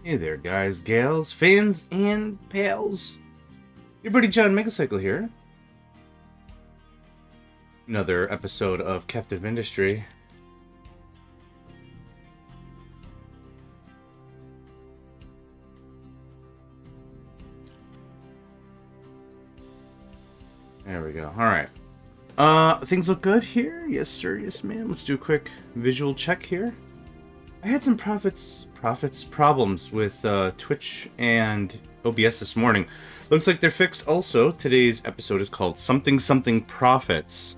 Hey there, guys, gals, fans, and pals. Your buddy JohnMegacycle here. Another episode of Captive Industry. There we go. Alright. Things look good here? Yes, sir. Yes, ma'am. Let's do a quick visual check here. I had some problems with Twitch and OBS this morning. Looks like they're fixed also. Today's episode is called Something Something Profits.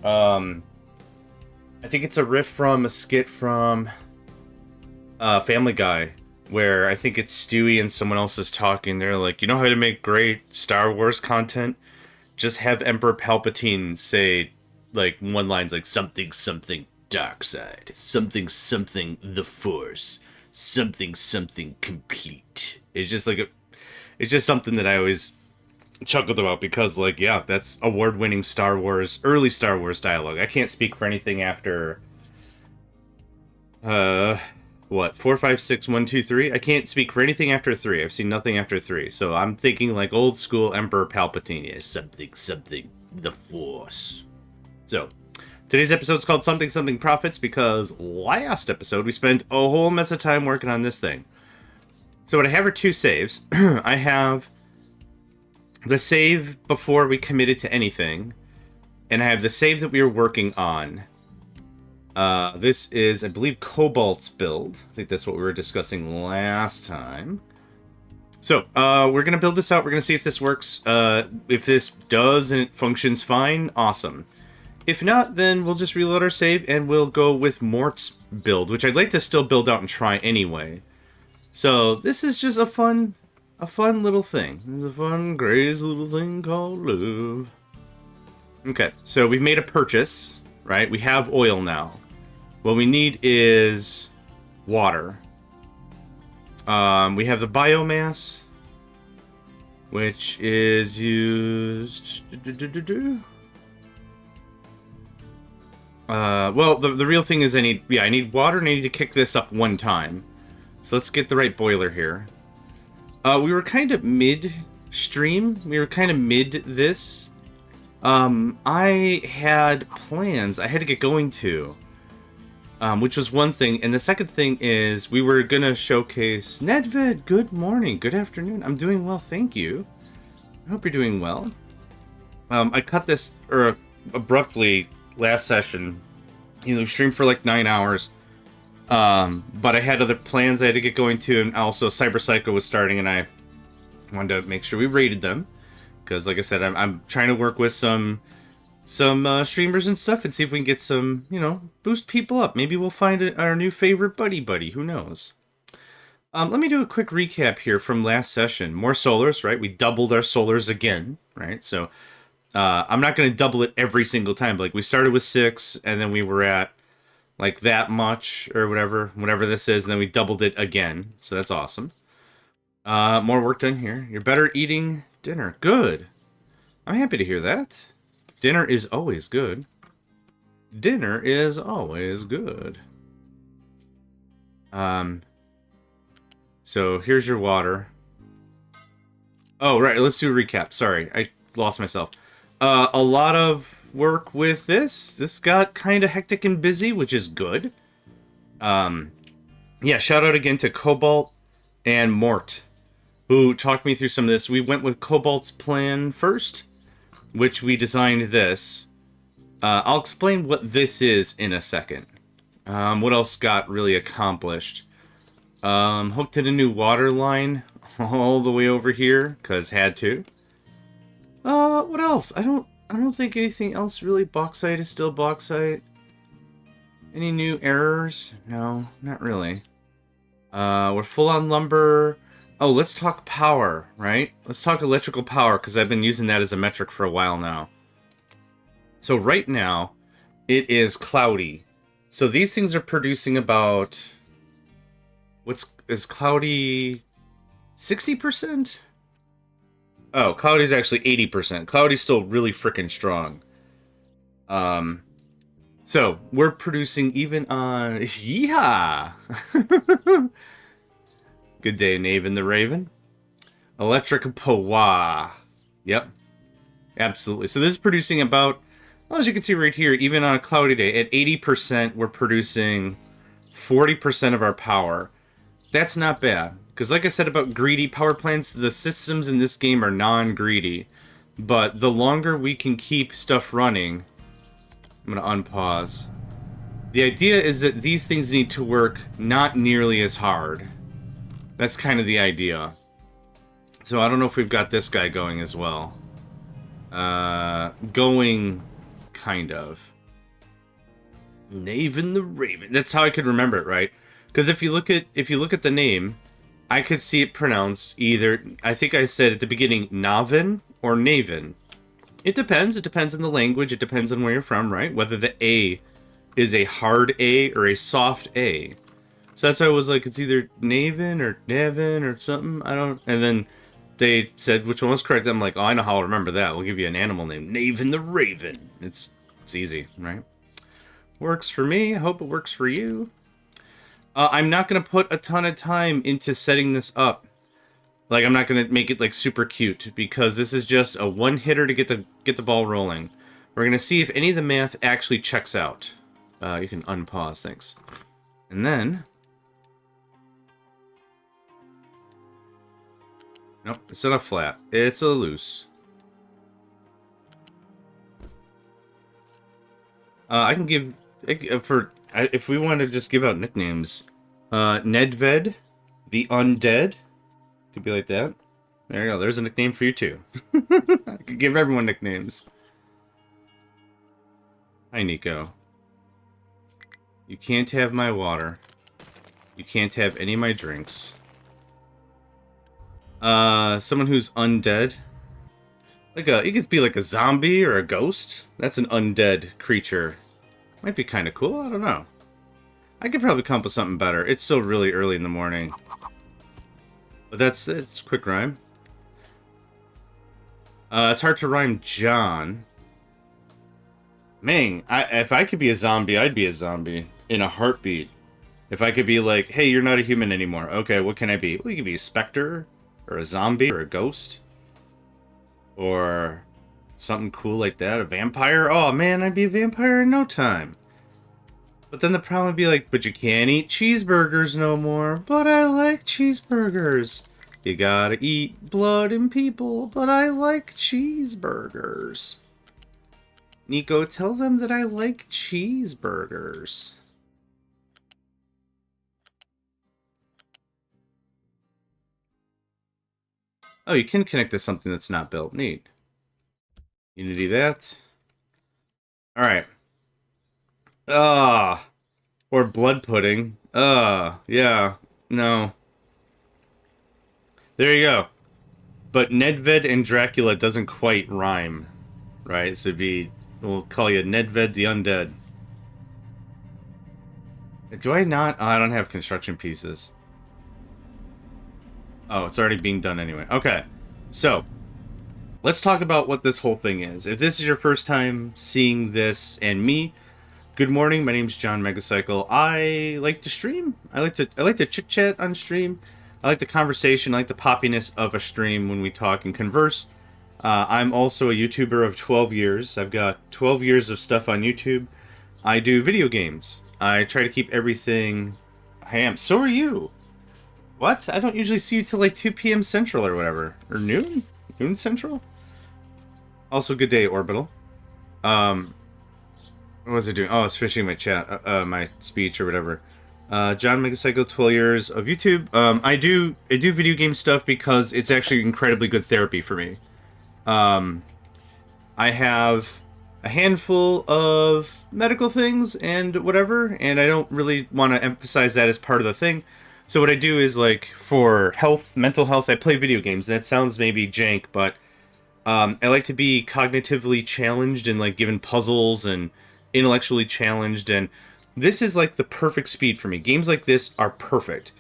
I think it's a riff from a skit from Family Guy, where I think it's Stewie and someone else is talking. They're like, you know how to make great Star Wars content? Just have Emperor Palpatine say, like, one line's like, something something dark side, something something the Force, something something complete. It's just like it's just something that I always chuckled about because, like, yeah, that's award-winning Star Wars, early Star Wars dialogue. I can't speak for anything after what, 4, 5, 6, 1, 2, 3? I can't speak for anything after 3. I've seen nothing after 3. So I'm thinking like old school Emperor Palpatine. Yeah, something something the Force. So today's episode is called Something Something Profits because last episode we spent a whole mess of time working on this thing. So what I have are 2 saves. I have the save before we committed to anything, and I have the save that we were working on. This is, I believe, Cobalt's build. I think that's what we were discussing last time. So, we're going to build this out. We're going to see if this works. If this does and it functions fine, awesome. If not, then we'll just reload our save and we'll go with Mort's build, which I'd like to still build out and try anyway. So, this is just a fun little thing. It's a fun, crazy little thing called love. Okay, so we've made a purchase, right? We have oil now. What we need is water. We have the biomass, which is used. Well, the real thing is I need water and I need to kick this up 1 time. So let's get the right boiler here. We were kind of mid-stream. We were kind of mid this. I had plans I had to get going to. Which was one thing, and the second thing is we were gonna showcase Nedved. Good morning, good afternoon. I'm doing well, thank you. I hope you're doing well. I cut this abruptly last session. You know, streamed for like 9 hours. But I had other plans I had to get going to, and also Cyberpsycho was starting, and I wanted to make sure we rated them because, like I said, I'm trying to work with some streamers and stuff and see if we can get some, you know, boost people up. Maybe we'll find our new favorite buddy. Who knows? Let me do a quick recap here from last session. More solars, right? We doubled our solars again, right? So I'm not going to double it every single time. Like, we started with 6, and then we were at like that much or whatever this is, and then we doubled it again. So that's awesome. More work done here. You're better eating dinner. Good. I'm happy to hear that. Dinner is always good. Dinner is always good. So here's your water. Oh, right, let's do a recap. Sorry, I lost myself. A lot of work with this. This got kind of hectic and busy, which is good. Yeah, shout out again to Cobalt and Mort, who talked me through some of this. We went with Cobalt's plan first, which we designed this. I'll explain what this is in a second. What else got really accomplished? Hooked in a new water line all the way over here, cause had to. What else? I don't think anything else really. Bauxite is still bauxite. Any new errors? No, not really. We're full on lumber. Oh, let's talk power, right? Let's talk electrical power, because I've been using that as a metric for a while now. So right now, it is cloudy. So these things are producing about... Is cloudy 60%? Oh, cloudy's actually 80%. Cloudy's still really freaking strong. So, we're producing even on... Yeah! Good day, Naven the Raven. Electric Powa. Yep. Absolutely. So this is producing about, well, as you can see right here, even on a cloudy day, at 80%, we're producing 40% of our power. That's not bad. Because like I said about greedy power plants, the systems in this game are non-greedy. But the longer we can keep stuff running... I'm going to unpause. The idea is that these things need to work not nearly as hard. That's kind of the idea. So I don't know if we've got this guy going as well. Going kind of. Naven the Raven. That's how I could remember it, right? Because if you look at the name, I could see it pronounced either, I think I said at the beginning, Naven or Naven. It depends. It depends on the language. It depends on where you're from, right? Whether the A is a hard A or a soft A. So that's why I was like, it's either Naven or Nevin or something. I don't... And then they said which one was correct. I'm like, oh, I know how I'll remember that. We'll give you an animal name. Naven the Raven. It's easy, right? Works for me. I hope it works for you. I'm not going to put a ton of time into setting this up. Like, I'm not going to make it, like, super cute. Because this is just a one-hitter to get the ball rolling. We're going to see if any of the math actually checks out. You can unpause, thanks. And then... Nope, it's not a flat. It's a loose. I can give... if we want to just give out nicknames. Nedved, the Undead. Could be like that. There you go, there's a nickname for you too. I could give everyone nicknames. Hi, Nico. You can't have my water. You can't have any of my drinks. Someone who's undead. Like you could be like a zombie or a ghost. That's an undead creature. Might be kind of cool, I don't know. I could probably come up with something better. It's still really early in the morning. But it's a quick rhyme. It's hard to rhyme John. Man, if I could be a zombie, I'd be a zombie. In a heartbeat. If I could be like, hey, you're not a human anymore. Okay, what can I be? Well, you could be a specter. Or a zombie, or a ghost. Or something cool like that. A vampire. Oh man, I'd be a vampire in no time. But then the problem would be like, but you can't eat cheeseburgers no more. But I like cheeseburgers. You gotta eat blood and people, but I like cheeseburgers. Nico, tell them that I like cheeseburgers. Oh, you can connect to something that's not built. Neat. Unity that. Alright. Or blood pudding. Yeah. No. There you go. But Nedved and Dracula doesn't quite rhyme. Right? So it'd be... We'll call you Nedved the Undead. Do I not? Oh, I don't have construction pieces. Oh, it's already being done anyway. Okay, so let's talk about what this whole thing is. If this is your first time seeing this and me, good morning. My name's JohnMegacycle. I like to stream. I like to chit chat on stream. I like the conversation. I like the poppiness of a stream when we talk and converse. I'm also a YouTuber of 12 years. I've got 12 years of stuff on YouTube. I do video games. I try to keep everything. I am. So are you. What? I don't usually see you till like 2 p.m. Central or whatever. Or noon? Noon Central? Also, good day, Orbital. What was I doing? Oh, I was finishing my chat, my speech or whatever. JohnMegacycle, 12 years of YouTube. I do video game stuff because it's actually incredibly good therapy for me. I have a handful of medical things and whatever, and I don't really want to emphasize that as part of the thing. So what I do is, like, for health, mental health, I play video games. That sounds maybe jank, but I like to be cognitively challenged and, like, given puzzles and intellectually challenged. And this is, like, the perfect speed for me. Games like this are perfect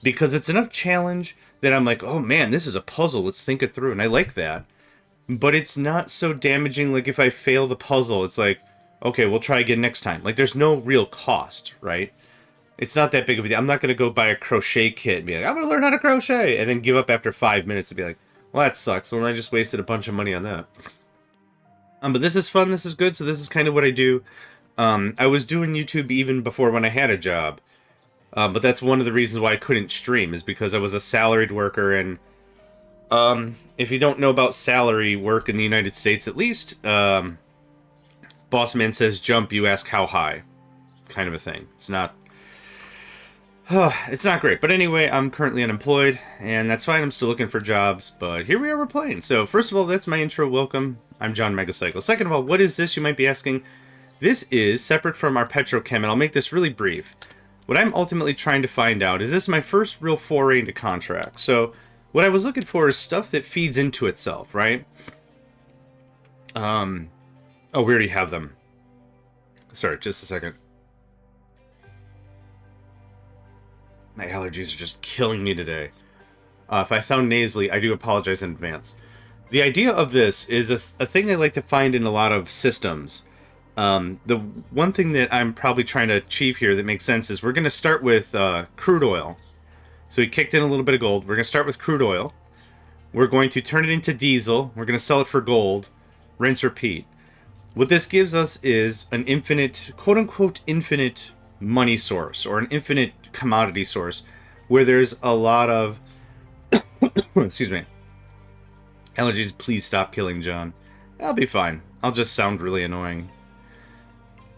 because it's enough challenge that I'm like, oh, man, this is a puzzle. Let's think it through. And I like that. But it's not so damaging. Like, if I fail the puzzle, it's like, okay, we'll try again next time. Like, there's no real cost, right? It's not that big of a deal. I'm not going to go buy a crochet kit and be like, I'm going to learn how to crochet, and then give up after 5 minutes and be like, well, that sucks. Well, I just wasted a bunch of money on that. But this is fun. This is good. So this is kind of what I do. I was doing YouTube even before when I had a job. But that's one of the reasons why I couldn't stream, is because I was a salaried worker. And if you don't know about salary work in the United States, at least, boss man says jump, you ask how high, kind of a thing. It's not it's not great. But anyway, I'm currently unemployed, and that's fine. I'm still looking for jobs, but here we are, we're playing. So first of all, that's my intro. Welcome. I'm JohnMegacycle. Second of all, what is this, you might be asking? This is separate from our petrochem, and I'll make this really brief. What I'm ultimately trying to find out is this my first real foray into contracts. So what I was looking for is stuff that feeds into itself, right? Oh, we already have them. Sorry, just a second. My allergies are just killing me today. If I sound nasally, I do apologize in advance. The idea of this is a thing I like to find in a lot of systems. The one thing that I'm probably trying to achieve here that makes sense is we're going to start with crude oil. So we kicked in a little bit of gold. We're going to start with crude oil. We're going to turn it into diesel. We're going to sell it for gold. Rinse, repeat. What this gives us is an infinite, quote-unquote, infinite money source, or an infinite commodity source, where there's a lot of... Excuse me. Allergies, please stop killing John. I'll be fine. I'll just sound really annoying.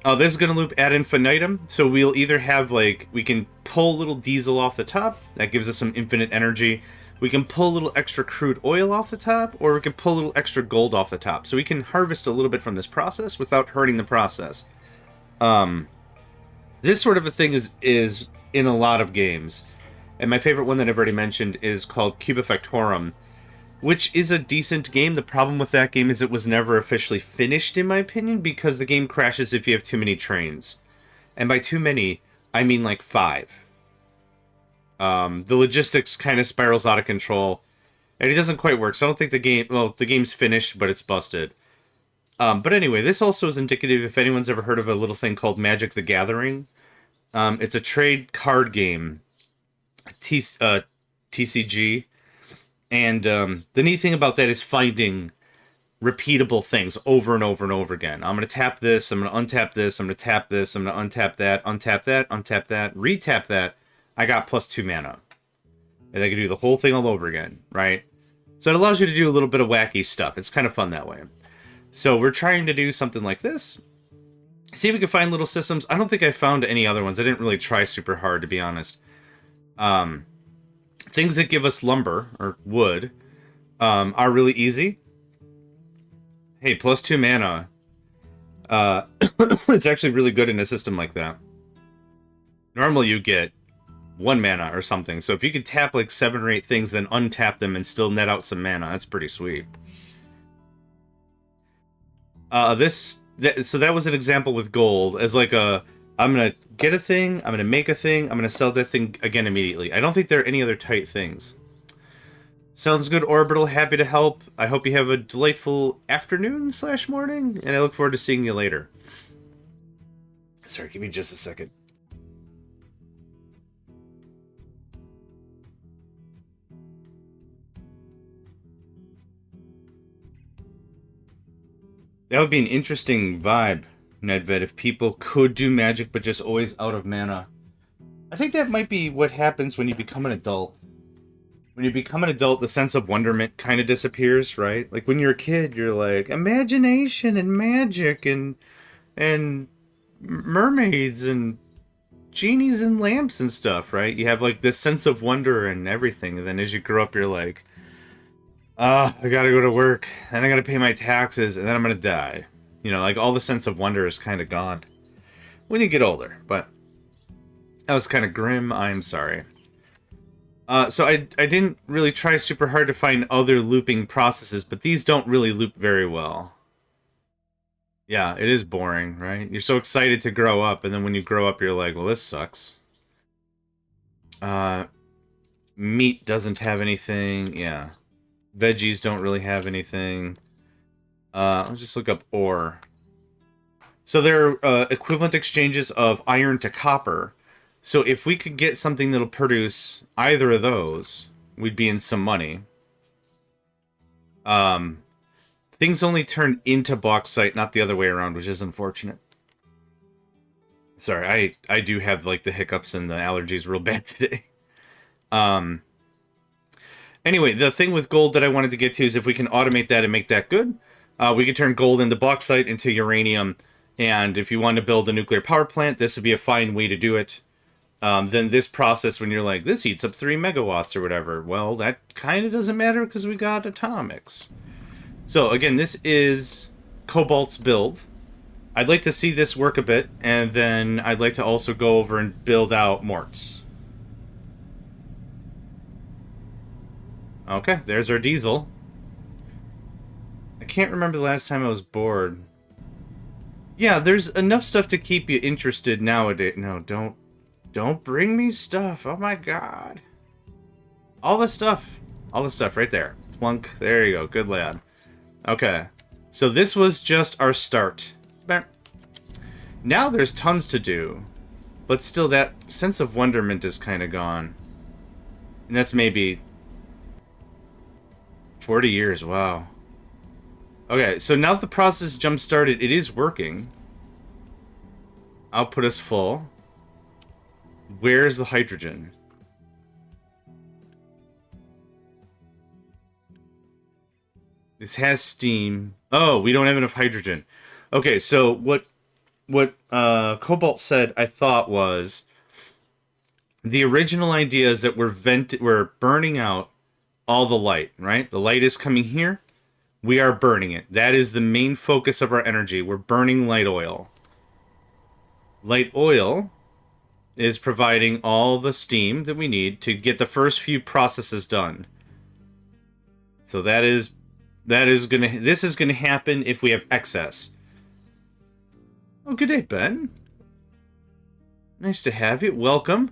This is going to loop ad infinitum, so we'll either have, like, we can pull a little diesel off the top, that gives us some infinite energy. We can pull a little extra crude oil off the top, or we can pull a little extra gold off the top. So we can harvest a little bit from this process without hurting the process. This sort of a thing is in a lot of games. And my favorite one that I've already mentioned is called Cubifactorum, which is a decent game. The problem with that game is it was never officially finished, in my opinion, because the game crashes if you have too many trains. And by too many, I mean like 5. The logistics kind of spirals out of control, and it doesn't quite work. So I don't think the game's finished, but it's busted. But anyway, this also is indicative, if anyone's ever heard of a little thing called Magic the Gathering. It's a trade card game, TCG. And the neat thing about that is finding repeatable things over and over and over again. I'm going to tap this, I'm going to untap this, I'm going to tap this, I'm going to untap that, untap that, retap that. I got +2 mana. And I can do the whole thing all over again, right? So it allows you to do a little bit of wacky stuff. It's kind of fun that way. So we're trying to do something like this. See if we can find little systems. I don't think I found any other ones. I didn't really try super hard, to be honest. Things that give us lumber, or wood, are really easy. Hey, +2 mana. It's actually really good in a system like that. Normally you get 1 mana or something. So if you could tap like 7 or 8 things, then untap them and still net out some mana, that's pretty sweet. So that was an example with gold as like a... I'm going to get a thing, I'm going to make a thing, I'm going to sell that thing again immediately. I don't think there are any other tight things. Sounds good, Orbital. Happy to help. I hope you have a delightful afternoon/morning, and I look forward to seeing you later. Sorry, give me just a second. That would be an interesting vibe, Nedved, if people could do magic but just always out of mana. I think that might be what happens when you become an adult. When you become an adult, the sense of wonderment kind of disappears, right? Like when you're a kid, you're like, imagination and magic and mermaids and genies and lamps and stuff, right? You have like this sense of wonder and everything, and then as you grow up, you're like, I gotta go to work, and I gotta pay my taxes, and then I'm gonna die. You know, like all the sense of wonder is kind of gone when you get older. But that was kind of grim. I'm sorry. So I didn't really try super hard to find other looping processes, but these don't really loop very well. Yeah, it is boring, right? You're so excited to grow up, and then when you grow up, you're like, well, this sucks. Meat doesn't have anything. Yeah. Veggies don't really have anything. Let's just look up ore. So there are equivalent exchanges of iron to copper. So if we could get something that'll produce either of those, we'd be in some money. Things only turn into bauxite, not the other way around, which is unfortunate. Sorry, I do have, like, the hiccups and the allergies real bad today. Anyway, the thing with gold that I wanted to get to is if we can automate that and make that good, we could turn gold into bauxite, into uranium, and if you want to build a nuclear power plant, this would be a fine way to do it. Then this process, when you're like, this heats up 3 megawatts or whatever, well, that kind of doesn't matter because we got atomics. So, again, this is Cobalt's build. I'd like to see this work a bit, and then I'd like to also go over and build out Mort's. Okay, there's our diesel. I can't remember the last time I was bored. Yeah, there's enough stuff to keep you interested nowadays. No, don't bring me stuff. Oh my god. All the stuff. All the stuff right there. Plunk. There you go. Good lad. Okay. So this was just our start. Now there's tons to do. But still, that sense of wonderment is kind of gone. And that's maybe 40 years. Wow. Okay, so now the process jump-started. It is working. Output is full. Where's the hydrogen? This has steam. Oh, we don't have enough hydrogen. Okay, so what Cobalt said, I thought, was the original idea is that we're burning out all the light, right? The light is coming here. We are burning it. That is the main focus of our energy. We're burning light oil. Light oil is providing all the steam that we need to get the first few processes done. So this is gonna happen if we have excess. Oh, good day, Ben. Nice to have you. Welcome.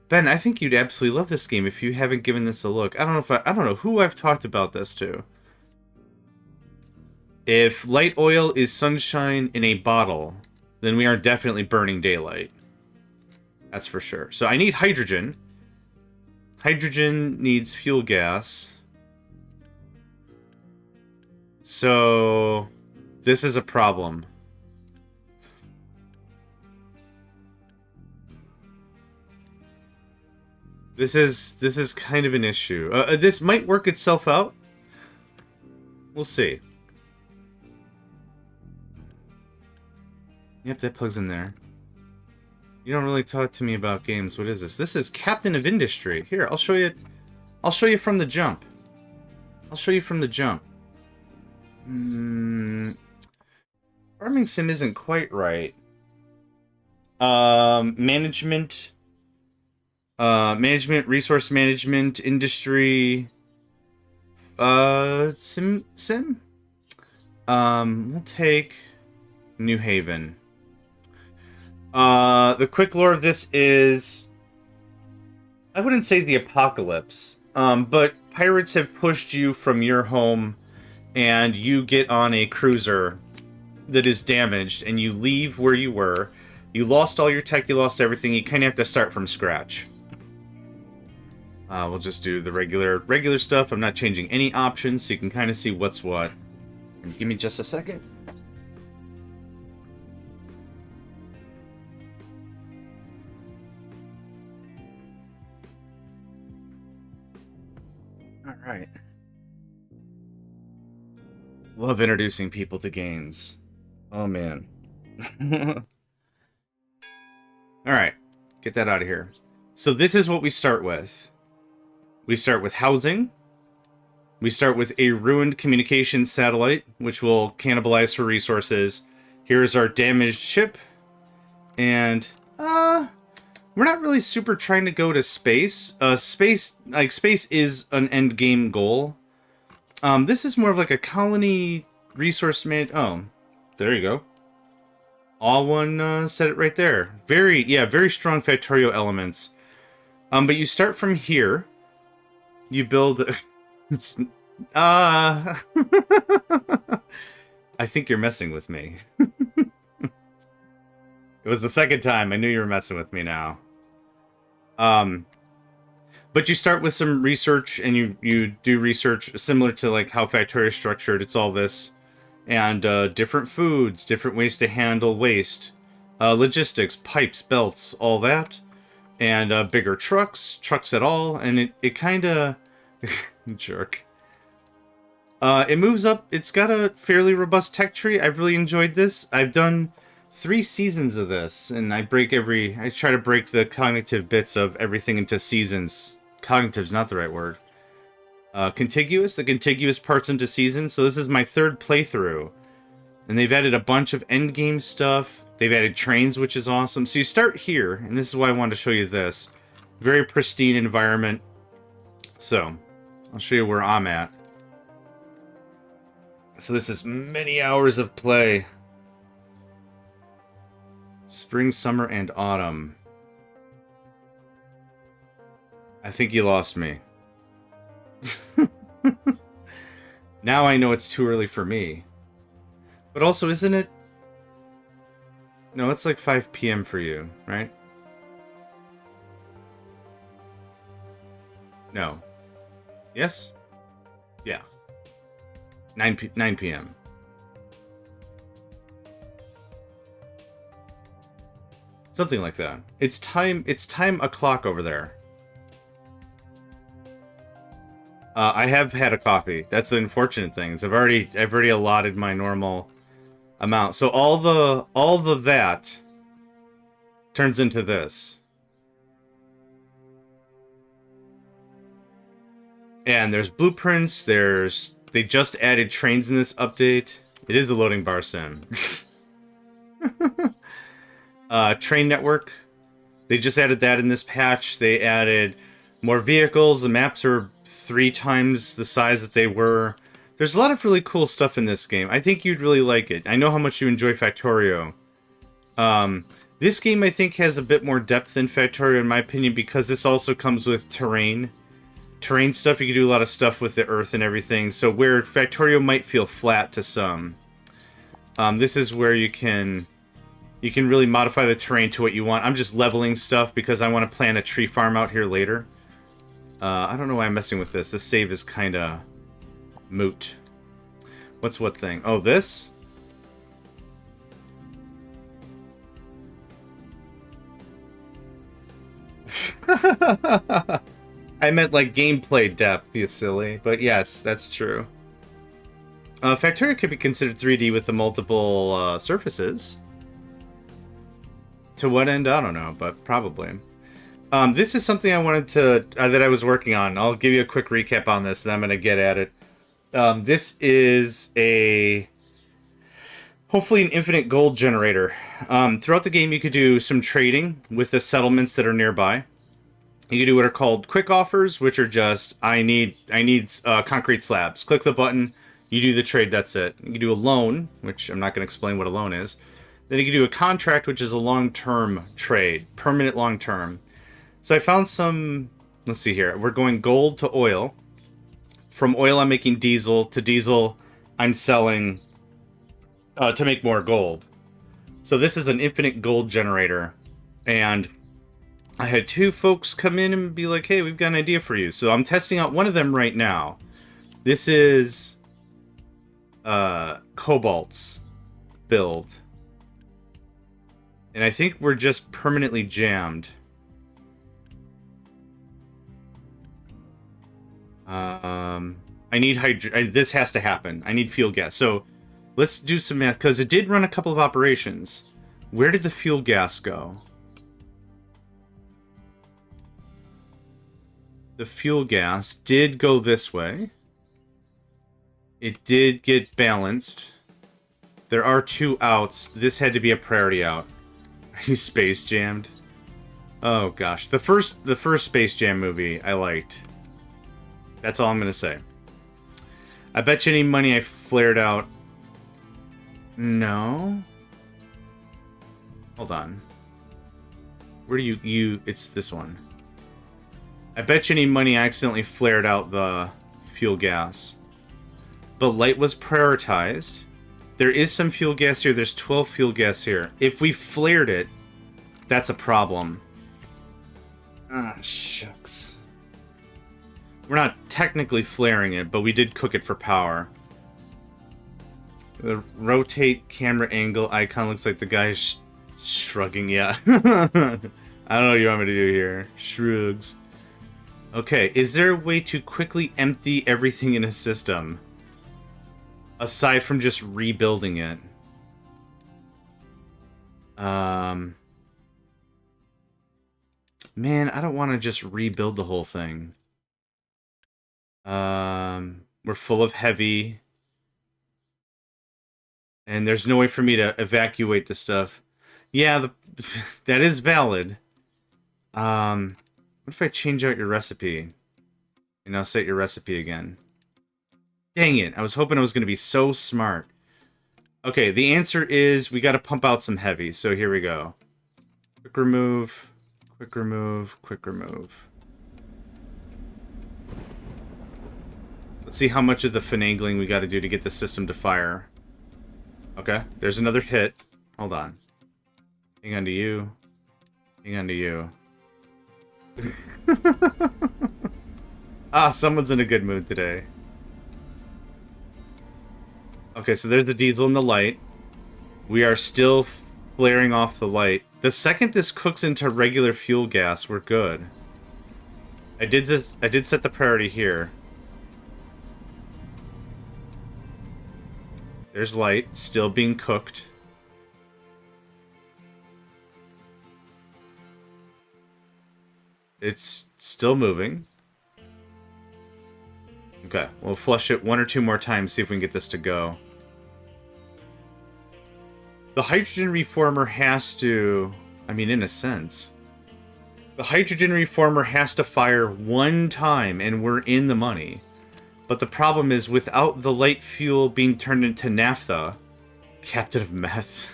Ben, I think you'd absolutely love this game if you haven't given this a look. I don't know who I've talked about this to. If light oil is sunshine in a bottle, then we are definitely burning daylight. That's for sure. So I need hydrogen. Hydrogen needs fuel gas. So this is a problem. This is kind of an issue. This might work itself out. We'll see. Yep, that plugs in there. You don't really talk to me about games. What is this? This is Captain of Industry. Here, I'll show you. I'll show you from the jump. I'll show you from the jump. Farming sim isn't quite right. Management, resource management, industry. Sim. We'll take New Haven. The quick lore of this is, I wouldn't say the apocalypse, but pirates have pushed you from your home, and you get on a cruiser that is damaged, and you leave where you were. You lost all your tech, you lost everything, you kind of have to start from scratch. We'll just do the regular stuff. I'm not changing any options, so you can kind of see what's what. And give me just a second. Alright. Love introducing people to games. Oh, man. Alright. Get that out of here. So this is what we start with. We start with housing. We start with a ruined communications satellite, which will cannibalize for resources. Here's our damaged ship. And, we're not really super trying to go to space. Space is an end game goal. This is more of like a colony resource oh, there you go. All one said it right there. Very strong Factorio elements. But you start from here. You build. I think you're messing with me. It was the second time. I knew you were messing with me now. But you start with some research, and you do research similar to like how Factorio is structured. It's all this, and different foods, different ways to handle waste, logistics, pipes, belts, all that, and bigger trucks at all, and it kind of jerk. It moves up. It's got a fairly robust tech tree. I've really enjoyed this. I've done 3 seasons of this, and I try to break the cognitive bits of everything into seasons. Cognitive's not the right word. The contiguous parts into seasons. So this is my 3rd playthrough. And they've added a bunch of endgame stuff. They've added trains, which is awesome. So you start here, and this is why I wanted to show you this. Very pristine environment. So, I'll show you where I'm at. So this is many hours of play. Spring, summer, and autumn. I think you lost me. Now I know it's too early for me. But also, isn't it? No, it's like 5 p.m. for you, right? No. Yes? Yeah. 9 p.m. Something like that. It's time o'clock over there. I have had a coffee. That's the unfortunate thing. I've already allotted my normal amount. So all the that turns into this. And there's blueprints, they just added trains in this update. It is a loading bar sim. Train network. They just added that in this patch. They added more vehicles. The maps are 3 times the size that they were. There's a lot of really cool stuff in this game. I think you'd really like it. I know how much you enjoy Factorio. This game, I think, has a bit more depth than Factorio, in my opinion, because this also comes with terrain. Terrain stuff, you can do a lot of stuff with the earth and everything. So where Factorio might feel flat to some, this is where you can really modify the terrain to what you want. I'm just leveling stuff because I want to plant a tree farm out here later. I don't know why I'm messing with this. This save is kind of moot. What's what thing? Oh, this? I meant like gameplay depth, you silly. But yes, that's true. Factorio could be considered 3D with the multiple surfaces. To what end? I don't know, but probably. This is something I wanted to... that I was working on. I'll give you a quick recap on this, and I'm going to get at it. This is hopefully an infinite gold generator. Throughout the game, you could do some trading with the settlements that are nearby. You can do what are called quick offers, which are just, I need concrete slabs. Click the button, you do the trade, that's it. You can do a loan, which I'm not going to explain what a loan is. Then you can do a contract, which is a long-term trade, permanent long-term. So I found some, let's see here, we're going gold to oil. From oil, I'm making diesel. To diesel, I'm selling to make more gold. So this is an infinite gold generator. And I had 2 folks come in and be like, hey, we've got an idea for you. So I'm testing out one of them right now. This is Cobalt's build. And I think we're just permanently jammed. I need this has to happen. I need fuel gas. So let's do some math, because it did run a couple of operations. Where did the fuel gas go? The fuel gas did go this way. It did get balanced. There are 2 outs. This had to be a priority out. Are you space jammed? Oh gosh, the first Space Jam movie I liked. That's all I'm gonna say. I bet you any money I flared out. No. Hold on. Where do you? It's this one. I bet you any money I accidentally flared out the fuel gas. But light was prioritized. There is some fuel gas here. There's 12 fuel gas here. If we flared it, that's a problem. Ah, shucks. We're not technically flaring it, but we did cook it for power. The rotate camera angle icon looks like the guy's shrugging, yeah. I don't know what you want me to do here. Shrugs. Okay, is there a way to quickly empty everything in a system? Aside from just rebuilding it. Man, I don't want to just rebuild the whole thing. We're full of heavy. And there's no way for me to evacuate the stuff. Yeah, that is valid. What if I change out your recipe? And I'll set your recipe again. Dang it, I was hoping I was going to be so smart. Okay, the answer is we got to pump out some heavy, so here we go. Quick remove, quick remove, quick remove. Let's see how much of the finagling we got to do to get the system to fire. Okay, there's another hit. Hold on. Hang on to you. Hang on to you. Ah, someone's in a good mood today. Okay, so there's the diesel and the light. We are still flaring off the light. The second this cooks into regular fuel gas, we're good. I did set the priority here. There's light, still being cooked. It's still moving. Okay, we'll flush it one or two more times, see if we can get this to go. The hydrogen reformer has to... I mean, in a sense. The hydrogen reformer has to fire one time, and we're in the money. But the problem is, without the light fuel being turned into naphtha... Captain of Meth.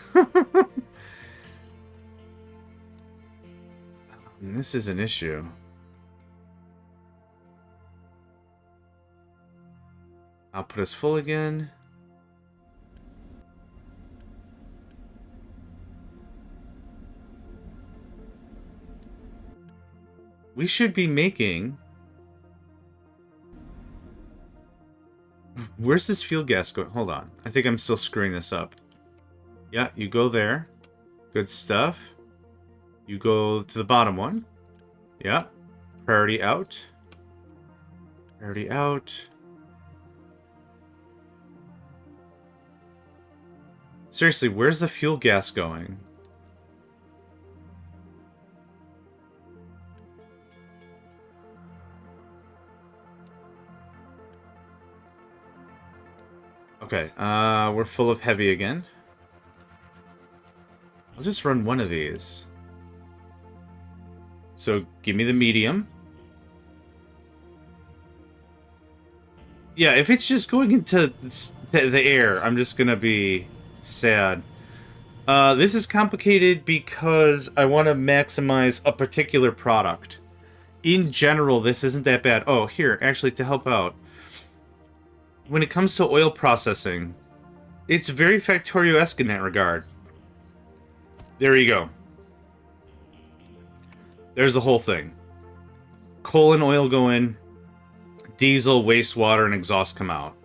This is an issue. I'll put us full again. We should be making... Where's this fuel gas going? Hold on. I think I'm still screwing this up. Yeah, you go there. Good stuff. You go to the bottom one. Yeah. Priority out. Priority out. Seriously, where's the fuel gas going? Okay, we're full of heavy again. I'll just run one of these. So, give me the medium. Yeah, if it's just going into the air, I'm just gonna be sad. This is complicated because I want to maximize a particular product. In general, this isn't that bad. Oh, here, actually, to help out. When it comes to oil processing, it's very Factorio-esque in that regard. There you go. There's the whole thing. Coal and oil go in, diesel, wastewater, and exhaust come out.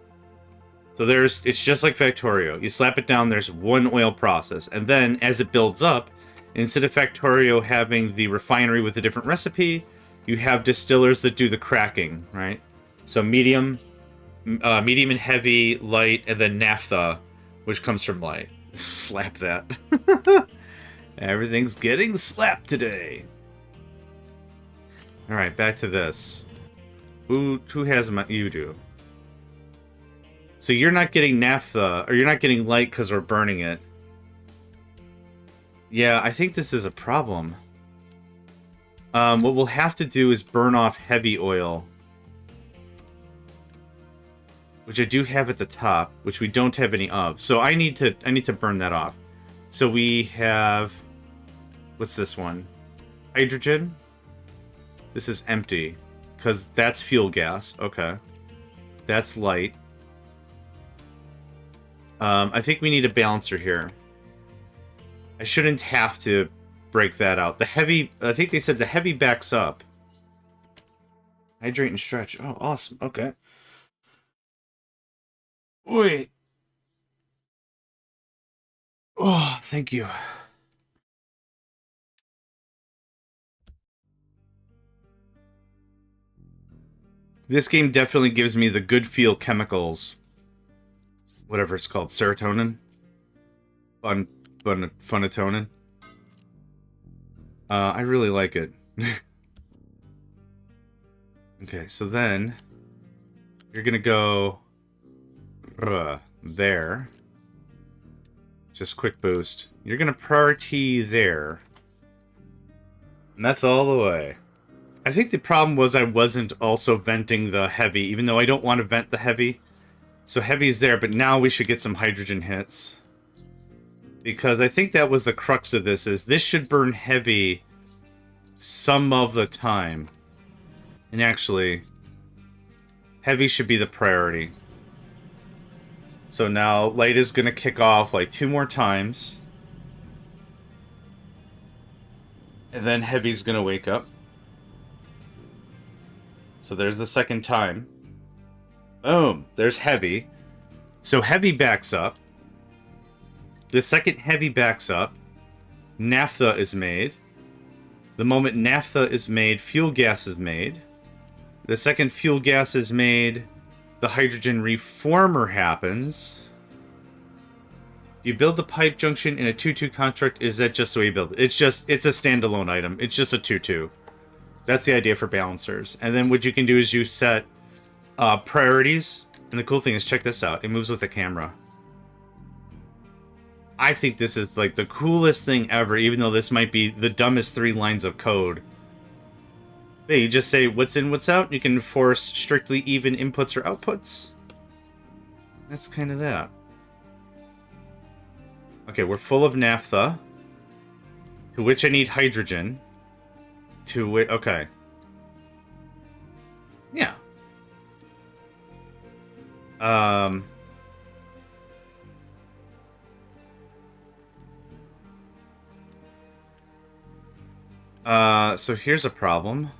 So it's just like Factorio. You slap it down, there's one oil process. And then, as it builds up, instead of Factorio having the refinery with a different recipe, you have distillers that do the cracking, right? So medium and heavy, light, and then naphtha, which comes from light. Slap that. Everything's getting slapped today. Alright, back to this. Who has my... You do. So you're not getting naphtha, or you're not getting light because we're burning it. Yeah, I think this is a problem. What we'll have to do is burn off heavy oil. Which I do have at the top, which we don't have any of. So I need to burn that off. So we have... What's this one? Hydrogen. This is empty. Because that's fuel gas. Okay. That's light. I think we need a balancer here. I shouldn't have to break that out. The heavy, I think they said the heavy backs up. Hydrate and stretch. Oh, awesome. Okay. Wait. Oh, thank you. This game definitely gives me the good feel chemicals. Whatever it's called. Serotonin? Funatonin? I really like it. Okay, so then you're gonna go there. Just quick boost. You're gonna priority there. Meth all the way. I think the problem was I wasn't also venting the heavy, even though I don't want to vent the heavy. So heavy's there, but now we should get some hydrogen hits. Because I think that was the crux of this, is this should burn heavy some of the time. And actually, heavy should be the priority. So now light is going to kick off like 2 more times. And then heavy's going to wake up. So there's the second time. Boom. There's heavy. So heavy backs up. The second heavy backs up, naphtha is made. The moment naphtha is made, fuel gas is made. The second fuel gas is made, the hydrogen reformer happens. You build the pipe junction in a 2-2 construct. Is that just the way you build it? It's a standalone item. It's just a 2-2. That's the idea for balancers. And then what you can do is you set priorities. And the cool thing is, check this out. It moves with the camera. I think this is like the coolest thing ever, even though this might be the dumbest 3 lines of code. Hey, you just say what's in, what's out. You can force strictly even inputs or outputs. That's kind of that. Okay, we're full of naphtha. To which I need hydrogen. To which... Okay. Yeah. So here's a problem.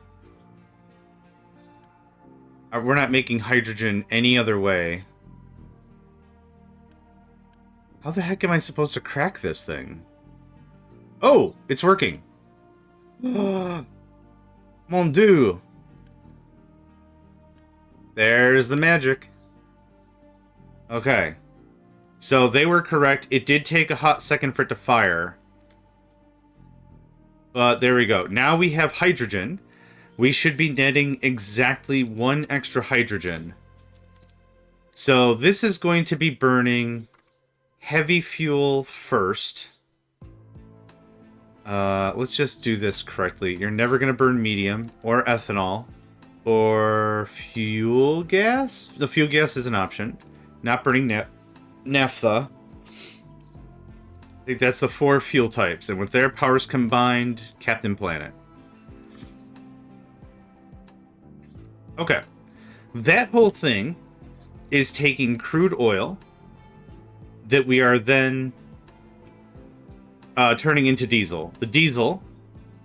We're not making hydrogen any other way. How the heck am I supposed to crack this thing? Oh, it's working. Mon Dieu. There's the magic. Okay. So they were correct. It did take a hot second for it to fire. But there we go. Now we have hydrogen. We should be netting exactly 1 extra hydrogen. So this is going to be burning heavy fuel first. Let's just do this correctly. You're never going to burn medium or ethanol or fuel gas. The fuel gas is an option. Not burning naphtha. I think that's the 4 fuel types. And with their powers combined, Captain Planet. Okay. That whole thing is taking crude oil that we are then turning into diesel. The diesel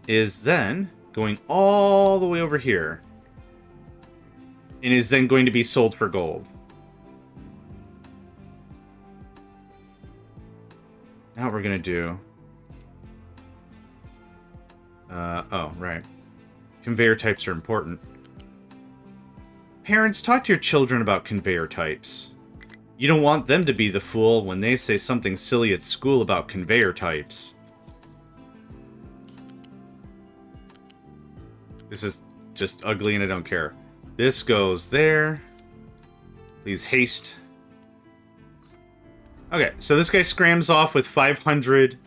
is then going all the way over here and is then going to be sold for gold. Now what we're going to do... oh, right. Conveyor types are important. Parents, talk to your children about conveyor types. You don't want them to be the fool when they say something silly at school about conveyor types. This is just ugly and I don't care. This goes there. Please haste. Okay, so this guy scrams off with 500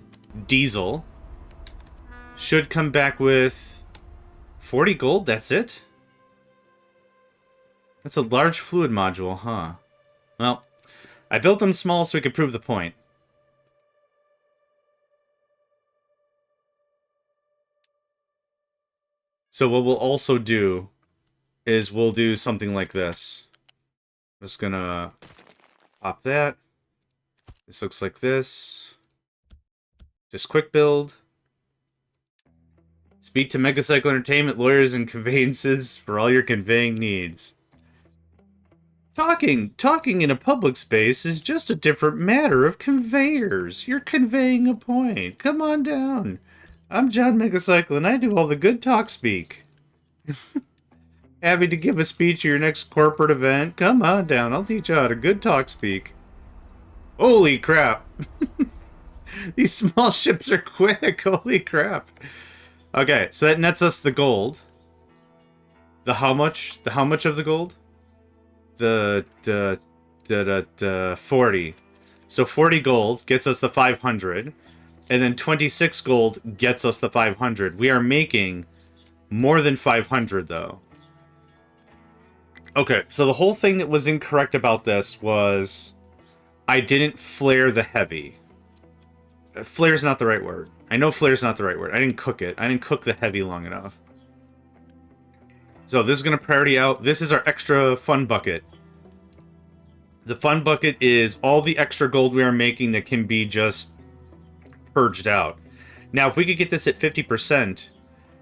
diesel. Should come back with 40 gold, that's it? That's a large fluid module, huh? Well, I built them small so we could prove the point. So what we'll also do is we'll do something like this. I'm just gonna pop that. This looks like this. Just quick build. Speak to Megacycle Entertainment lawyers and conveyances for all your conveying needs. Talking in a public space is just a different matter of conveyors. You're conveying a point. Come on down. I'm JohnMegacycle, and I do all the good talk speak. Happy to give a speech at your next corporate event? Come on down. I'll teach you how to good talk speak. Holy crap. These small ships are quick. Holy crap. Okay, so that nets us the gold. The how much? The how much of the gold? The 40. So 40 gold gets us the 500. And then 26 gold gets us the 500. We are making more than 500, though. Okay, so the whole thing that was incorrect about this was I didn't flare the heavy. Flare's not the right word. I know flare's not the right word. I didn't cook it. I didn't cook the heavy long enough. So this is going to priority out. This is our extra fun bucket. The fun bucket is all the extra gold we are making that can be just purged out. Now, if we could get this at 50%,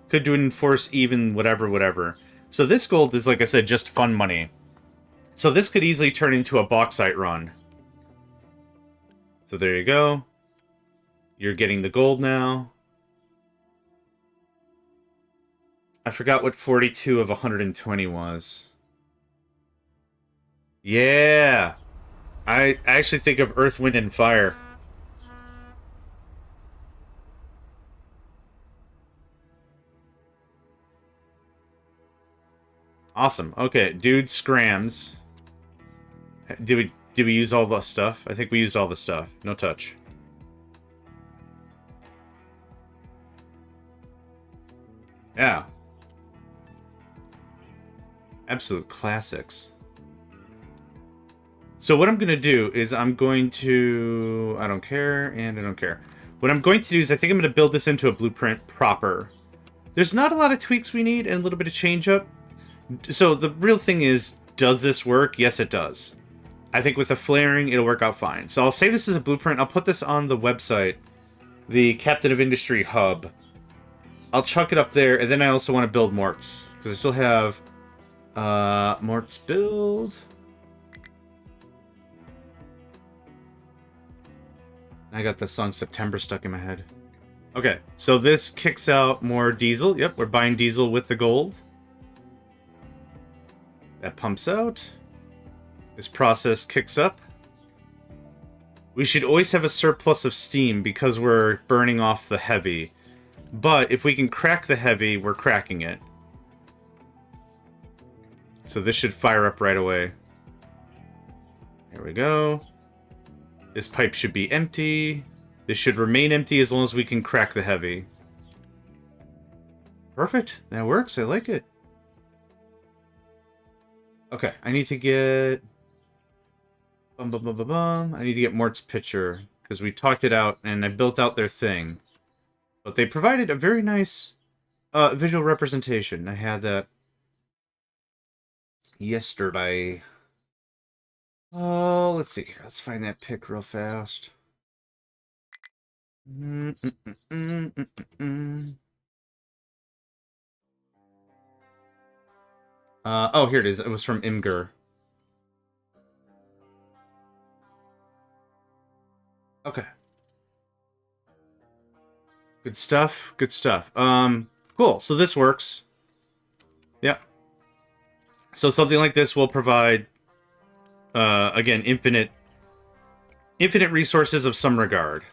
could do an enforce even whatever. So this gold is, like I said, just fun money. So this could easily turn into a bauxite run. So there you go. You're getting the gold now. I forgot what 42 of 120 was. Yeah! I actually think of Earth, Wind, and Fire. Awesome. Okay, dude scrams. Did we use all the stuff? I think we used all the stuff. No touch. Yeah. Absolute classics. So what I'm going to do is I'm going to... I don't care, and I don't care. What I'm going to do is I think I'm going to build this into a blueprint proper. There's not a lot of tweaks we need and a little bit of change up. So the real thing is, does this work? Yes, it does. I think with the flaring, it'll work out fine. So I'll save this as a blueprint. I'll put this on the website, the Captain of Industry Hub. I'll chuck it up there, and then I also want to build Morts. Because I still have Morts build. I got the song September stuck in my head. Okay, so this kicks out more diesel. Yep, we're buying diesel with the gold. That pumps out. This process kicks up. We should always have a surplus of steam because we're burning off the heavy. But if we can crack the heavy, we're cracking it. So this should fire up right away. There we go. This pipe should be empty. This should remain empty as long as we can crack the heavy. Perfect. That works. I like it. Okay, I need to get... I need to get Mort's picture, because we talked it out, and I built out their thing. But they provided a very nice visual representation. I had that yesterday. Oh, let's see here. Let's find that pic real fast. Oh, here it is. It was from Imgur. Okay. Good stuff. Good stuff. Cool. So this works. Yeah. So something like this will provide, again, infinite resources of some regard.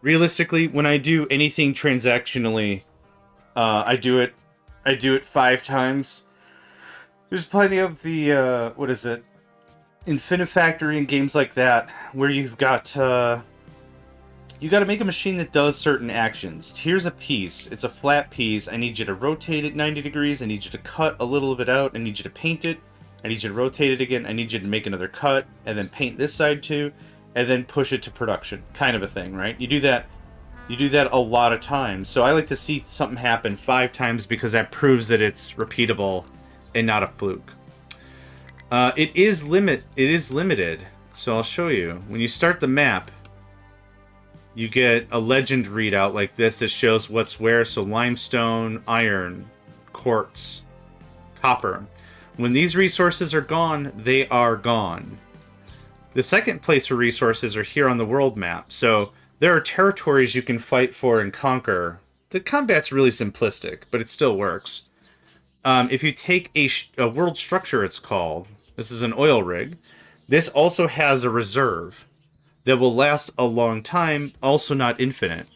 Realistically, when I do anything transactionally, I do it 5 times. There's plenty of the, what is it? Infinifactory and games like that, where you've got, you gotta make a machine that does certain actions. Here's a piece. It's a flat piece. I need you to rotate it 90 degrees. I need you to cut a little of it out. I need you to paint it. I need you to rotate it again. I need you to make another cut, and then paint this side too, and then push it to production. Kind of a thing, right? You do that a lot of times. So I like to see something happen 5 times because that proves that it's repeatable and not a fluke. It is limited. So I'll show you. When you start the map, you get a legend readout like this that shows what's where. So limestone, iron, quartz, copper. When these resources are gone, they are gone. The second place for resources are here on the world map. So there are territories you can fight for and conquer. The combat's really simplistic, but it still works. If you take a world structure, it's called. This is an oil rig. This also has a reserve that will last a long time, also not infinite.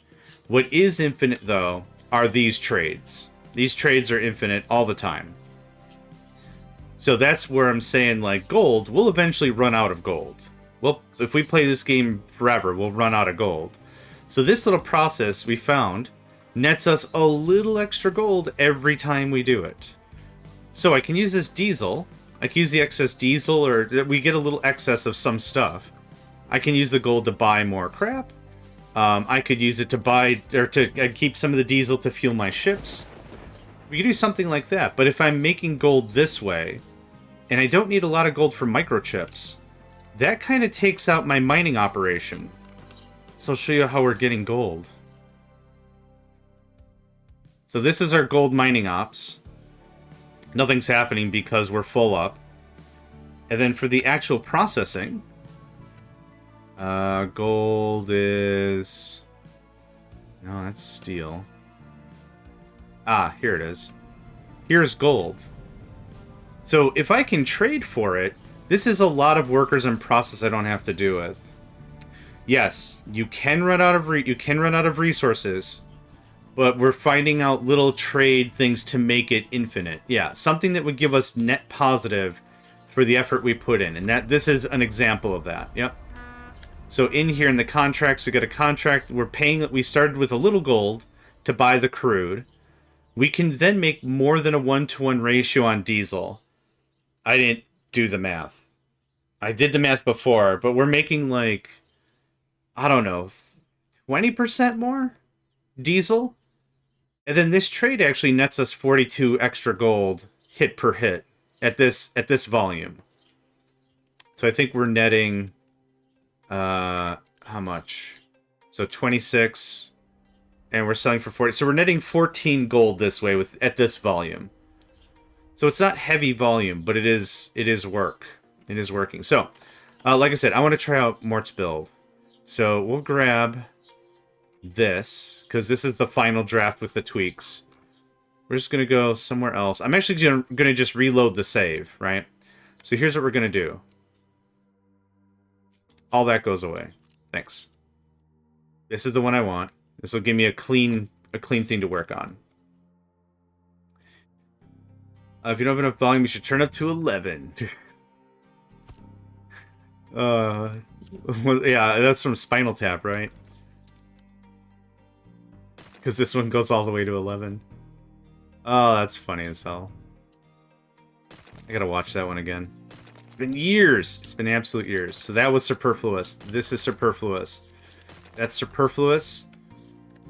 What is infinite, though, are these trades. These trades are infinite all the time. So that's where I'm saying, like, gold, we'll eventually run out of gold. Well, if we play this game forever, we'll run out of gold. So this little process we found nets us a little extra gold every time we do it. So I can use this diesel. I can use the excess diesel, or we get a little excess of some stuff. I can use the gold to buy more crap. I could use it to buy, or to keep some of the diesel to fuel my ships. We could do something like that. But if I'm making gold this way, and I don't need a lot of gold for microchips, that kind of takes out my mining operation. So I'll show you how we're getting gold. So this is our gold mining ops. Nothing's happening because we're full up. And then for the actual processing, gold is... No, that's steel. Ah, here it is. Here's gold. So if I can trade for it, this is a lot of workers and process I don't have to do with. Yes, you can run out of resources, but we're finding out little trade things to make it infinite. Yeah, something that would give us net positive for the effort we put in, and this is an example of that. Yep. So in here in the contracts, we got a contract. We started with a little gold to buy the crude. We can then make more than a 1-to-1 ratio on diesel. I didn't do the math. I did the math before, but we're making like, I don't know, 20% more diesel. And then this trade actually nets us 42 extra gold hit per hit at this volume. So I think we're netting how much? So 26, and we're selling for 40. So we're netting 14 gold this way at this volume. So it's not heavy volume, but it is work. It is working. So, like I said, I want to try out Mort's build. So we'll grab this, because this is the final draft with the tweaks. We're just going to go somewhere else. I'm actually going to just reload the save, right? So here's what we're going to do. All that goes away. Thanks. This is the one I want. This will give me a clean thing to work on. If you don't have enough volume, you should turn up to 11. Yeah, that's from Spinal Tap, right? Because this one goes all the way to 11. Oh, that's funny as hell. I gotta watch that one again. It's been years. It's been absolute years. So that was superfluous. This is superfluous. That's superfluous.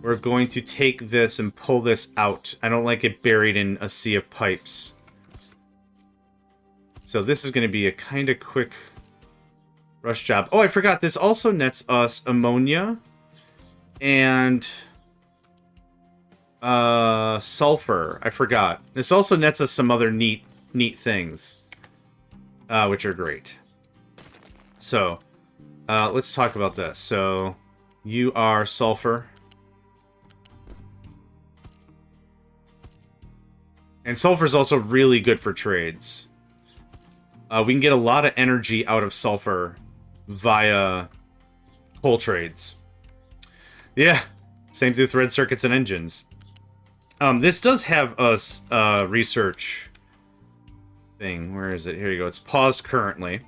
We're going to take this and pull this out. I don't like it buried in a sea of pipes. So this is going to be a kind of quick rush job. Oh, I forgot. This also nets us ammonia and sulfur. I forgot. This also nets us some other neat things, which are great. So let's talk about this. So you are sulfur. And sulfur is also really good for trades. We can get a lot of energy out of sulfur via coal trades. Yeah, same through thread circuits and engines. This does have a research thing. Where is it? Here you go. It's paused currently.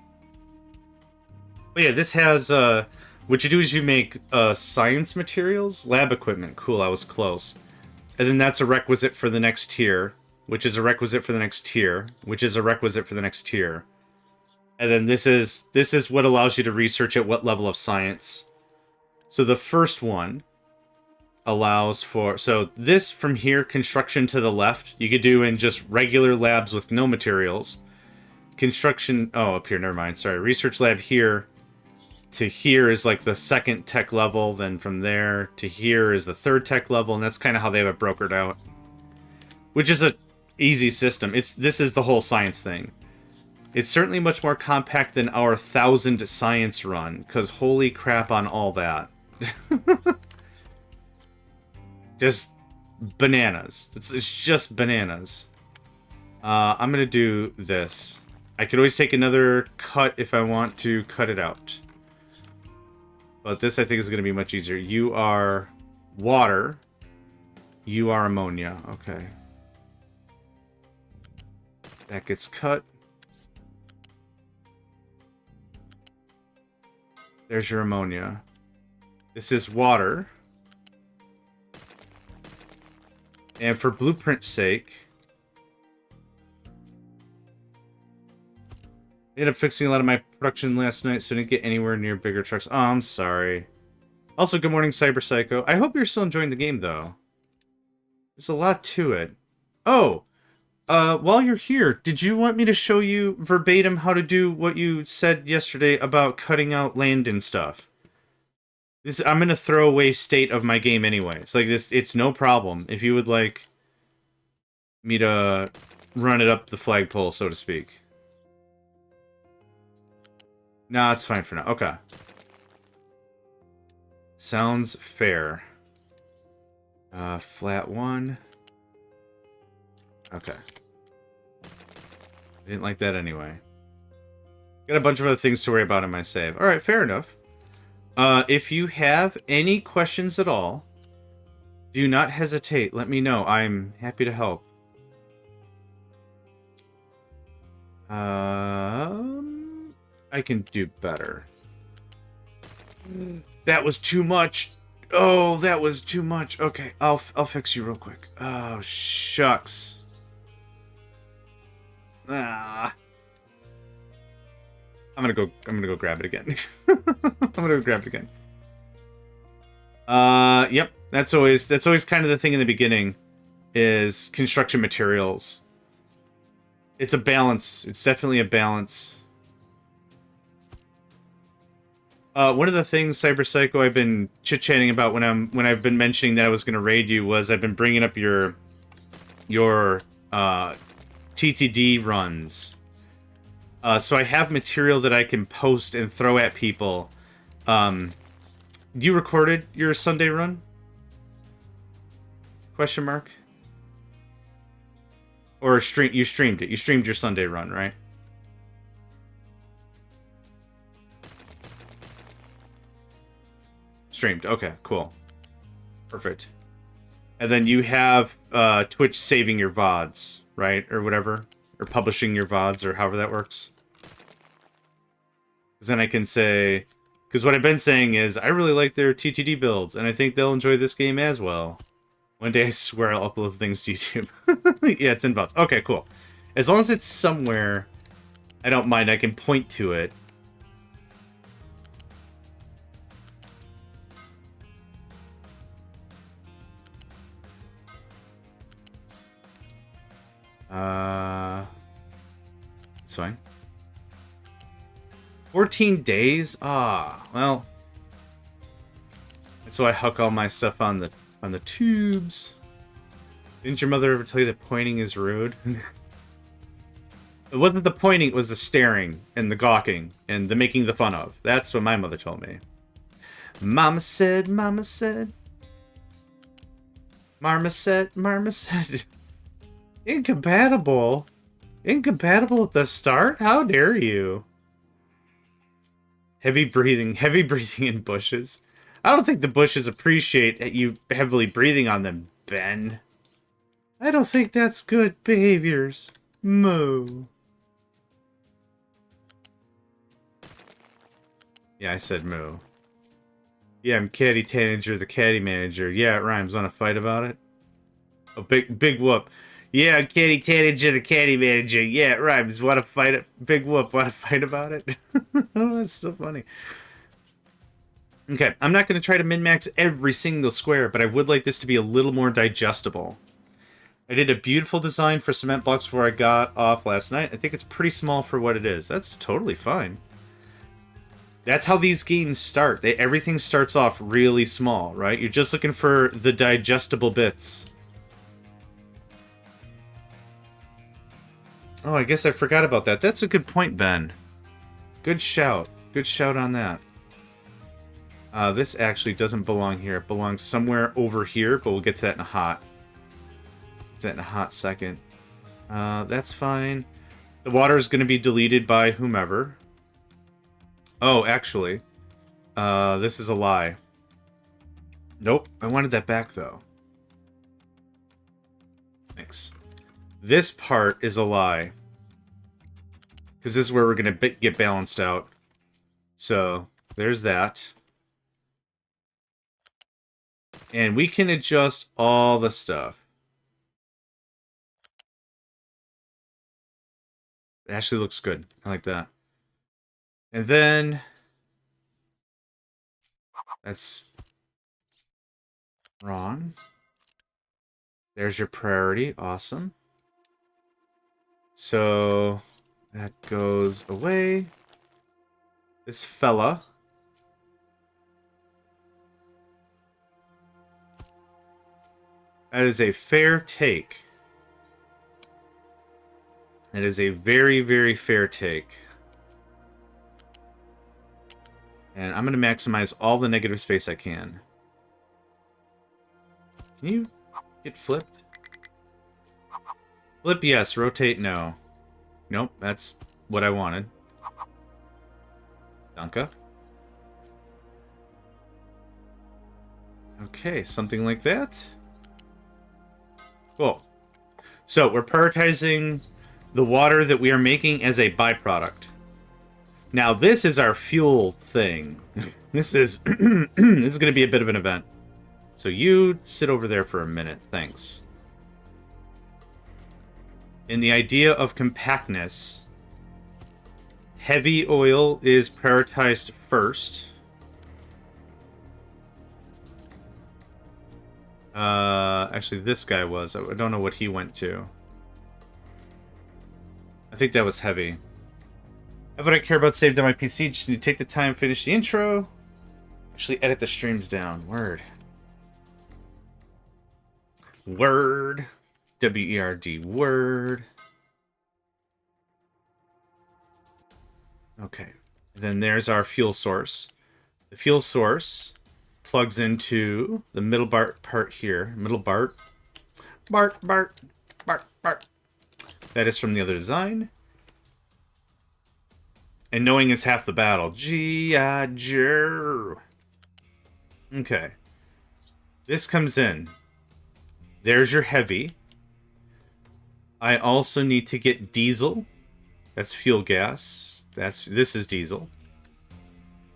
But yeah, this has... what you do is you make science materials, lab equipment. Cool, I was close. And then that's a requisite for the next tier, which is a requisite for the next tier, which is a requisite for the next tier. And then this is what allows you to research at what level of science. So the first one allows for... So this from here, construction to the left, you could do in just regular labs with no materials. Construction... Oh, up here, never mind. Sorry. Research lab here to here is like the second tech level, then from there to here is the third tech level, and that's kind of how they have it brokered out. Which is a easy system. This is the whole science thing. It's certainly much more compact than our 1,000 science run, because holy crap on all that. Just bananas. It's just bananas. I'm going to do this. I could always take another cut if I want to cut it out. But this, I think, is going to be much easier. You are water. You are ammonia. Okay. That gets cut. There's your ammonia. This is water. And for blueprint's sake, I ended up fixing a lot of my production last night, so I didn't get anywhere near bigger trucks. Oh, I'm sorry. Also, good morning, CyberPsycho. I hope you're still enjoying the game, though. There's a lot to it. Oh! While you're here, did you want me to show you verbatim how to do what you said yesterday about cutting out land and stuff? I'm in a throwaway state of my game anyway. It's like this. It's no problem. If you would like me to run it up the flagpole, so to speak. Nah, it's fine for now. Okay. Sounds fair. Flat 1. Okay. I didn't like that anyway. Got a bunch of other things to worry about in my save. Alright, fair enough. If you have any questions at all, do not hesitate. Let me know. I'm happy to help. I can do better. That was too much. Oh, that was too much. Okay, I'll fix you real quick. Oh, shucks. Ah. I'm gonna go grab it again. I'm gonna go grab it again. Yep. That's always kind of the thing in the beginning, is construction materials. It's a balance. It's definitely a balance. One of the things, CyberPsycho, I've been chit-chatting about when I've been mentioning that I was gonna raid you, was I've been bringing up your TTD runs. So I have material that I can post and throw at people. You recorded your Sunday run? Question mark? Or you streamed it. You streamed your Sunday run, right? Streamed. Okay, cool. Perfect. And then you have Twitch saving your VODs, right? Or whatever. Or publishing your VODs, or however that works. Because then I can say... Because what I've been saying is, I really like their TTD builds, and I think they'll enjoy this game as well. One day I swear I'll upload things to YouTube. Yeah, it's in VODs. Okay, cool. As long as it's somewhere, I don't mind. I can point to it. It's fine. 14 days? Ah, well. That's why I huck all my stuff on the tubes. Didn't your mother ever tell you that pointing is rude? It wasn't the pointing, it was the staring and the gawking and the making the fun of. That's what my mother told me. Mama said, Mama said. Marmoset, Marmoset. Incompatible. Incompatible at the start? How dare you? Heavy breathing in bushes. I don't think the bushes appreciate you heavily breathing on them, Ben. I don't think that's good behaviors. Moo. Yeah, I said moo. Yeah, I'm Caddy Tanager, the caddy manager. Yeah, it rhymes. Want to fight about it? Oh, big whoop. Yeah, I'm Caddy Tanager, the caddy manager. Yeah, it rhymes. Want to fight it? Big whoop. Want to fight about it? Oh, that's so funny. Okay, I'm not going to try to min-max every single square, but I would like this to be a little more digestible. I did a beautiful design for cement blocks before I got off last night. I think it's pretty small for what it is. That's totally fine. That's how these games start. Everything starts off really small, right? You're just looking for the digestible bits. Oh, I guess I forgot about that. That's a good point, Ben. Good shout. Good shout on that. This actually doesn't belong here. It belongs somewhere over here, but we'll get to that in a hot second. That's fine. The water is going to be deleted by whomever. Oh, actually, this is a lie. Nope, I wanted that back, though. Thanks. This part is a lie. Because this is where we're going to get balanced out. So, there's that. And we can adjust all the stuff. It actually looks good. I like that. And then... That's... wrong. There's your priority. Awesome. So... that goes away. This fella... that is a fair take. It is a very, very fair take. And I'm going to maximize all the negative space I can. Can you get flipped? Flip, yes. Rotate, no. Nope, that's what I wanted. Danke. Okay, something like that. Cool. So, we're prioritizing the water that we are making as a byproduct. Now, this is our fuel thing. This is this is going to be a bit of an event. So you sit over there for a minute. Thanks. In the idea of compactness, heavy oil is prioritized first. Actually, this guy was. I don't know what he went to. I think that was heavy. That's what I care about saved on my PC. Just need to take the time, finish the intro. Actually, edit the streams down. Word. Word. W-E-R-D. Word. Okay. And then there's our fuel source. The fuel source plugs into the middle part here. Middle Bart. Bart. That is from the other design. And knowing is half the battle. G.I. Joe. Okay. This comes in. There's your heavy. I also need to get diesel. That's fuel gas. This is diesel.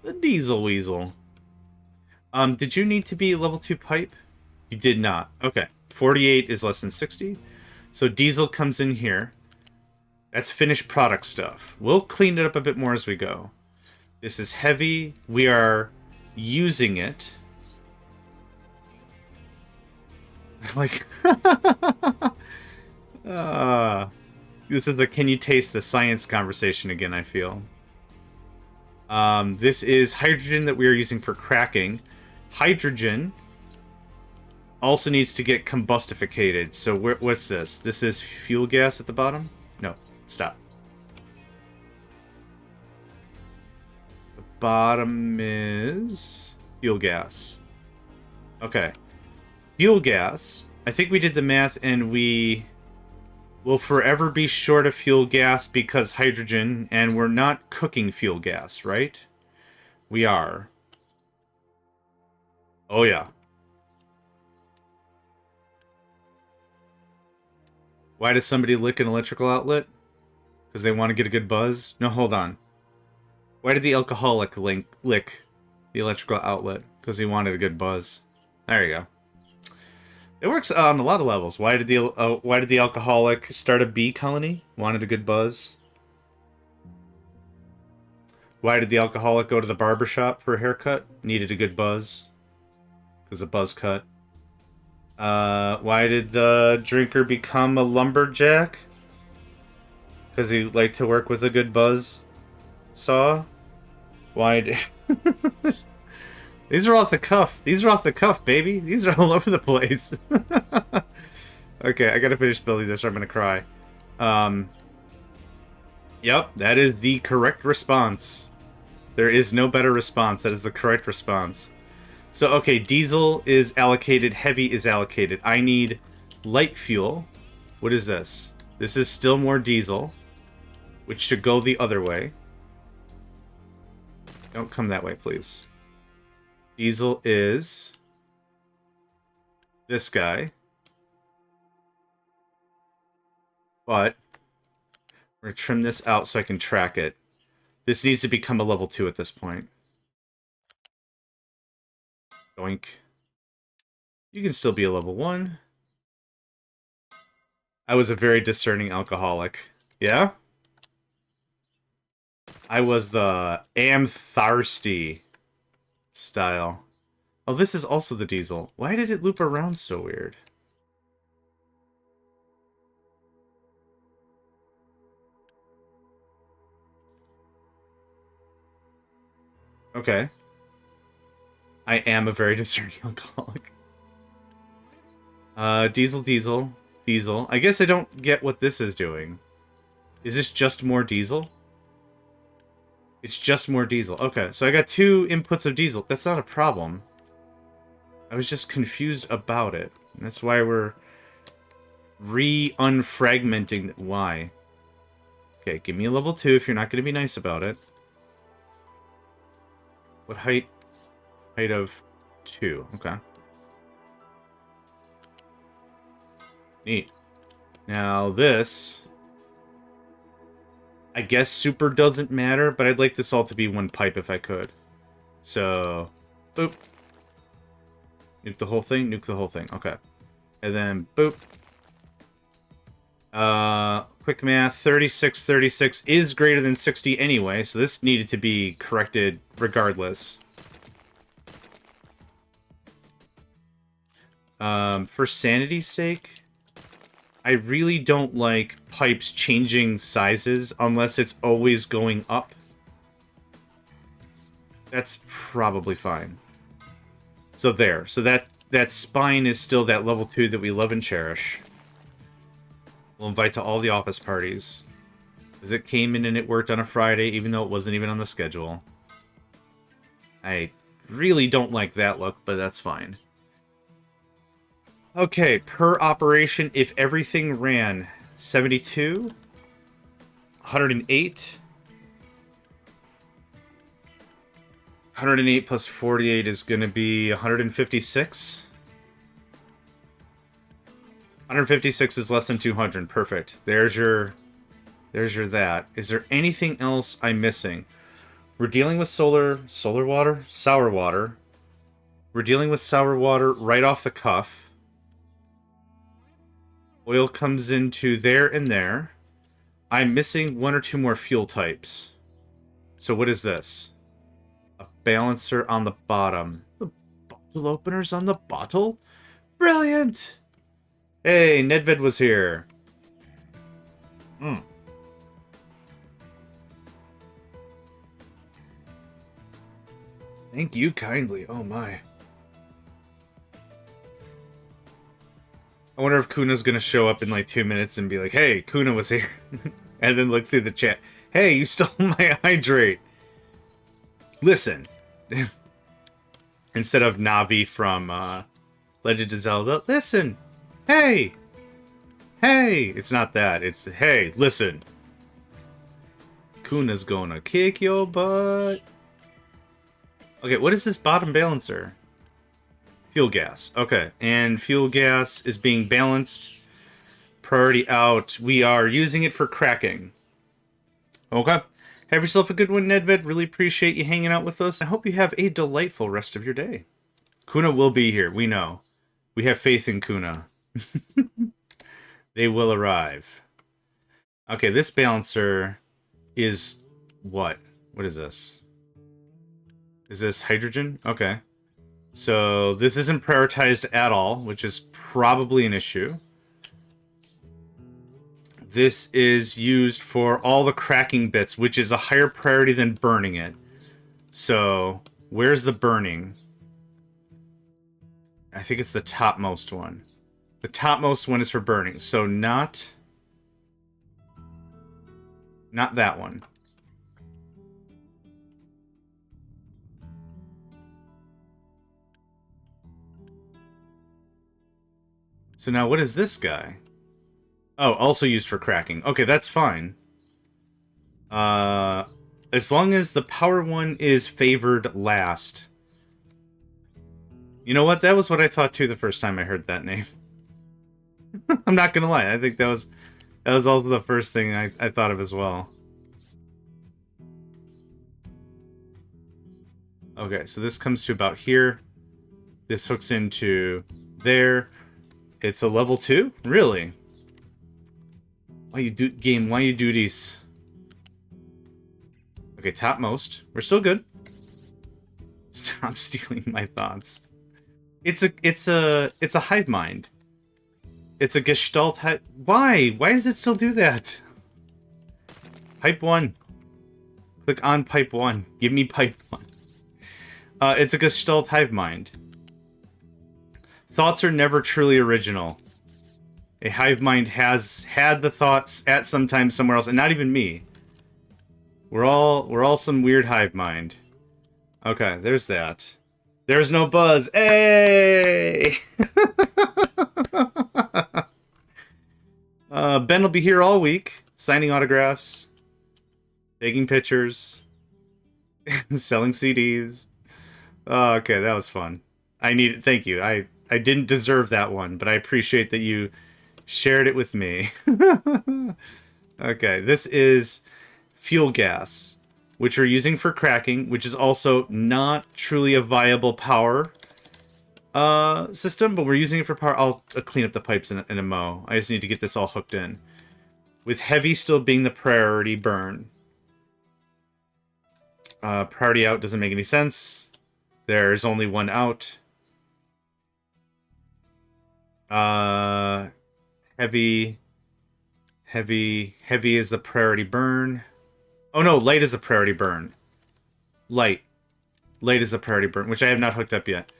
The diesel weasel. Did you need to be level 2 pipe? You did not. Okay. 48 is less than 60. So diesel comes in here. That's finished product stuff. We'll clean it up a bit more as we go. This is heavy. We are using it. Like... this is a can you taste the science conversation again, I feel. This is hydrogen that we are using for cracking. Hydrogen also needs to get combustificated. So what's this? This is fuel gas at the bottom? No. Stop. The bottom is fuel gas. Okay. Fuel gas. I think we did the math and we will forever be short of fuel gas because hydrogen, and we're not cooking fuel gas, right? We are. Oh, yeah. Why does somebody lick an electrical outlet? Because they want to get a good buzz? No, hold on. Why did the alcoholic lick the electrical outlet? Because he wanted a good buzz. There you go. It works on a lot of levels. Why did the alcoholic start a bee colony? Wanted a good buzz. Why did the alcoholic go to the barber shop for a haircut? Needed a good buzz. Because a buzz cut. Why did the drinker become a lumberjack? Because he liked to work with a good buzz saw. Why? These are off the cuff. These are off the cuff, baby. These are all over the place. Okay, I gotta finish building this or I'm gonna cry. Yep, that is the correct response. There is no better response. That is the correct response. So, okay, diesel is allocated, heavy is allocated. I need light fuel. What is this? This is still more diesel, which should go the other way. Don't come that way, please. Diesel is this guy. But we're going to trim this out so I can track it. This needs to become a level 2 at this point. Doink. You can still be a level 1. I was a very discerning alcoholic. Yeah? I was the am thirsty style. Oh, this is also the diesel. Why did it loop around so weird? Okay. I am a very discerning alcoholic. Diesel, diesel, diesel. I guess I don't get what this is doing. Is this just more diesel? It's just more diesel. Okay, so I got 2 inputs of diesel. That's not a problem. I was just confused about it. And that's why we're unfragmenting. Why? Okay, give me a level 2 if you're not going to be nice about it. What height? Height of 2. Okay. Neat. Now this... I guess super doesn't matter, but I'd like this all to be one pipe if I could. So... boop. Nuke the whole thing? Nuke the whole thing. Okay. And then boop. Quick math. 36, 36 is greater than 60 anyway, so this needed to be corrected regardless. For sanity's sake... I really don't like pipes changing sizes unless it's always going up. That's probably fine. So there. So that spine is still that level 2 that we love and cherish. We'll invite to all the office parties. Because it came in and it worked on a Friday, even though it wasn't even on the schedule. I really don't like that look, but that's fine. Okay, per operation, if everything ran 72, 108, 108 plus 48 is going to be 156. 156 is less than 200. Perfect. There's your that. Is there anything else I'm missing? We're dealing with solar water, sour water. We're dealing with sour water right off the cuff. Oil comes into there and there. I'm missing 1 or 2 more fuel types. So what is this? A balancer on the bottom. The bottle opener's on the bottle? Brilliant! Hey, Nedved was here. Thank you kindly. Oh my. I wonder if Kuna's gonna show up in like 2 minutes and be like, hey, Kuna was here. And then look through the chat. Hey, you stole my hydrate. Listen. Instead of Navi from Legend of Zelda. Listen. Hey. Hey. It's not that. It's, hey, listen. Kuna's gonna kick your butt. Okay, what is this bottom balancer? Fuel gas. Okay, and fuel gas is being balanced. Priority out. We are using it for cracking. Okay. Have yourself a good one, Nedved. Really appreciate you hanging out with us. I hope you have a delightful rest of your day. Kuna will be here. We know. We have faith in Kuna. They will arrive. Okay, this balancer is what? What is this? Is this hydrogen? Okay. So this isn't prioritized at all, which is probably an issue. This is used for all the cracking bits, which is a higher priority than burning it. So, where's the burning? I think it's the topmost one. The topmost one is for burning, so not that one. So now what is this guy? Oh, also used for cracking. Okay, that's fine. As long as the power one is favored last. You know what? That was what I thought too the first time I heard that name. I'm not gonna lie. I think that was also the first thing I thought of as well. Okay, so this comes to about here. This hooks into there. It's a level 2? Really? Why you do these? Okay, topmost. We're still good. Stop stealing my thoughts. It's a hive mind. It's a gestalt hive. Why? Why does it still do that? Pipe 1. Click on pipe 1. Give me pipe 1. It's a gestalt hive mind. Thoughts are never truly original. A hive mind has had the thoughts at some time somewhere else, and not even me. We're all some weird hive mind. Okay, there's that. There's no buzz. Hey! Ben will be here all week, signing autographs, taking pictures, selling CDs. Oh, okay, that was fun. Thank you. I didn't deserve that one, but I appreciate that you shared it with me. Okay, this is fuel gas, which we're using for cracking, which is also not truly a viable power system, but we're using it for power. I'll clean up the pipes in a mo. I just need to get this all hooked in. With heavy still being the priority burn. Priority out doesn't make any sense. There's only one out. Heavy is the priority burn. Oh no, light is the priority burn. Light is the priority burn, which I have not hooked up yet.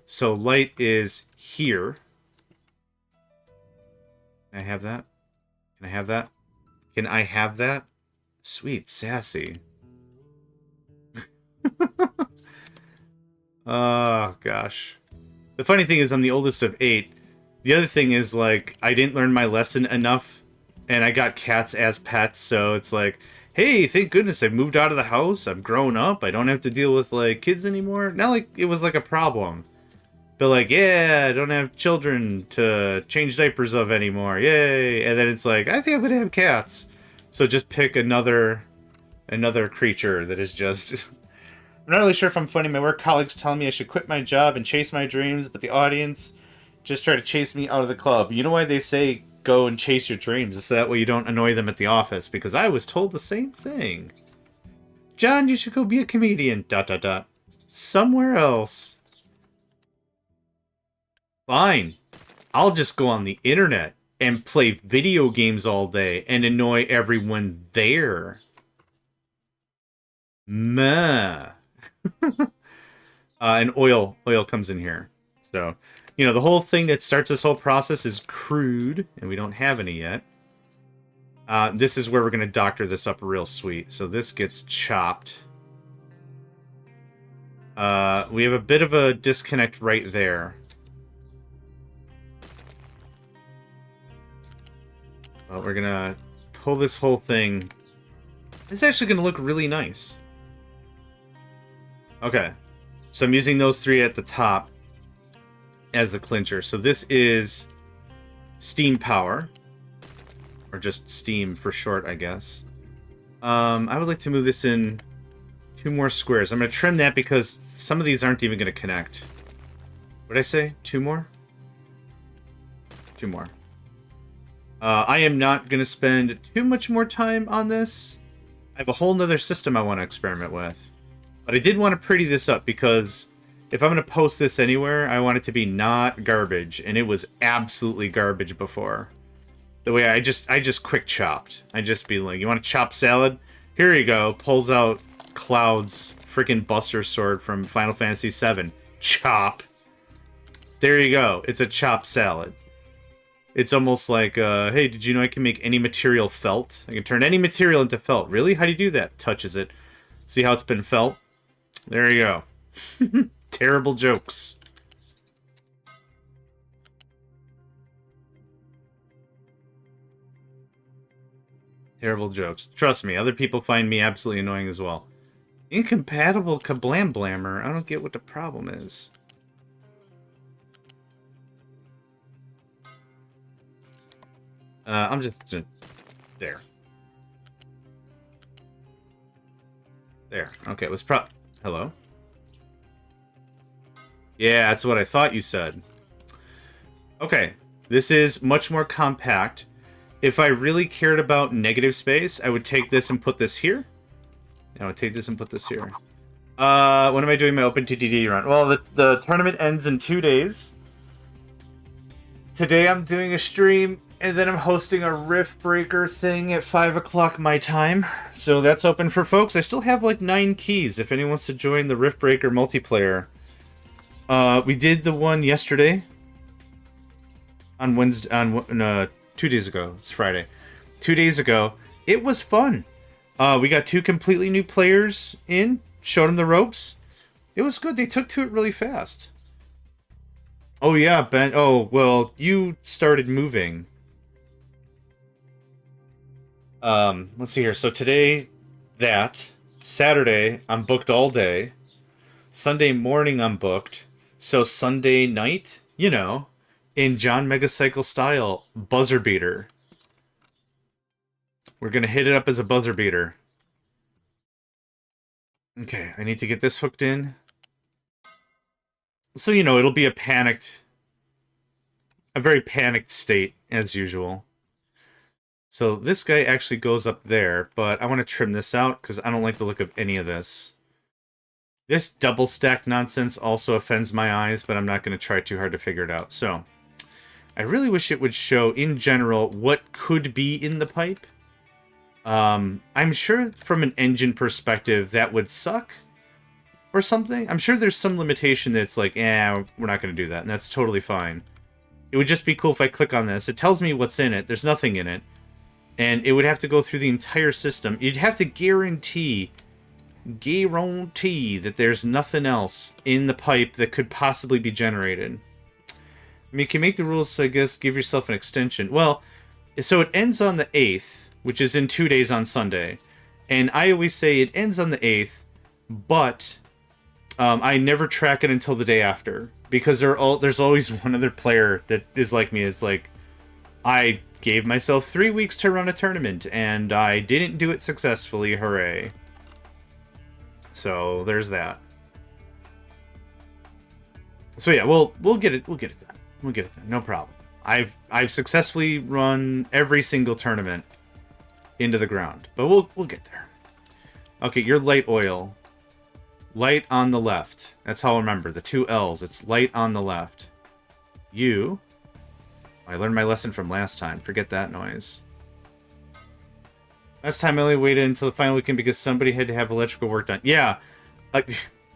So light is here. Can I have that? Can I have that? Can I have that? Sweet, sassy. Oh, gosh. The funny thing is I'm the oldest of 8. The other thing is, like, I didn't learn my lesson enough, and I got cats as pets, so it's like, hey, thank goodness I moved out of the house, I'm grown up, I don't have to deal with, like, kids anymore. Not like it was, like, a problem. But, like, yeah, I don't have children to change diapers of anymore, yay! And then it's like, I think I'm gonna have cats. So just pick another creature that is just... I'm not really sure if I'm funny. My work colleagues tell me I should quit my job and chase my dreams, but the audience just try to chase me out of the club. You know why they say go and chase your dreams? It's so that way you don't annoy them at the office, because I was told the same thing. John, you should go be a comedian, ... somewhere else. Fine. I'll just go on the internet and play video games all day and annoy everyone there. Meh. And oil comes in here. So, you know, the whole thing that starts this whole process is crude, and we don't have any yet. This is where we're going to doctor this up real sweet. So this gets chopped. We have a bit of a disconnect right there. Well, we're going to pull this whole thing. It's actually going to look really nice. Okay. So I'm using those 3 at the top as the clincher. So this is steam power. Or just steam for short, I guess. I would like to move this in 2 more squares. I'm going to trim that because some of these aren't even going to connect. What did I say? 2 more? 2 more. I am not going to spend too much more time on this. I have a whole nother system I want to experiment with. But I did want to pretty this up because if I'm going to post this anywhere, I want it to be not garbage. And it was absolutely garbage before. The way I just quick chopped. I just be like, you want to chop salad? Here you go. Pulls out clouds freaking Buster Sword from Final Fantasy VII. Chop. There you go. It's a chopped salad. It's almost like, hey, did you know I can make any material felt? I can turn any material into felt. Really? How do you do that? Touches it. See how it's been felt? There you go. Terrible jokes. Terrible jokes. Trust me, other people find me absolutely annoying as well. Incompatible kablam blammer. I don't get what the problem is. I'm just there. There. Okay, it was hello? Yeah, that's what I thought you said. Okay, this is much more compact. If I really cared about negative space, I would take this and put this here. I would take this and put this here. When am I doing my Open TTD run? Well, the tournament ends in 2 days. Today I'm doing a stream, and then I'm hosting a Rift Breaker thing at 5 o'clock my time. So that's open for folks. I still have like 9 keys if anyone wants to join the Rift Breaker multiplayer. We did the one yesterday. On Wednesday, 2 days ago. It's Friday. 2 days ago. It was fun. We got 2 completely new players in. Showed them the ropes. It was good. They took to it really fast. Oh, yeah, Ben. Oh, well, you started moving. Let's see here. So today, that. Saturday, I'm booked all day. Sunday morning, I'm booked. So Sunday night, you know, in JohnMegacycle style, buzzer beater. We're going to hit it up as a buzzer beater. Okay, I need to get this hooked in. So, you know, it'll be a very panicked state, as usual. So this guy actually goes up there, but I want to trim this out because I don't like the look of any of this. This double stack nonsense also offends my eyes, but I'm not going to try too hard to figure it out. So, I really wish it would show, in general, what could be in the pipe. I'm sure from an engine perspective that would suck or something. I'm sure there's some limitation that's like, we're not going to do that, and that's totally fine. It would just be cool if I click on this. It tells me what's in it. There's nothing in it. And it would have to go through the entire system. You'd have to guarantee that there's nothing else in the pipe that could possibly be generated. I mean, you can make the rules, so I guess, give yourself an extension. Well, so it ends on the 8th, which is in 2 days on Sunday. And I always say it ends on the 8th, but I never track it until the day after. Because there's always one other player that is like me. It's like, I gave myself 3 weeks to run a tournament, and I didn't do it successfully, hooray. So, there's that. So yeah, we'll get it done. We'll get it done, no problem. I've successfully run every single tournament into the ground, but we'll get there. Okay, you're light oil. Light on the left. That's how I remember. The 2 L's. It's light on the left. You. I learned my lesson from last time. Forget that noise. Last time I only waited until the final weekend because somebody had to have electrical work done. Yeah.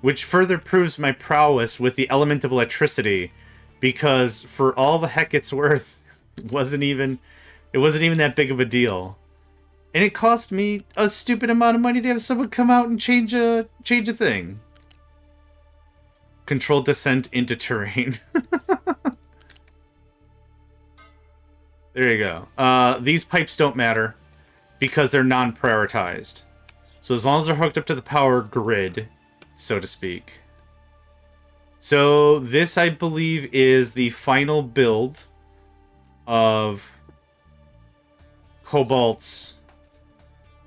Which further proves my prowess with the element of electricity. Because for all the heck it's worth, it wasn't even that big of a deal. And it cost me a stupid amount of money to have someone come out and change a thing. Controlled descent into terrain. There you go. These pipes don't matter because they're non-prioritized. So as long as they're hooked up to the power grid, so to speak. So this, I believe, is the final build of Cobalt's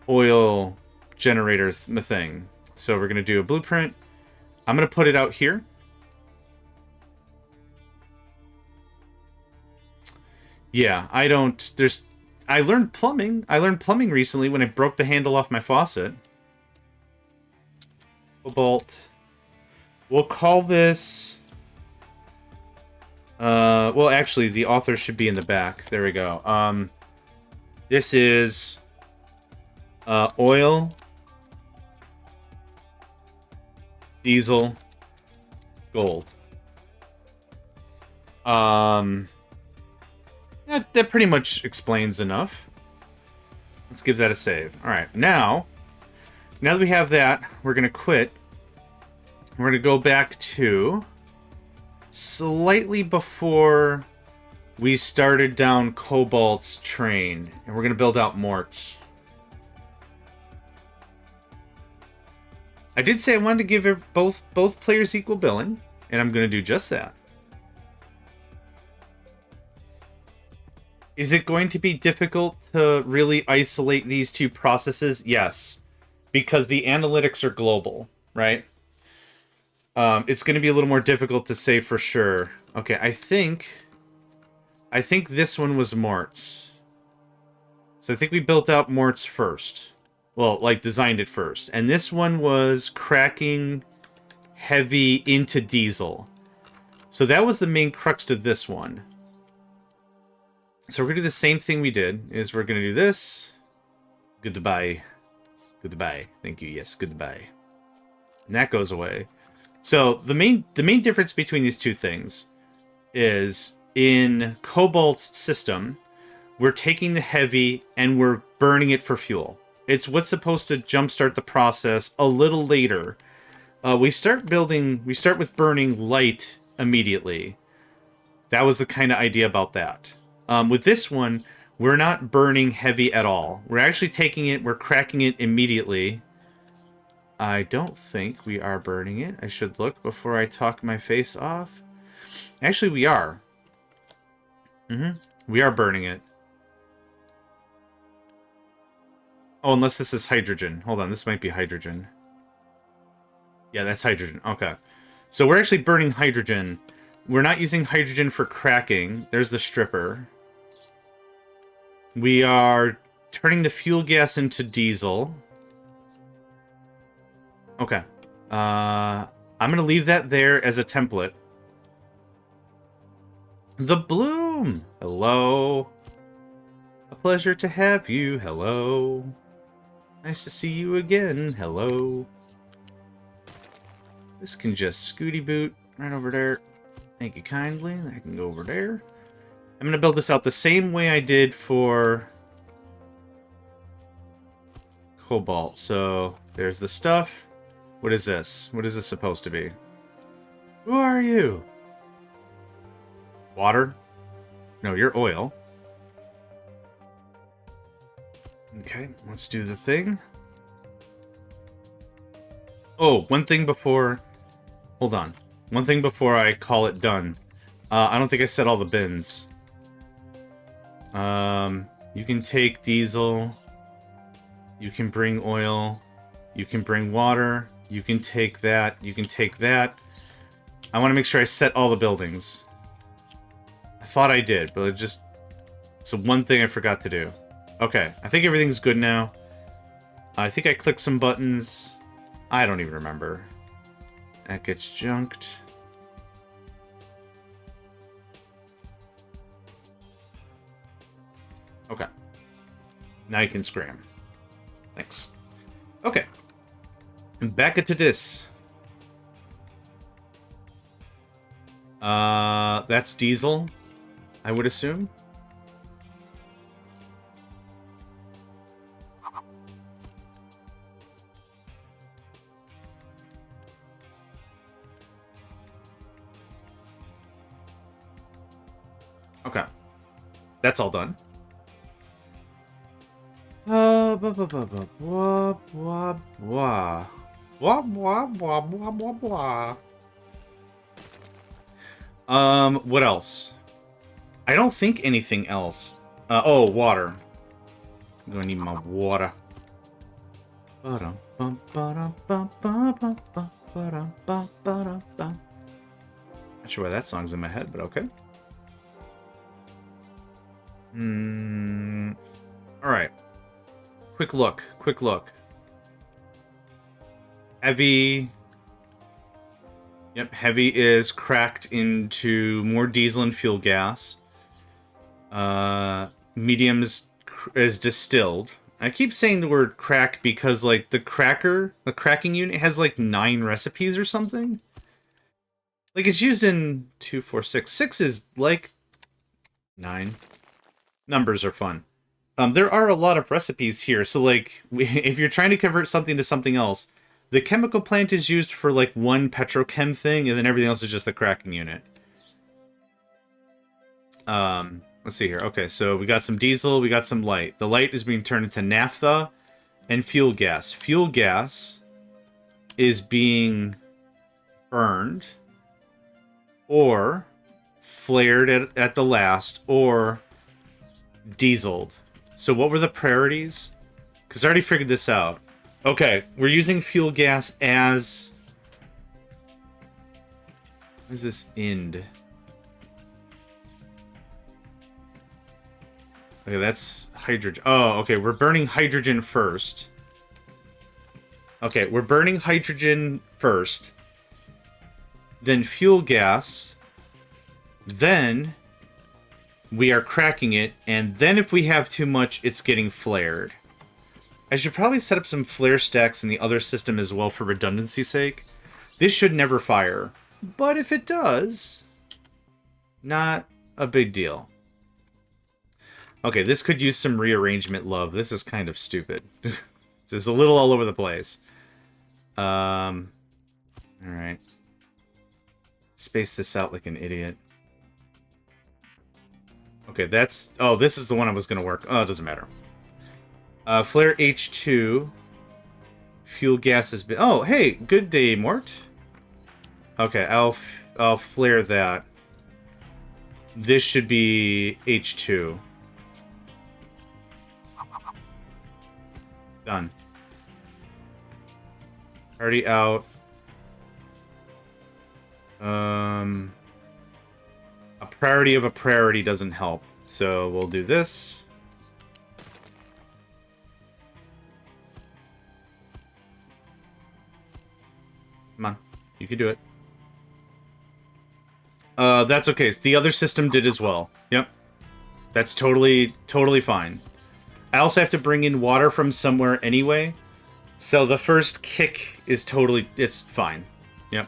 oil generator thing. So we're going to do a blueprint. I'm going to put it out here. Yeah, I learned plumbing. I learned plumbing recently when I broke the handle off my faucet. Cobalt. We'll call this... well, actually, the author should be in the back. There we go. This is... oil... diesel, gold. That pretty much explains enough. Let's give that a save. All right, now that we have that, we're gonna quit. We're gonna go back to slightly before we started down Cobalt's train, and we're gonna build out Mort's. I did say I wanted to give both players equal billing, and I'm gonna do just that. Is it going to be difficult to really isolate these two processes? Yes, because the analytics are global, right? It's going to be a little more difficult to say for sure. Okay, I think this one was Mort's. So I think we built out Mort's first. Well, like designed it first. And this one was cracking heavy into diesel. So that was the main crux to this one. So we're going to do the same thing we did, is we're going to do this. Goodbye. Goodbye. Thank you. Yes, goodbye. And that goes away. So the main difference between these two things is in Cobalt's system, we're taking the heavy and we're burning it for fuel. It's what's supposed to jumpstart the process a little later. We start with burning light immediately. That was the kind of idea about that. With this one, we're not burning heavy at all. We're actually taking it, we're cracking it immediately. I don't think we are burning it. I should look before I talk my face off. Actually, we are. We are burning it. Oh, unless this is hydrogen. Hold on, this might be hydrogen. Yeah, that's hydrogen. Okay. So we're actually burning hydrogen. We're not using hydrogen for cracking. There's the stripper. We are turning the fuel gas into diesel. Okay. I'm going to leave that there as a template. The Bloom! Hello. A pleasure to have you. Hello. Nice to see you again. Hello. This can just scooty boot right over there. Thank you kindly. That can go over there. I'm going to build this out the same way I did for Cobalt. So there's the stuff. What is this? What is this supposed to be? Who are you? Water? No, you're oil. Okay, let's do the thing. Oh, one thing before... Hold on. One thing before I call it done. I don't think I said all the bins. You can take diesel. You can bring oil. You can bring water. You can take that. You can take that. I want to make sure I set all the buildings. I thought I did, but it's the one thing I forgot to do. Okay, I think everything's good now. I think I clicked some buttons. I don't even remember. That gets junked. Okay. Now you can scram. Thanks. Okay. And back into this. That's diesel, I would assume. Okay. That's all done. Blah, blah, blah, blah, blah, blah, blah. Blah, blah, blah, blah, blah, blah. What else? I don't think anything else. Oh, water. I'm gonna need my water. Not sure why that song's in my head, but okay. Alright. Quick look. Quick look. Heavy. Yep, heavy is cracked into more diesel and fuel gas. Medium is distilled. I keep saying the word crack because, like, the cracking unit has, like, 9 recipes or something. Like, it's used in 2, 4, 6. 6 is, like, 9. Numbers are fun. There are a lot of recipes here, so, like, if you're trying to convert something to something else, the chemical plant is used for, like, one petrochem thing, and then everything else is just the cracking unit. Let's see here. Okay, so we got some diesel, we got some light. The light is being turned into naphtha and fuel gas. Fuel gas is being burned or flared at the last or dieseled. So what were the priorities? Because I already figured this out. Okay, we're using fuel gas as... What is this end? Okay, that's hydrogen. Oh, okay, we're burning hydrogen first. Okay, we're burning hydrogen first. Then fuel gas. Then we are cracking it. And then if we have too much, it's getting flared. I should probably set up some flare stacks in the other system as well for redundancy's sake. This should never fire. But if it does, not a big deal. Okay, this could use some rearrangement love. This is kind of stupid. This is a little all over the place. Alright. Space this out like an idiot. Okay, that's... Oh, this is the one I was going to work. Oh, it doesn't matter. Flare H2. Fuel gas has been... Oh, hey, good day, Mort. Okay, I'll flare that. This should be H2. Done. Already out. A priority of a priority doesn't help. So we'll do this. Come on. You can do it. That's okay. The other system did as well. Yep. That's totally fine. I also have to bring in water from somewhere anyway. So the first kick is it's fine. Yep.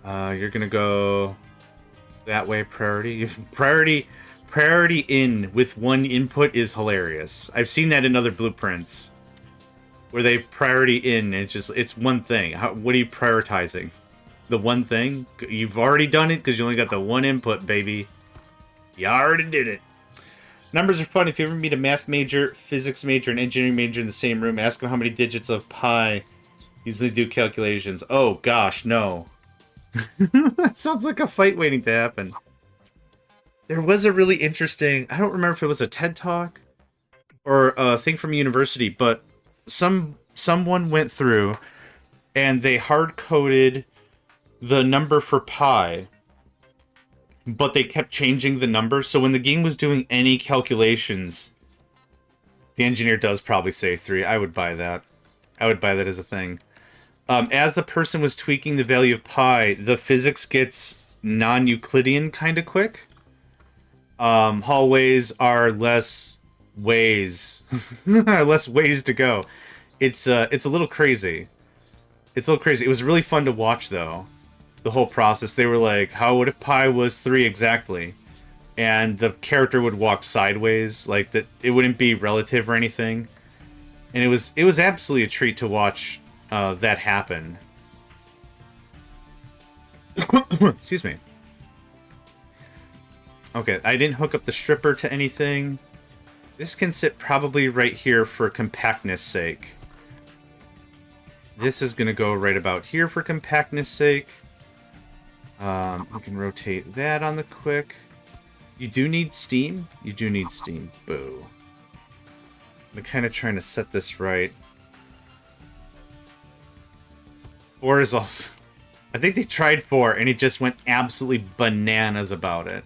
You're gonna go that way, priority. Priority in with one input is hilarious. I've seen that in other blueprints. Where they priority in, and it's one thing. What are you prioritizing? The one thing? You've already done it because you only got the one input, baby. You already did it. Numbers are fun. If you ever meet a math major, physics major, and engineering major in the same room, ask them how many digits of pi usually do calculations. Oh, gosh, no. That sounds like a fight waiting to happen. There was a really interesting... I don't remember if it was a TED Talk or a thing from university, but someone went through and they hard-coded the number for pi, but they kept changing the number. So when the game was doing any calculations, the engineer does probably say 3. I would buy that. I would buy that as a thing. As the person was tweaking the value of pi, the physics gets non-Euclidean kind of quick. Hallways are less ways. Are less ways to go. It's a little crazy. It's a little crazy. It was really fun to watch, though. The whole process. They were like, what if pi was 3 exactly? And the character would walk sideways, like that. It wouldn't be relative or anything. And it was absolutely a treat to watch that happen. Excuse me. Okay, I didn't hook up the stripper to anything. This can sit probably right here for compactness sake. This is going to go right about here for compactness sake. We can rotate that on the quick. You do need steam? You do need steam. Boo. I'm kind of trying to set this right. 4 is also... I think they tried 4, and it just went absolutely bananas about it.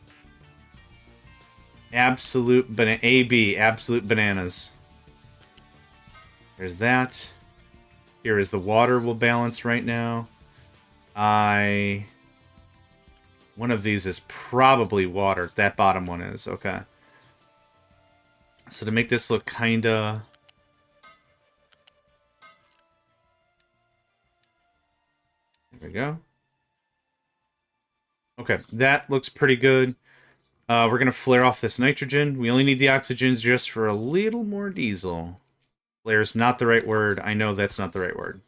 Absolute AB, absolute bananas. There's that. Here is the water will balance right now. One of these is probably water. That bottom one is. Okay. So to make this look kinda... There we go. Okay, that looks pretty good. We're going to flare off this nitrogen. We only need the oxygens just for a little more diesel. Flare is not the right word. I know that's not the right word.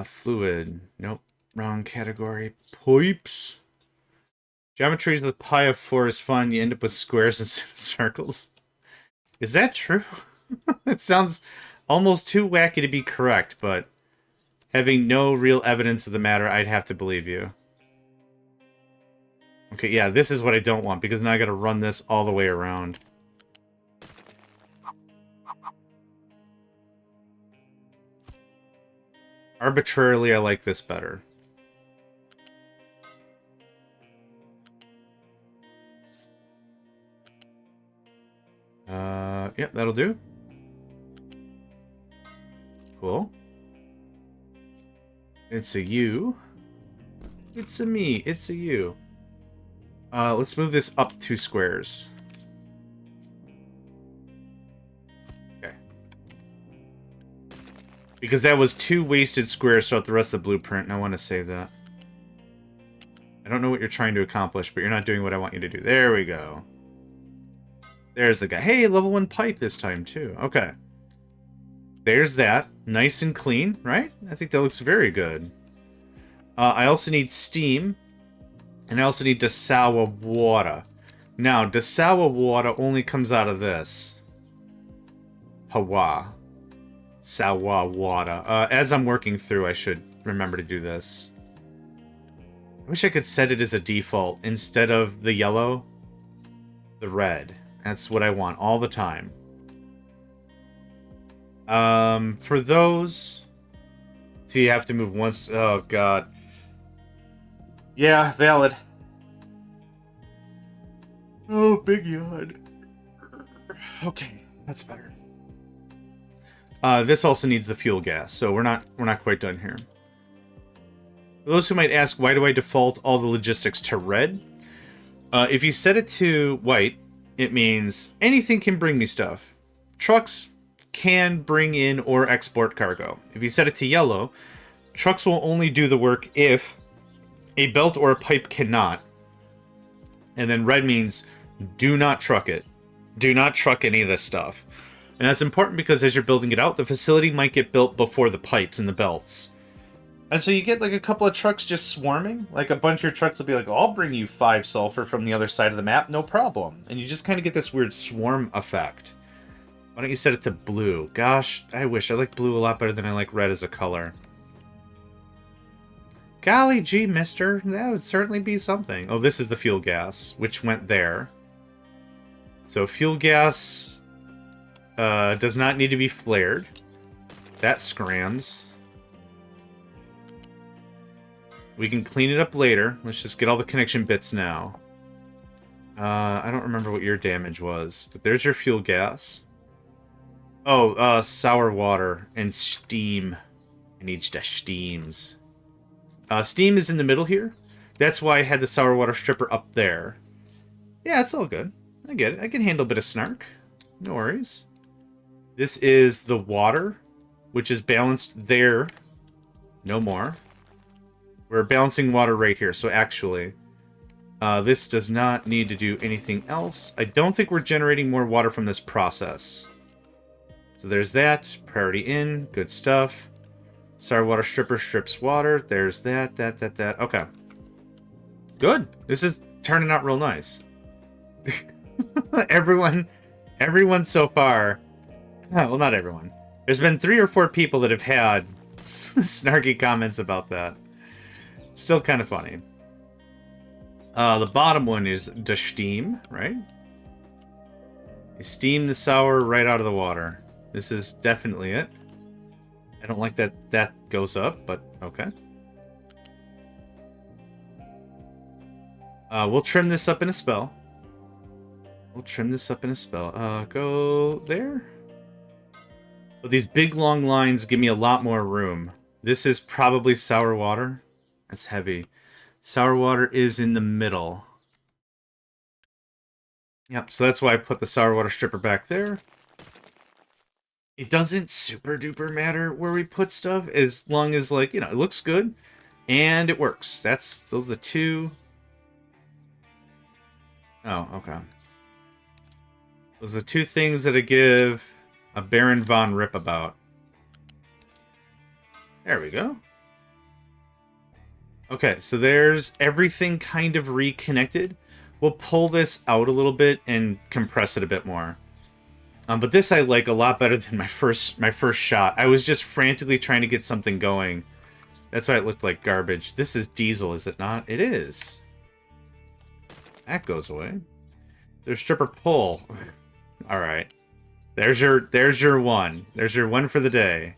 Fluid. Nope. Wrong category. Pipes. Geometries with pi of 4 is fun. You end up with squares instead of circles. Is that true? It sounds almost too wacky to be correct, but having no real evidence of the matter, I'd have to believe you. Okay, yeah, this is what I don't want, because now I gotta run this all the way around. Arbitrarily, I like this better. Yep, that'll do. Cool. It's a you. It's a me. It's a you. Let's move this up 2 squares. Okay. Because that was 2 wasted squares throughout the rest of the blueprint, and I want to save that. I don't know what you're trying to accomplish, but you're not doing what I want you to do. There we go. There's the guy. Hey, level 1 pipe this time, too. Okay. There's that. Nice and clean, right? I think that looks very good. I also need steam. And I also need Dasawa water. Now, Dasawa water only comes out of this. Hawa. Sawa water. As I'm working through, I should remember to do this. I wish I could set it as a default. Instead of the yellow, the red. That's what I want all the time. For those... So you have to move once... Oh, God. Yeah, valid. Oh, big yawn. Okay, that's better. This also needs the fuel gas, so we're not quite done here. For those who might ask, why do I default all the logistics to red? If you set it to white, it means anything can bring me stuff. Trucks can bring in or export cargo. If you set it to yellow, trucks will only do the work if a belt or a pipe cannot. And then red means do not truck it. Do not truck any of this stuff. And that's important because as you're building it out, the facility might get built before the pipes and the belts. And so you get like a couple of trucks just swarming. Like a bunch of your trucks will be like, oh, I'll bring you 5 sulfur from the other side of the map, no problem. And you just kind of get this weird swarm effect. Why don't you set it to blue? Gosh, I wish. I like blue a lot better than I like red as a color. Golly gee, mister. That would certainly be something. Oh, this is the fuel gas, which went there. So fuel gas does not need to be flared. That scrams. We can clean it up later. Let's just get all the connection bits now. I don't remember what your damage was, but there's your fuel gas. Oh, sour water and steam. I need the steams. Steam is in the middle here. That's why I had the sour water stripper up there. Yeah, it's all good. I get it. I can handle a bit of snark. No worries. This is the water, which is balanced there. No more. We're balancing water right here. So actually, this does not need to do anything else. I don't think we're generating more water from this process. So there's that. Priority in. Good stuff. Sour water stripper strips water. There's that. Okay. Good. This is turning out real nice. Everyone so far... Well, not everyone. There's been 3 or 4 people that have had snarky comments about that. Still kind of funny. The bottom one is the steam, right? You steam the sour right out of the water. This is definitely it. I don't like that that goes up, but okay. We'll trim this up in a spell. Go there. But these big long lines give me a lot more room. This is probably sour water. That's heavy. Sour water is in the middle. Yep, so that's why I put the sour water stripper back there. It doesn't super duper matter where we put stuff as long as, like, you know, it looks good and it works. Those are the two. Oh, okay. Those are the two things that I give a Baron von Rip about. There we go. Okay, so there's everything kind of reconnected. We'll pull this out a little bit and compress it a bit more. But this I like a lot better than my first shot. I was just frantically trying to get something going. That's why it looked like garbage. This is diesel, is it not? It is. That goes away. There's stripper pull. All right. There's your one. There's your one for the day.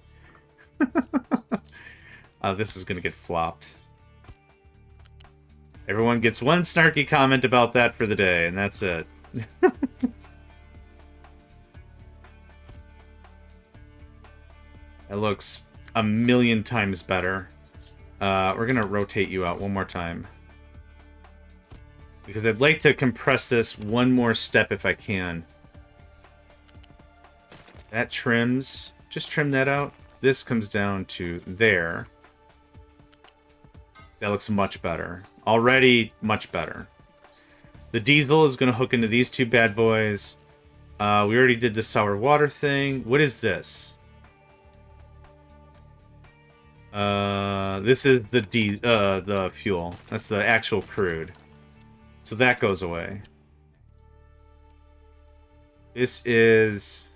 This is gonna get flopped. Everyone gets one snarky comment about that for the day, and that's it. It looks a million times better. We're gonna rotate you out one more time. Because I'd like to compress this one more step if I can. That trims. Just trim that out. This comes down to there. That looks much better. Already much better. The diesel is going to hook into these two bad boys. We already did the sour water thing. What is this? This is the fuel. That's the actual crude. So that goes away. This is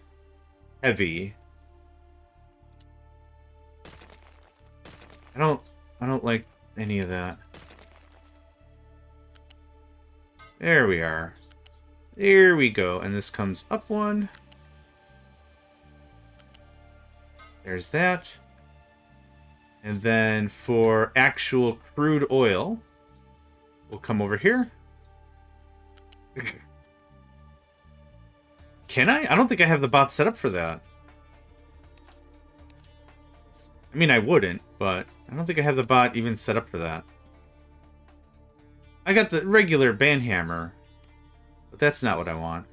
heavy. I don't like any of that. There we are. There we go. And this comes up one. There's that. And then for actual crude oil, we'll come over here. Can I? I don't think I have the bot set up for that. I mean, I wouldn't, but I don't think I have the bot even set up for that. I got the regular banhammer, but that's not what I want.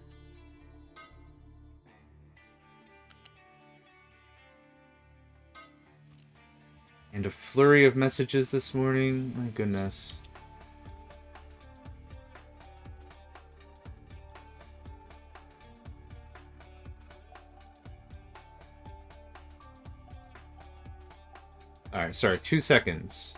And a flurry of messages this morning. My goodness. Alright, sorry, 2 seconds.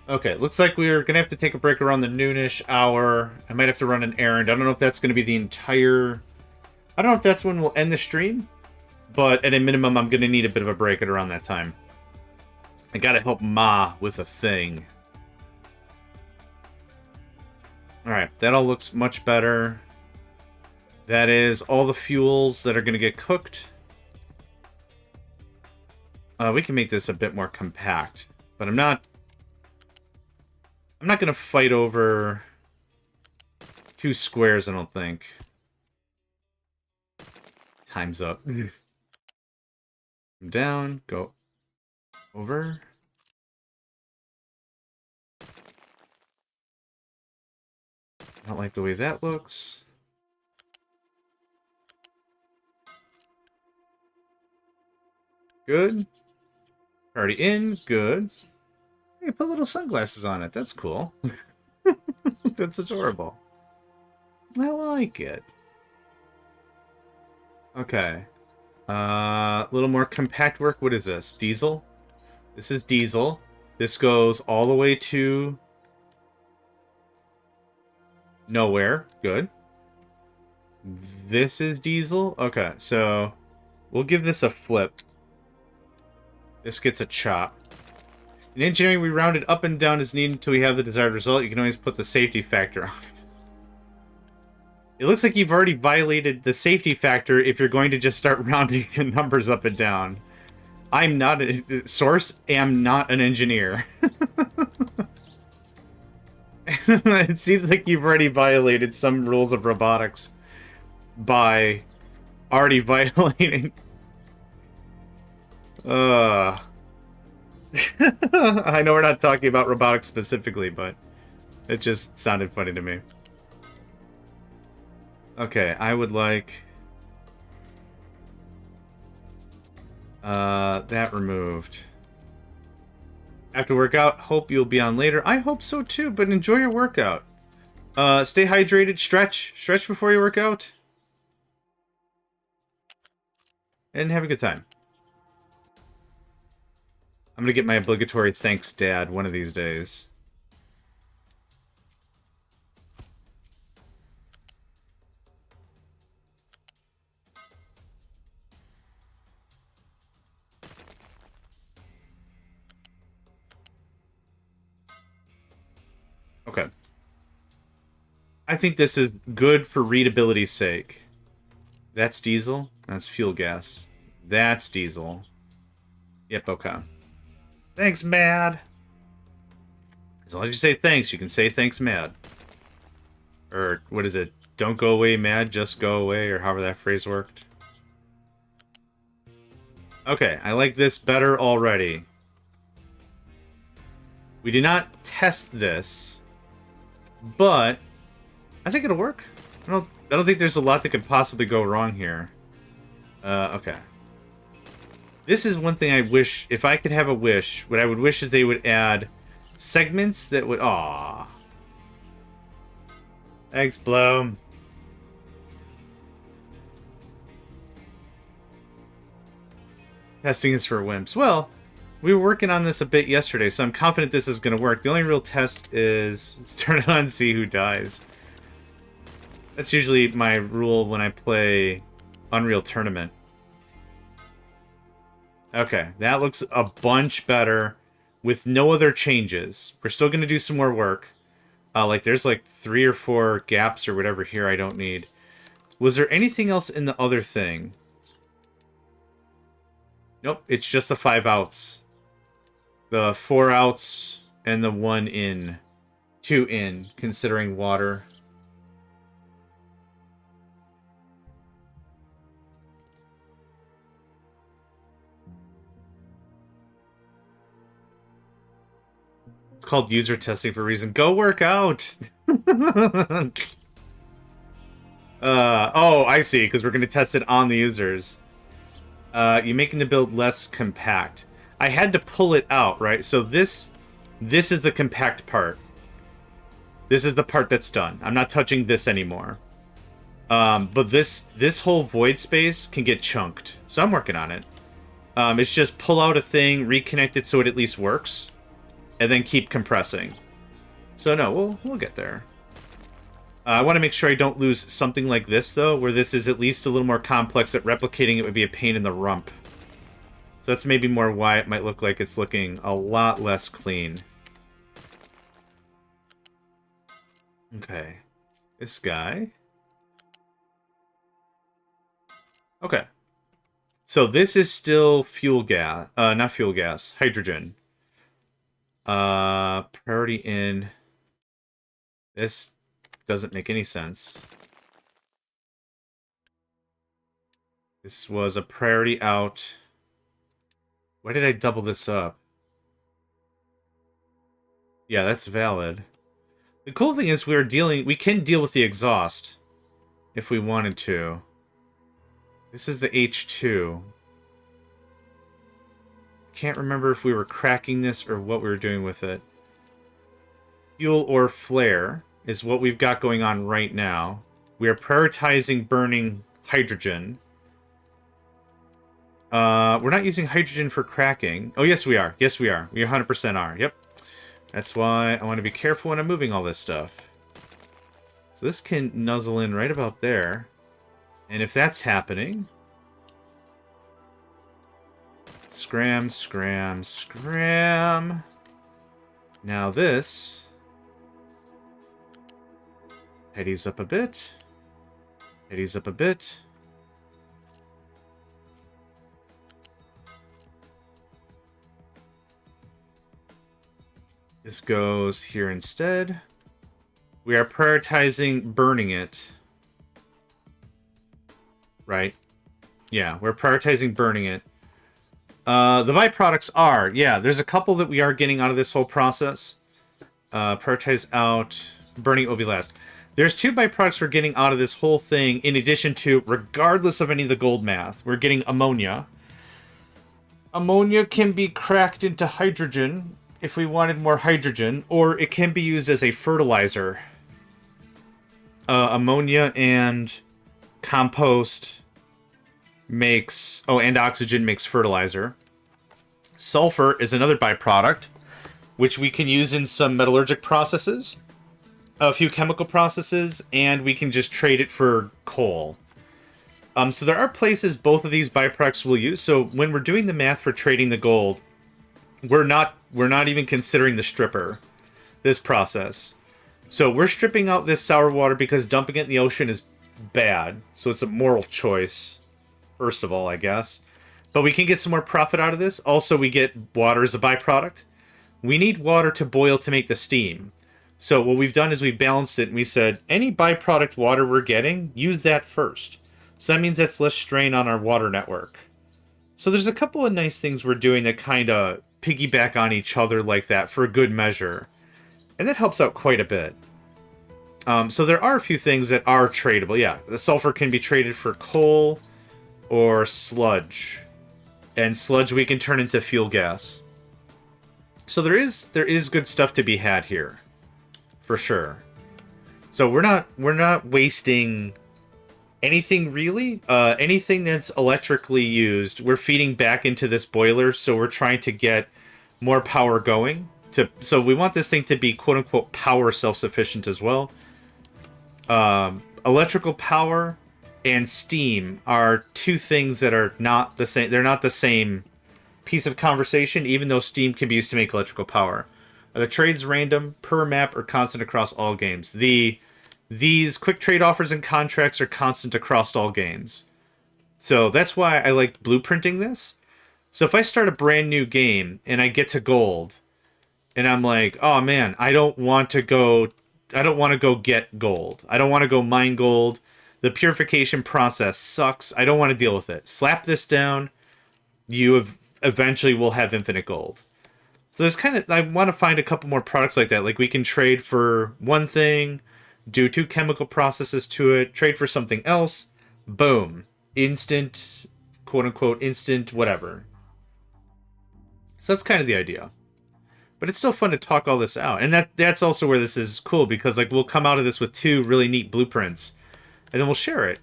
Okay, looks like we're gonna have to take a break around the noonish hour. I might have to run an errand. I don't know if that's gonna be the entire... I don't know if that's when we'll end the stream, but at a minimum, I'm gonna need a bit of a break at around that time. I gotta help Ma with a thing. Alright, that all looks much better. That is all the fuels that are gonna get cooked. We can make this a bit more compact, but I'm not going to fight over 2 squares, I don't think. Time's up. Come down, go over. I don't like the way that looks. Good. Already in, good. Hey, put little sunglasses on it. That's cool. That's adorable. I like it. Okay. A little more compact work. What is this? Diesel? This is diesel. This goes all the way to... nowhere. Good. This is diesel. Okay, so... we'll give this a flip. This gets a chop. In engineering, we round it up and down as needed until we have the desired result. You can always put the safety factor on it. It looks like you've already violated the safety factor if you're going to just start rounding the numbers up and down. I'm not a... Source, am not an engineer. It seems like you've already violated some rules of robotics by already violating... I know we're not talking about robotics specifically, but it just sounded funny to me. Okay, I would like... that removed. After workout, hope you'll be on later. I hope so too, but enjoy your workout. Stay hydrated, stretch. Stretch before you work out. And have a good time. I'm gonna get my obligatory thanks, Dad, one of these days. Okay. I think this is good for readability's sake. That's diesel. That's fuel gas. That's diesel. Yep, okay. Thanks, Mad. As long as you say thanks, you can say thanks, Mad. Or, what is it? Don't go away, Mad, just go away, or however that phrase worked. Okay, I like this better already. We did not test this, but I think it'll work. I don't think there's a lot that could possibly go wrong here. Okay. This is one thing I wish, if I could have a wish, what I would wish is they would add segments that would... Aww. Thanks, Bloom. Testing is for wimps. Well, we were working on this a bit yesterday, so I'm confident this is going to work. The only real test is let's turn it on and see who dies. That's usually my rule when I play Unreal Tournament. Okay, that looks a bunch better with no other changes. We're still going to do some more work. Like, there's like 3 or 4 gaps or whatever here I don't need. Was there anything else in the other thing? Nope, it's just the 5 outs. The 4 outs and the 1 in. 2 in, considering water. It's called user testing for a reason. Go work out! Oh, I see, because we're going to test it on the users. You're making the build less compact. I had to pull it out, right? So this is the compact part. This is the part that's done. I'm not touching this anymore. But this whole void space can get chunked. So I'm working on it. It's just pull out a thing, reconnect it so it at least works, and then keep compressing. So no, we'll get there. I want to make sure I don't lose something like this, though, where this is at least a little more complex, that replicating it would be a pain in the rump. So that's maybe more why it might look like it's looking a lot less clean. Okay. This guy. Okay. So this is still fuel gas. Not fuel gas. Hydrogen. Priority in. This doesn't make any sense. This was a priority out. Why did I double this up? Yeah, that's valid. The cool thing is we can deal with the exhaust if we wanted to. This is the H2. Can't remember if we were cracking this or what we were doing with it. Fuel or flare is what we've got going on right now. We are prioritizing burning hydrogen. We're not using hydrogen for cracking. Oh, yes, we are. Yes, we are. We 100% are. Yep. That's why I want to be careful when I'm moving all this stuff. So this can nuzzle in right about there. And if that's happening... Scram, scram, scram. Now this... Headies up a bit. Headies up a bit. This goes here instead. We are prioritizing burning it. Right? Yeah, we're prioritizing burning it. The byproducts are, yeah, there's a couple that we are getting out of this whole process. Prioritize out, burning will be last. There's 2 byproducts we're getting out of this whole thing, in addition to, regardless of any of the gold math, we're getting ammonia. Ammonia can be cracked into hydrogen if we wanted more hydrogen, or it can be used as a fertilizer. Ammonia and compost makes... Oh, and oxygen makes fertilizer. Sulfur is another byproduct, which we can use in some metallurgic processes, a few chemical processes, and we can just trade it for coal. So there are places both of these byproducts will use. So when we're doing the math for trading the gold, we're not even considering the stripper, this process. So we're stripping out this sour water because dumping it in the ocean is bad. So it's a moral choice, first of all, I guess. But we can get some more profit out of this. Also, we get water as a byproduct. We need water to boil to make the steam. So what we've done is we balanced it and we said, any byproduct water we're getting, use that first. So that means that's less strain on our water network. So there's a couple of nice things we're doing that kind of piggyback on each other like that for a good measure. And that helps out quite a bit. So there are a few things that are tradable. Yeah, the sulfur can be traded for coal or sludge. And sludge we can turn into fuel gas. So there is good stuff to be had here. For sure. So we're not wasting anything really. Anything that's electrically used, we're feeding back into this boiler, so we're trying to get more power going. So we want this thing to be quote-unquote power self-sufficient as well. Electrical power and steam are 2 things that are not the same. They're not the same piece of conversation, even though steam can be used to make electrical power. Are the trades random, per map, or constant across all games? These quick trade offers and contracts are constant across all games. So that's why I like blueprinting this. So if I start a brand new game and I get to gold, and I'm like, oh man, I don't want to go get gold. I don't want to go mine gold. The purification process sucks. I don't want to deal with it. Slap this down. Eventually will have infinite gold. So there's I want to find a couple more products like that. Like we can trade for one thing, do 2 chemical processes to it, trade for something else. Boom. Instant, quote unquote, instant whatever. So that's kind of the idea. But it's still fun to talk all this out. And that's also where this is cool, because like we'll come out of this with 2 really neat blueprints. And then we'll share it.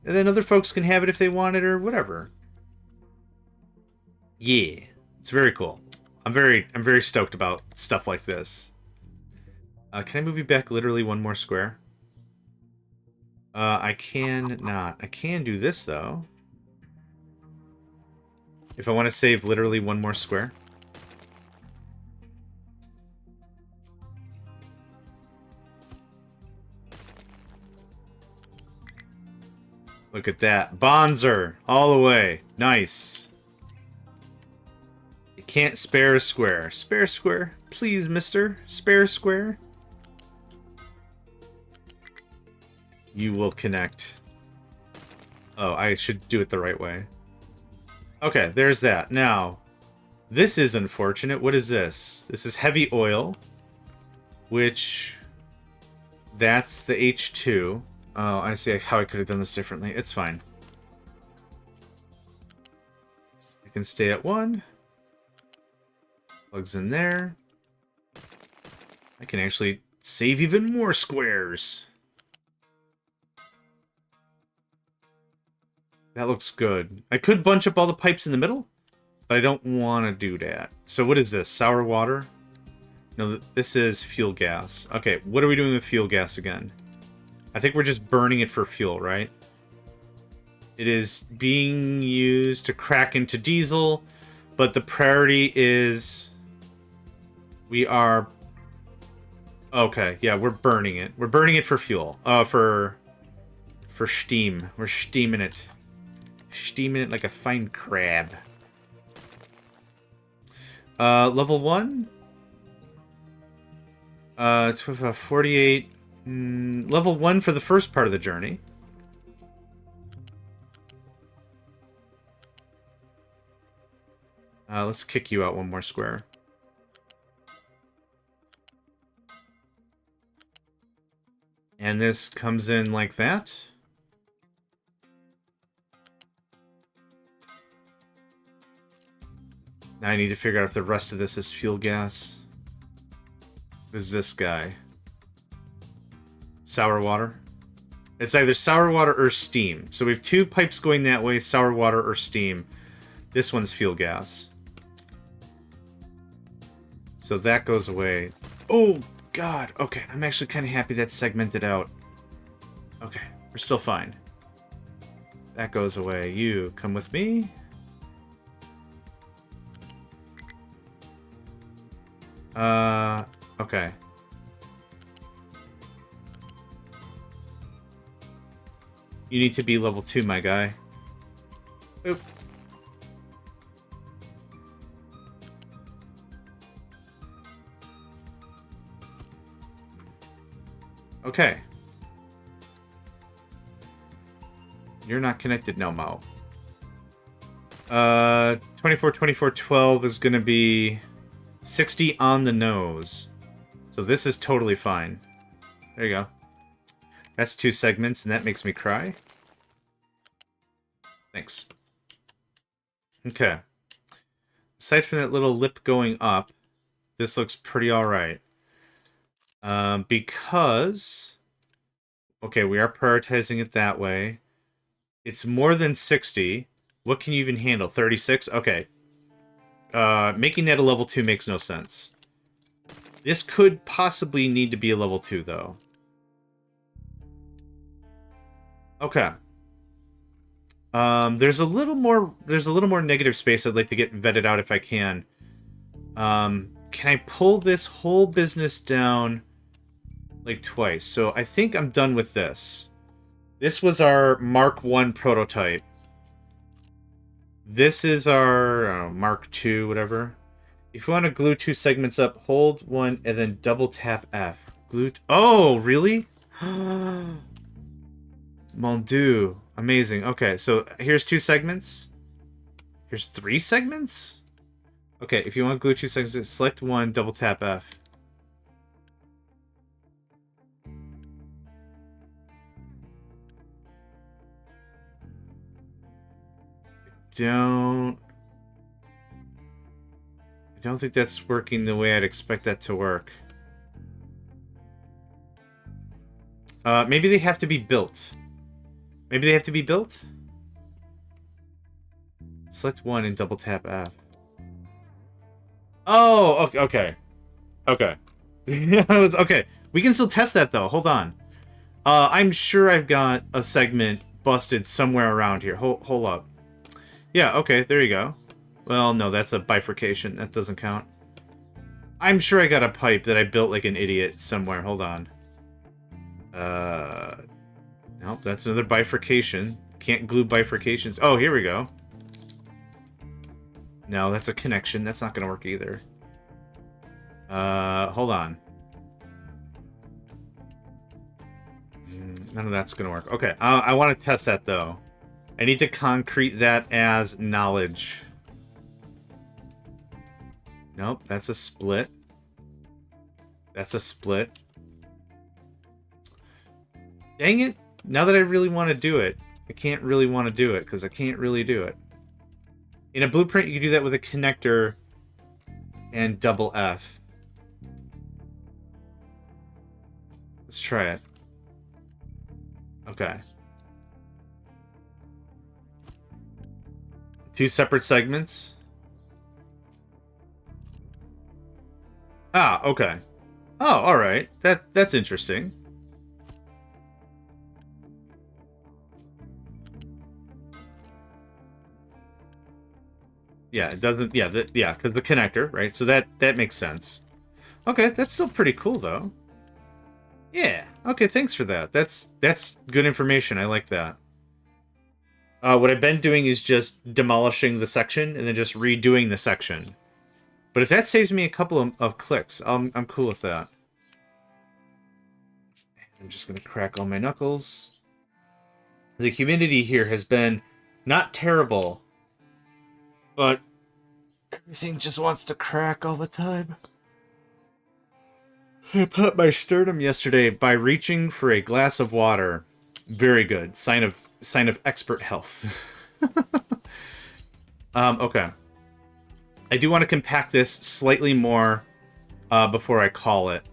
And then other folks can have it if they want it or whatever. Yeah. It's very cool. I'm very stoked about stuff like this. Can I move you back literally 1 more square? I can not. I can do this though. If I want to save literally 1 more square. Look at that. Bonzer all the way. Nice. You can't spare a square. Spare a square. Please, mister. Spare a square. You will connect. Oh, I should do it the right way. Okay, there's that. Now, this is unfortunate. What is this? This is heavy oil, which... That's the H2. Oh, I see how I could have done this differently. It's fine. I can stay at 1. Plugs in there. I can actually save even more squares. That looks good. I could bunch up all the pipes in the middle, but I don't want to do that. So what is this? Sour water? No, this is fuel gas. Okay, what are we doing with fuel gas again? I think we're just burning it for fuel, right? It is being used to crack into diesel, but the priority is... We are... Okay, yeah, we're burning it. We're burning it for fuel. For steam. We're steaming it. Steaming it like a fine crab. Level 1? 48... level 1 for the first part of the journey. Let's kick you out one more square. And this comes in like that. Now I need to figure out if the rest of this is fuel gas. What is this guy? Sour water? It's either sour water or steam. So we have two pipes going that way, sour water or steam. This one's fuel gas. So that goes away. Oh, God. Okay, I'm actually kind of happy that's segmented out. Okay, we're still fine. That goes away. You come with me. Okay. You need to be level 2, my guy. Oop. Okay. You're not connected no mo. 24, 24, 12 is gonna be 60 on the nose. So this is totally fine. There you go. That's 2 segments, and that makes me cry. Thanks. Okay. Aside from that little lip going up, this looks pretty alright. Because... Okay, we are prioritizing it that way. It's more than 60. What can you even handle? 36? Okay. Making that a level 2 makes no sense. This could possibly need to be a level 2, though. Okay. There's a little more negative space I'd like to get vetted out if I can. Can I pull this whole business down like twice? So I think I'm done with this. This was our Mark 1 prototype. This is our Mark 2, whatever. If you want to glue 2 segments up, hold 1 and then double tap F. Glue. Oh, really? Mon Dieu. Amazing. Okay, so here's 2 segments. Here's 3 segments? Okay, if you want to glue 2 segments, select 1, double tap F. I don't think that's working the way I'd expect that to work. Maybe they have to be built. Maybe they have to be built? Select 1 and double tap F. Oh, okay. Okay. Okay. We can still test that, though. Hold on. I'm sure I've got a segment busted somewhere around here. Hold up. Yeah, okay, there you go. Well, no, that's a bifurcation. That doesn't count. I'm sure I got a pipe that I built like an idiot somewhere. Hold on. Nope, that's another bifurcation. Can't glue bifurcations. Oh, here we go. No, that's a connection. That's not going to work either. Hold on. None of that's going to work. Okay, I want to test that, though. I need to concrete that as knowledge. Nope, that's a split. That's a split. Dang it. Now that I really want to do it, I can't really want to do it because I can't really do it. In a blueprint, you can do that with a connector and double F. Let's try it. Okay. 2 separate segments. Ah, okay. Oh, alright. That's interesting. Yeah, it doesn't... Yeah, because the connector, right? So that makes sense. Okay, that's still pretty cool, though. Yeah, okay, thanks for that. That's good information. I like that. What I've been doing is just demolishing the section and then just redoing the section. But if that saves me a couple of clicks, I'm cool with that. I'm just going to crack all my knuckles. The humidity here has been not terrible, but Everything just wants to crack all the time. I popped my sternum yesterday by reaching for a glass of water. Very good. Sign of expert health. Okay. I do want to compact this slightly more before I call it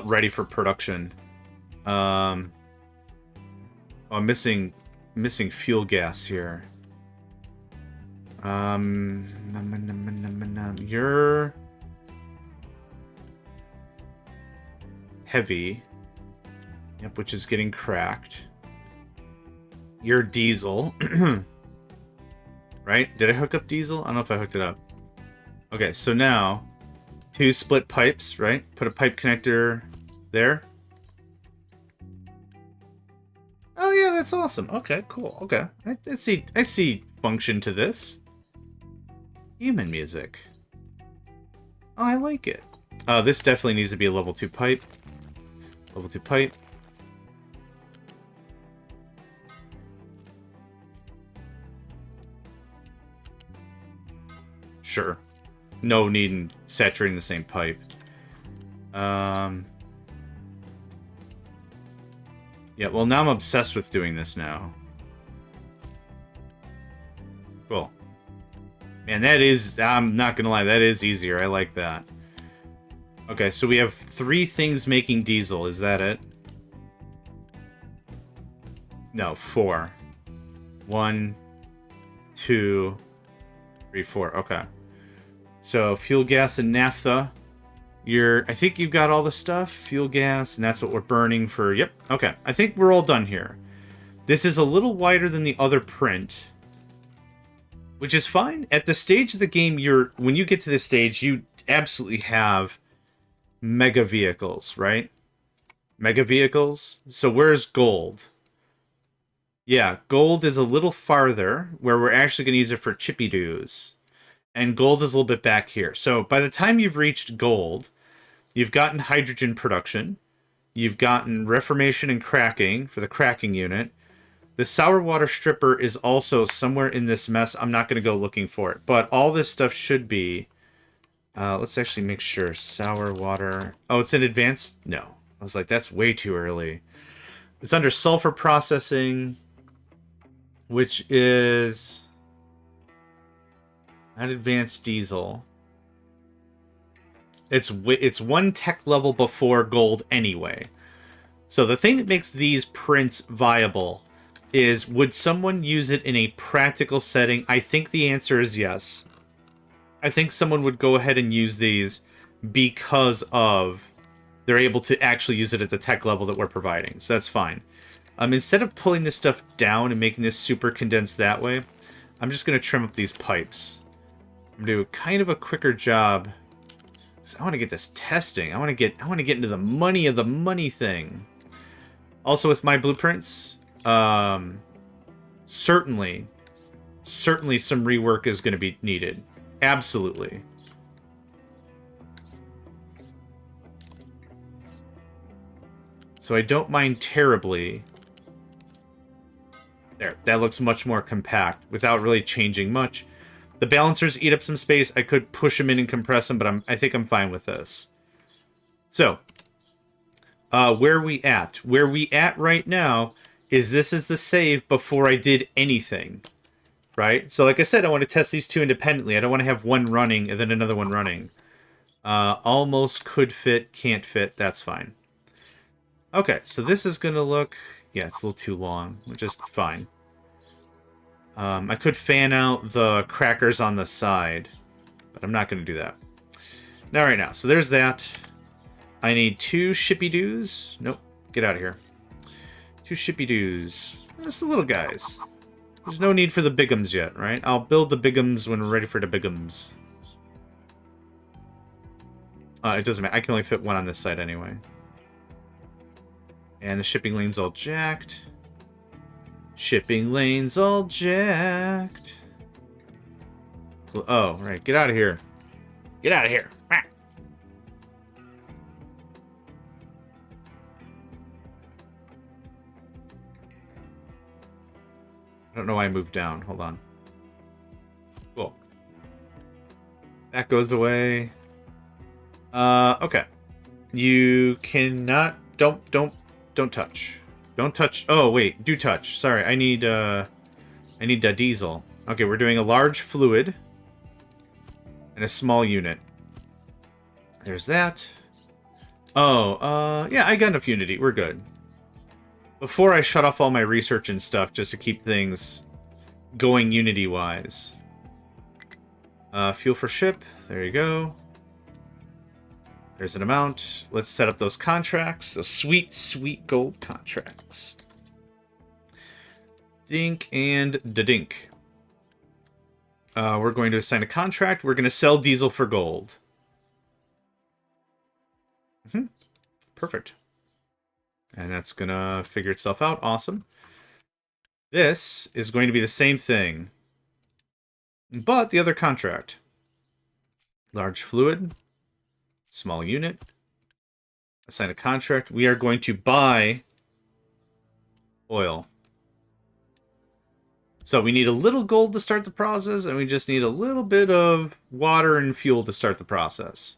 ready for production. I'm missing fuel gas here. You're heavy. Yep, which is getting cracked. You're diesel. Right? Did I hook up diesel? I don't know if I hooked it up. Okay, so now 2 split pipes, right? Put a pipe connector there. Oh yeah, that's awesome. Okay, cool. Okay. I see function to this. Human music. Oh, I like it. This definitely needs to be a level 2 pipe. Level 2 pipe. Sure. No need in saturating the same pipe. Yeah, well, now I'm obsessed with doing this now. Cool. Man, that is... I'm not gonna lie, that is easier. I like that. Okay, so we have 3 things making diesel. Is that it? No, 4. 1, 2, 3, 4. Okay. So, fuel, gas, and naphtha. I think you've got all the stuff. Fuel, gas, and that's what we're burning for... Yep, okay. I think we're all done here. This is a little wider than the other print, which is fine. At the stage of the game, when you get to this stage, you absolutely have mega vehicles, right? Mega vehicles. So where's gold? Yeah, gold is a little farther, where we're actually going to use it for chippy doos. And gold is a little bit back here. So by the time you've reached gold, you've gotten hydrogen production. You've gotten reformation and cracking for the cracking unit. The sour water stripper is also somewhere in this mess. I'm not going to go looking for it. But all this stuff should be... let's actually make sure. Sour water... Oh, it's in advanced? No. I was like, that's way too early. It's under sulfur processing, which is... Not advanced diesel. It's 1 tech level before gold anyway. So the thing that makes these prints viable is, would someone use it in a practical setting? I think the answer is yes. I think someone would go ahead and use these because of they're able to actually use it at the tech level that we're providing. So that's fine. Instead of pulling this stuff down and making this super condensed that way, I'm just going to trim up these pipes. I'm going to do kind of a quicker job. So I want to get this testing. I want to get into the money of the money thing. Also with my blueprints, certainly some rework is going to be needed. Absolutely. So I don't mind terribly. There, that looks much more compact without really changing much. The balancers eat up some space. I could push them in and compress them, but I think I'm fine with this. So, where we at? Where we at right now is this is the save before I did anything, right? So like I said, I want to test these 2 independently. I don't want to have one running and then another one running. Almost could fit, can't fit. That's fine. Okay, so this is going to look... Yeah, it's a little too long, which is fine. I could fan out the crackers on the side, but I'm not going to do that. Now, right now. So there's that. I need 2 shippy doos. Nope. Get out of here. 2 shippy doos. Just the little guys. There's no need for the bigums yet, right? I'll build the bigums when we're ready for the bigums. It doesn't matter. I can only fit 1 on this side anyway. And the shipping lane's all jacked. Shipping lanes all jacked. Oh, right. Get out of here. Get out of here. Ah. I don't know why I moved down. Hold on. Cool. That goes away. Okay. You cannot... Don't touch. Don't touch... Oh, wait. Do touch. Sorry, I need diesel. Okay, we're doing a large fluid and a small unit. There's that. Oh, yeah, I got enough unity. We're good. Before I shut off all my research and stuff, just to keep things going unity-wise. Fuel for ship. There you go. There's an amount. Let's set up those contracts. Those sweet, sweet gold contracts. Dink and da-dink. We're going to assign a contract. We're going to sell diesel for gold. Perfect. And that's going to figure itself out. Awesome. This is going to be the same thing, but the other contract. Large fluid. Small unit. Assign a contract. We are going to buy oil. So we need a little gold to start the process, and we just need a little bit of water and fuel to start the process.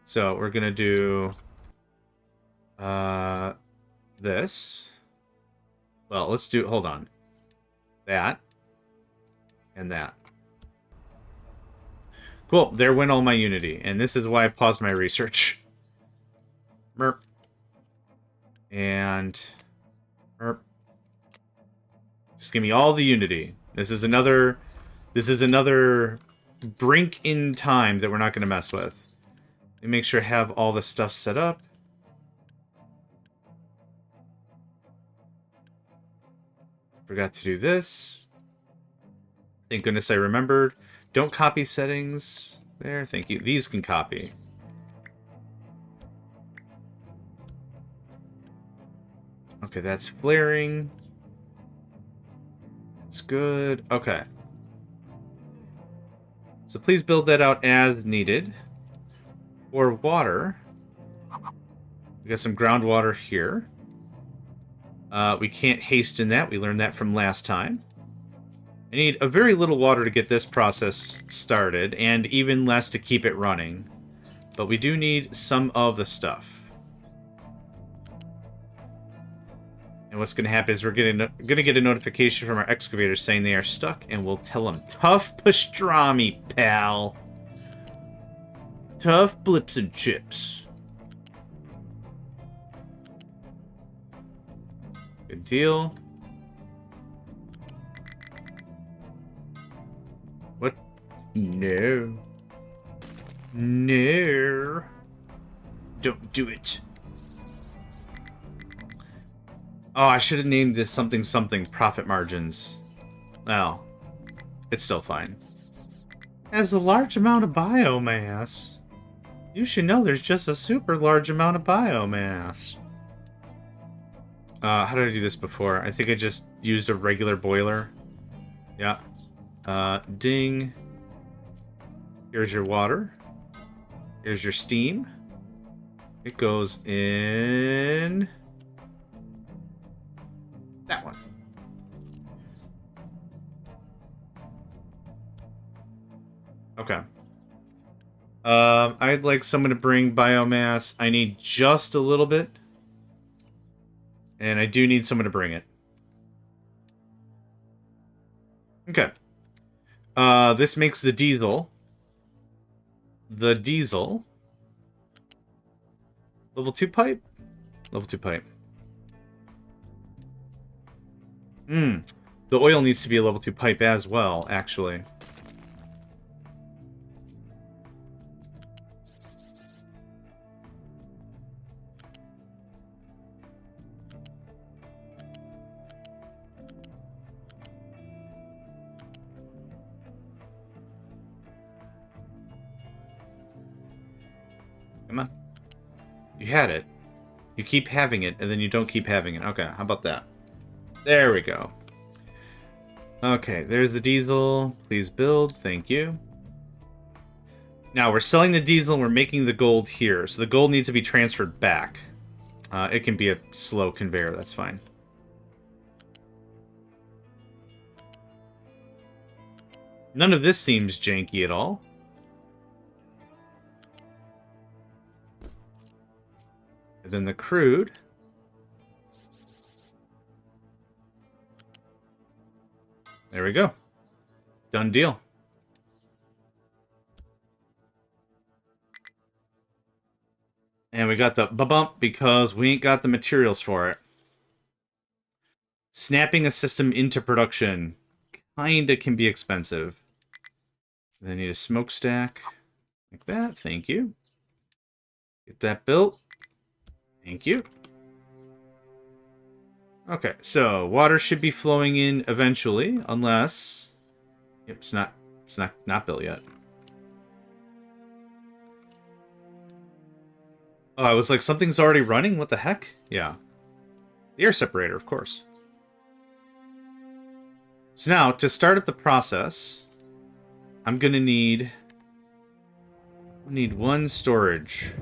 So we're going to do this. Well, let's do... Hold on. That. And that. Cool. There went all my unity. And this is why I paused my research. Merp. And... Merp. Just give me all the unity. This is another brink in time that we're not going to mess with. Let me make sure I have all the stuff set up. Forgot to do this. Thank goodness I remembered. Don't copy settings. There, thank you. These can copy. Okay, that's flaring. That's good. Okay. So please build that out as needed. For water, we got some groundwater here. We can't hasten that. We learned that from last time. I need a very little water to get this process started, and even less to keep it running. But we do need some of the stuff. And what's going to happen is we're going to get a notification from our excavators saying they are stuck, and we'll tell them, tough pastrami, pal. Tough blips and chips. Good deal. What? No. No. Don't do it. Oh, I should have named this something profit margins. Well, it's still fine. Has a large amount of biomass. You should know there's just a super large amount of biomass. How did I do this before? I think I just used a regular boiler. Yeah. Ding. Here's your water. Here's your steam. It goes in... that one. Okay. I'd like someone to bring biomass. I need just a little bit. And I do need someone to bring it. Okay. This makes the diesel. The diesel. Level 2 pipe? Level 2 pipe. The oil needs to be a level 2 pipe as well, actually. Come on. You had it. You keep having it, and then you don't keep having it. Okay, how about that? There we go. Okay, there's the diesel. Please build. Thank you. Now, we're selling the diesel, and we're making the gold here. So the gold needs to be transferred back. It can be a slow conveyor. That's fine. None of this seems janky at all. than the crude. There we go. Done deal. And we got the bump because we ain't got the materials for it. Snapping a system into production kinda can be expensive. Then need a smokestack. Like that, thank you. Get that built. Thank you. Okay, so water should be flowing in eventually, unless... Yep, it's not built yet. Oh, I was like, something's already running? What the heck? Yeah. The air separator, of course. So now, to start up the process, I'm gonna need one storage.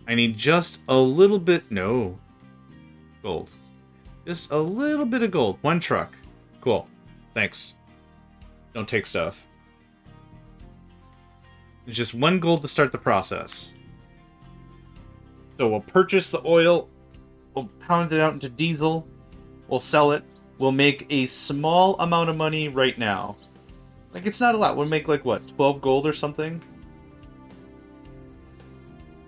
I need just a little bit... No. Gold. Just a little bit of gold. One truck. Cool. Thanks. Don't take stuff. There's just one gold to start the process. So we'll purchase the oil. We'll pound it out into diesel. We'll sell it. We'll make a small amount of money right now. Like, it's not a lot. We'll make, like, what, 12 gold or something?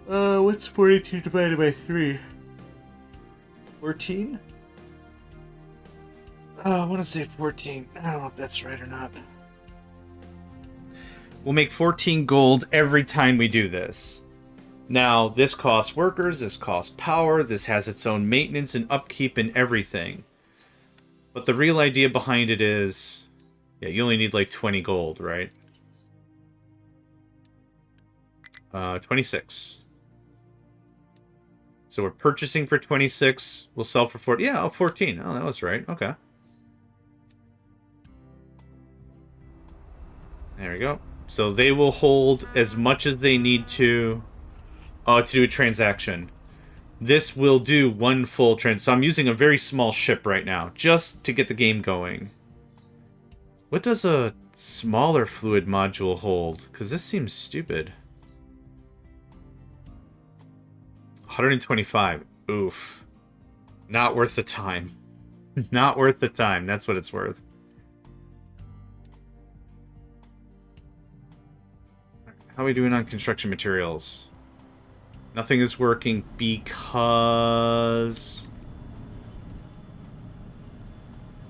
What's 42 divided by 3? 14? I want to say 14. I don't know if that's right or not. We'll make 14 gold every time we do this. Now, this costs workers, this costs power, this has its own maintenance and upkeep and everything. But the real idea behind it is... Yeah, you only need like 20 gold, right? 26. So we're purchasing for 26. We'll sell for 40. Yeah, 14. Oh, that was right. Okay. There we go. So they will hold as much as they need to do a transaction. This will do one full So I'm using a very small ship right now, just to get the game going. What does a smaller fluid module hold? Because this seems stupid. 125. Oof. Not worth the time. Not worth the time. That's what it's worth. How are we doing on construction materials? Nothing is working because...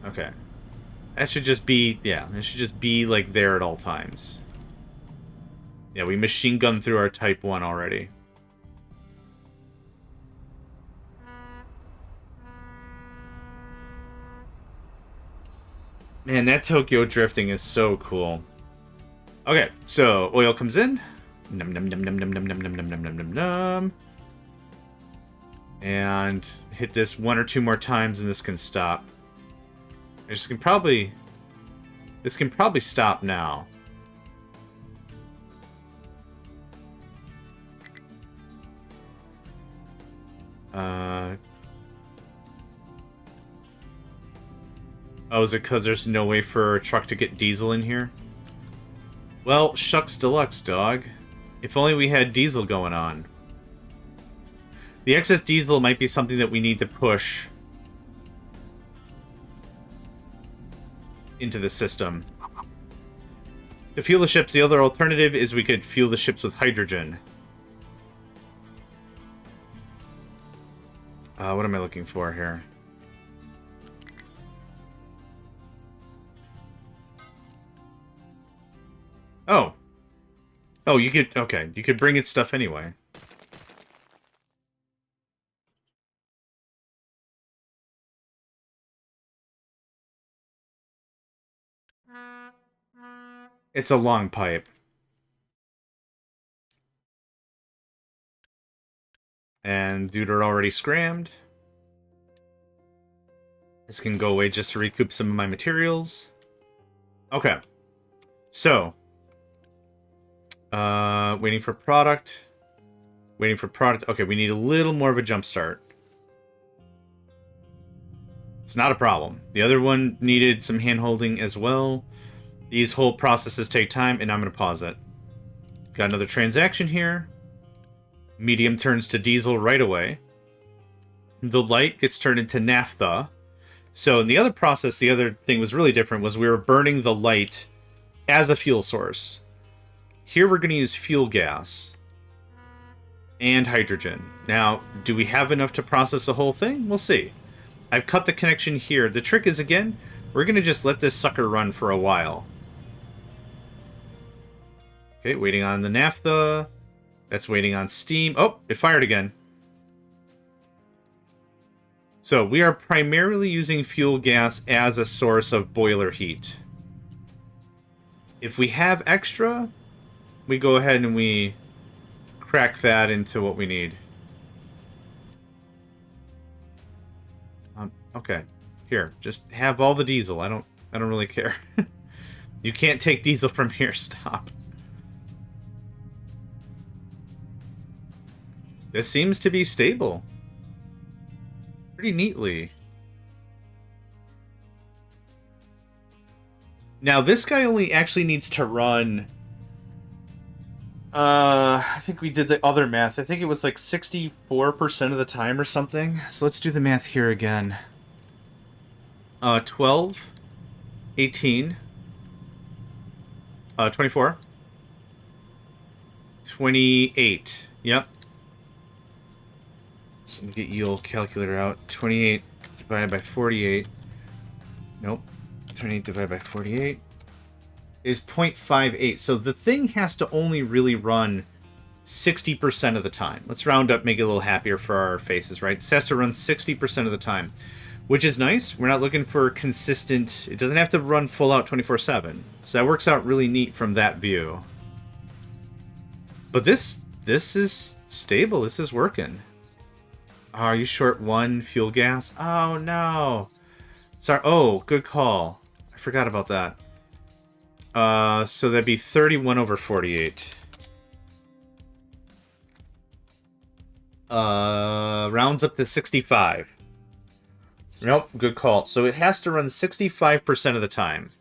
Okay. That should just be... Yeah, it should just be, like, there at all times. Yeah, we machine gun through our Type 1 already. Man, that Tokyo drifting is so cool. Okay, so oil comes in. Num num num num num num num num num num num num num. And hit this one or two more times and this can stop. This can probably stop now. Oh, is it because there's no way for a truck to get diesel in here? Well, shucks deluxe, dog. If only we had diesel going on. The excess diesel might be something that we need to push into the system. To fuel the ships, the other alternative is we could fuel the ships with hydrogen. What am I looking for here? Oh. Oh, you could... Okay, you could bring its stuff anyway. It's a long pipe. And dude are already scrammed. This can go away just to recoup some of my materials. Okay. So... waiting for product. Waiting for product. Okay, we need a little more of a jump start. It's not a problem. The other one needed some hand-holding as well. These whole processes take time, and I'm going to pause it. Got another transaction here. Medium turns to diesel right away. The light gets turned into naphtha. So in the other process, the other thing was really different, was we were burning the light as a fuel source. Here we're going to use fuel gas and hydrogen. Now, do we have enough to process the whole thing? We'll see. I've cut the connection here. The trick is, again, we're going to just let this sucker run for a while. Okay, waiting on the naphtha. That's waiting on steam. Oh, it fired again. So we are primarily using fuel gas as a source of boiler heat. If we have extra, we go ahead and we crack that into what we need. Okay, here, just have all the diesel. I don't really care. You can't take diesel from here. Stop. This seems to be stable. Pretty neatly. Now, this guy only actually needs to run... I think we did the other math. I think it was like 64% of the time or something. So let's do the math here again. 12, 18, 24, 28. Yep. So let me get yield calculator out. 28 divided by 48. Nope. 28 divided by 48 is 0.58. So the thing has to only really run 60% of the time. Let's round up, make it a little happier for our faces, right? This has to run 60% of the time, which is nice. We're not looking for consistent... It doesn't have to run full out 24/7. So that works out really neat from that view. But this is stable. This is working. Oh, are you short one fuel gas? Oh, no. Sorry. Oh, good call. I forgot about that. So that'd be 31 over 48. Rounds up to 65. Nope, good call. So it has to run 65% of the time.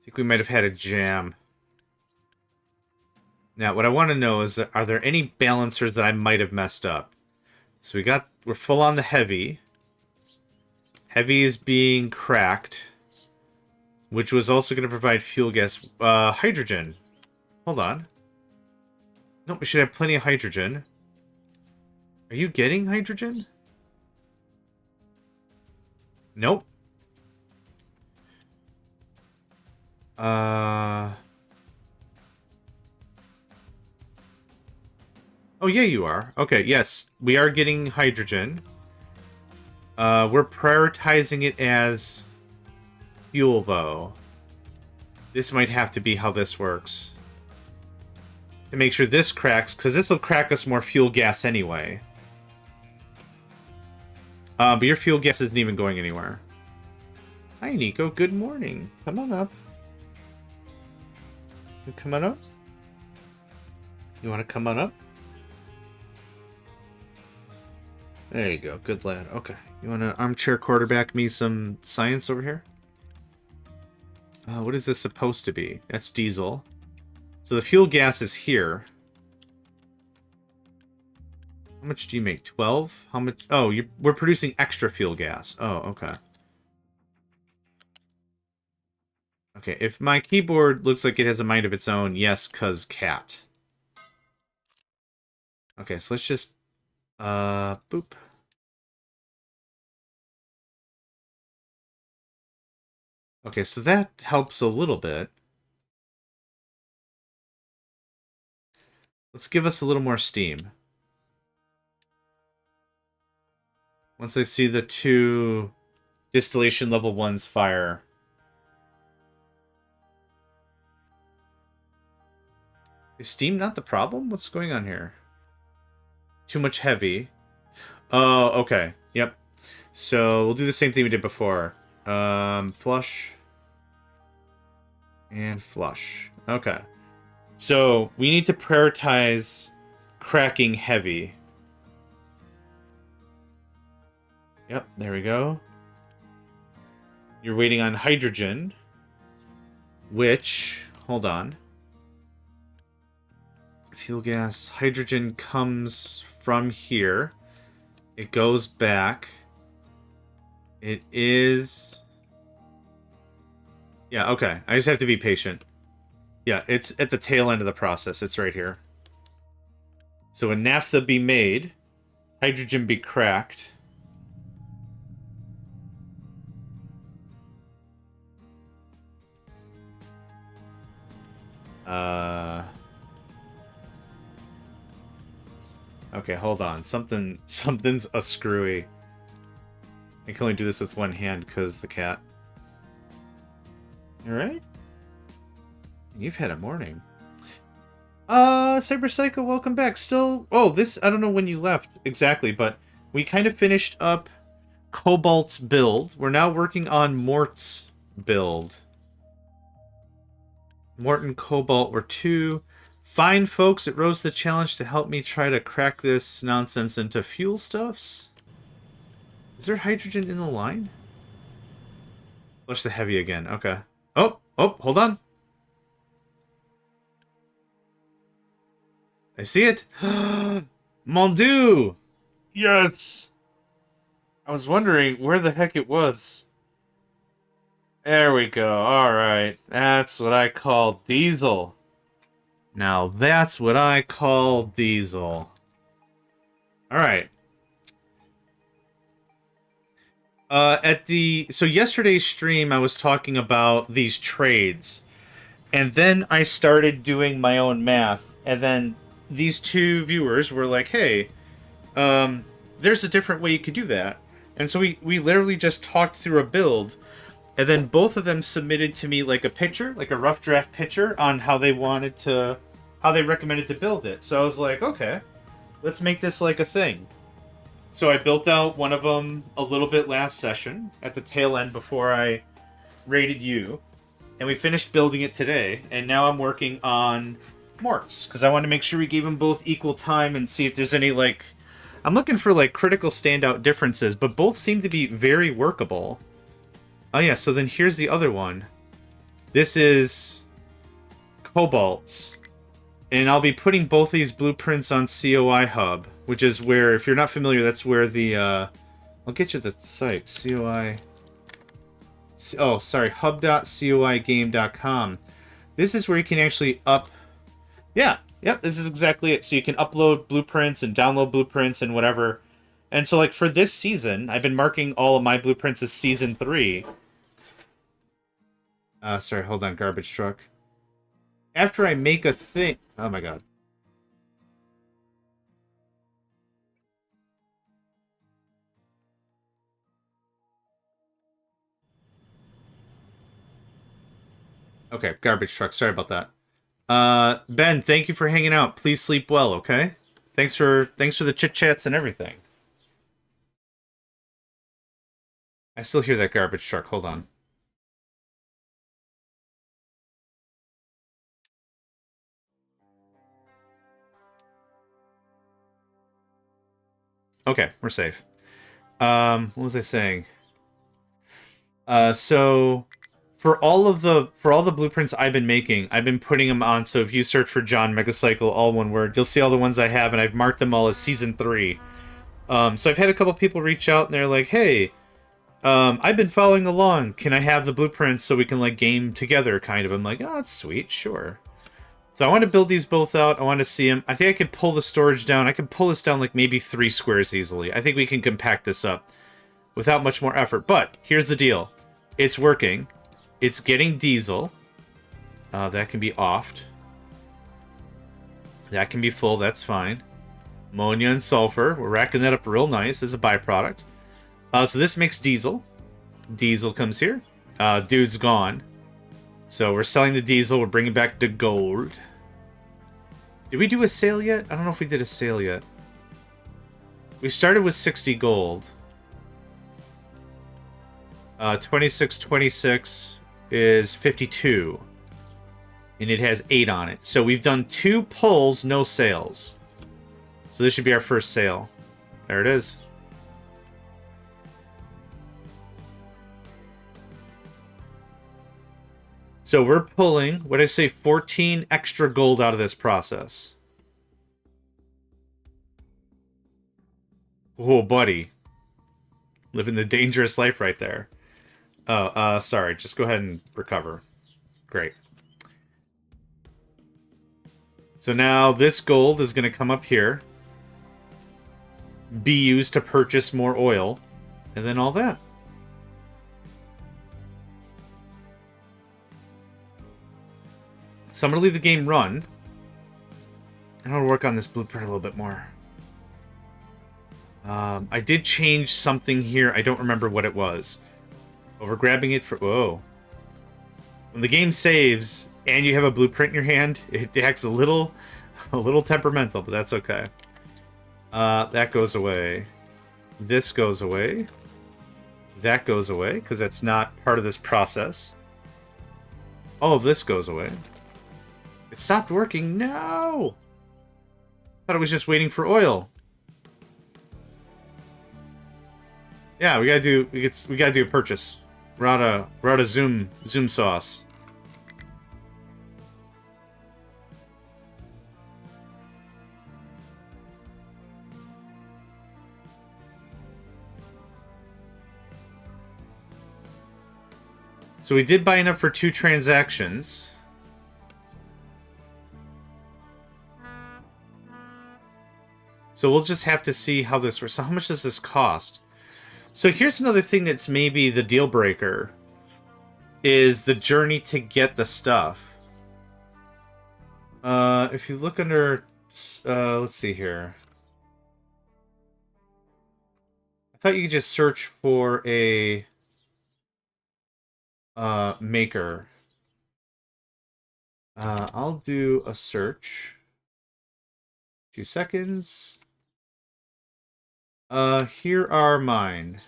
I think we might have had a jam. Now, what I want to know is, are there any balancers that I might have messed up? So we're full on the heavy. Heavy is being cracked, which was also going to provide fuel gas. Hydrogen. Hold on. Nope, we should have plenty of hydrogen. Are you getting hydrogen? Nope. Oh, yeah, you are. Okay, yes. We are getting hydrogen. We're prioritizing it as fuel, though. This might have to be how this works. To make sure this cracks, because this will crack us more fuel gas anyway. But your fuel gas isn't even going anywhere. Hi, Nico. Good morning. Come on up. You come on up? You want to come on up? There you go. Good lad. Okay. You want to armchair quarterback me some science over here? What is this supposed to be? That's diesel. So the fuel gas is here. How much do you make? 12? How much? Oh, we're producing extra fuel gas. Oh, okay. Okay, if my keyboard looks like it has a mind of its own, yes, cuz cat. Okay, so let's just... boop. Okay, so that helps a little bit. Let's give us a little more steam. Once I see the two distillation level 1s fire. Is steam not the problem? What's going on here? Too much heavy. Oh, okay. Yep. So we'll do the same thing we did before. Flush. And flush. Okay. So we need to prioritize cracking heavy. Yep, there we go. You're waiting on hydrogen, which, hold on. Fuel gas, hydrogen comes from here. It goes back. It is... Yeah, okay. I just have to be patient. Yeah, it's at the tail end of the process. It's right here. So when naphtha be made, hydrogen be cracked. Okay, hold on. Something's a screwy. I can only do this with one hand because the cat. Alright? You've had a morning. Cyberpsycho, welcome back. Still... Oh, this... I don't know when you left exactly, but we kind of finished up Cobalt's build. We're now working on Mort's build. Mort and Cobalt were two fine folks. It rose the challenge to help me try to crack this nonsense into fuel stuffs. Is there hydrogen in the line? Flush the heavy again. Okay. Oh, hold on. I see it. Mon Dieu! Yes! I was wondering where the heck it was. There we go. Alright. That's what I call diesel. Now that's what I call diesel. Alright. So yesterday's stream I was talking about these trades. And then I started doing my own math. And then these two viewers were like, hey, there's a different way you could do that. And so we literally just talked through a build. And then both of them submitted to me like a picture, like a rough draft picture on how they recommended to build it. So I was like, okay, let's make this like a thing. So I built out one of them a little bit last session at the tail end before I raided you. And we finished building it today. And now I'm working on Mort's because I want to make sure we gave them both equal time and see if there's any like... I'm looking for like critical standout differences, but both seem to be very workable. Oh yeah, so then here's the other one. This is Cobalt's. And I'll be putting both these blueprints on COI Hub, which is where, if you're not familiar, that's where the, I'll get you the site, COI... Oh, sorry, hub.coigame.com. This is where you can actually Yeah, yep, this is exactly it. So you can upload blueprints and download blueprints and whatever. And so, like, for this season, I've been marking all of my blueprints as Season 3. Sorry, hold on, garbage truck. After I make a thing... Oh my god. Okay, garbage truck, sorry about that. Ben, thank you for hanging out. Please sleep well, okay? Thanks for the chit-chats and everything. I still hear that garbage truck, hold on. Okay, we're safe. What was I saying? So for all the blueprints I've been making, I've been putting them on. So if you search for JohnMegacycle, all one word, you'll see all the ones I have, and I've marked them all as Season 3. So I've had a couple people reach out, and they're like, hey, I've been following along. Can I have the blueprints so we can, like, game together, kind of? I'm like, oh, that's sweet, sure. So I want to build these both out. I want to see them. I think I could pull the storage down. I could pull this down, like, maybe 3 squares easily. I think we can compact this up without much more effort. But here's the deal. It's working. It's getting diesel. That can be offed. That can be full. That's fine. Ammonia and sulfur. We're racking that up real nice as a byproduct. So this makes diesel. Diesel comes here. Dude's gone. So we're selling the diesel. We're bringing back the gold. Did we do a sale yet? I don't know if we did a sale yet. We started with 60 gold. 2626 is 52. And it has 8 on it. So we've done 2 pulls, no sales. So this should be our first sale. There it is. So we're pulling, what did I say, 14 extra gold out of this process. Oh, buddy. Living the dangerous life right there. Oh, sorry. Just go ahead and recover. Great. So now this gold is going to come up here. Be used to purchase more oil. And then all that. So I'm going to leave the game run. And I'll work on this blueprint a little bit more. I did change something here. I don't remember what it was. But we're grabbing it for... Whoa. When the game saves and you have a blueprint in your hand, it acts a little temperamental, but that's okay. That goes away. This goes away. That goes away, because that's not part of this process. All of this goes away. It stopped working. No! Thought it was just waiting for oil. Yeah, we gotta do a purchase. We're out of zoom sauce. So we did buy enough for 2 transactions. So we'll just have to see how this works. So how much does this cost? So here's another thing that's maybe the deal breaker. Is the journey to get the stuff. If you look under... let's see here. I thought you could just search for a... maker. I'll do a search. 2 seconds. Here are mine.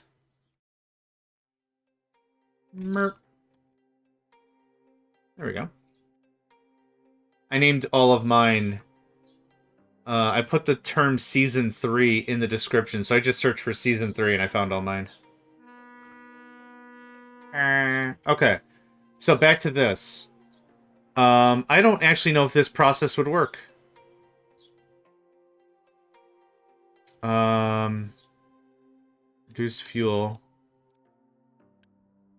Merp. There we go. I named all of mine. I put the term Season 3 in the description, so I just searched for Season 3 and I found all mine. Okay. So back to this. I don't actually know if this process would work. Reduce fuel.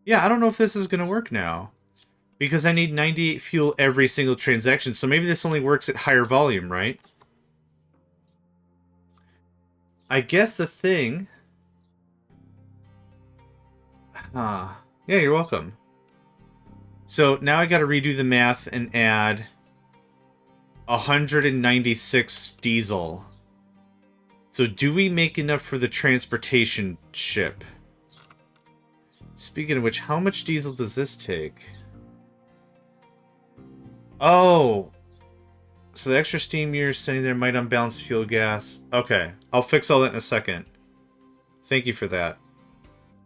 Yeah, I don't know if this is going to work now. Because I need 98 fuel every single transaction. So maybe this only works at higher volume, right? I guess the thing... Yeah, you're welcome. So now I got to redo the math and add 196 diesel. So do we make enough for the transportation ship? Speaking of which, how much diesel does this take? Oh! So the extra steam you're sending there might unbalance fuel gas. Okay, I'll fix all that in a second. Thank you for that.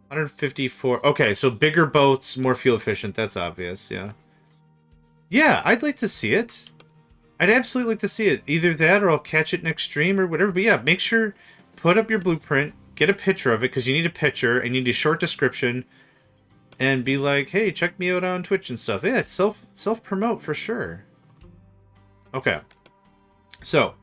154. Okay, so bigger boats, more fuel efficient. That's obvious, yeah. Yeah, I'd like to see it. I'd absolutely like to see it. Either that or I'll catch it next stream or whatever. But yeah, make sure, put up your blueprint, get a picture of it, because you need a picture, and you need a short description, and be like, hey, check me out on Twitch and stuff. Yeah, self-promote for sure. Okay. So,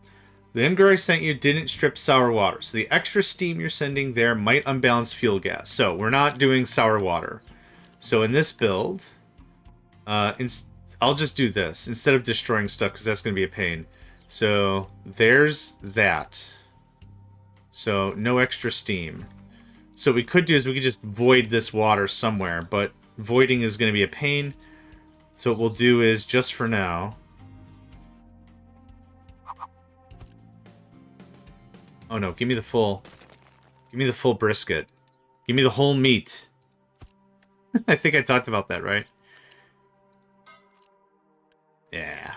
the Imgur I sent you didn't strip sour water. So the extra steam you're sending there might unbalance fuel gas. So we're not doing sour water. So in this build, I'll just do this instead of destroying stuff because that's going to be a pain. So there's that. So no extra steam. So what we could do is we could just void this water somewhere, but voiding is going to be a pain. So what we'll do is just for now... Oh no, give me the full brisket. Give me the whole meat. I think I talked about that, right? Yeah.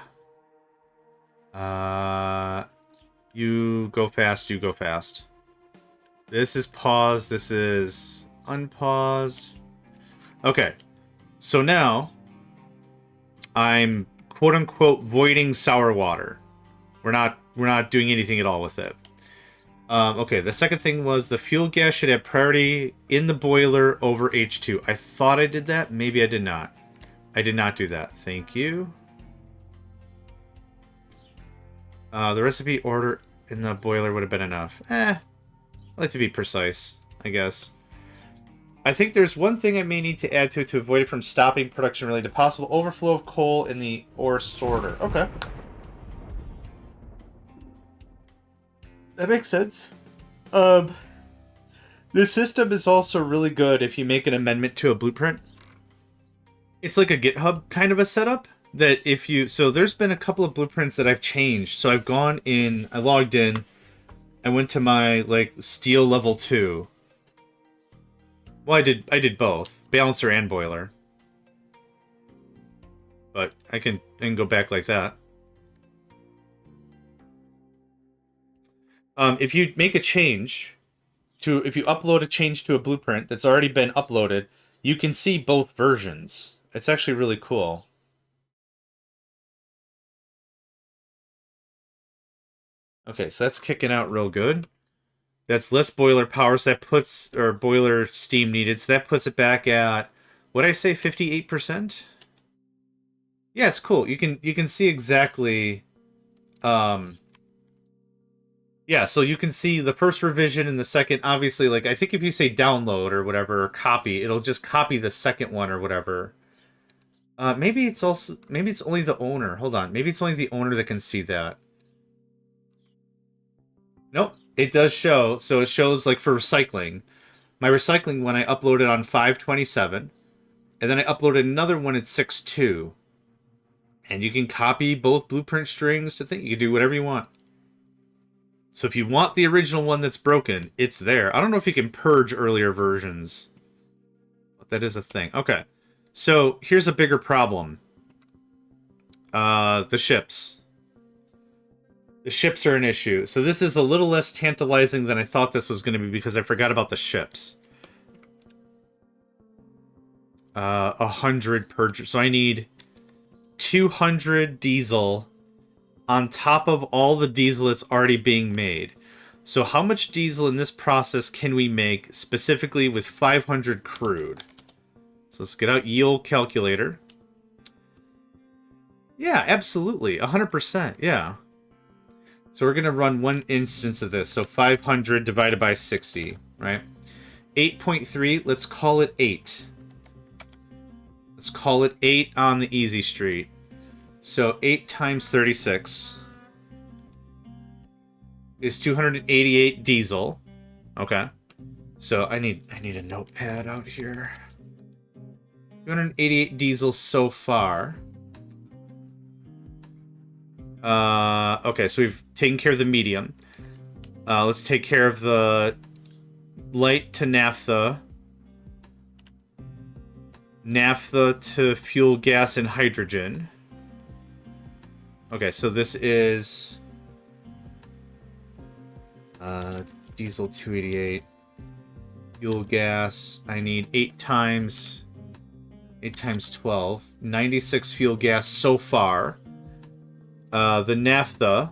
You go fast, you go fast. This is paused, this is unpaused. Okay. So now I'm quote unquote voiding sour water. We're not doing anything at all with it. Okay, the second thing was the fuel gas should have priority in the boiler over H2. I thought I did that. Maybe I did not. I did not do that. Thank you. The recipe order in the boiler would have been enough. I like to be precise, I guess. I think there's one thing I may need to add to it to avoid it from stopping production related to possible overflow of coal in the ore sorter. Okay. That makes sense. The system is also really good if you make an amendment to a blueprint. It's like a GitHub kind of a setup that if you... So there's been a couple of blueprints that I've changed. So I've gone in, I logged in, I went to my, like, steel level 2. Well, I did both. Balancer and boiler. But I can go back like that. If you make a change if you upload a change to a blueprint that's already been uploaded, you can see both versions. It's actually really cool. Okay, so that's kicking out real good. That's less boiler power, so that puts, or boiler steam needed, so that puts it back at, what'd I say, 58%? Yeah, it's cool. You can see exactly, yeah, so you can see the first revision and the second, obviously, like, I think if you say download or whatever, or copy, it'll just copy the second one or whatever. Maybe it's only the owner. Hold on. Maybe it's only the owner that can see that. Nope. It does show. So it shows, like, for recycling. My recycling one I uploaded on 5/27. And then I uploaded another one at 6/2. And you can copy both blueprint strings to think. You can do whatever you want. So if you want the original one that's broken, it's there. I don't know if you can purge earlier versions. But that is a thing. Okay. So here's a bigger problem. The ships. The ships are an issue. So this is a little less tantalizing than I thought this was going to be because I forgot about the ships. 100 purge. So I need 200 diesel on top of all the diesel that's already being made. So how much diesel in this process can we make specifically with 500 crude? So let's get out yield calculator. Yeah, absolutely. 100%. Yeah. So we're going to run one instance of this. So 500 divided by 60, right? 8.3, let's call it 8. Let's call it 8 on the easy street. So 8 times 36 is 288 diesel. Okay. So I need a notepad out here. 288 diesel so far. Okay, so we've taken care of the medium. Let's take care of the light to naphtha. Naphtha to fuel gas and hydrogen. Okay, so this is diesel 288, fuel gas. I need 8 times 12, 96 fuel gas so far. The naphtha,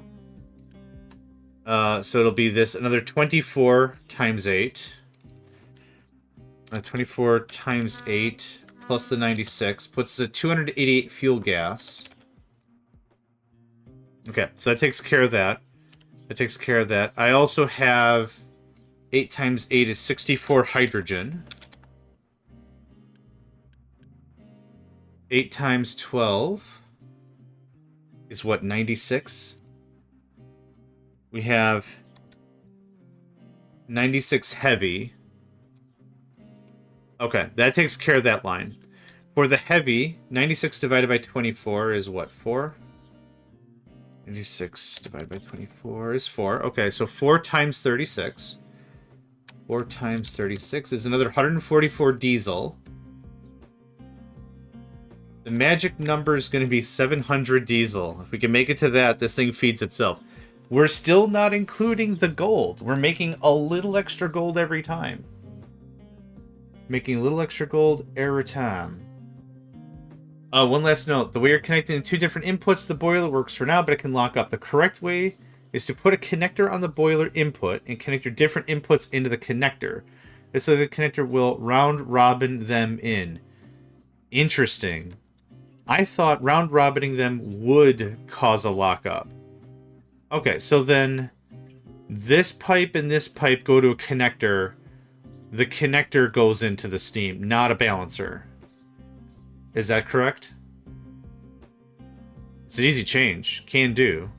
so it'll be this another 24 times 8. 24 times 8 plus the 96 puts us at 288 fuel gas. Okay, so that takes care of that. That takes care of that. I also have 8 times 8 is 64 hydrogen. 8 times 12 is what, 96? We have 96 heavy. Okay, that takes care of that line. For the heavy, 96 divided by 24 is what, 4? 96 divided by 24 is 4. Okay, so 4 times 36. 4 times 36 is another 144 diesel. The magic number is going to be 700 diesel. If we can make it to that, this thing feeds itself. We're still not including the gold. We're making a little extra gold every time. Making a little extra gold every time. One last note. The way you're connecting the two different inputs, the boiler works for now, but it can lock up. The correct way is to put a connector on the boiler input and connect your different inputs into the connector. This way the connector will round robin them in. Interesting. I thought round robining them would cause a lockup. Okay, so then this pipe and this pipe go to a connector. The connector goes into the steam, not a balancer. Is that correct? It's an easy change. Can do.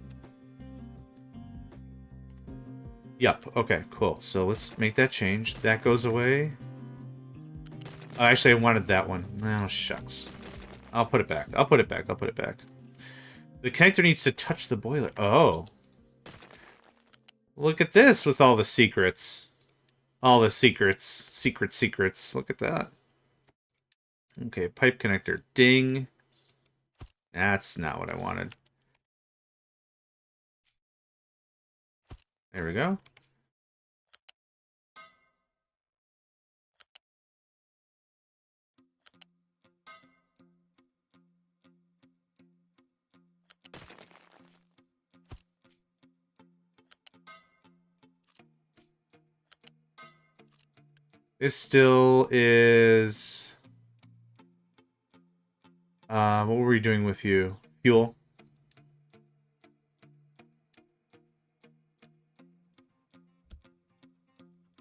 Yep. Okay, cool. So let's make that change. That goes away. Oh, actually, I wanted that one. Oh, shucks. I'll put it back. I'll put it back. I'll put it back. The connector needs to touch the boiler. Oh. Look at this with all the secrets. All the secrets. Secrets. Look at that. Okay, pipe connector. Ding. That's not what I wanted. There we go. This still is... what were we doing with you? Fuel?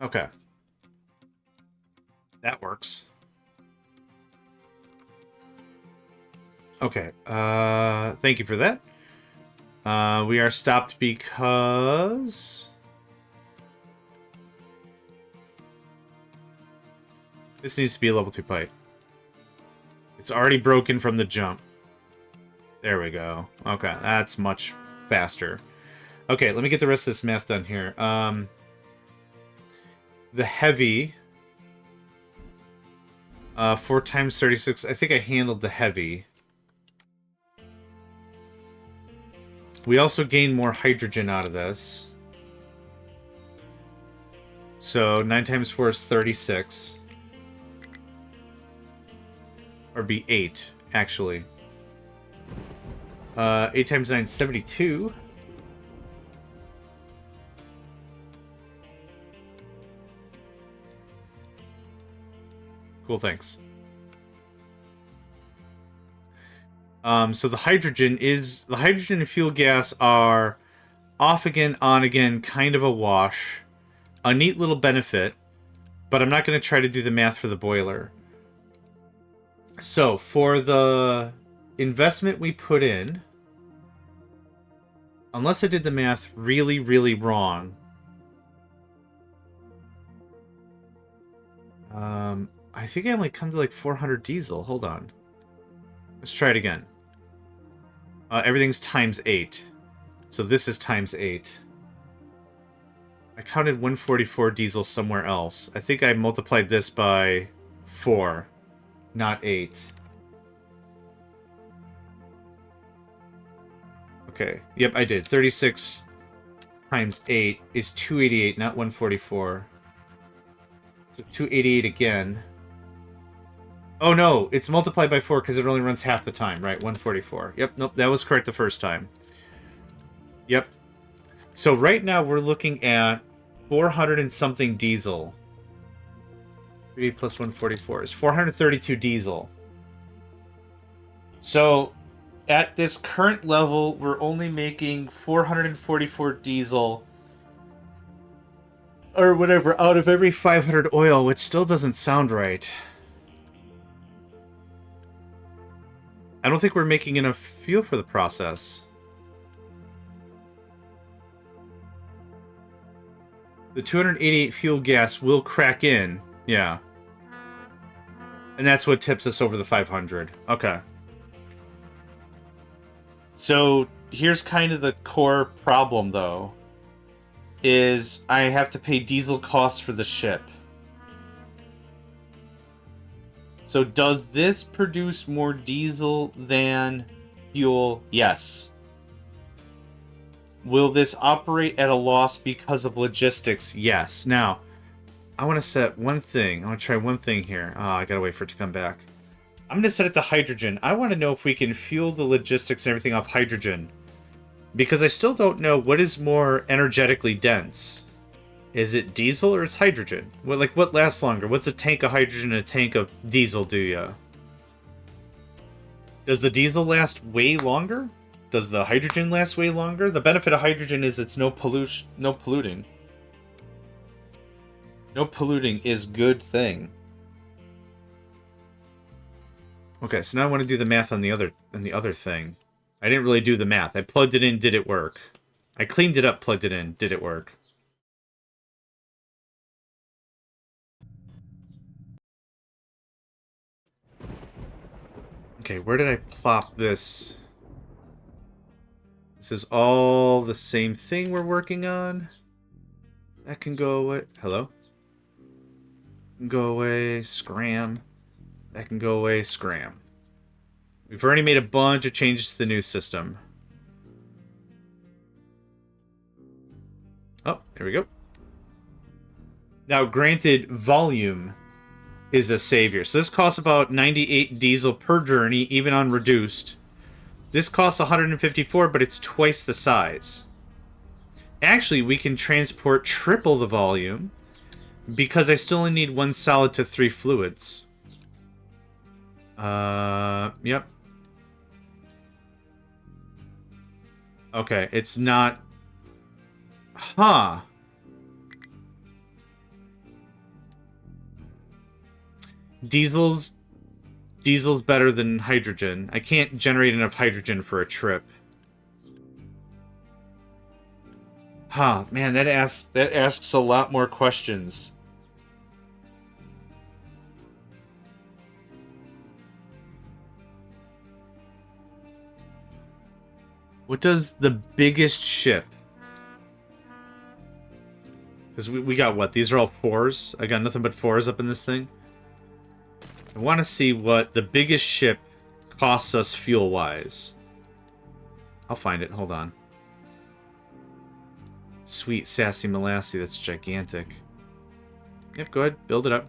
Okay. That works. Okay. Thank you for that. We are stopped because... This needs to be a level 2 pipe. It's already broken from the jump. There we go. Okay, that's much faster. Okay, let me get the rest of this math done here. The heavy... 4 times 36. I think I handled the heavy. We also gain more hydrogen out of this. So 9 times 4 is 36. Or be 8, actually. 8 times 9 is 72. Cool, thanks. So the hydrogen and fuel gas are off again, on again, kind of a wash. A neat little benefit, but I'm not going to try to do the math for the boiler. So, for the investment we put in, unless I did the math really, really wrong, I think I only come to like 400 diesel. Hold on. Let's try it again. Everything's times 8. So this is times 8. I counted 144 diesel somewhere else. I think I multiplied this by 4. Not 8. Okay. Yep, I did. 36 times 8 is 288, not 144. So 288 again. Oh no, it's multiplied by 4 because it only runs half the time, right? 144. Yep, nope, that was correct the first time. Yep. So right now we're looking at 400 and something diesel. 3 plus 144 is 432 diesel. So, at this current level, we're only making 444 diesel, or whatever, out of every 500 oil, which still doesn't sound right. I don't think we're making enough fuel for the process. The 288 fuel gas will crack in. Yeah. And that's what tips us over the 500. Okay. So, here's kind of the core problem, though. Is I have to pay diesel costs for the ship. So, does this produce more diesel than fuel? Yes. Will this operate at a loss because of logistics? Yes. Now, I want to set one thing. I want to try one thing here. Oh, I gotta wait for it to come back. I'm going to set it to hydrogen. I want to know if we can fuel the logistics and everything off hydrogen. Because I still don't know what is more energetically dense. Is it diesel or it's hydrogen? What lasts longer? What's a tank of hydrogen and a tank of diesel do ya? Does the diesel last way longer? Does the hydrogen last way longer? The benefit of hydrogen is it's no pollution, no polluting. No polluting is good thing. Okay, so now I want to do the math on the other thing. I didn't really do the math. I plugged it in, did it work? I cleaned it up, plugged it in, did it work? Okay, where did I plop this? This is all the same thing we're working on. That can go away. Hello? Can go away. Scram. That can go away. Scram. We've already made a bunch of changes to the new system. Oh, here we go. Now, granted, volume is a savior. So this costs about 98 diesel per journey, even on reduced. This costs 154, but it's twice the size. Actually, we can transport triple the volume because I still only need 1 solid to 3 fluids. Yep. Okay, it's not... Huh. Diesel's better than hydrogen. I can't generate enough hydrogen for a trip. Huh, man, that asks a lot more questions. What does the biggest ship? Because we got what? These are all 4s? I got nothing but 4s up in this thing. I want to see what the biggest ship costs us fuel-wise. I'll find it. Hold on. Sweet Sassy Molassy. That's gigantic. Yep, go ahead. Build it up.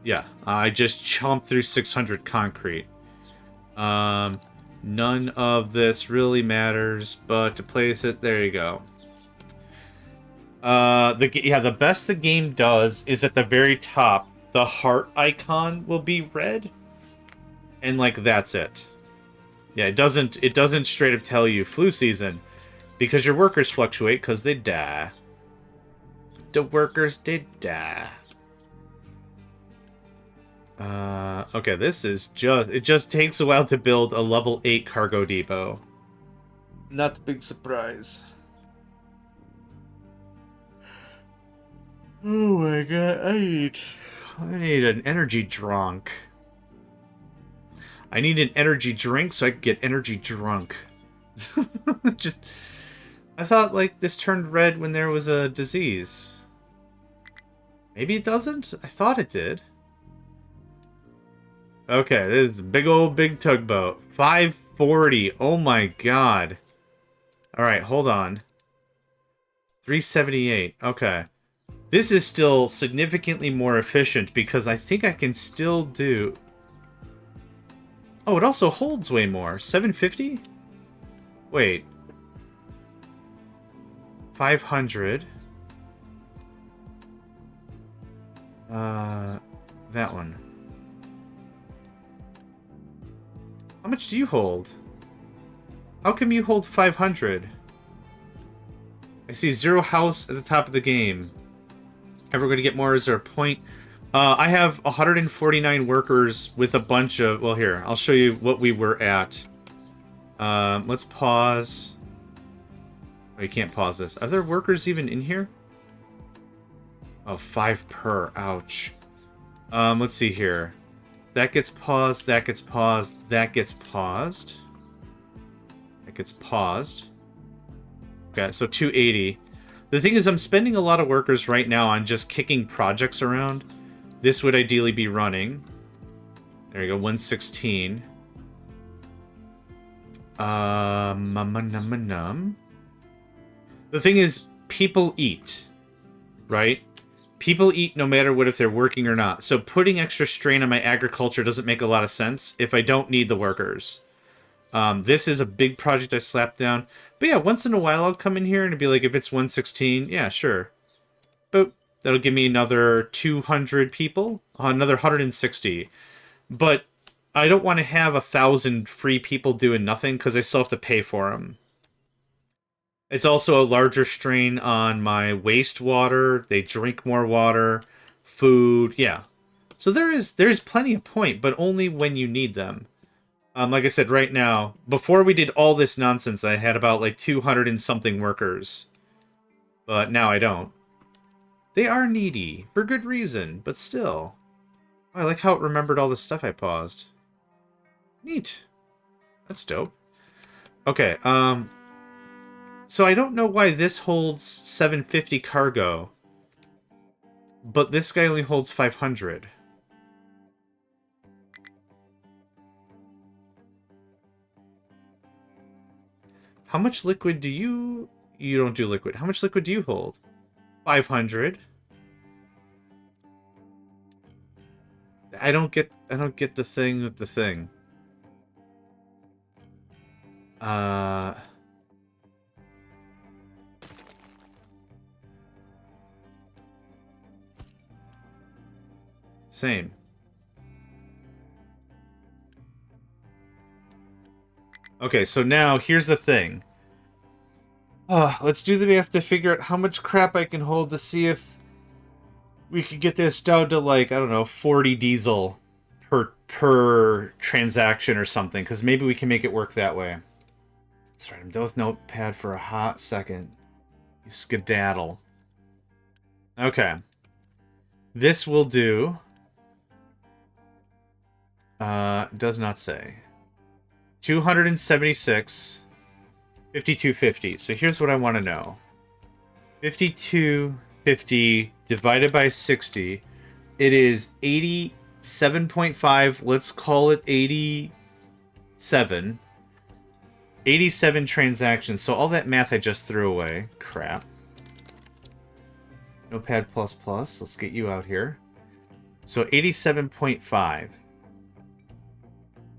Yeah, I just chomped through 600 concrete. None of this really matters, but to place it, there you go. The best the game does is at the very top, the heart icon will be red, and like that's it. Yeah, it doesn't straight up tell you flu season, because your workers fluctuate because they die. The workers did die. Okay, this is it just takes a while to build a level 8 cargo depot. Not a big surprise. Oh my god, I need an energy drunk. I need an energy drink so I can get energy drunk. I thought like this turned red when there was a disease. Maybe it doesn't? I thought it did. Okay, this is a big tugboat. 540. Oh my god. Alright, hold on. 378. Okay. This is still significantly more efficient because I think I can still do... Oh, it also holds way more. 750? Wait. 500. That one. How much do you hold? How come you hold 500? I see 0 house at the top of the game. Ever going to get more? Is there a point? I have 149 workers with a bunch of... Well, here. I'll show you what we were at. Let's pause. Oh, you can't pause this. Are there workers even in here? Oh, 5 per. Ouch. Let's see here. That gets paused, that gets paused, that gets paused. That gets paused. Okay, so 280. The thing is, I'm spending a lot of workers right now on just kicking projects around. This would ideally be running. There you go, 116. The thing is, people eat, right? People eat no matter what if they're working or not. So putting extra strain on my agriculture doesn't make a lot of sense if I don't need the workers. This is a big project I slapped down. But yeah, once in a while I'll come in here and it'll be like, if it's 116, yeah, sure. Boop. That'll give me another 200 people. Another 160. But I don't want to have 1,000 free people doing nothing because I still have to pay for them. It's also a larger strain on my wastewater. They drink more water, food, yeah. So there's plenty of point, but only when you need them. Like I said, right now, before we did all this nonsense, I had about like 200 and something workers. But now I don't. They are needy, for good reason, but still. Oh, I like how it remembered all the stuff I paused. Neat. That's dope. Okay, so I don't know why this holds 750 cargo, but this guy only holds 500. How much liquid do you... You don't do liquid. How much liquid do you hold? 500. I don't get the thing with the thing. Same. Okay, so now here's the thing. Let's do the math to figure out how much crap I can hold to see if we could get this down to, like, I don't know, 40 diesel per transaction or something, because maybe we can make it work that way. That's right, I'm done with Notepad for a hot second. You skedaddle. Okay. This will do. Does not say. 276, 5250. So here's what I want to know. 5250 divided by 60. It is 87.5. Let's call it 87. 87 transactions. So all that math I just threw away. Crap. Notepad++. Let's get you out here. So 87.5.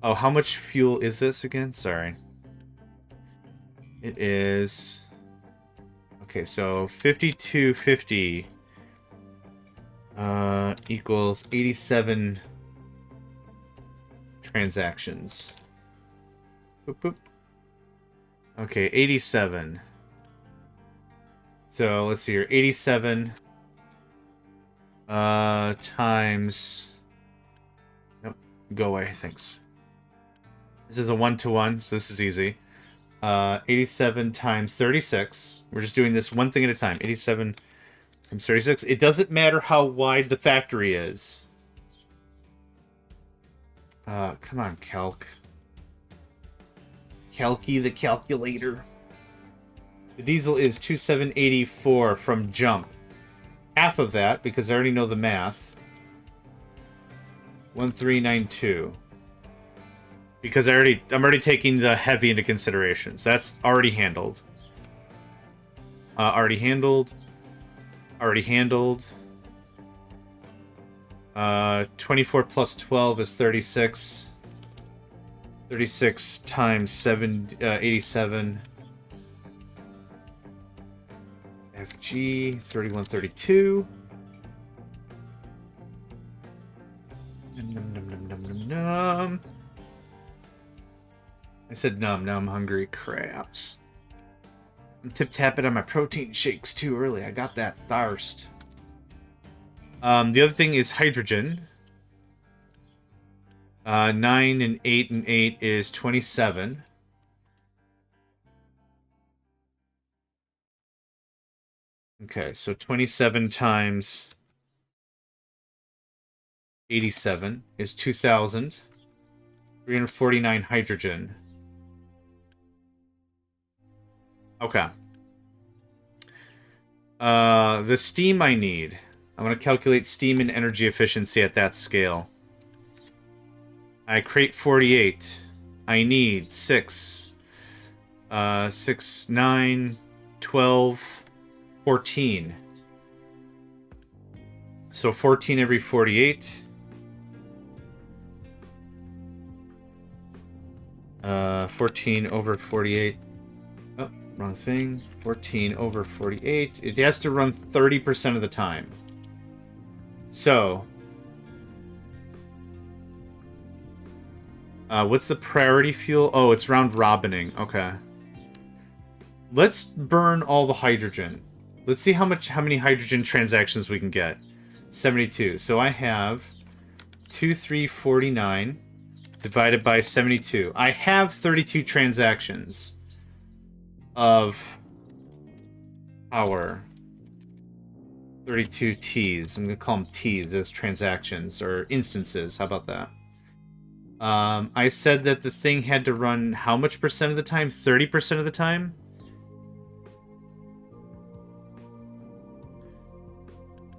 Oh, how much fuel is this again? Sorry. It is... Okay, so 5250 equals 87 transactions. Boop, boop. Okay, 87. So let's see here. 87 times... Nope. Go away, thanks. This is a 1-to-1, so this is easy. 87 times 36. We're just doing this one thing at a time. 87 times 36. It doesn't matter how wide the factory is. Come on, Calc. Calky the calculator. The diesel is 2784 from jump. Half of that, because I already know the math. 1392. Because I'm already taking the heavy into consideration. So that's already handled. Already handled. Already handled. 24 plus 12 is 36. 36 times 87. FG 3132. Num num num num num num num. I said num, now I'm hungry. Craps. I'm tip-tapping on my protein shakes too early. I got that thirst. The other thing is hydrogen. 9 and 8 and 8 is 27. Okay, so 27 times 87 is 2,000. 349 hydrogen. Okay. The steam I need. I'm going to calculate steam and energy efficiency at that scale. I crate 48. I need 6. 6, 9, 12, 14. So 14 every 48. 14 over 48. Oh, wrong thing. 14 over 48. It has to run 30% of the time. So What's the priority fuel? Oh, it's round robining. Okay. Let's burn all the hydrogen. Let's see how many hydrogen transactions we can get. 72. So I have 2349 divided by 72. I have 32 transactions of power. 32 T's. I'm going to call them T's as transactions or instances. How about that? I said that the thing had to run how much percent of the time? 30% of the time?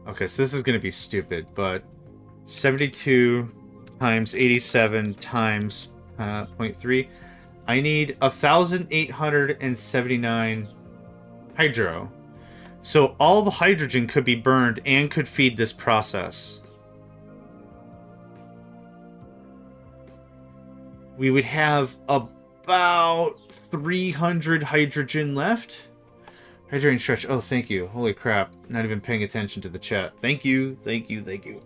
Okay, so this is going to be stupid, but 72 times 87 times 0.3. I need 1,879 hydro. So all the hydrogen could be burned and could feed this process. We would have about 300 hydrogen left. Hydrating stretch. Oh, thank you. Holy crap. Not even paying attention to the chat. Thank you. Thank you. Thank you.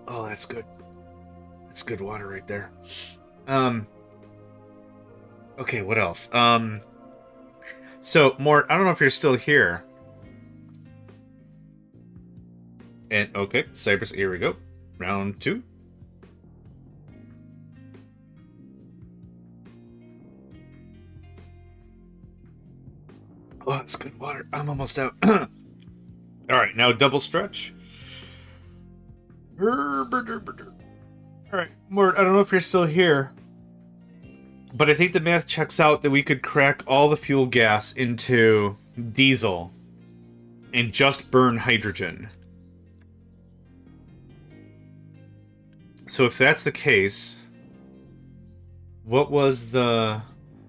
Oh, that's good. That's good water right there. Okay, what else? So, Mort, I don't know if you're still here. And, okay, Cypress, here we go. Round 2. Oh, that's good water. I'm almost out. Alright, now double stretch. Alright, Mort, I don't know if you're still here. But I think the math checks out that we could crack all the fuel gas into diesel and just burn hydrogen. So if that's the case, what was the...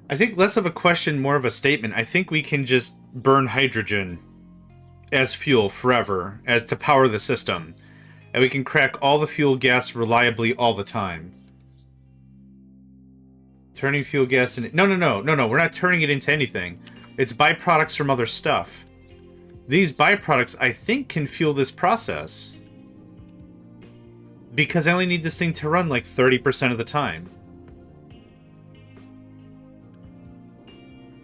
I think less of a question, more of a statement. I think we can just burn hydrogen as fuel forever as to power the system. And we can crack all the fuel gas reliably all the time. Turning fuel gas into... No, we're not turning it into anything. It's byproducts from other stuff. These byproducts, I think, can fuel this process. Because I only need this thing to run like 30% of the time.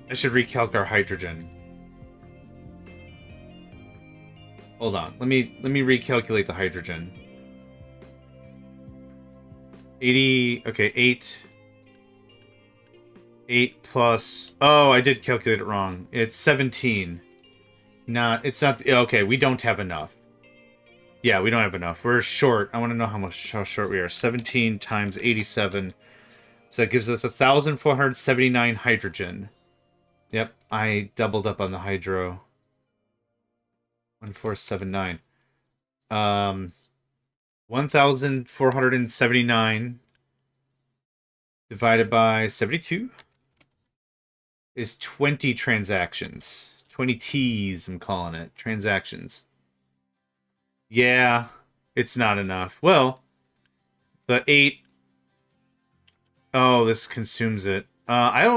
I should recalc our hydrogen. Hold on. Let me recalculate the hydrogen. 80... Okay, 8 plus... Oh, I did calculate it wrong. It's 17. It's not... Okay, we don't have enough. Yeah, we don't have enough. We're short. I want to know how short we are. 17 times 87. So that gives us 1,479 hydrogen. Yep, I doubled up on the hydro. 1479. 1,479 divided by 72 is 20 transactions. 20 T's, I'm calling it. Transactions. Yeah, it's not enough. Well, the 8... Oh, this consumes it. I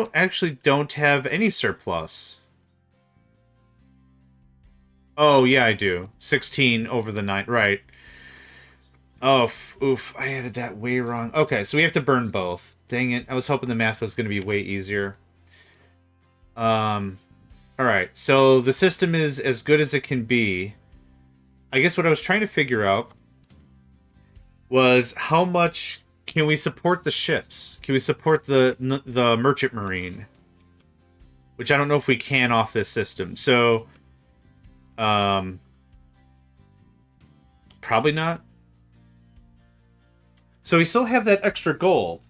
don't have any surplus. Oh, yeah, I do. 16 over the 9. Right. Oh, oof. I added that way wrong. Okay, so we have to burn both. Dang it. I was hoping the math was going to be way easier. Alright, so the system is as good as it can be. I guess what I was trying to figure out was how much can we support the ships? Can we support the merchant marine? Which I don't know if we can off this system. So, probably not. So we still have that extra gold.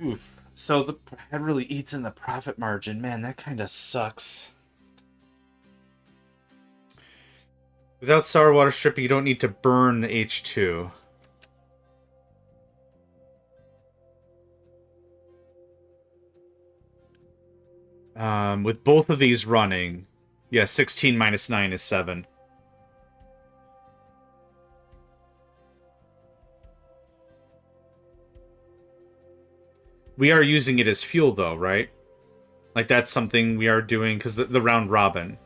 Oof. So that really eats in the profit margin. Man, that kind of sucks. Without sour water stripping, you don't need to burn the H2. With both of these running, yeah, 16 minus 9 is 7. We are using it as fuel, though, right? Like, that's something we are doing, because the round robin.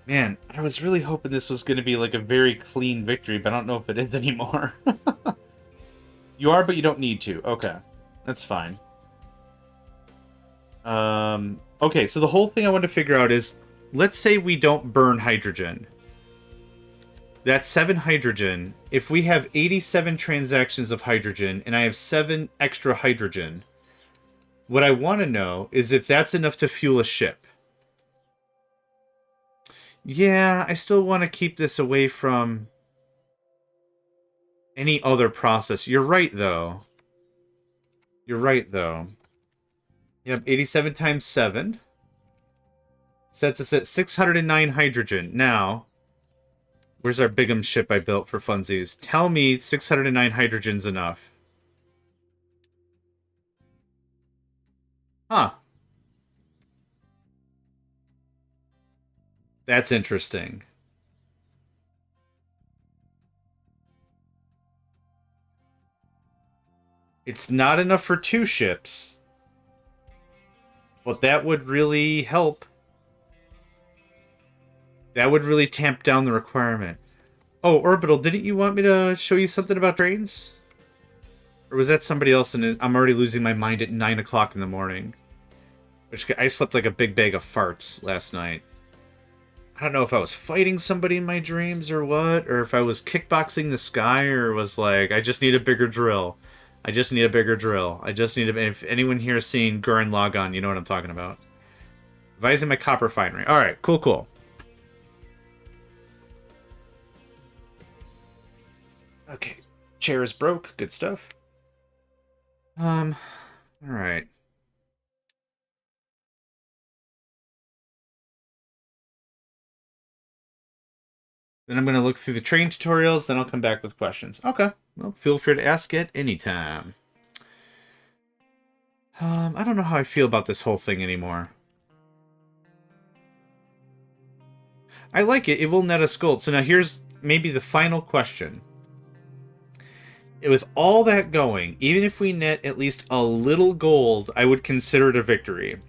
Man, I was really hoping this was going to be like a very clean victory, but I don't know if it is anymore. You are, but you don't need to. Okay. That's fine. Okay, so the whole thing I want to figure out is, let's say we don't burn hydrogen. That's 7 hydrogen. If we have 87 transactions of hydrogen, and I have 7 extra hydrogen, what I want to know is if that's enough to fuel a ship. Yeah, I still want to keep this away from any other process. You're right, though. You're right, though. Yep, 87 times 7 sets us at 609 hydrogen. Now, where's our Bigham ship I built for funsies? Tell me 609 hydrogen's enough. Huh. That's interesting. It's not enough for 2 ships. But that would really help. That would really tamp down the requirement. Oh, Orbital, didn't you want me to show you something about trains? Or was that somebody else? And I'm already losing my mind at 9 o'clock in the morning. Which I slept like a big bag of farts last night. I don't know if I was fighting somebody in my dreams or what, or if I was kickboxing the sky, or was like, I just need a bigger drill. I just need a bigger drill. I just need a... If anyone here has seen Gurren Lagann, you know what I'm talking about. Revising my copper refinery. Alright, cool, cool. Okay. Chair is broke. Good stuff. Alright. Then I'm going to look through the train tutorials, then I'll come back with questions. Okay. Well, feel free to ask at any time. I don't know how I feel about this whole thing anymore. I like it. It will net us gold. So now here's maybe the final question. With all that going, even if we net at least a little gold, I would consider it a victory.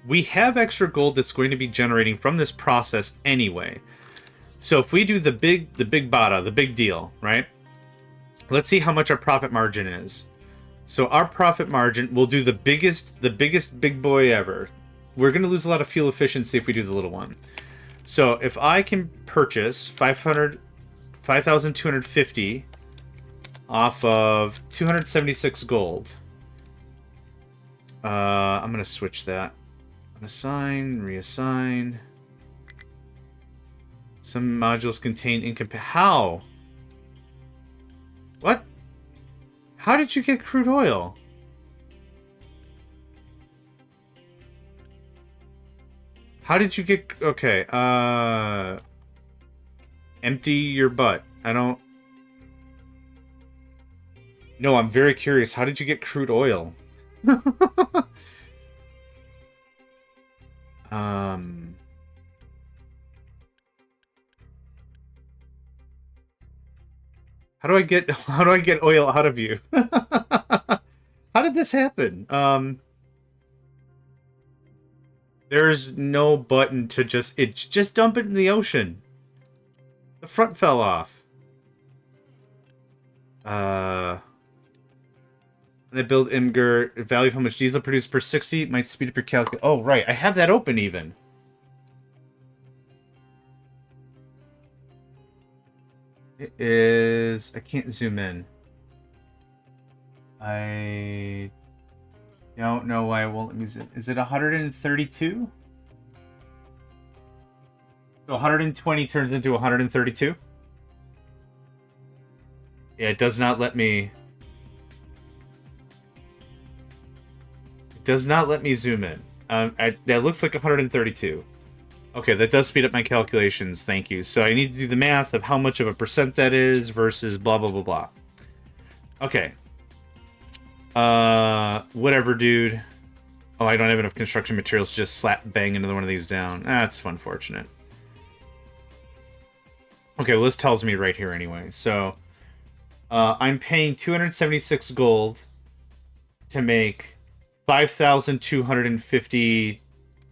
We have extra gold that's going to be generating from this process anyway. So if we do the big bada, the big deal, right? Let's see how much our profit margin is. So our profit margin, we'll do the biggest big boy ever. We're going to lose a lot of fuel efficiency if we do the little one. So if I can purchase 5,250 off of 276 gold. I'm going to switch that. Assign, reassign. Some modules contain incompatible. How? What? How did you get crude oil? How did you get... Okay, empty your butt. I don't... No, I'm very curious. How did you get crude oil? How do I get oil out of you? How did this happen? There's no button to just dump it in the ocean. The front fell off. And they build Imgur. Value of how much diesel produced per 60 might speed up your calculation. Oh, right. I have that open even. It is... I can't zoom in. I don't know why it won't let me zoom. Is it 132? So 120 turns into 132? Yeah, it does not let me... It does not let me zoom in. That looks like 132. Okay, that does speed up my calculations, thank you. So I need to do the math of how much of a percent that is versus blah, blah, blah, blah. Okay. Whatever, dude. Oh, I don't have enough construction materials to just slap bang another one of these down. That's unfortunate. Okay, well, this tells me right here anyway. So, I'm paying 276 gold to make 5,250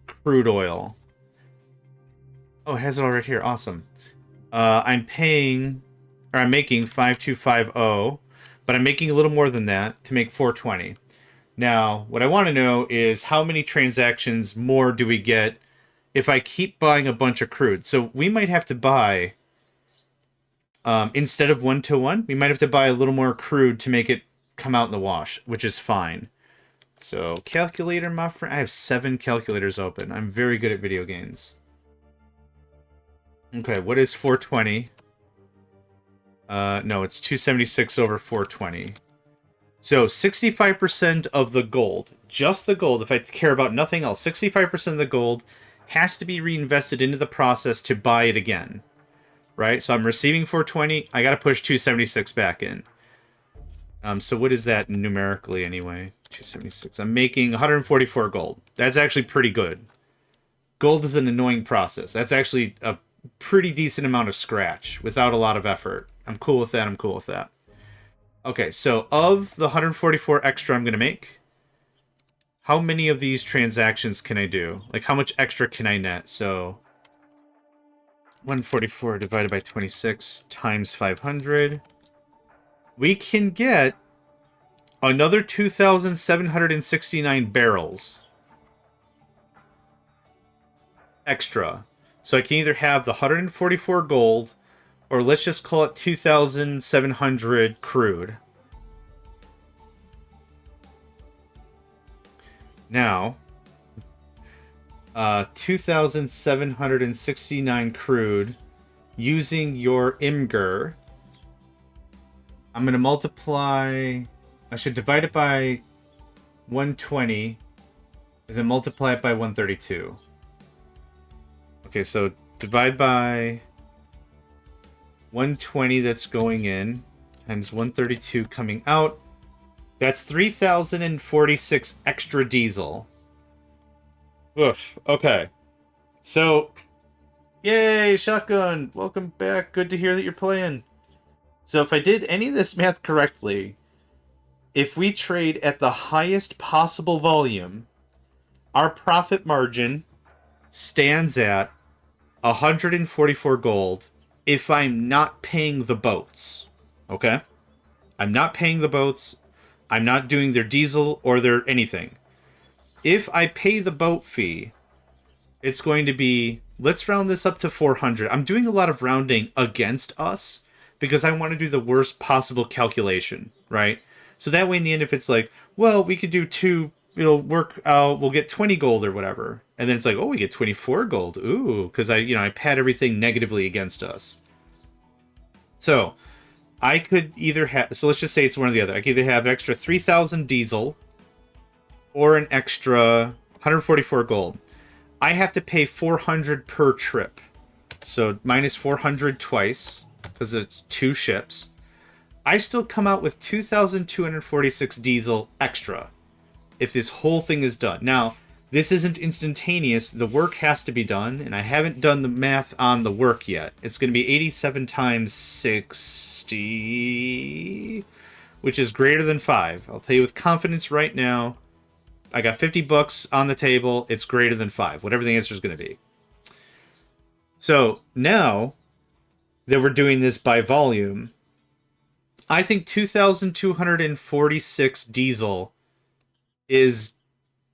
crude oil. Oh, it has it all right here. Awesome. I'm paying, or I'm making 5250, but I'm making a little more than that to make 420. Now, what I want to know is how many transactions more do we get if I keep buying a bunch of crude? So we might have to buy, instead of 1-to-1, we might have to buy a little more crude to make it come out in the wash, which is fine. So, calculator, my friend. I have 7 calculators open. I'm very good at video games. Okay, what is 420? No, it's 276 over 420. So 65% of the gold, just the gold, if I care about nothing else, 65% of the gold has to be reinvested into the process to buy it again. Right? So I'm receiving 420, I gotta push 276 back in. So what is that numerically anyway? 276. I'm making 144 gold. That's actually pretty good. Gold is an annoying process. That's actually a pretty decent amount of scratch without a lot of effort. I'm cool with that. I'm cool with that. Okay, so of the 144 extra I'm going to make, how many of these transactions can I do? Like, how much extra can I net? So, 144 divided by 26 times 500. We can get another 2,769 barrels extra. So I can either have the 144 gold, or let's just call it 2,700 crude. Now, 2,769 crude using your Imgur. I'm going to multiply... I should divide it by 120, and then multiply it by 132. Okay, so divide by 120 that's going in, times 132 coming out. That's 3,046 extra diesel. Oof, okay. So, yay, Shotgun! Welcome back. Good to hear that you're playing. So if I did any of this math correctly, if we trade at the highest possible volume, our profit margin stands at 144 gold if I'm not paying the boats. Okay? I'm not paying the boats. I'm not doing their diesel or their anything. If I pay the boat fee, it's going to be, let's round this up to 400. I'm doing a lot of rounding against us because I want to do the worst possible calculation, right? So that way in the end, if it's like, well, we could do 2, it'll work out, we'll get 20 gold or whatever. And then it's like, oh, we get 24 gold. Ooh, because I pad everything negatively against us. So I could either have, so let's just say it's one or the other. I could either have an extra 3,000 diesel or an extra 144 gold. I have to pay 400 per trip. So minus 400 twice, because it's 2 ships. I still come out with 2,246 diesel extra if this whole thing is done. Now, this isn't instantaneous. The work has to be done, and I haven't done the math on the work yet. It's going to be 87 times 60, which is greater than 5. I'll tell you with confidence right now, I got 50 bucks on the table. It's greater than 5, whatever the answer is going to be. So now that we're doing this by volume, I think 2,246 diesel is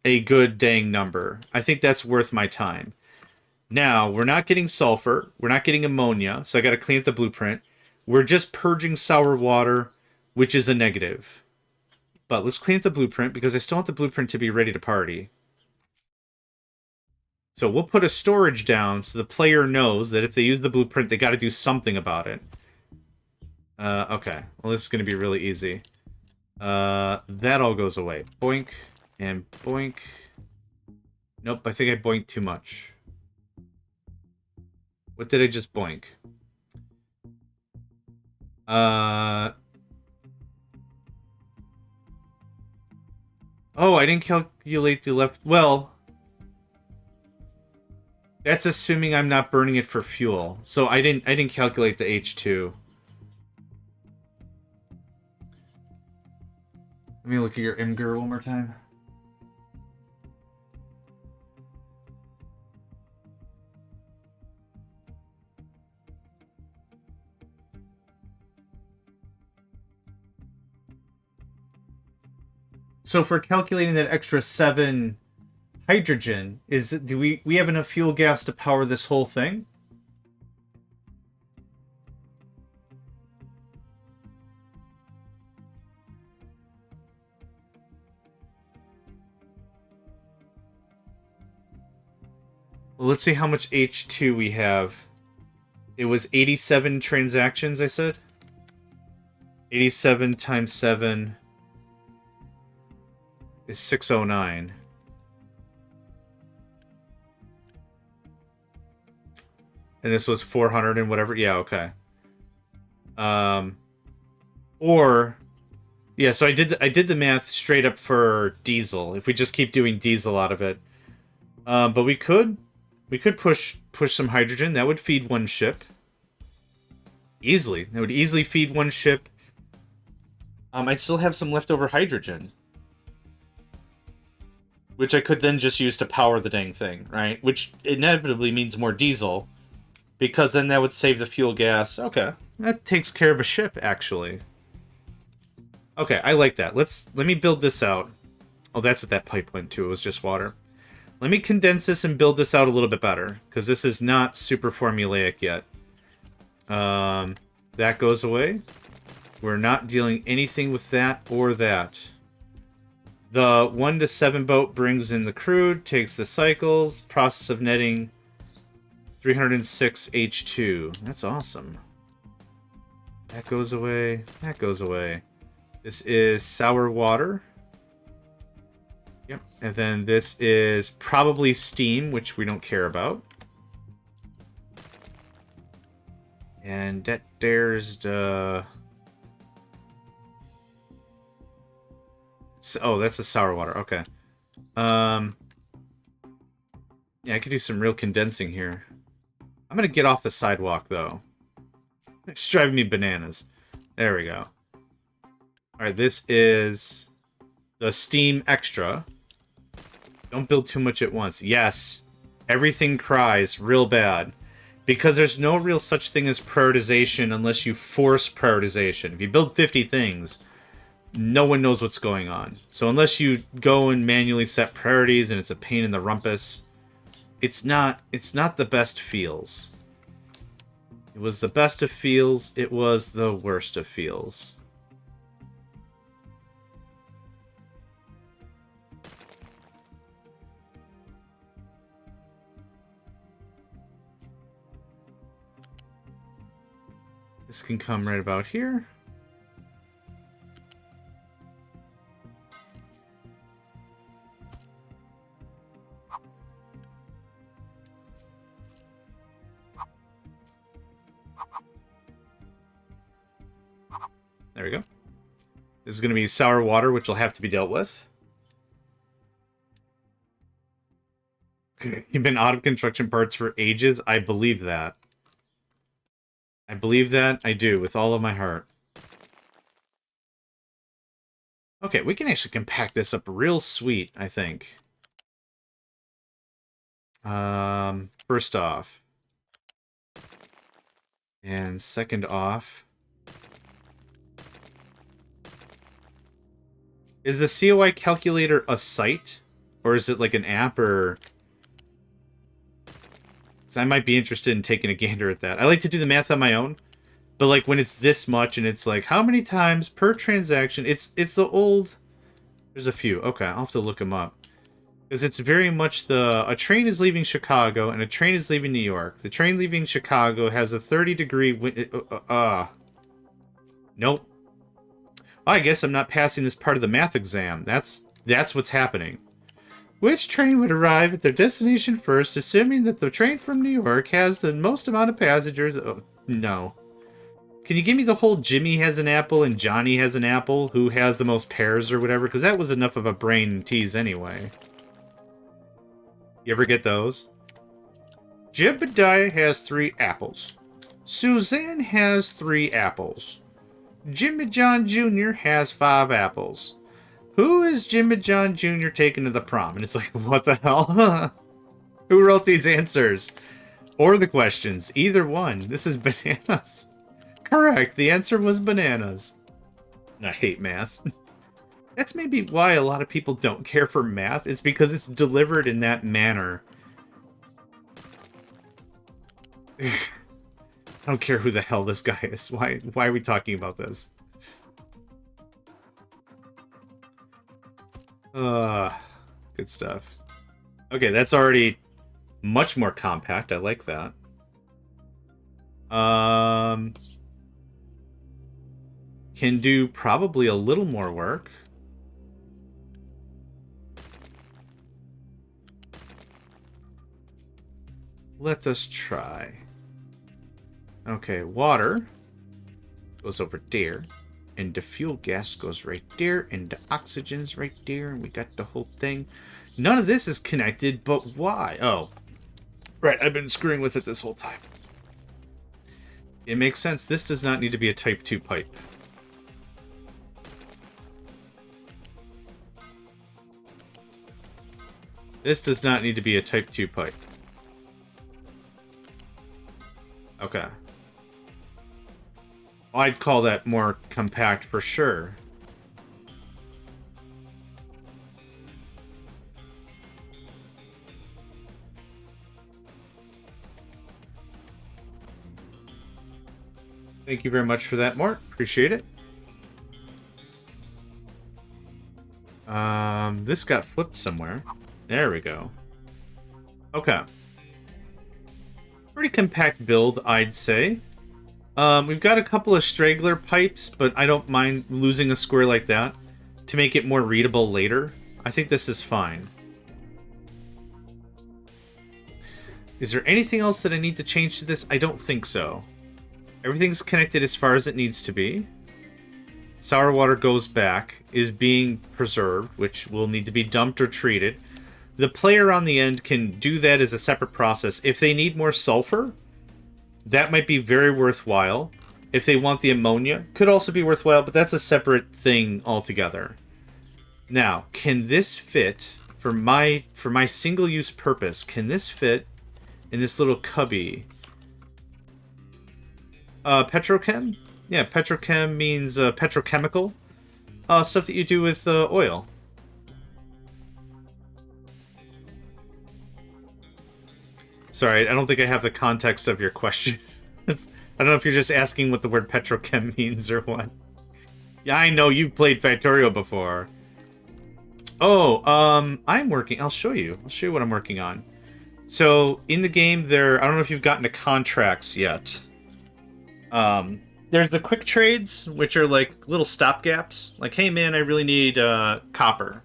a good dang number. I think that's worth my time. Now, we're not getting sulfur. We're not getting ammonia, so I got to clean up the blueprint. We're just purging sour water, which is a negative. But let's clean up the blueprint because I still want the blueprint to be ready to party. So we'll put a storage down so the player knows that if they use the blueprint, they got to do something about it. Okay. Well, this is going to be really easy. That all goes away. Boink and boink. Nope, I think I boinked too much. What did I just boink? Oh, I didn't calculate the left... Well, that's assuming I'm not burning it for fuel. So I didn't calculate the H2. Let me look at your Imgur one more time. So if we're calculating that extra 7 hydrogen, do we have enough fuel gas to power this whole thing? Well, let's see how much H2 we have. It was 87 transactions, I said? 87 times 7 is 609. And this was 400 and whatever? Yeah, okay. Or... Yeah, so I did the math straight up for diesel, if we just keep doing diesel out of it. But we could push some hydrogen. That would feed one ship. Easily. That would easily feed one ship. I'd still have some leftover hydrogen. Which I could then just use to power the dang thing, right? Which inevitably means more diesel. Because then that would save the fuel gas. Okay. That takes care of a ship, actually. Okay, I like that. Let me build this out. Oh, that's what that pipe went to. It was just water. Let me condense this and build this out a little bit better, because this is not super formulaic yet. That goes away. We're not dealing anything with that or that. The 1 to 7 boat brings in the crude, takes the cycles, process of netting 306 H2. That's awesome. That goes away. That goes away. This is sour water. Yep. And then this is probably steam, which we don't care about. And that there's the... Oh, that's the sour water. Okay. Yeah, I could do some real condensing here. I'm gonna get off the sidewalk, though. It's driving me bananas. There we go. Alright, this is the steam extra. Don't build too much at once. Yes, everything cries real bad. Because there's no real such thing as prioritization unless you force prioritization. If you build 50 things, no one knows what's going on. So unless you go and manually set priorities and it's a pain in the rumpus, it's not the best feels. It was the best of feels, it was the worst of feels. This can come right about here. There we go. This is going to be sour water, which will have to be dealt with. You've been out of construction parts for ages. I believe that. I believe that. I do, with all of my heart. Okay, we can actually compact this up real sweet, I think. First off. And second off. Is the COI calculator a site? Or is it like an app, or... So I might be interested in taking a gander at that. I like to do the math on my own, but like when it's this much and it's like how many times per transaction, it's the old... There's a few. Okay, I'll have to look them up. Because it's very much a train is leaving Chicago and a train is leaving New York. The train leaving Chicago has a 30-degree wind... Nope. I guess I'm not passing this part of the math exam. That's what's happening. Which train would arrive at their destination first, assuming that the train from New York has the most amount of passengers? Oh, no. Can you give me the whole Jimmy has an apple and Johnny has an apple, who has the most pears or whatever? Because that was enough of a brain tease anyway. You ever get those? Jebediah has 3 apples. Suzanne has 3 apples. Jimmy John Jr. has 5 apples. Who is Jimmy John Jr. taking to the prom? And it's like, what the hell? Who wrote these answers? Or the questions? Either one. This is bananas. Correct. The answer was bananas. I hate math. That's maybe why a lot of people don't care for math. It's because it's delivered in that manner. I don't care who the hell this guy is. Why are we talking about this? Good stuff. Okay, that's already much more compact. I like that. Can do probably a little more work. Let us try. Okay, water goes over there, and the fuel gas goes right there, and the oxygen's right there, and we got the whole thing. None of this is connected, but why? Oh, right, I've been screwing with it this whole time. It makes sense. This does not need to be a Type 2 pipe. This does not need to be a Type 2 pipe. Okay. I'd call that more compact for sure. Thank you very much for that, Mort. Appreciate it. This got flipped somewhere. There we go. Okay. Pretty compact build, I'd say. We've got a couple of straggler pipes, but I don't mind losing a square like that to make it more readable later. I think this is fine. Is there anything else that I need to change to this? I don't think so. Everything's connected as far as it needs to be. Sour water goes back, is being preserved, which will need to be dumped or treated. The player on the end can do that as a separate process. If they need more sulfur, that might be very worthwhile. If they want the ammonia, could also be worthwhile, but that's a separate thing altogether. Now, can this fit for my single-use purpose? Can this fit in this little cubby? Petrochem? Yeah, petrochem means petrochemical. Stuff that you do with oil. Sorry, I don't think I have the context of your question. I don't know if you're just asking what the word petrochem means or what. Yeah, I know, you've played Factorio before. Oh, I'm working... I'll show you. I'll show you what I'm working on. So, in the game, I don't know if you've gotten to contracts yet. There's the quick trades, which are like little stopgaps. Like, hey man, I really need copper.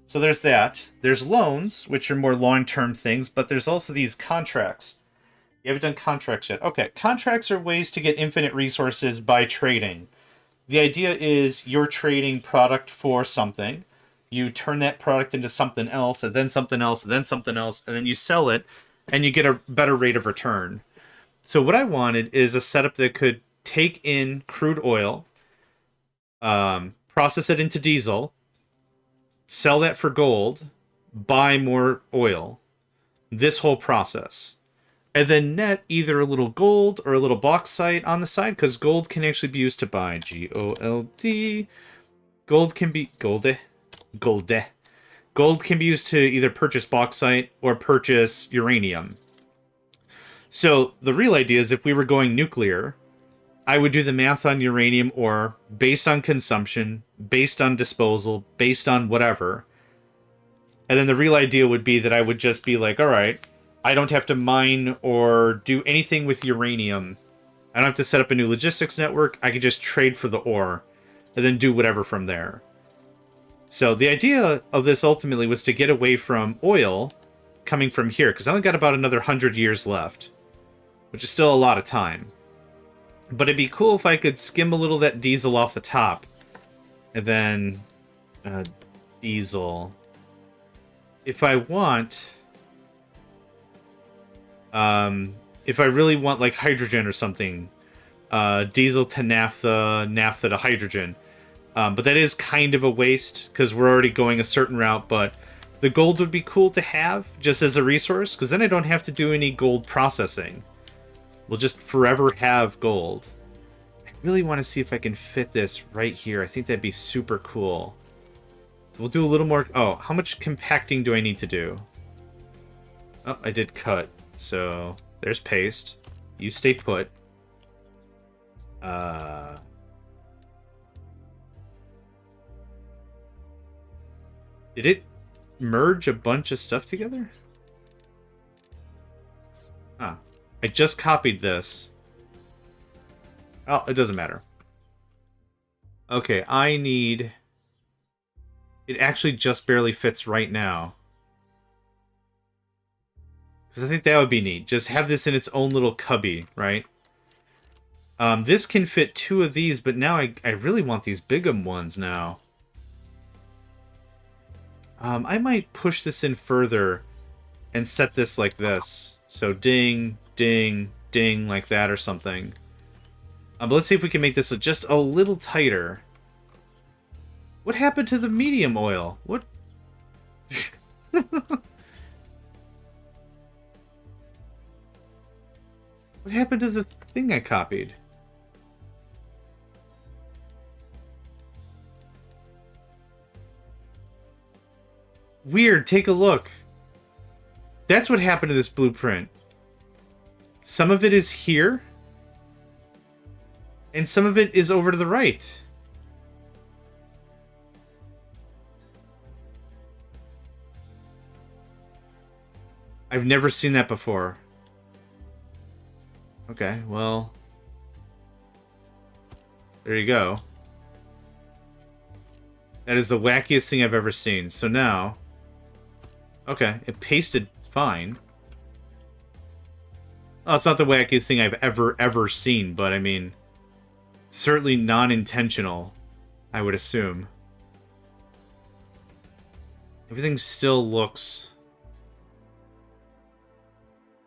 So there's that. There's loans, which are more long-term things, but there's also these contracts. You haven't done contracts yet. Okay, contracts are ways to get infinite resources by trading. The idea is you're trading product for something. You turn that product into something else, and then something else, and then something else, and then you sell it, and you get a better rate of return. So what I wanted is a setup that could take in crude oil, process it into diesel, sell that for gold, buy more oil. This whole process. And then net either a little gold or a little bauxite on the side, because gold can actually be used to buy. G-O-L-D. Gold can be... Golde. Gold can be used to either purchase bauxite or purchase uranium. So the real idea is if we were going nuclear, I would do the math on uranium ore based on consumption, based on disposal, based on whatever. And then the real idea would be that I would just be like, all right, I don't have to mine or do anything with uranium. I don't have to set up a new logistics network. I could just trade for the ore and then do whatever from there. So the idea of this ultimately was to get away from oil coming from here, because I only got about another 100 years left, which is still a lot of time. But it'd be cool if I could skim a little of that diesel off the top. And then... diesel. If I want... if I really want, like, hydrogen or something, diesel to naphtha, naphtha to hydrogen. But that is kind of a waste, because we're already going a certain route, but the gold would be cool to have, just as a resource, because then I don't have to do any gold processing. We'll just forever have gold. I really want to see if I can fit this right here. I think that'd be super cool. So we'll do a little more... Oh, how much compacting do I need to do? Oh, I did cut. So, there's paste. You stay put. Did it merge a bunch of stuff together? Ah, I just copied this. Oh, it doesn't matter. Okay, I need... It actually just barely fits right now. Because I think that would be neat. Just have this in its own little cubby, right? This can fit 2 of these, but now I really want these bigum ones now. I might push this in further and set this like this. So ding, ding, ding, like that or something. But let's see if we can make this just a little tighter. What happened to the medium oil? What? What happened to the thing I copied? Weird, take a look. That's what happened to this blueprint. Some of it is here, and some of it is over to the right. I've never seen that before. Okay, well... There you go. That is the wackiest thing I've ever seen. So now... Okay, it pasted fine. Oh, it's not the wackiest thing I've ever seen, but I mean... Certainly non-intentional, I would assume. Everything still looks...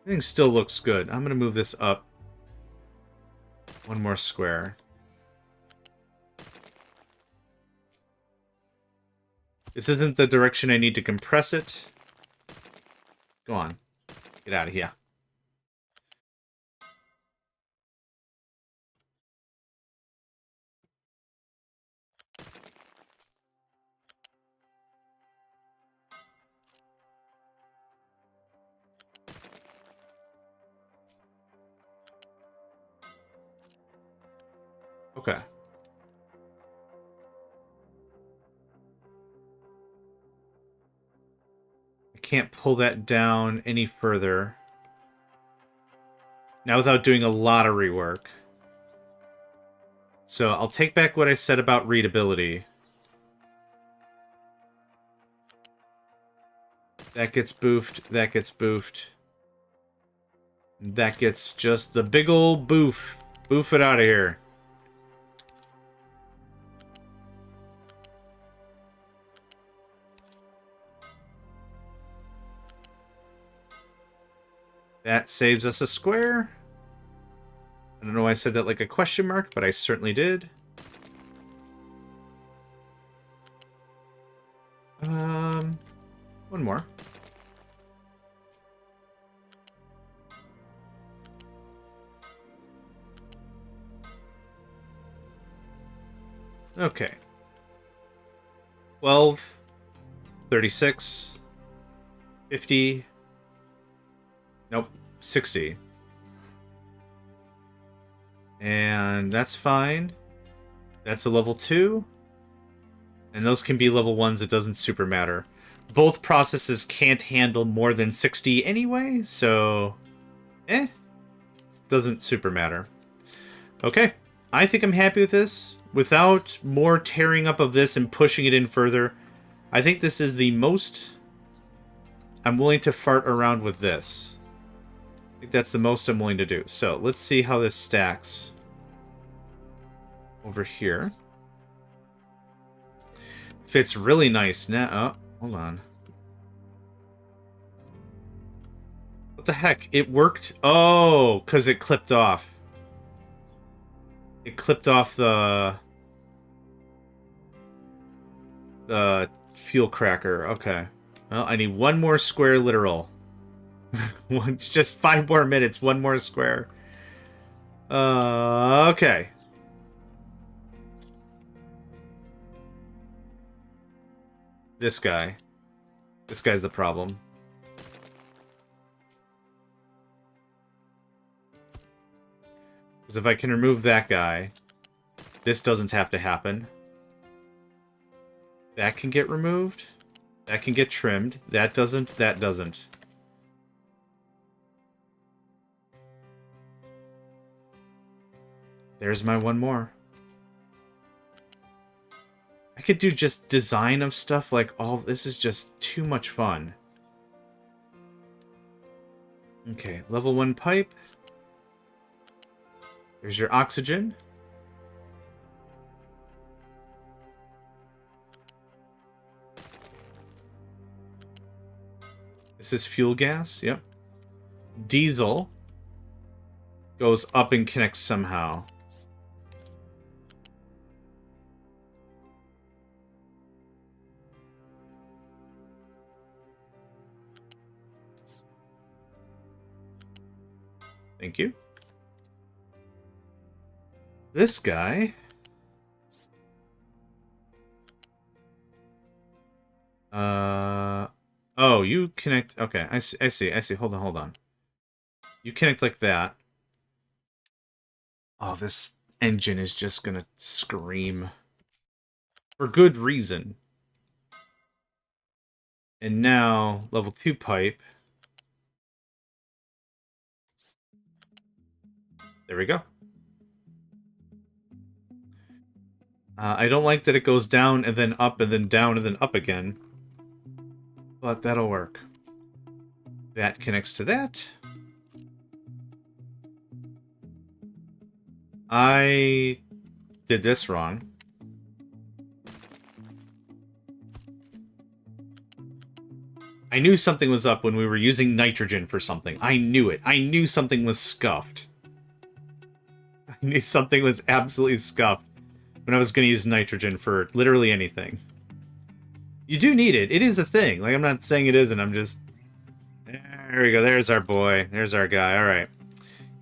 Everything still looks good. I'm going to move this up 1 more square. This isn't the direction I need to compress it. Go on. Get out of here. Okay. I can't pull that down any further. Now without doing a lot of rework. So I'll take back what I said about readability. That gets boofed, that gets boofed. That gets just the big old boof. Boof it out of here. That saves us a square. I don't know why I said that like a question mark, but I certainly did. One more. Okay. 12, 36, 50, nope, 60. And that's fine. That's a level 2. And those can be level 1s, it doesn't super matter. Both processes can't handle more than 60 anyway, so... it doesn't super matter. Okay, I think I'm happy with this. Without more tearing up of this and pushing it in further, I think this is the most I'm willing to fart around with this. I think that's the most I'm willing to do. So, let's see how this stacks over here. Fits really nice now. Oh, hold on. What the heck? It worked? Oh, because it clipped off. It clipped off the fuel cracker. Okay. Well, I need 1 more square literal. Just 5 more minutes. 1 more square. Okay. This guy. This guy's the problem. Because if I can remove that guy, this doesn't have to happen. That can get removed. That can get trimmed. That doesn't. That doesn't. There's my one more. I could do just design of stuff like all... This is just too much fun. Okay, level 1 pipe. There's your oxygen. This is fuel gas, yep. Diesel goes up and connects somehow. Thank you. This guy... Oh, you connect... Okay, I see. Hold on. You connect like that. Oh, this engine is just gonna scream. For good reason. And now, level 2 pipe. There we go. I don't like that it goes down and then up and then down and then up again. But that'll work. That connects to that. I did this wrong. I knew something was up when we were using nitrogen for something. I knew it. I knew something was scuffed. I knew something was absolutely scuffed when I was going to use nitrogen for literally anything. You do need it. It is a thing. Like, I'm not saying it isn't. I'm just... There we go. There's our boy. There's our guy. All right.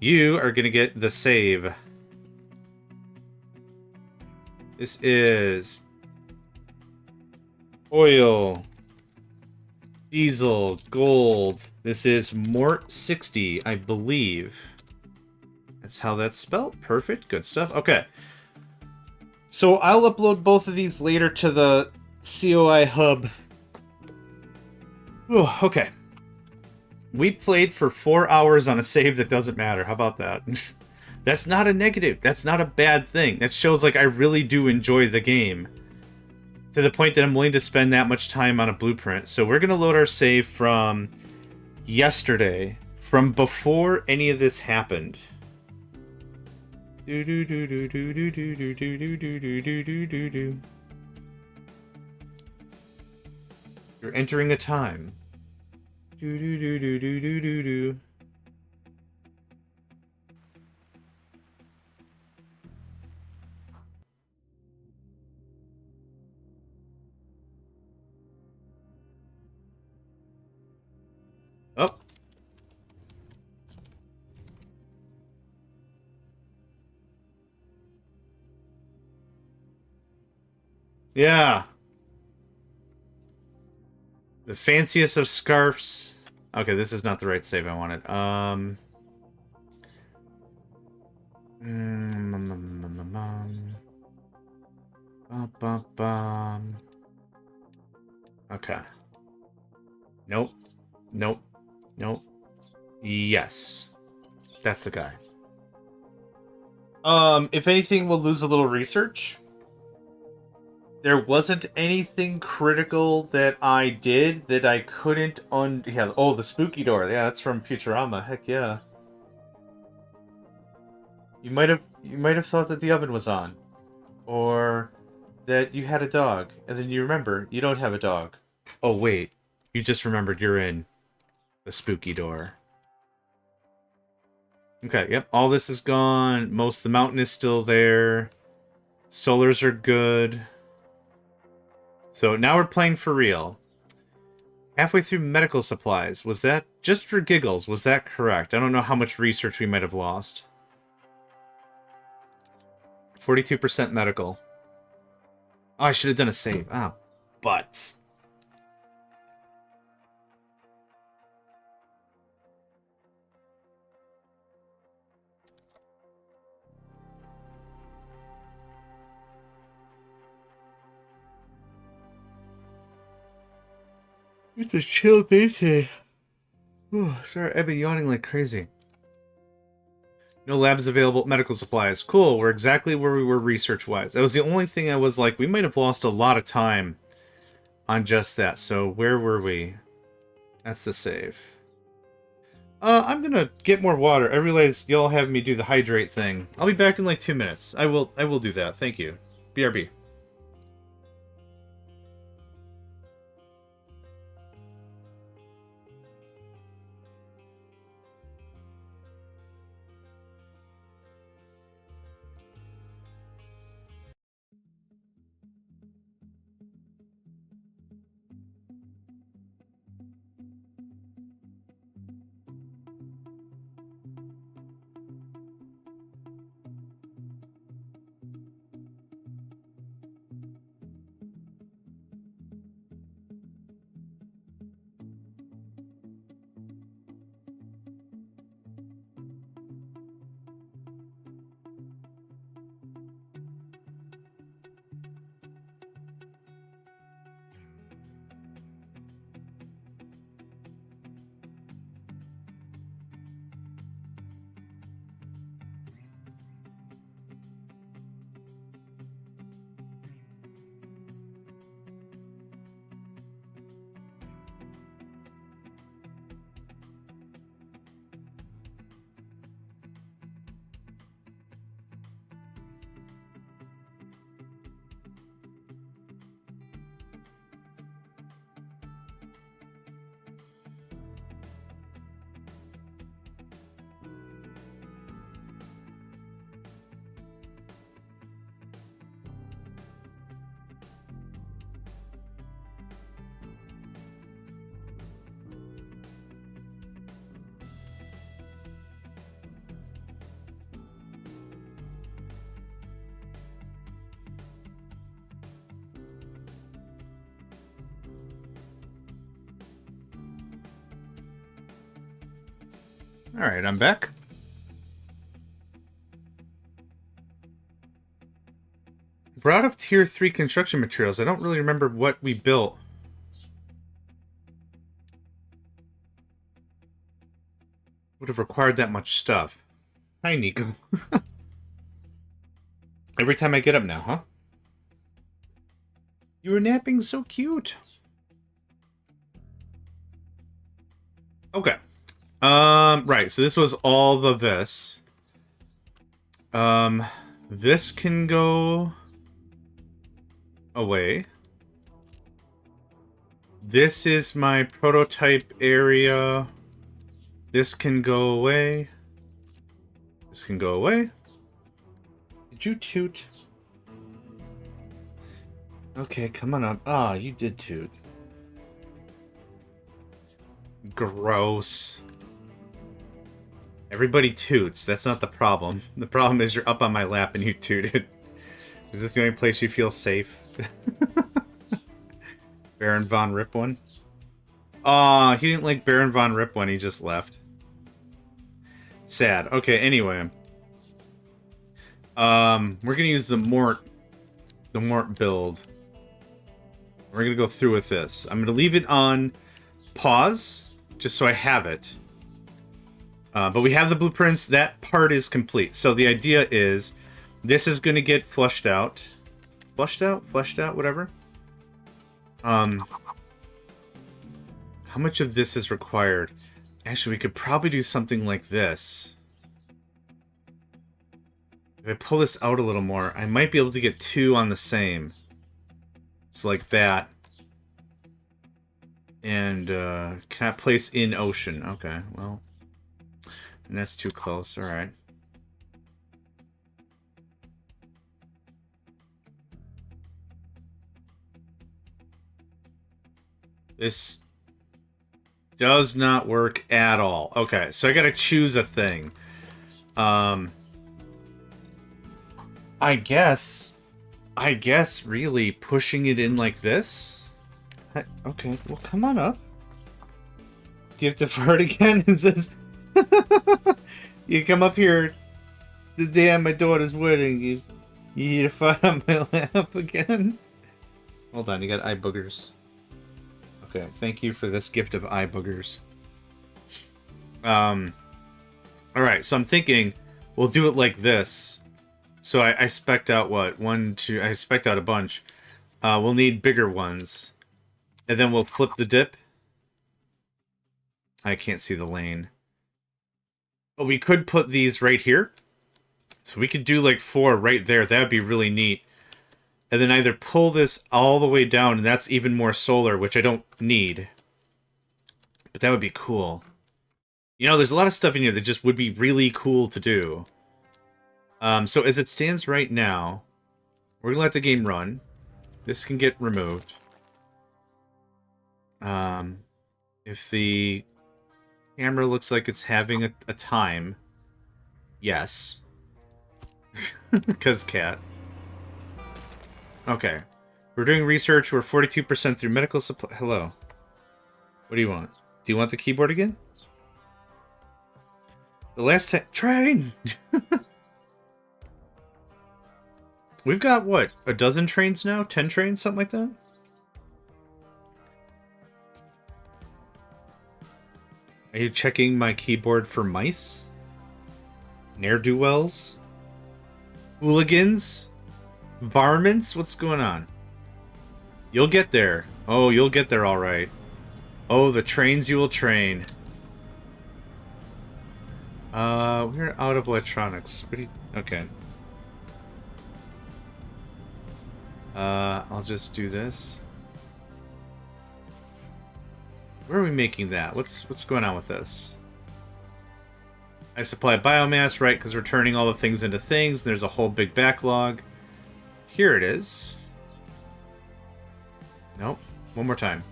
You are going to get the save. This is... oil. Diesel. Gold. This is Mort 60, I believe. That's how that's spelled. Perfect. Good stuff. Okay. So I'll upload both of these later to the COI Hub. Oh, okay. We played for 4 hours on a save that doesn't matter. How about that? That's not a negative. That's not a bad thing. That shows like I really do enjoy the game. To the point that I'm willing to spend that much time on a blueprint. So we're going to load our save from yesterday. From before any of this happened. You're entering a time. Oh. Yeah. The fanciest of scarfs. Okay, this is not the right save I wanted. Okay. Nope. Nope. Nope. Yes. That's the guy. If anything, we'll lose a little research. There wasn't anything critical that I did that I couldn't yeah, oh, the spooky door. Yeah, that's from Futurama. Heck yeah. You might have thought that the oven was on. Or that you had a dog, and then you remember you don't have a dog. Oh wait. You just remembered you're in the spooky door. Okay, yep, all this is gone. Most of the mountain is still there. Solars are good. So now we're playing for real. Halfway through medical supplies. Was that, just for giggles, was that correct? I don't know how much research we might have lost. 42% medical. Oh, I should have done a save. Ah, butts. It's a chill day today. Oh, sorry, I've been yawning like crazy. No labs available, medical supplies. Cool, we're exactly where we were research-wise. That was the only thing I was like, we might have lost a lot of time on just that. So where were we? That's the save. I'm gonna get more water. I realize y'all have me do the hydrate thing. I'll be back in like 2 minutes. I will do that. Thank you. BRB. Alright, I'm back. We're out of tier 3 construction materials. I don't really remember what we built. Would have required that much stuff. Hi, Nico. Every time I get up now, huh? You were napping so cute. Okay. Right, so this was all the this. This can go away. This is my prototype area. This can go away. This can go away. Did you toot? Okay, come on up. Ah, you did toot. Gross. Everybody toots. That's not the problem. The problem is you're up on my lap and you tooted. Is this the only place you feel safe? Baron Von Ripone? Aw, he didn't like Baron Von Ripone. He just left. Sad. Okay, anyway. We're gonna use the Mort build. We're gonna go through with this. I'm gonna leave it on pause, just so I have it. But we have the blueprints. That part is complete. So the idea is, this is gonna get flushed out. Flushed out, whatever. How much of this is required? Actually, we could probably do something like this. If I pull this out a little more, I might be able to get 2 on the same. So like that. And, cannot place in ocean. Okay, well. And that's too close, alright. This does not work at all. Okay, so I gotta choose a thing. I guess really pushing it in like this? Okay, well come on up. Do you have to fart again? It says... You come up here the day of my daughter's wedding. You need to fart on my lap again? Hold on, you got eye boogers. Okay, thank you for this gift of eye boogers. Alright, so I'm thinking we'll do it like this. So I spec'd out what? One, two, I spec'd out a bunch. We'll need bigger ones. And then we'll flip the dip. I can't see the lane. But we could put these right here. So we could do like 4 right there. That would be really neat. And then either pull this all the way down, and that's even more solar, which I don't need. But that would be cool. You know, there's a lot of stuff in here that just would be really cool to do. So as it stands right now, we're going to let the game run. This can get removed. If the camera looks like it's having a time, yes. Because cat. Okay. We're doing research. We're 42% through medical supply. Hello. What do you want? Do you want the keyboard again? The last time... Train! We've got, what, a dozen trains now? 10 trains? Something like that? Are you checking my keyboard for mice? Ne'er-do-wells? Hooligans? Varmints? What's going on? You'll get there. Oh, you'll get there all right. Oh, the trains you will train. We're out of electronics. What do you... Okay. I'll just do this. Where are we making that? What's going on with this? I supply biomass, right? Because we're turning all the things into things. There's a whole big backlog. Here it is. Nope. One more time.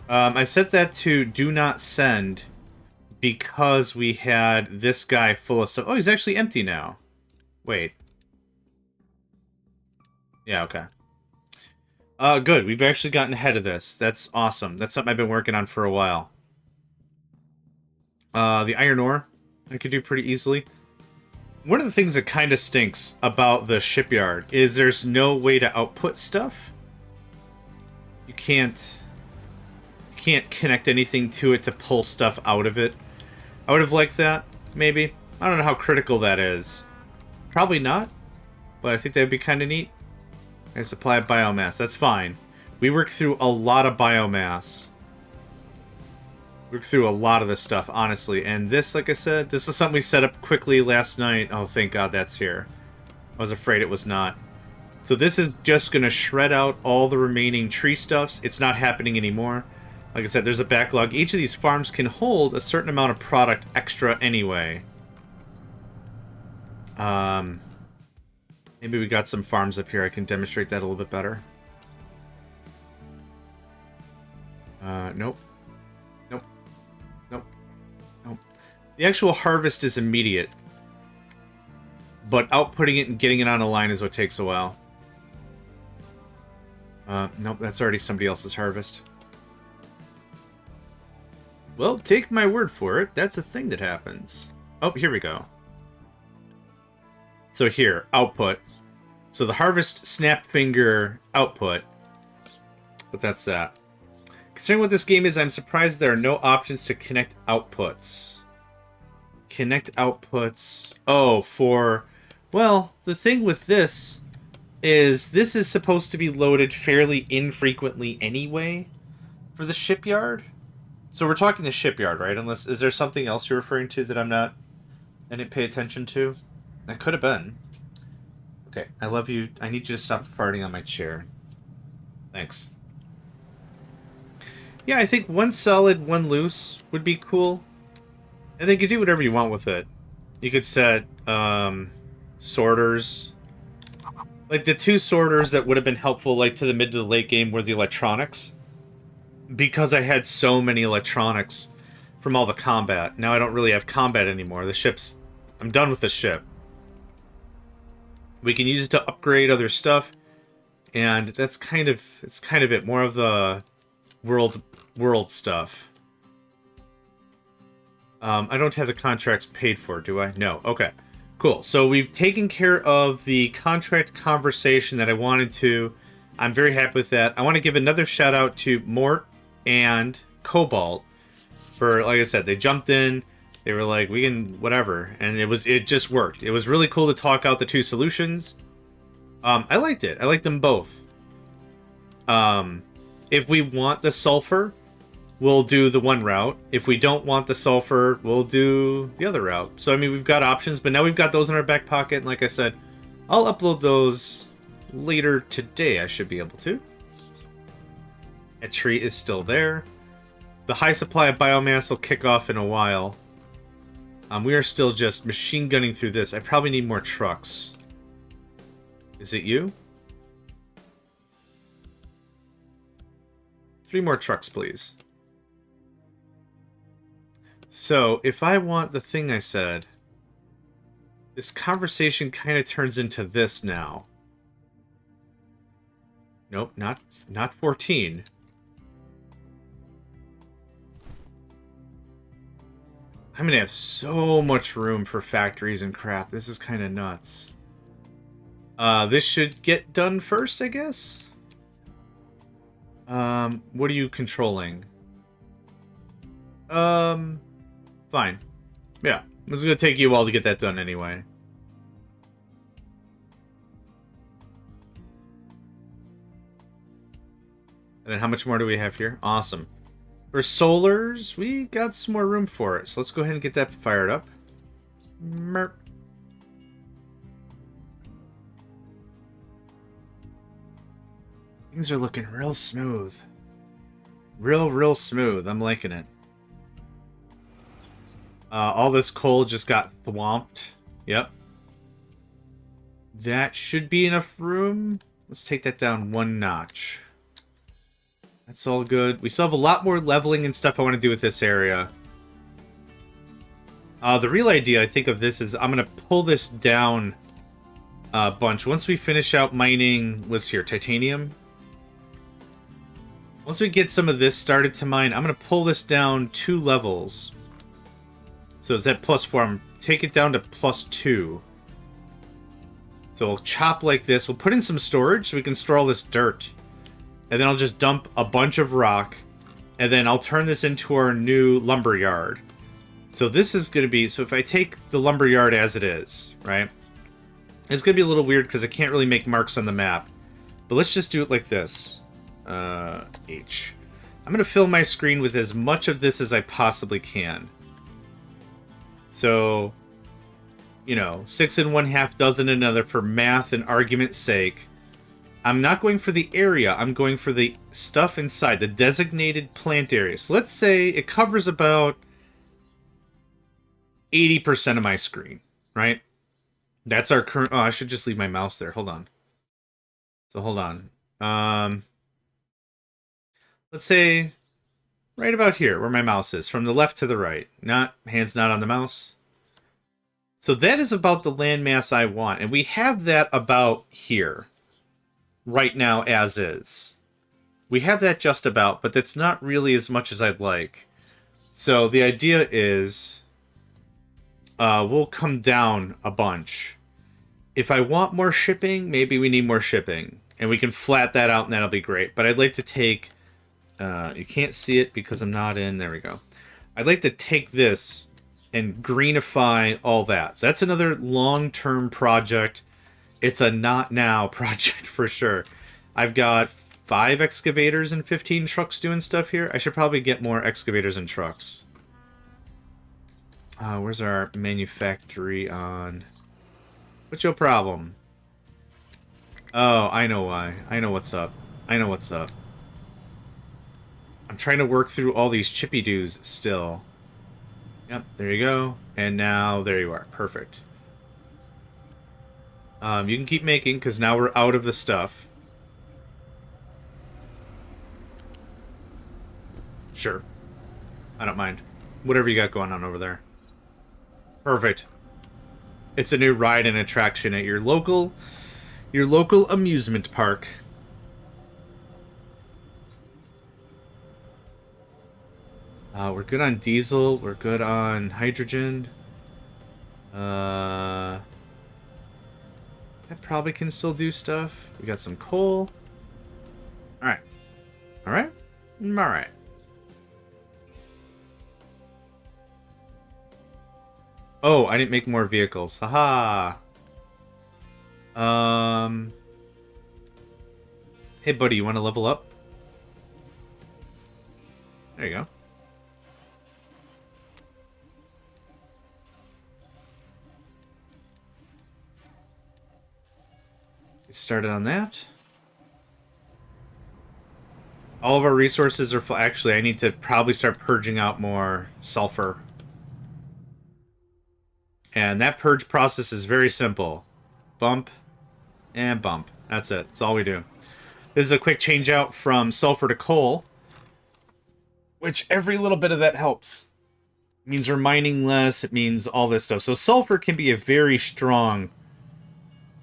I set that to do not send because we had this guy full of stuff. Oh, he's actually empty now. Wait. Yeah, okay. Good. We've actually gotten ahead of this. That's awesome. That's something I've been working on for a while. The iron ore, I could do pretty easily. One of the things that kind of stinks about the shipyard is there's no way to output stuff. You can't connect anything to it to pull stuff out of it. I would have liked that, maybe. I don't know how critical that is. Probably not, but I think that'd be kind of neat. I supply biomass. That's fine. We work through a lot of biomass. Work through a lot of this stuff, honestly. And this, like I said, this was something we set up quickly last night. Oh, thank God that's here. I was afraid it was not. So this is just going to shred out all the remaining tree stuffs. It's not happening anymore. Like I said, there's a backlog. Each of these farms can hold a certain amount of product extra anyway. Maybe we got some farms up here. I can demonstrate that a little bit better. Nope. Nope. Nope. Nope. The actual harvest is immediate. But outputting it and getting it on a line is what takes a while. Nope, that's already somebody else's harvest. Well, take my word for it. That's a thing that happens. Oh, here we go. So here, output. So the harvest snap finger output. But that's that. Considering what this game is, I'm surprised there are no options to connect outputs. Connect outputs. Oh, for... Well, the thing with this is supposed to be loaded fairly infrequently anyway for the shipyard. So we're talking the shipyard, right? Unless, is there something else you're referring to that I didn't pay attention to? That could have been. Okay, I love you. I need you to stop farting on my chair. Thanks. Yeah, I think one solid, one loose would be cool. And then you could do whatever you want with it. You could set sorters. Like the 2 sorters that would have been helpful like to the mid to the late game were the electronics. Because I had so many electronics from all the combat. Now I don't really have combat anymore. The ship's... I'm done with the ship. We can use it to upgrade other stuff. And that's kind of... It's kind of it. More of the world stuff. I don't have the contracts paid for, do I? No. Okay. Cool. So we've taken care of the contract conversation that I wanted to. I'm very happy with that. I want to give another shout out to Mort and Cobalt for, like I said, they jumped in. They were like, we can whatever, and it just worked. It was really cool to talk out the two solutions. I liked it. I liked them both. If we want the sulfur, we'll do the one route. If we don't want the sulfur, we'll do the other route. So, I mean, we've got options, but now we've got those in our back pocket. And like I said, I'll upload those later today. I should be able to. A tree is still there. The high supply of biomass will kick off in a while. We are still just machine gunning through this. I probably need more trucks. Is it you? 3 more trucks, please. So, if I want the thing I said, this conversation kind of turns into this now. Nope, not 14. I'm gonna have so much room for factories and crap. This is kind of nuts. This should get done first, I guess? What are you controlling? Fine. Yeah, it's gonna take you a while to get that done anyway. And then how much more do we have here? Awesome. For solars, we got some more room for it. So let's go ahead and get that fired up. Merp. Things are looking real smooth. Real smooth. I'm liking it. All this coal just got thwomped. Yep. That should be enough room. Let's take that down 1 notch. That's all good. We still have a lot more leveling and stuff I want to do with this area. The real idea, I think, of this is I'm going to pull this down a bunch. Once we finish out mining, what's here, titanium? Once we get some of this started to mine, I'm going to pull this down 2 levels. So it's at +4. I'm take it down to +2. So we'll chop like this. We'll put in some storage so we can store all this dirt. And then I'll just dump a bunch of rock. And then I'll turn this into our new lumber yard. So this is going to be... So if I take the lumber yard as it is, right? It's going to be a little weird because I can't really make marks on the map. But let's just do it like this. H. I'm going to fill my screen with as much of this as I possibly can. So, you know, 6 1/2 dozen another for math and argument's sake. I'm not going for the area. I'm going for the stuff inside, the designated plant area. So let's say it covers about 80% of my screen, right? That's our current... Oh, I should just leave my mouse there. Hold on. So hold on. Let's say right about here, where my mouse is, from the left to the right. Hands not on the mouse. So that is about the landmass I want. And we have that about here. Right now as is. We have that just about, but that's not really as much as I'd like. So the idea is we'll come down a bunch. If I want more shipping, maybe we need more shipping. And we can flat that out and that'll be great. But I'd like to take... you can't see it because I'm not in... There we go. I'd like to take this and greenify all that. So that's another long-term project. It's a not now project for sure. I've got 5 excavators and 15 trucks doing stuff here. I should probably get more excavators and trucks. Where's our manufactory on? What's your problem? Oh, I know why. I know what's up. I know what's up. I'm trying to work through all these chippy-doos still. Yep, there you go. And now, there you are. Perfect. You can keep making, because now we're out of the stuff. Sure. I don't mind. Whatever you got going on over there. Perfect. It's a new ride and attraction at your local amusement park. We're good on diesel. We're good on hydrogen. That probably can still do stuff. We got some coal. Alright. Oh, I didn't make more vehicles. Haha. Hey, buddy, you want to level up? There you go. Get started on that. All of our resources are full. Actually, I need to probably start purging out more sulfur. And that purge process is very simple. Bump and bump. That's it. That's all we do. This is a quick change out from sulfur to coal, which every little bit of that helps. It means we're mining less. It means all this stuff. So sulfur can be a very strong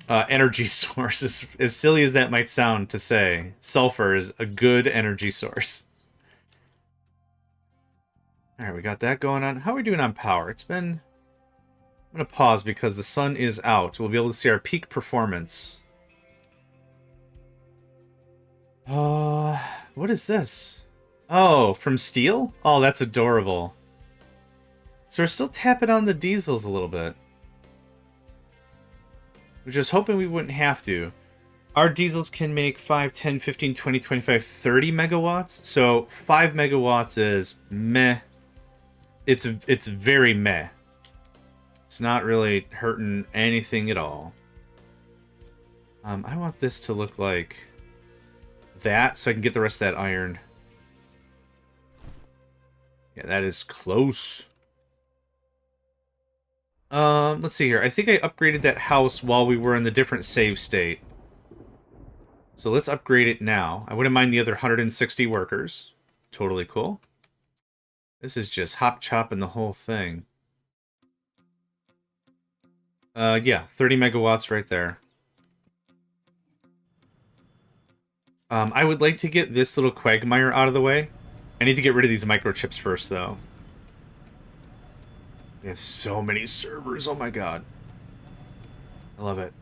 energy source. As silly as that might sound to say, sulfur is a good energy source. All right, we got that going on. How are we doing on power? It's been... I'm going to pause because the sun is out. We'll be able to see our peak performance. What is this? Oh, from steel? Oh, that's adorable. So we're still tapping on the diesels a little bit. We're just hoping we wouldn't have to. Our diesels can make 5, 10, 15, 20, 25, 30 megawatts. So 5 megawatts is meh. It's very meh. It's not really hurting anything at all. I want this to look like that so I can get the rest of that iron. Yeah, that is close. Let's see here. I think I upgraded that house while we were in the different save state. So let's upgrade it now. I wouldn't mind the other 160 workers. Totally cool. This is just hop-chopping the whole thing. Yeah, 30 megawatts right there. I would like to get this little quagmire out of the way. I need to get rid of these microchips first, though. They have so many servers, oh my god. I love it.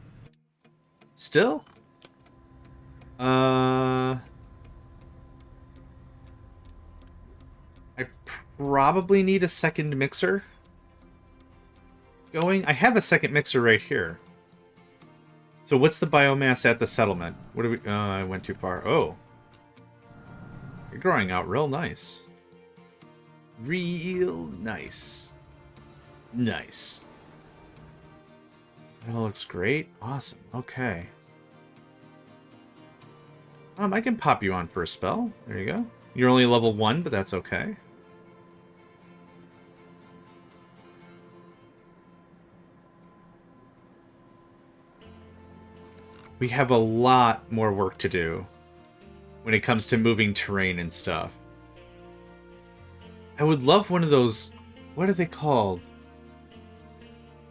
Still? I probably need a second mixer going. I have a second mixer right here. So what's the biomass at the settlement? What do we... I went too far. Oh. You're growing out real nice. Real nice. Nice. That all looks great. Awesome. Okay. I can pop you on for a spell. There you go. You're only level 1, but that's okay. We have a lot more work to do when it comes to moving terrain and stuff. I would love one of those... What are they called?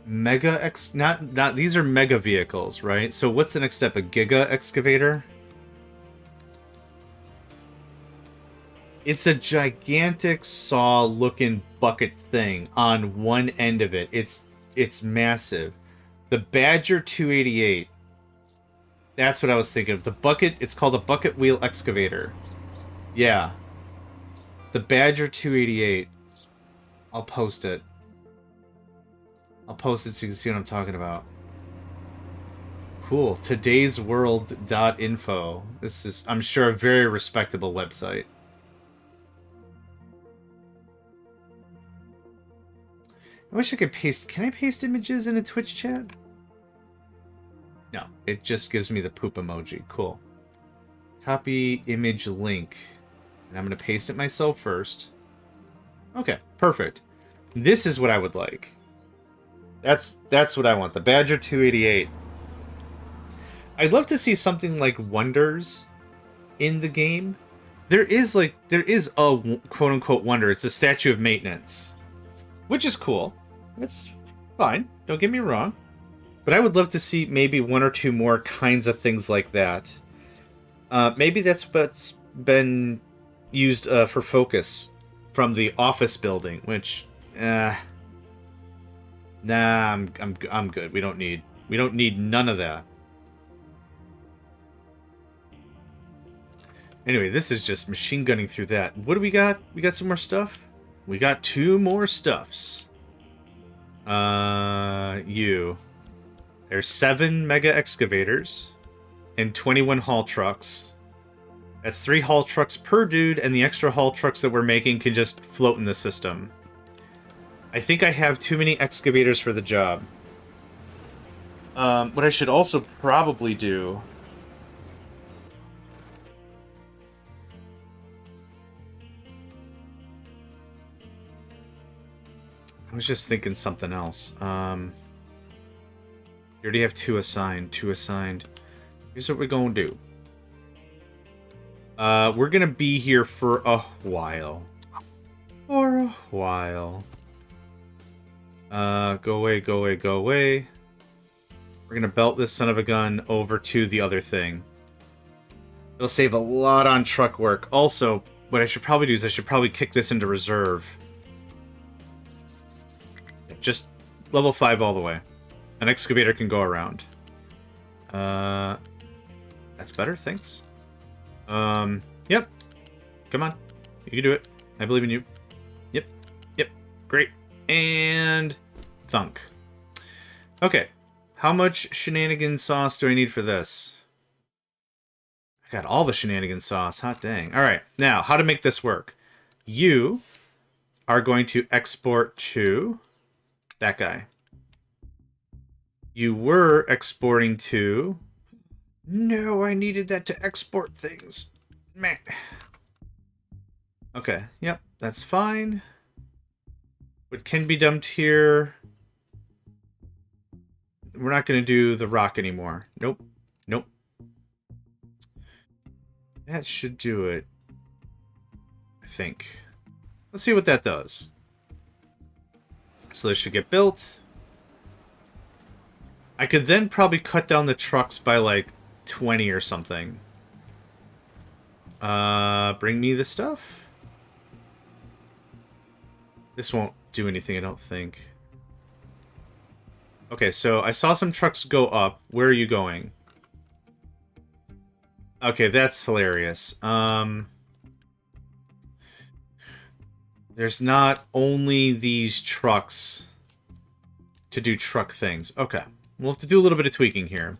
Not these are mega vehicles, right? So what's the next step? A giga excavator? It's a gigantic saw-looking bucket thing on one end of it. It's massive. The Badger 288. That's what I was thinking of. The bucket, it's called a bucket wheel excavator. Yeah. The Badger 288. I'll post it. I'll post it so you can see what I'm talking about. Cool. Todaysworld.info. This is, I'm sure, a very respectable website. I wish I could paste... Can I paste images in a Twitch chat? No, it just gives me the poop emoji. Cool. Copy image link. And I'm going to paste it myself first. Okay, perfect. This is what I would like. That's what I want. The Badger 288. I'd love to see something like Wonders in the game. There is a quote-unquote wonder. It's a statue of maintenance. Which is cool. It's fine. Don't get me wrong. But I would love to see maybe 1 or 2 more kinds of things like that. Maybe that's what's been used for focus from the office building, which, nah, I'm good. We don't need none of that. Anyway, this is just machine gunning through that. What do we got? We got some more stuff? We got 2 more stuffs. You. There's 7 mega excavators and 21 haul trucks. That's 3 haul trucks per dude, and the extra haul trucks that we're making can just float in the system. I think I have too many excavators for the job. What I should also probably do... I was just thinking something else. You already have 2 assigned. 2 assigned. Here's what we're going to do. We're going to be here for a while. For a while. Go away, go away, go away. We're going to belt this son of a gun over to the other thing. It'll save a lot on truck work. Also, what I should probably do is I should probably kick this into reserve. Just level 5 all the way. An excavator can go around. That's better, thanks. Yep. Come on. You can do it. I believe in you. Yep. Yep. Great. And... thunk. Okay. How much shenanigan sauce do I need for this? I got all the shenanigan sauce. Hot dang. Alright. Now, how to make this work. You are going to export to... that guy. You were exporting to... no, I needed that to export things. Meh. Okay, yep, that's fine. What can be dumped here... we're not going to do the rock anymore. Nope. Nope. That should do it. I think. Let's see what that does. So this should get built. I could then probably cut down the trucks by like 20 or something. Bring me the stuff. This won't do anything, I don't think. Okay, so I saw some trucks go up. Where are you going? Okay, that's hilarious. There's not only these trucks to do truck things. Okay, we'll have to do a little bit of tweaking here.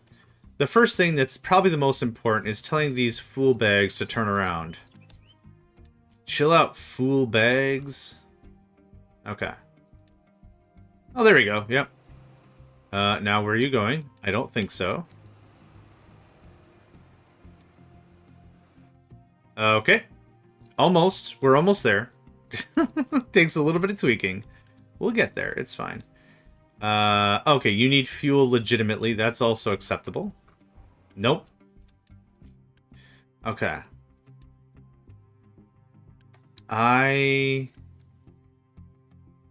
The first thing that's probably the most important is telling these fool bags to turn around. Chill out, fool bags. Okay. Oh, there we go. Yep. Now where are you going? I don't think so. Okay. Almost. We're almost there. Takes a little bit of tweaking. We'll get there. It's fine. Okay, you need fuel legitimately. That's also acceptable. Nope. Okay.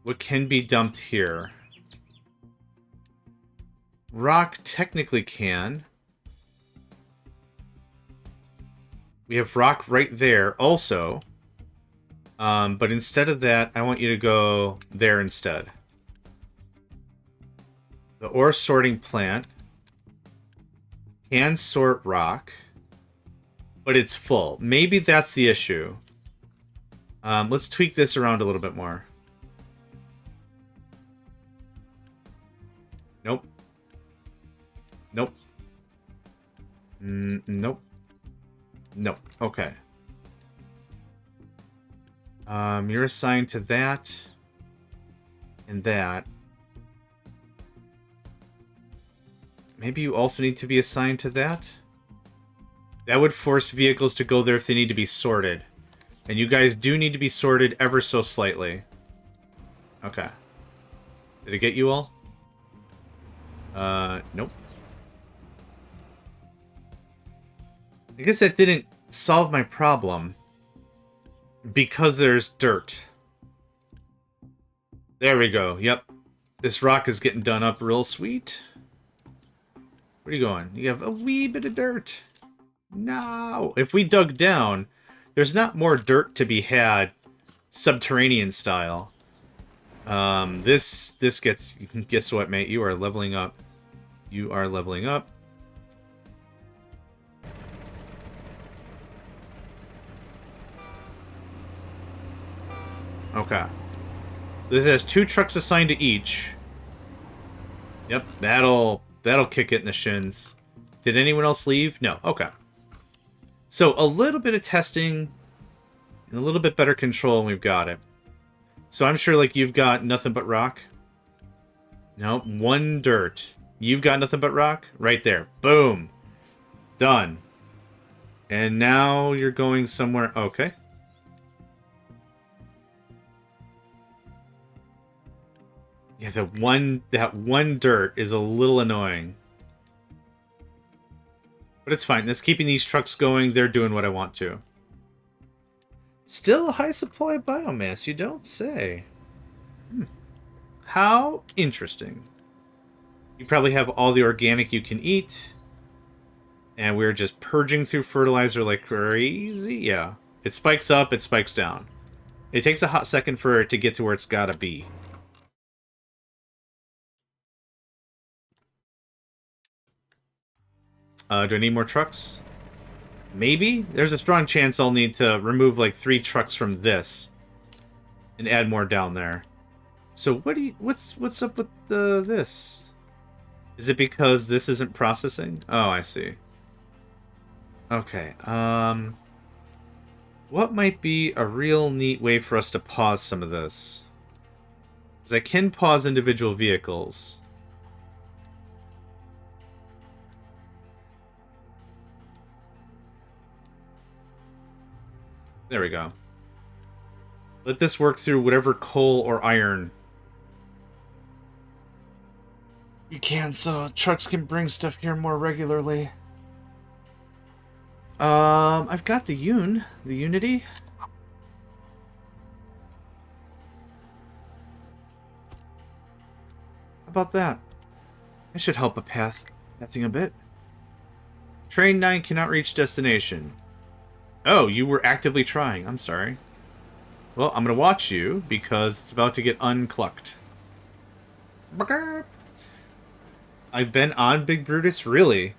What can be dumped here? Rock technically can. We have rock right there also. But instead of that, I want you to go there instead. The ore sorting plant can sort rock, but it's full. Maybe that's the issue. Let's tweak this around a little bit more. Nope. Nope. Nope. Nope. Okay. You're assigned to that and that. Maybe you also need to be assigned to that? That would force vehicles to go there if they need to be sorted. And you guys do need to be sorted ever so slightly. Okay. Did it get you all? Nope. I guess that didn't solve my problem. Because there's dirt. There we go. Yep. This rock is getting done up real sweet. Where are you going? You have a wee bit of dirt. No. If we dug down, there's not more dirt to be had subterranean style. This gets... guess what, mate? You are leveling up. You are leveling up. Okay. This has 2 trucks assigned to each. Yep, that'll kick it in the shins. Did anyone else leave? No. Okay. So a little bit of testing and a little bit better control, and we've got it. So I'm sure, like, you've got nothing but rock. Nope, 1 dirt. You've got nothing but rock? Right there. Boom. Done. And now you're going somewhere... Okay. Yeah, that one dirt is a little annoying. But it's fine. That's keeping these trucks going. They're doing what I want to. Still a high supply of biomass, you don't say. How interesting. You probably have all the organic you can eat. And we're just purging through fertilizer like crazy. Yeah. It spikes up, it spikes down. It takes a hot second for it to get to where it's gotta be. Do I need more trucks? Maybe? There's a strong chance I'll need to remove like 3 trucks from this. And add more down there. So what's up with this? Is it because this isn't processing? Oh, I see. Okay, what might be a real neat way for us to pause some of this? Because I can pause individual vehicles. There we go. Let this work through whatever coal or iron you can, so trucks can bring stuff here more regularly. I've got the Unity. How about that? That should help pathing a bit. Train 9 cannot reach destination. Oh, you were actively trying. I'm sorry. Well, I'm gonna watch you because it's about to get unclucked. I've been on Big Brutus? Really?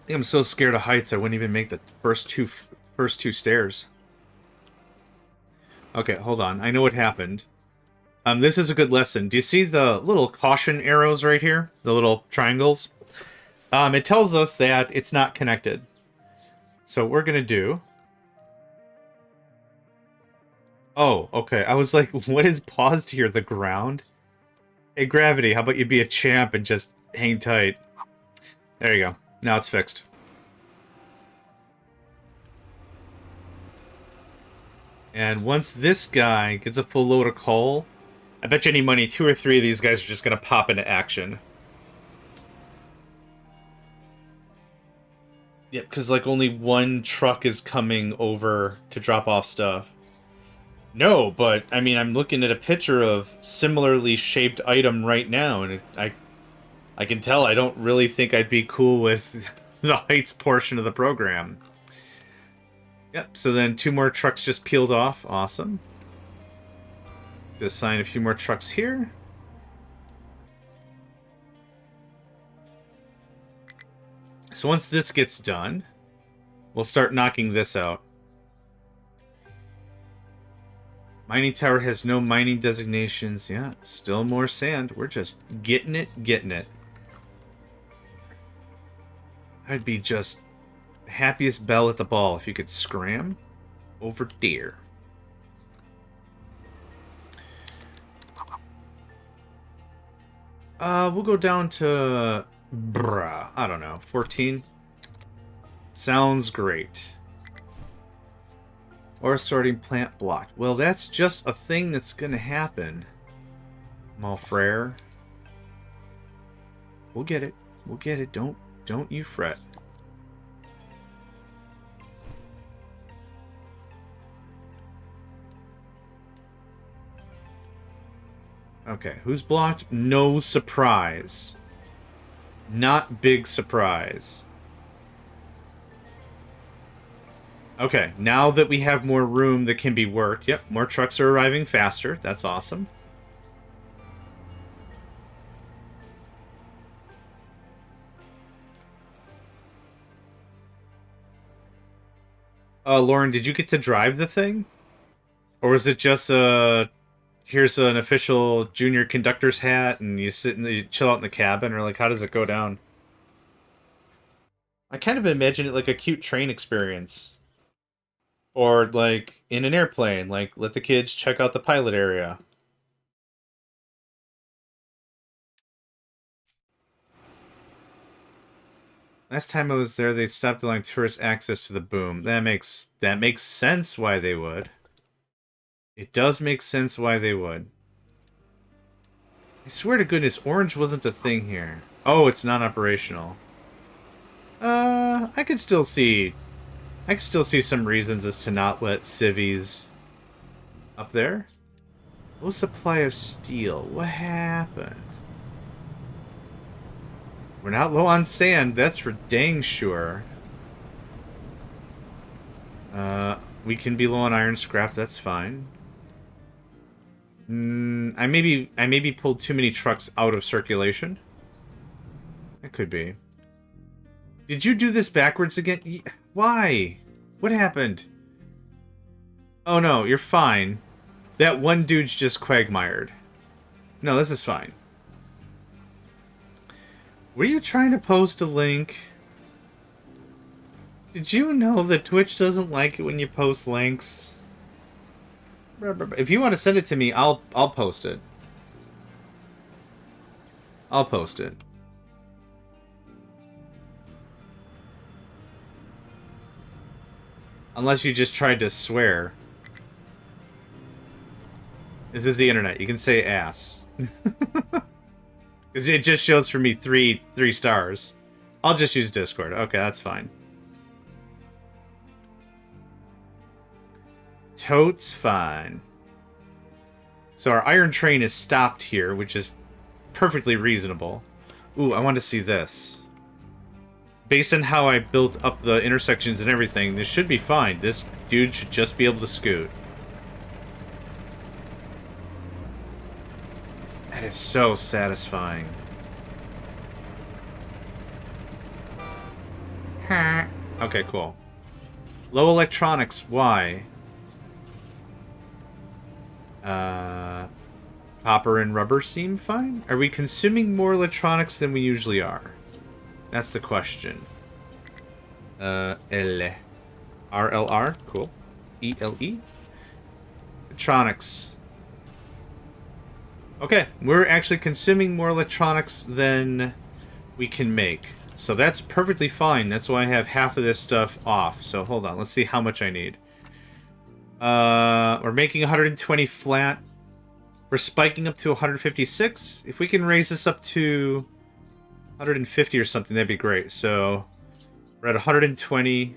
I think I'm so scared of heights I wouldn't even make the first two stairs. Okay, hold on. I know what happened. This is a good lesson. Do you see the little caution arrows right here? The little triangles? It tells us that it's not connected. So what we're gonna do... Oh, okay. I was like, what is paused here? The ground? Hey, Gravity, how about you be a champ and just hang tight? There you go. Now it's fixed. And once this guy gets a full load of coal, I bet you any money 2 or 3 of these guys are just going to pop into action. Yep, because like only 1 truck is coming over to drop off stuff. No, but I mean, I'm looking at a picture of similarly shaped item right now, and I can tell I don't really think I'd be cool with the heights portion of the program. Yep, so then 2 more trucks just peeled off. Awesome. Assign a few more trucks here. So once this gets done, we'll start knocking this out. Mining tower has no mining designations. Yeah, still more sand. We're just getting it, getting it. I'd be just happiest bell at the ball if you could scram over deer. We'll go down to... I don't know, 14? Sounds great. Or sorting plant blocked. Well, that's just a thing that's gonna happen. Malfrere. We'll get it. We'll get it. Don't you fret. Okay, who's blocked? No surprise. Not big surprise. Okay, now that we have more room that can be worked, yep, more trucks are arriving faster. That's awesome. Lauren, did you get to drive the thing? Or is it just a... Here's an official junior conductor's hat, and you sit and you chill out in the cabin, or like, how does it go down? I kind of imagine it like a cute train experience. Or like in an airplane, like let the kids check out the pilot area. Last time I was there, they stopped allowing tourist access to the boom. That makes sense why they would. It does make sense why they would. I swear to goodness, orange wasn't a thing here. Oh, it's non-operational. I could still see some reasons as to not let civvies up there. Low supply of steel. What happened? We're not low on sand, that's for dang sure. We can be low on iron scrap, that's fine. I maybe pulled too many trucks out of circulation. That could be. Did you do this backwards again? Why? What happened? Oh no, you're fine. That one dude's just quagmired. No, this is fine. Were you trying to post a link? Did you know that Twitch doesn't like it when you post links? If you want to send it to me, I'll post it. I'll post it. Unless you just tried to swear. This is the internet. You can say ass. Because it just shows for me three stars. I'll just use Discord. Okay, that's fine. Totes fine. So our iron train is stopped here, which is perfectly reasonable. Ooh, I want to see this. Based on how I built up the intersections and everything, this should be fine. This dude should just be able to scoot. That is so satisfying. Okay, cool. Low electronics, why? Copper and rubber seem fine? Are we consuming more electronics than we usually are? That's the question. L. RLR, cool. ELE. Electronics. Okay, we're actually consuming more electronics than we can make. So that's perfectly fine. That's why I have half of this stuff off. So hold on, let's see how much I need. We're making 120 flat. We're spiking up to 156. If we can raise this up to 150 or something, that'd be great. So we're at 120.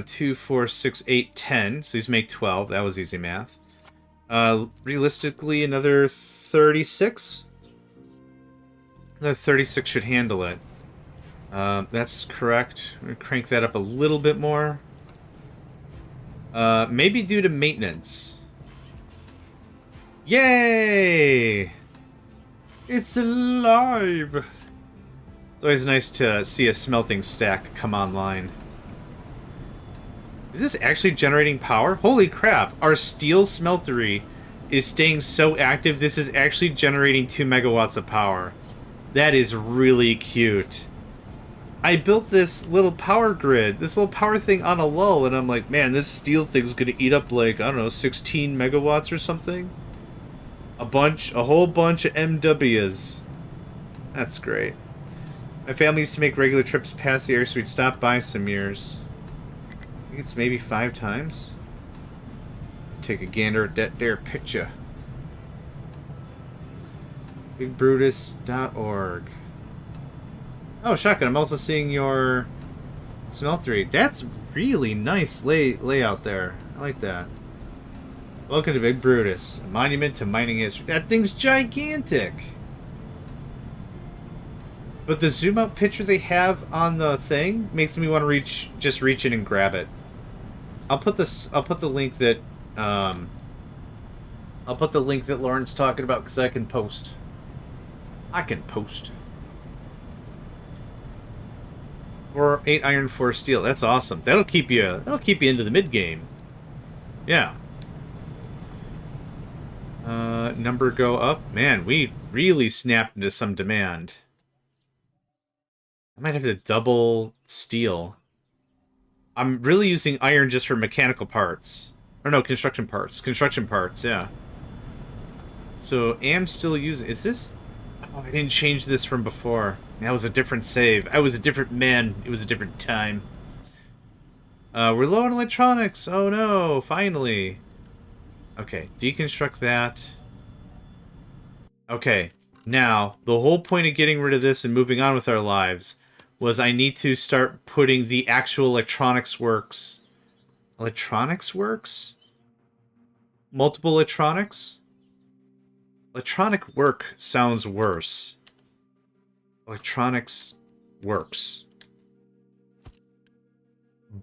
2, 4, 6, 8, 10. So these make 12. That was easy math. Realistically, another 36. Another 36 should handle it. That's correct. I'm gonna crank that up a little bit more. Maybe due to maintenance. Yay! It's alive! It's always nice to see a smelting stack come online. Is this actually generating power? Holy crap! Our steel smeltery is staying so active, this is actually generating 2 megawatts of power. That is really cute. I built this little power grid, this little power thing on a lull, and I'm like, man, this steel thing's gonna eat up like, I don't know, 16 megawatts or something? A whole bunch of MWs. That's great. My family used to make regular trips past the area, so we'd stop by some years. I think it's maybe 5 times. Take a gander at that there picture. BigBrutus.org. Oh, shotgun, I'm also seeing your smeltery. That's really nice layout there. I like that. Welcome to Big Brutus, a monument to mining history. That thing's gigantic! But the zoom out picture they have on the thing makes me want to just reach in and grab it. I'll put the link that Lauren's talking about because I can post. Or 8 iron, 4 steel. That's awesome. That'll keep you into the mid game. Yeah. Number go up. Man, we really snapped into some demand. I might have to double steel. I'm really using iron just for mechanical parts. Or no, construction parts. Construction parts, yeah. So, am still using... Is this... Oh, I didn't change this from before. That was a different save. I was a different man. It was a different time. We're low on electronics. Oh no, finally. Okay, deconstruct that. Okay, now, the whole point of getting rid of this and moving on with our lives was I need to start putting the actual electronics works. Electronics works? Multiple electronics? Electronic work sounds worse. Electronics works.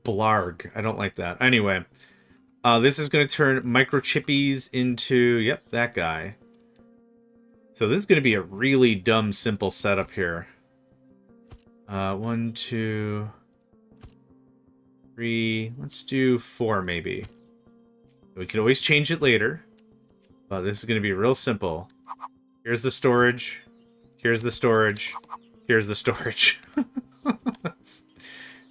Blarg. I don't like that. Anyway, this is going to turn microchippies into... Yep, that guy. So this is going to be a really dumb, simple setup here. 1, 2, 3... Let's do 4, maybe. We can always change it later. But this is going to be real simple. Here's the storage. Here's the storage. Here's the storage.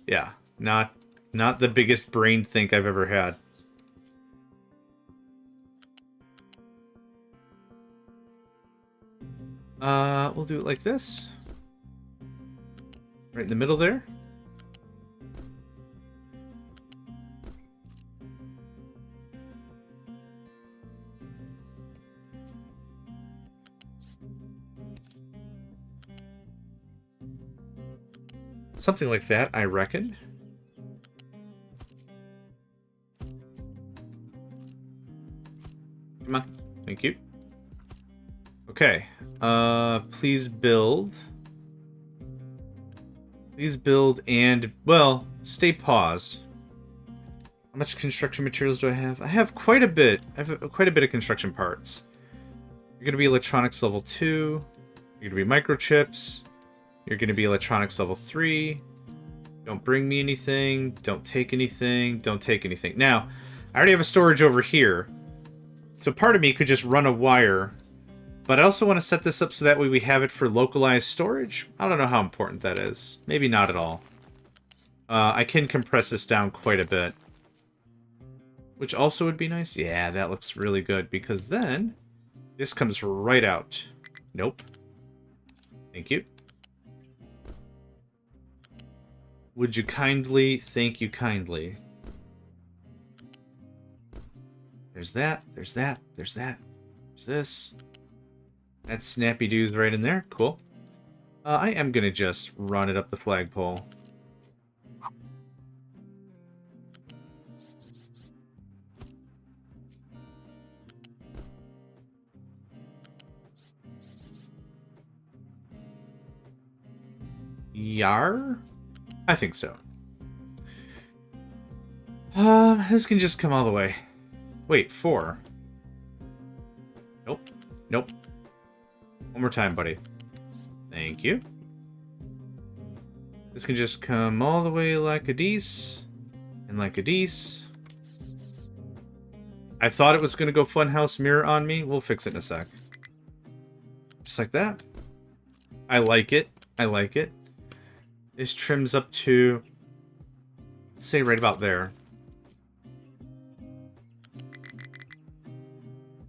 Yeah, not the biggest brain think I've ever had. We'll do it like this. Right in the middle there. Something like that, I reckon. Come on. Thank you. Okay. Please build. Please build and, well, stay paused. How much construction materials do I have? I have quite a bit. I have quite a bit of construction parts. You're going to be electronics level 2. You're going to be microchips. You're going to be electronics level 3. Don't bring me anything. Don't take anything. Don't take anything. Now, I already have a storage over here. So part of me could just run a wire. But I also want to set this up so that way we have it for localized storage. I don't know how important that is. Maybe not at all. I can compress this down quite a bit. Which also would be nice. Yeah, that looks really good. Because then, this comes right out. Nope. Thank you. Would you kindly? Thank you kindly. There's that. There's that. There's that. There's this. That's Snappy Doos right in there. Cool. I am going to just run it up the flagpole. Yar? I think so. This can just come all the way. Wait, 4. Nope. Nope. One more time, buddy. Thank you. This can just come all the way like a dece. And like a dece. I thought it was going to go Funhouse Mirror on me. We'll fix it in a sec. Just like that. I like it. I like it. This trims up to, let's say, right about there.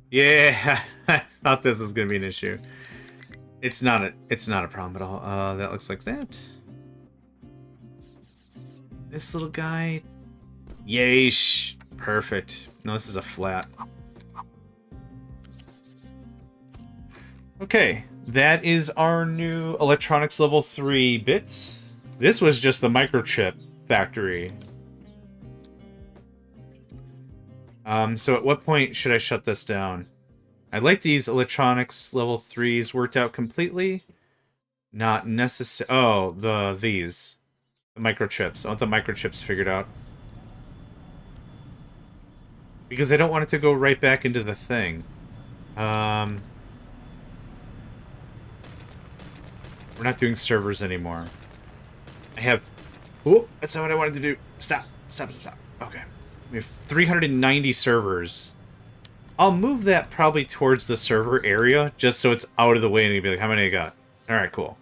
Yeah, I thought this was gonna be an issue. It's not a problem at all. That looks like that. This little guy, yeesh, perfect. No, this is a flat. Okay, that is our new electronics level 3 bits. This was just the microchip factory. So at what point should I shut this down? I'd like these electronics level 3s worked out completely. Not necessary. Oh, the microchips. I want the microchips figured out. Because I don't want it to go right back into the thing. We're not doing servers anymore. I have... Oh, that's not what I wanted to do. Stop. Stop, stop, stop. Okay. We have 390 servers. I'll move that probably towards the server area, just so it's out of the way, and you'll be like, how many I got? Alright, cool.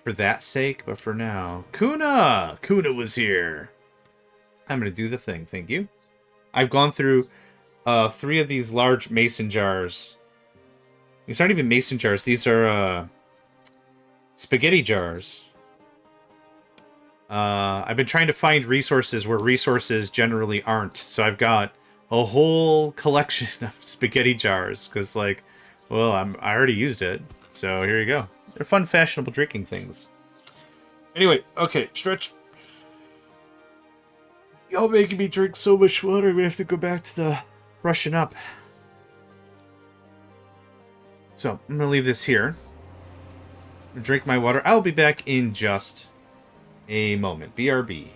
For that sake, but for now... Kuna! Kuna was here! I'm gonna do the thing, thank you. I've gone through 3 of these large mason jars. These aren't even mason jars, these are spaghetti jars. I've been trying to find resources where resources generally aren't, so I've got a whole collection of spaghetti jars, because, like, well, I already used it, so here you go. They're fun, fashionable drinking things. Anyway, okay, stretch. Y'all making me drink so much water, we have to go back to the brushing up. So, I'm gonna leave this here. Drink my water. I'll be back in just a moment. BRB.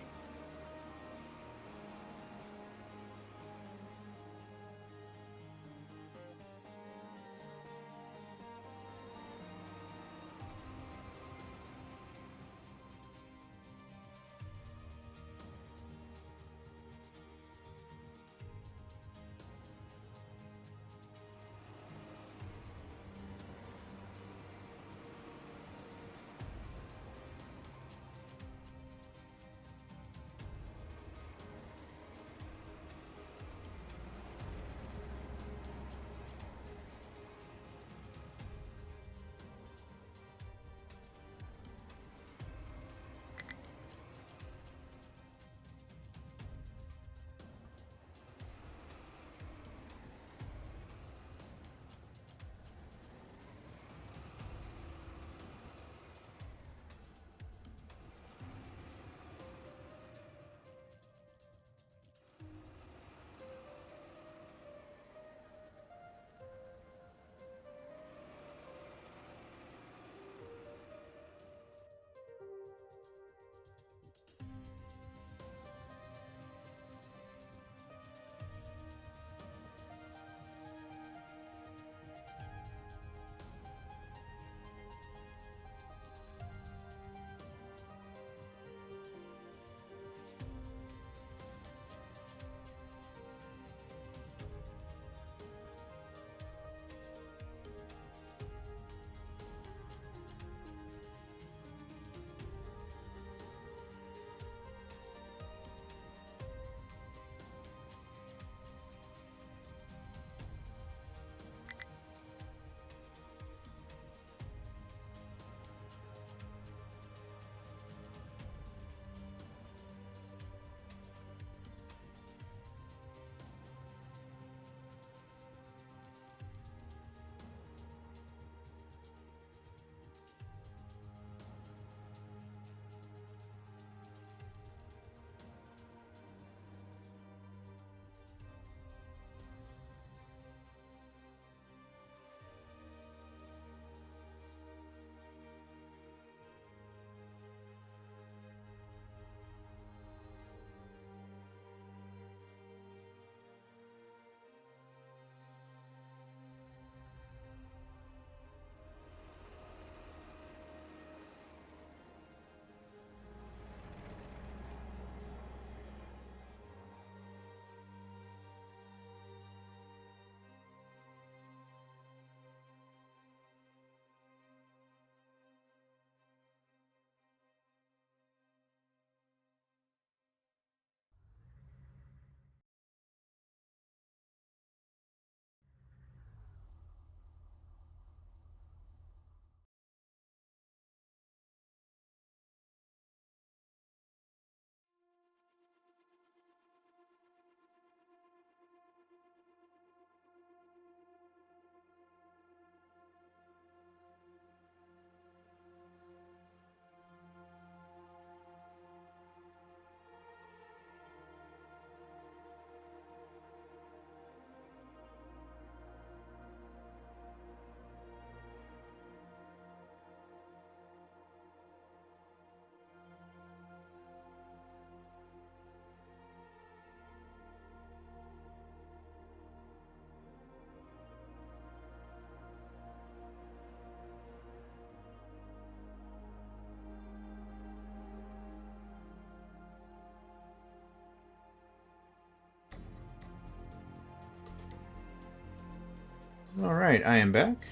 Alright, I am back.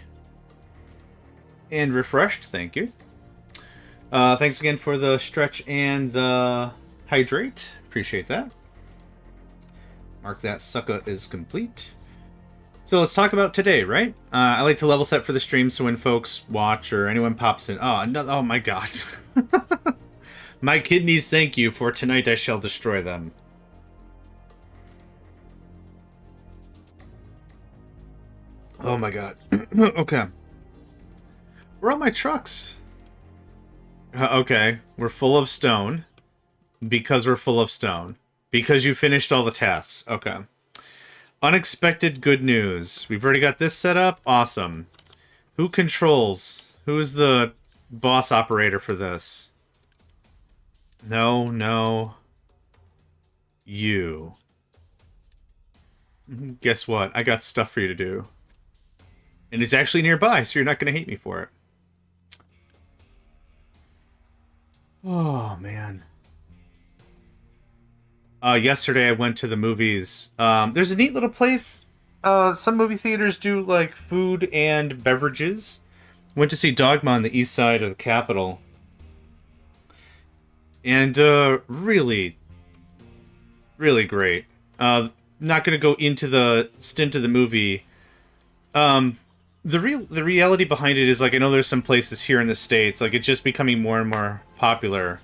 And refreshed, thank you. Thanks again for the stretch and the hydrate. Appreciate that. Mark that sucker is complete. So let's talk about today, right? I like to level set for the stream so when folks watch or anyone pops in... Oh, no, oh my god. My kidneys thank you, for tonight I shall destroy them. Oh my god. Okay. Where are my trucks? Okay, we're full of stone. Because we're full of stone. Because you finished all the tasks. Okay. Unexpected good news. We've already got this set up. Awesome. Who controls? Who is the boss operator for this? No, no. You. Guess what? I got stuff for you to do. And it's actually nearby, so you're not going to hate me for it. Oh, man. Yesterday I went to the movies. There's a neat little place. Some movie theaters do, like, food and beverages. Went to see Dogma on the east side of the Capitol. And, really, really great. Not gonna go into the stint of the movie. The reality behind it is, like, I know there's some places here in the States, like, it's just becoming more and more popular.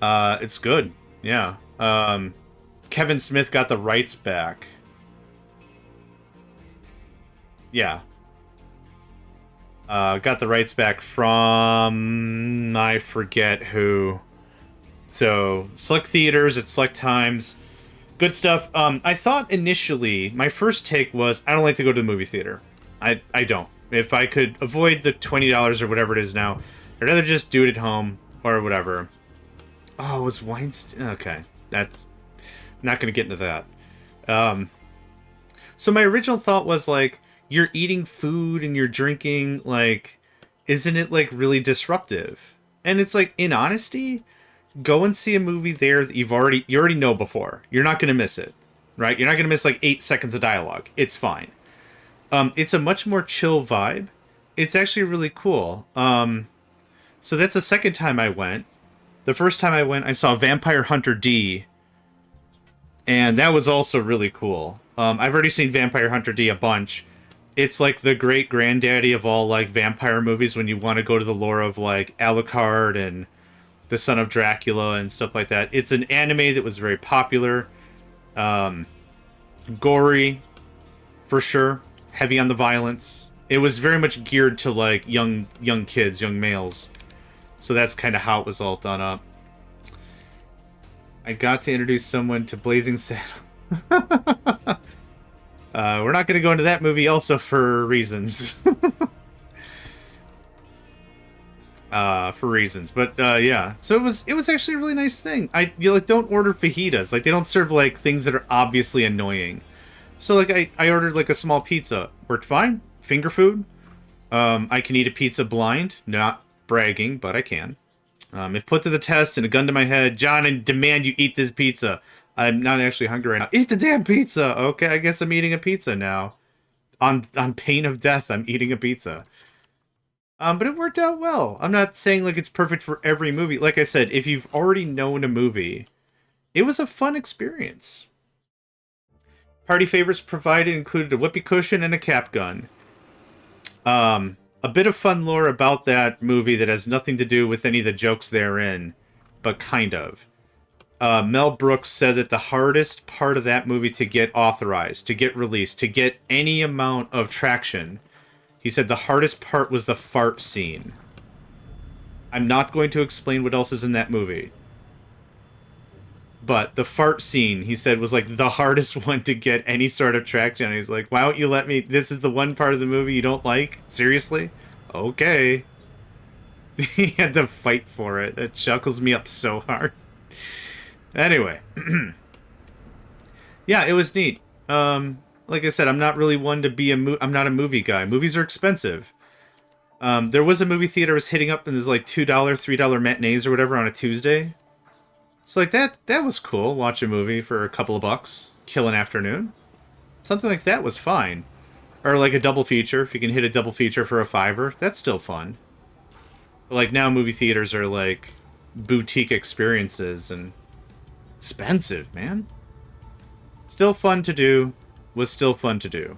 It's good. Yeah. Kevin Smith got the rights back. Yeah. Got the rights back from... I forget who. So, select theaters at select times. Good stuff. I thought initially, my first take was, I don't like to go to the movie theater. I don't. If I could avoid the $20 or whatever it is now, I'd rather just do it at home or whatever. Oh, was Weinstein... Okay. That's... I'm not going to get into that. So my original thought was, like, you're eating food and you're drinking, like, isn't it, like, really disruptive? And it's like, in honesty, go and see a movie there that you already know before. You're not going to miss it, right? You're not going to miss, like, 8 seconds of dialogue. It's fine. It's a much more chill vibe. It's actually really cool. So that's the second time I went. The first time I went, I saw Vampire Hunter D, and that was also really cool. I've already seen Vampire Hunter D a bunch. It's like the great granddaddy of all, like, vampire movies when you want to go to the lore of, like, Alucard and the Son of Dracula and stuff like that. It's an anime that was very popular. Gory, for sure. Heavy on the violence. It was very much geared to, like, young kids, young males. So that's kind of how it was all done up. I got to introduce someone to Blazing Saddles. We're not going to go into that movie also for reasons. But yeah. So it was actually a really nice thing. Like, don't order fajitas. Like, they don't serve, like, things that are obviously annoying. So, like, I ordered, like, a small pizza. Worked fine. Finger food. I can eat a pizza blind. Not bragging, but I can. If put to the test and a gun to my head, John, I demand you eat this pizza. I'm not actually hungry right now. Eat the damn pizza! Okay, I guess I'm eating a pizza now. On pain of death, I'm eating a pizza. But it worked out well. I'm not saying, like, it's perfect for every movie. Like I said, if you've already known a movie, it was a fun experience. Party favorites provided included a whoopee cushion and a cap gun. A bit of fun lore about that movie that has nothing to do with any of the jokes therein, but kind of. Mel Brooks said that the hardest part of that movie to get authorized, to get released, to get any amount of traction, he said the hardest part was the fart scene. I'm not going to explain what else is in that movie. But the fart scene, he said, was, like, the hardest one to get any sort of traction. And he's like, why don't you let me... This is the one part of the movie you don't like? Seriously? Okay. He had to fight for it. It chuckles me up so hard. Anyway. Yeah, it was neat. Like I said, I'm not really one to be I'm not a movie guy. Movies are expensive. There was a movie theater I was hitting up, and there's, like, $2, $3 matinees or whatever on a Tuesday. So, like, that was cool. Watch a movie for a couple of bucks. Kill an afternoon. Something like that was fine. Or like a double feature, if you can hit a double feature for a $5, that's still fun. But like now movie theaters are like boutique experiences and expensive, man. Still fun to do. Was still fun to do.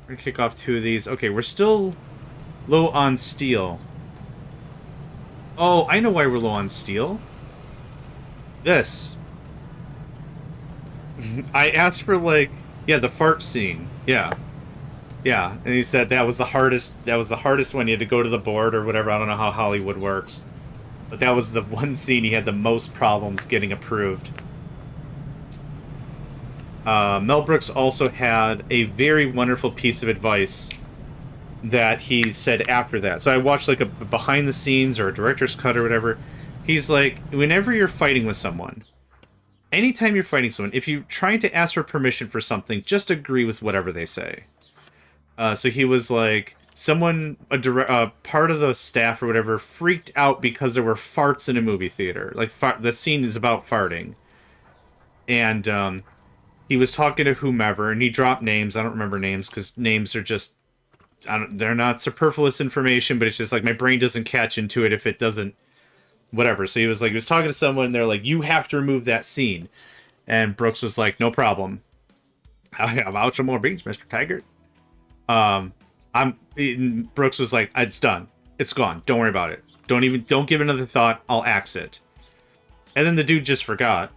We're gonna kick off 2 of these. Okay, we're still low on steel. Oh, I know why we're low on steel. This. I asked for like, yeah, the fart scene. Yeah. Yeah, and he said that was the hardest one. You had to go to the board or whatever. I don't know how Hollywood works. But that was the one scene he had the most problems getting approved. Mel Brooks also had a very wonderful piece of advice that he said after that. So I watched like a behind the scenes or a director's cut or whatever. He's like, whenever you're fighting with someone, anytime you're fighting someone, if you're trying to ask for permission for something, just agree with whatever they say. So he was like, a part of the staff or whatever freaked out because there were farts in a movie theater. Like, the scene is about farting. And he was talking to whomever, and he dropped names. I don't remember names, because names are just... they're not superfluous information, but it's just like my brain doesn't catch into it if it doesn't... Whatever. So he was talking to someone, and they're like, you have to remove that scene. And Brooks was like, no problem. I'll have out some more beans, Mr. Taggart. Brooks was like, it's done. It's gone. Don't worry about it. Don't give it another thought. I'll axe it. And then the dude just forgot.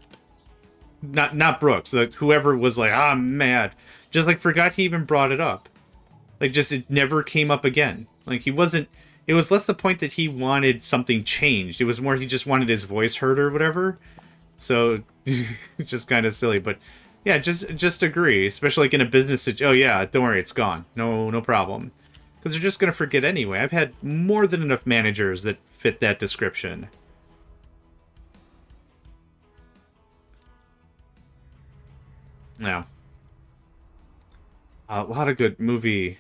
Not Brooks. Whoever was like, I'm mad. Just like forgot he even brought it up. Like just, it never came up again. Like he wasn't, it was less the point that he wanted something changed. It was more he just wanted his voice heard or whatever. So, just kind of silly, but yeah, just agree, especially like in a business. Oh yeah, don't worry, it's gone. No problem, because they're just gonna forget anyway. I've had more than enough managers that fit that description. Yeah, a lot of good movies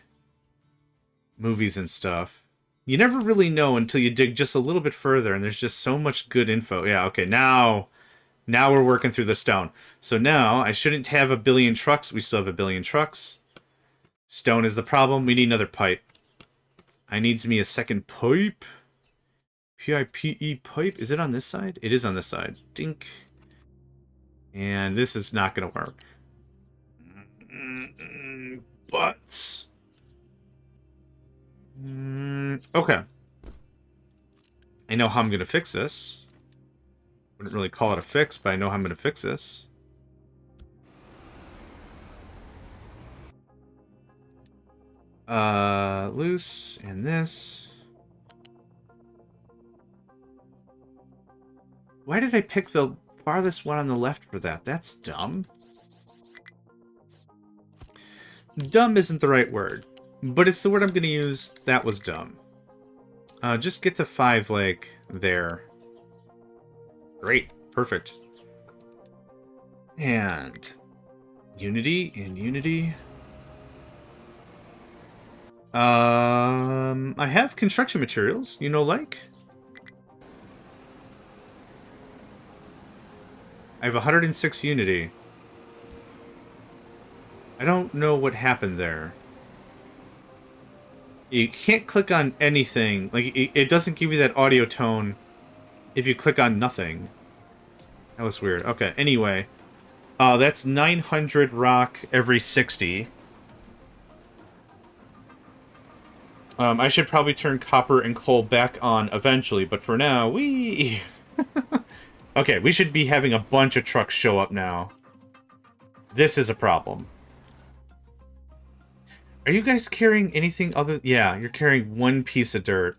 and stuff. You never really know until you dig just a little bit further, and there's just so much good info. Yeah, okay, now we're working through the stone. So now, I shouldn't have a billion trucks. We still have a billion trucks. Stone is the problem. We need another pipe. I needs me a second pipe. P-I-P-E pipe. Is it on this side? It is on this side. Dink. And this is not going to work. But... okay. I know how I'm going to fix this. Wouldn't really call it a fix, but I know how I'm going to fix this. Loose, and this. Why did I pick the farthest one on the left for that? That's dumb. Dumb isn't the right word, but it's the word I'm going to use. That was dumb. Just get to 5, like, there. Great. Perfect. And Unity and Unity. I have construction materials, like. I have 106 Unity. I don't know what happened there. You can't click on anything. Like, it doesn't give you that audio tone if you click on nothing. That was weird. Okay, anyway. That's 900 rock every 60. I should probably turn copper and coal back on eventually, but for now, we... Okay, we should be having a bunch of trucks show up now. This is a problem. Are you guys carrying anything other... Yeah, you're carrying one piece of dirt.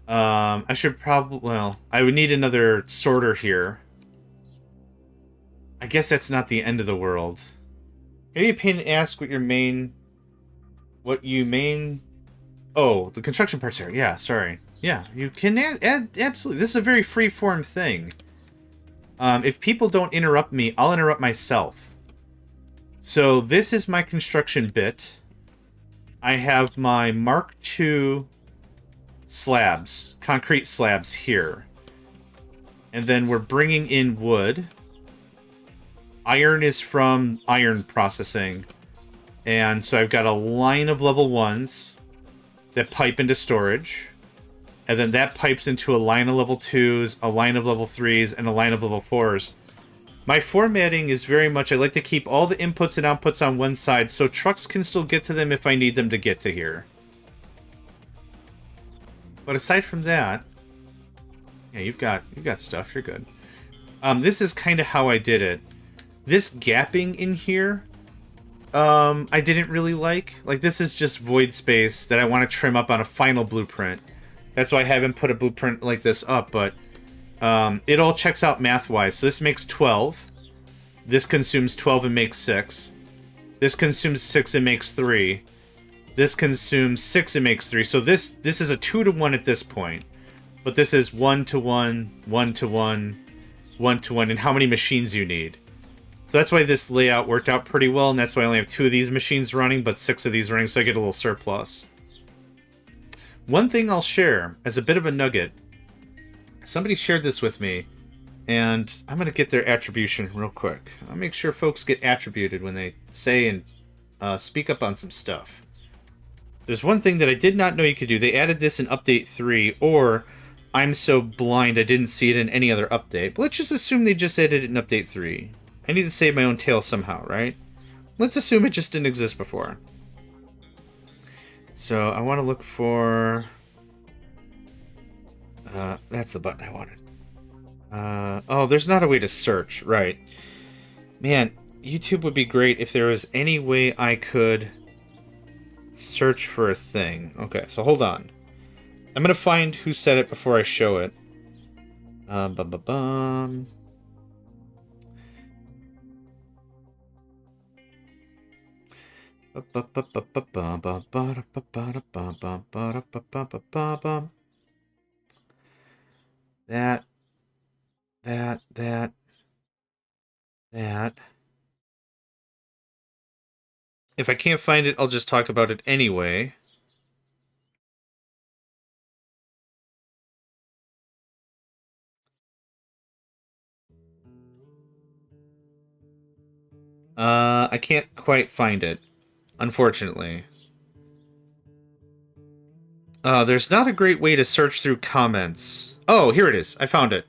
I should probably... Well, I would need another sorter here. I guess that's not the end of the world. Maybe a pain to ask what your main... What you main... Oh, the construction parts here. Yeah, sorry. Yeah, you can add... Absolutely. This is a very free-form thing. If people don't interrupt me, I'll interrupt myself. So this is my construction bit. I have my Mark II slabs, concrete slabs here. And then we're bringing in wood. Iron is from iron processing. And so I've got a line of level 1s that pipe into storage. And then that pipes into a line of level 2s, a line of level 3s, and a line of level 4s. My formatting is very much, I like to keep all the inputs and outputs on one side so trucks can still get to them if I need them to get to here. But aside from that, yeah, you've got stuff, you're good. This is kind of how I did it. This gapping in here, I didn't really like. Like, this is just void space that I want to trim up on a final blueprint. That's why I haven't put a blueprint like this up, but it all checks out math-wise. So this makes 12. This consumes 12 and makes 6. This consumes 6 and makes 3. This consumes 6 and makes 3. So this is a 2-to-1 at this point. But this is 1-to-1, 1-to-1, 1-to-1, and how many machines you need. So that's why this layout worked out pretty well, and that's why I only have 2 of these machines running, but 6 of these running, so I get a little surplus. One thing I'll share as a bit of a nugget. Somebody shared this with me, and I'm going to get their attribution real quick. I'll make sure folks get attributed when they say and speak up on some stuff. There's one thing that I did not know you could do. They added this in Update 3, or I'm so blind I didn't see it in any other update. But let's just assume they just added it in Update 3. I need to save my own tail somehow, right? Let's assume it just didn't exist before. So I want to look for... that's the button I wanted. Oh, there's not a way to search, right. Man, YouTube would be great if there was any way I could search for a thing. Okay, so hold on. I'm gonna find who said it before I show it. Bum. That. If I can't find it, I'll just talk about it anyway. I can't quite find it, unfortunately. There's not a great way to search through comments. Oh, here it is. I found it.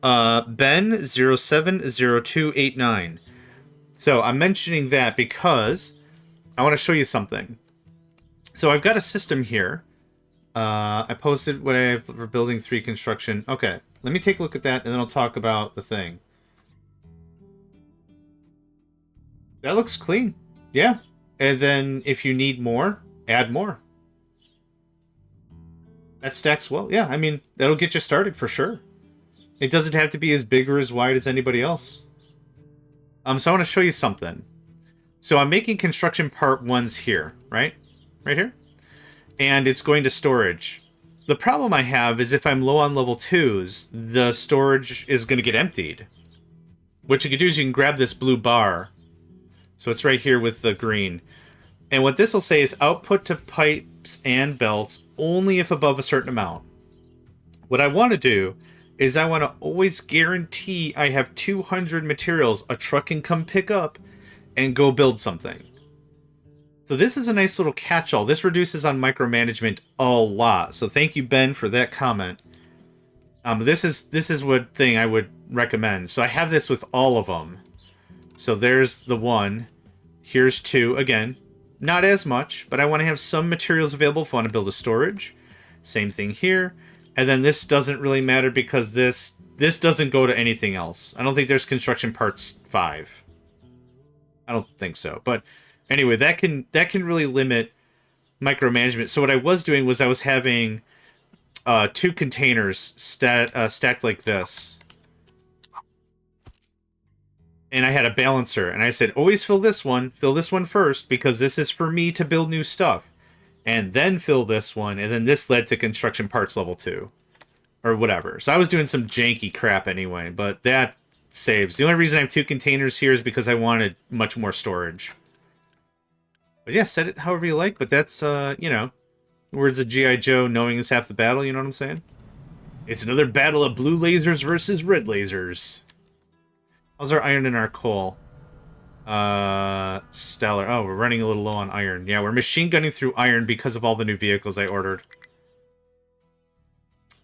Ben070289. So I'm mentioning that because I want to show you something. So I've got a system here. I posted what I have for building 3 construction. Okay, let me take a look at that, and then I'll talk about the thing. That looks clean. Yeah. And then if you need more, add more. That stacks well. Yeah, I mean, that'll get you started for sure. It doesn't have to be as big or as wide as anybody else. So I want to show you something. So I'm making construction part 1s here, right? Right here. And it's going to storage. The problem I have is if I'm low on level 2s, the storage is going to get emptied. What you can do is you can grab this blue bar. So it's right here with the green. And what this will say is output to pipes and belts only if above a certain amount. What I want to do is I want to always guarantee I have 200 materials a truck can come pick up and go build something. So this is a nice little catch-all. This reduces on micromanagement a lot. So thank you, Ben, for that comment. This is what thing I would recommend. So I have this with all of them. So there's the 1. Here's 2. Again, not as much, but I want to have some materials available if I want to build a storage. Same thing here. And then this doesn't really matter because this doesn't go to anything else. I don't think there's construction parts 5. I don't think so. But anyway, that can really limit micromanagement. So what I was doing was I was having 2 containers stacked like this. And I had a balancer. And I said, always fill this one first, because this is for me to build new stuff. And then fill this one, and then this led to construction parts level 2. Or whatever. So I was doing some janky crap anyway, but that saves. The only reason I have 2 containers here is because I wanted much more storage. But yeah, set it however you like, but that's, you know, words of G.I. Joe, knowing is half the battle, you know what I'm saying? It's another battle of blue lasers versus red lasers. How's our iron and our coal? Stellar. Oh, we're running a little low on iron. Yeah, we're machine gunning through iron because of all the new vehicles I ordered.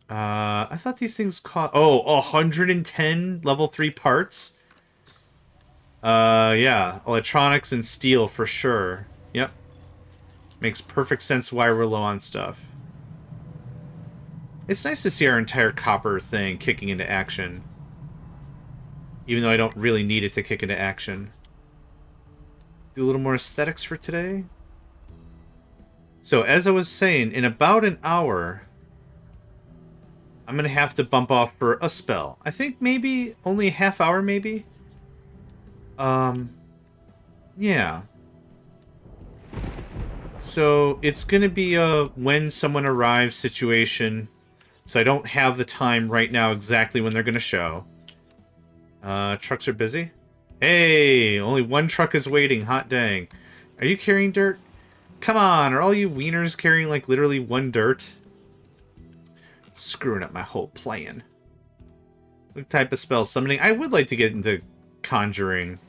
I thought these things cost... Oh, 110 level 3 parts? Yeah. Electronics and steel for sure. Yep. Makes perfect sense why we're low on stuff. It's nice to see our entire copper thing kicking into action. Even though I don't really need it to kick into action. Do a little more aesthetics for today. So, as I was saying, in about an hour, I'm going to have to bump off for a spell. I think maybe only a half hour, maybe? Yeah. So, it's going to be a when someone arrives situation. So I don't have the time right now exactly when they're going to show. Trucks are busy. Hey, only one truck is waiting. Hot dang. Are you carrying dirt? Come on, are all you wieners carrying, like, literally one dirt? Screwing up my whole plan. What type of spell summoning? I would like to get into conjuring.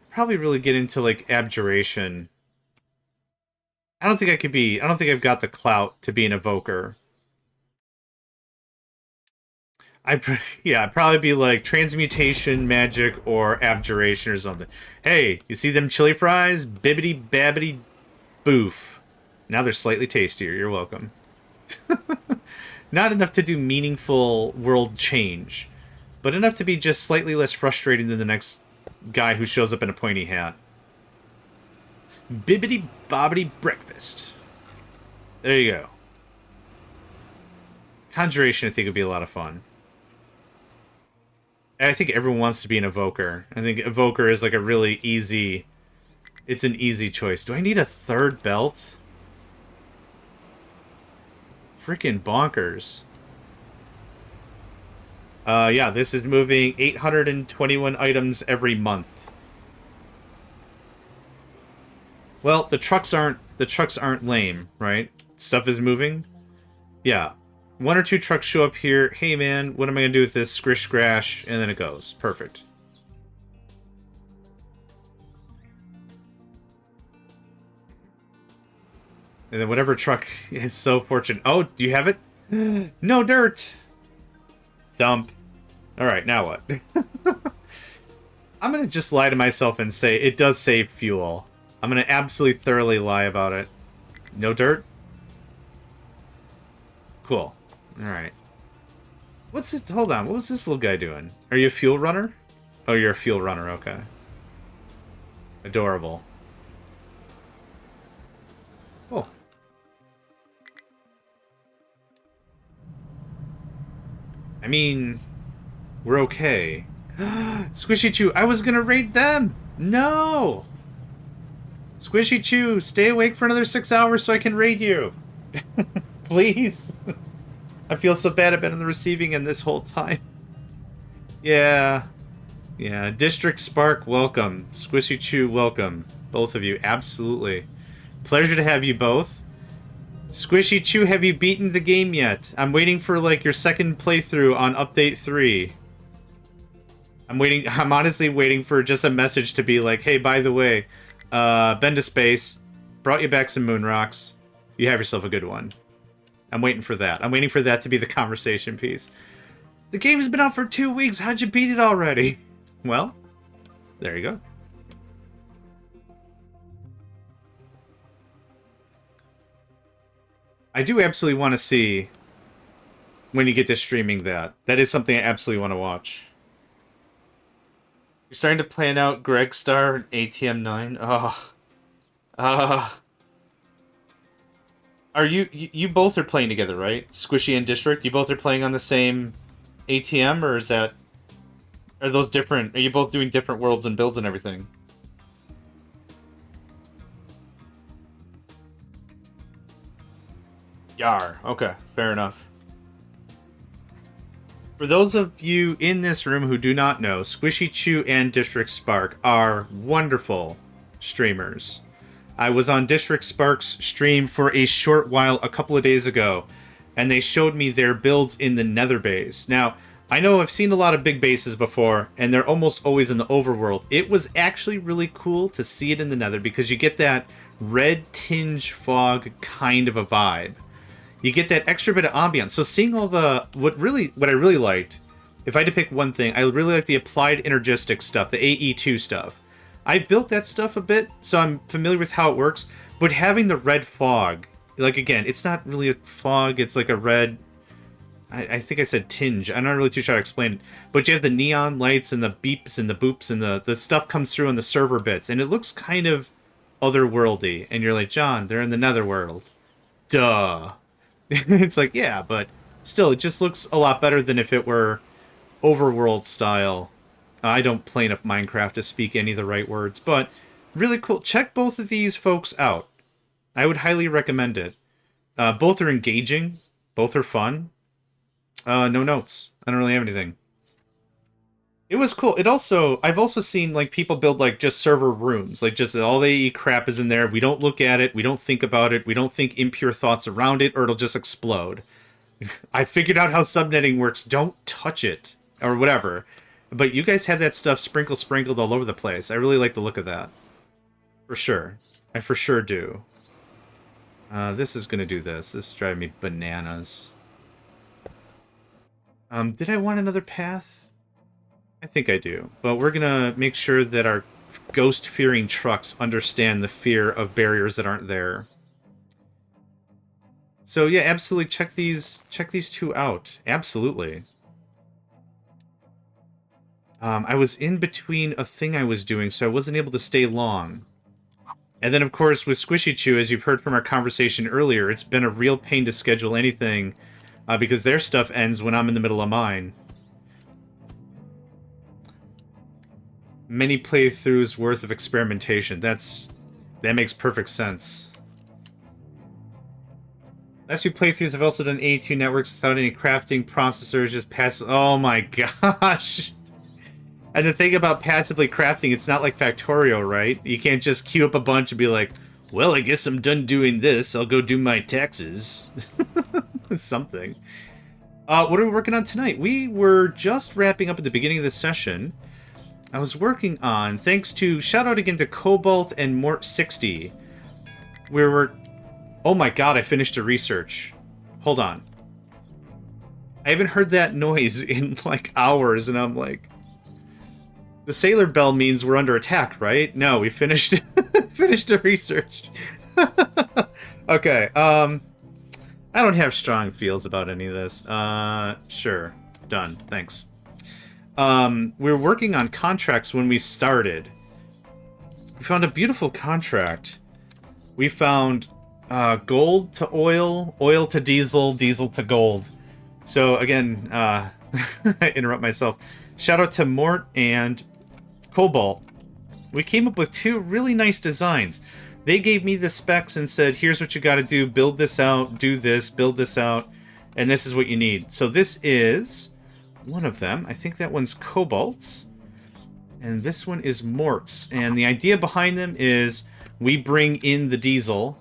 Probably really get into, like, abjuration. I don't think I could be... I don't think I've got the clout to be an evoker. I'd probably be like transmutation, magic, or abjuration or something. Hey, you see them chili fries? Bibbity babbity boof. Now they're slightly tastier. You're welcome. Not enough to do meaningful world change, but enough to be just slightly less frustrating than the next guy who shows up in a pointy hat. Bibbity bobbity breakfast. There you go. Conjuration, I think, would be a lot of fun. I think everyone wants to be an evoker. I think evoker is like a really easy... It's an easy choice. Do I need a third belt? Freaking bonkers. Yeah, this is moving 821 items every month. Well, the trucks aren't lame, right? Stuff is moving. Yeah. One or two trucks show up here. Hey, man, what am I going to do with this? Scrish, scratch, and then it goes. Perfect. And then whatever truck is so fortunate. Oh, do you have it? No dirt. Dump. All right, now what? I'm going to just lie to myself and say it does save fuel. I'm going to absolutely thoroughly lie about it. No dirt? Cool. All right. What's this? Hold on. What was this little guy doing? Are you a fuel runner? Oh, you're a fuel runner. Okay. Adorable. Oh. I mean, we're okay. Squishy Chew, I was gonna raid them! No! Squishy Chew, stay awake for another 6 hours so I can raid you! Please? I feel so bad I've been on the receiving end this whole time. Yeah. Yeah, District Spark, welcome. Squishy Chew, welcome. Both of you, absolutely. Pleasure to have you both. Squishy Chew, have you beaten the game yet? I'm waiting for, like, your second playthrough on Update 3. I'm honestly waiting for just a message to be like, hey, by the way, been to space, brought you back some moon rocks, you have yourself a good one. I'm waiting for that. I'm waiting for that to be the conversation piece. The game's been out for 2 weeks, how'd you beat it already? Well, there you go. I do absolutely want to see when you get to streaming that. That is something I absolutely want to watch. You're starting to plan out Greg Star ATM 9? Are you both are playing together, right? Squishy and District, you both are playing on the same ATM, or is that... Are those different? Are you both doing different worlds and builds and everything? Yar. Okay, fair enough. For those of you in this room who do not know, Squishy Chew and District Spark are wonderful streamers. I was on District Spark's stream for a short while a couple of days ago, and they showed me their builds in the Nether base. Now, I know I've seen a lot of big bases before, and they're almost always in the overworld. It was actually really cool to see it in the Nether because you get that red tinge fog kind of a vibe. You get that extra bit of ambiance. So seeing all the what I really liked, if I had to pick one thing, I really like the applied energistic stuff, the AE2 stuff. I built that stuff a bit, so I'm familiar with how it works. But having the red fog, like again, it's not really a fog. It's like a red. I think I said tinge. I'm not really too sure how to explain it. But you have the neon lights and the beeps and the boops and the stuff comes through in the server bits. And it looks kind of otherworldly. And you're like, John, they're in the netherworld. Duh. It's like, yeah, but still, it just looks a lot better than if it were overworld style. I don't play enough Minecraft to speak any of the right words. But really cool. Check both of these folks out. I would highly recommend it. Both are engaging. Both are fun. No notes. I don't really have anything. It was cool. I've also seen like people build like just server rooms, like just all they eat crap is in there. We don't look at it. We don't think about it. We don't think impure thoughts around it, or it'll just explode. I figured out how subnetting works. Don't touch it or whatever. But you guys have that stuff sprinkled all over the place. I really like the look of that. For sure. I for sure do. This is gonna do this. This is driving me bananas. Did I want another path? I think I do. But we're gonna make sure that our ghost-fearing trucks understand the fear of barriers that aren't there. So yeah, absolutely check these two out. Absolutely. I was in between a thing I was doing, so I wasn't able to stay long. And then, of course, with Squishy Chew, as you've heard from our conversation earlier, it's been a real pain to schedule anything because their stuff ends when I'm in the middle of mine. Many playthroughs worth of experimentation. That makes perfect sense. Last few playthroughs, I've also done 82 networks without any crafting processors, just passive. Oh my gosh! And the thing about passively crafting, it's not like Factorio, right? You can't just queue up a bunch and be like, well, I guess I'm done doing this. I'll go do my taxes. Something. What are we working on tonight? We were just wrapping up at the beginning of the session. I was working on, thanks to, shout out again to Cobalt and Mort60. We were, oh my god, I finished a research. Hold on. I haven't heard that noise in like hours, and I'm like, the sailor bell means we're under attack, right? No, we finished finished a research. Okay, I don't have strong feels about any of this. Sure. Done. Thanks. We were working on contracts when we started. We found a beautiful contract. We found gold to oil, oil to diesel, diesel to gold. So again, I interrupt myself. Shout out to Mort and Cobalt. We came up with two really nice designs. They gave me the specs and said, here's what you got to do, build this out, do this, build this out, and this is what you need. So this is one of them. I think that one's Cobalt's, and this one is Mort's. And the idea behind them is we bring in the diesel,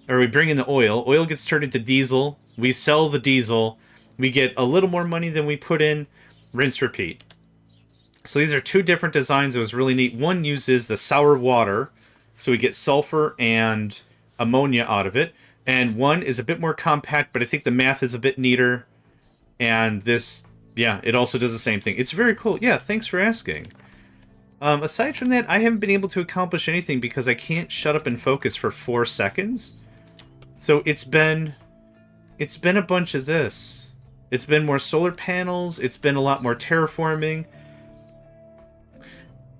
or we bring in the oil. Oil gets turned into diesel. We sell the diesel. We get a little more money than we put in. Rinse, repeat. So these are two different designs. It was really neat. One uses the sour water, so we get sulfur and ammonia out of it. And one is a bit more compact, but I think the math is a bit neater. And this, yeah, it also does the same thing. It's very cool. Yeah, thanks for asking. Aside from that, I haven't been able to accomplish anything because I can't shut up and focus for 4 seconds. So it's been a bunch of this. It's been more solar panels. It's been a lot more terraforming.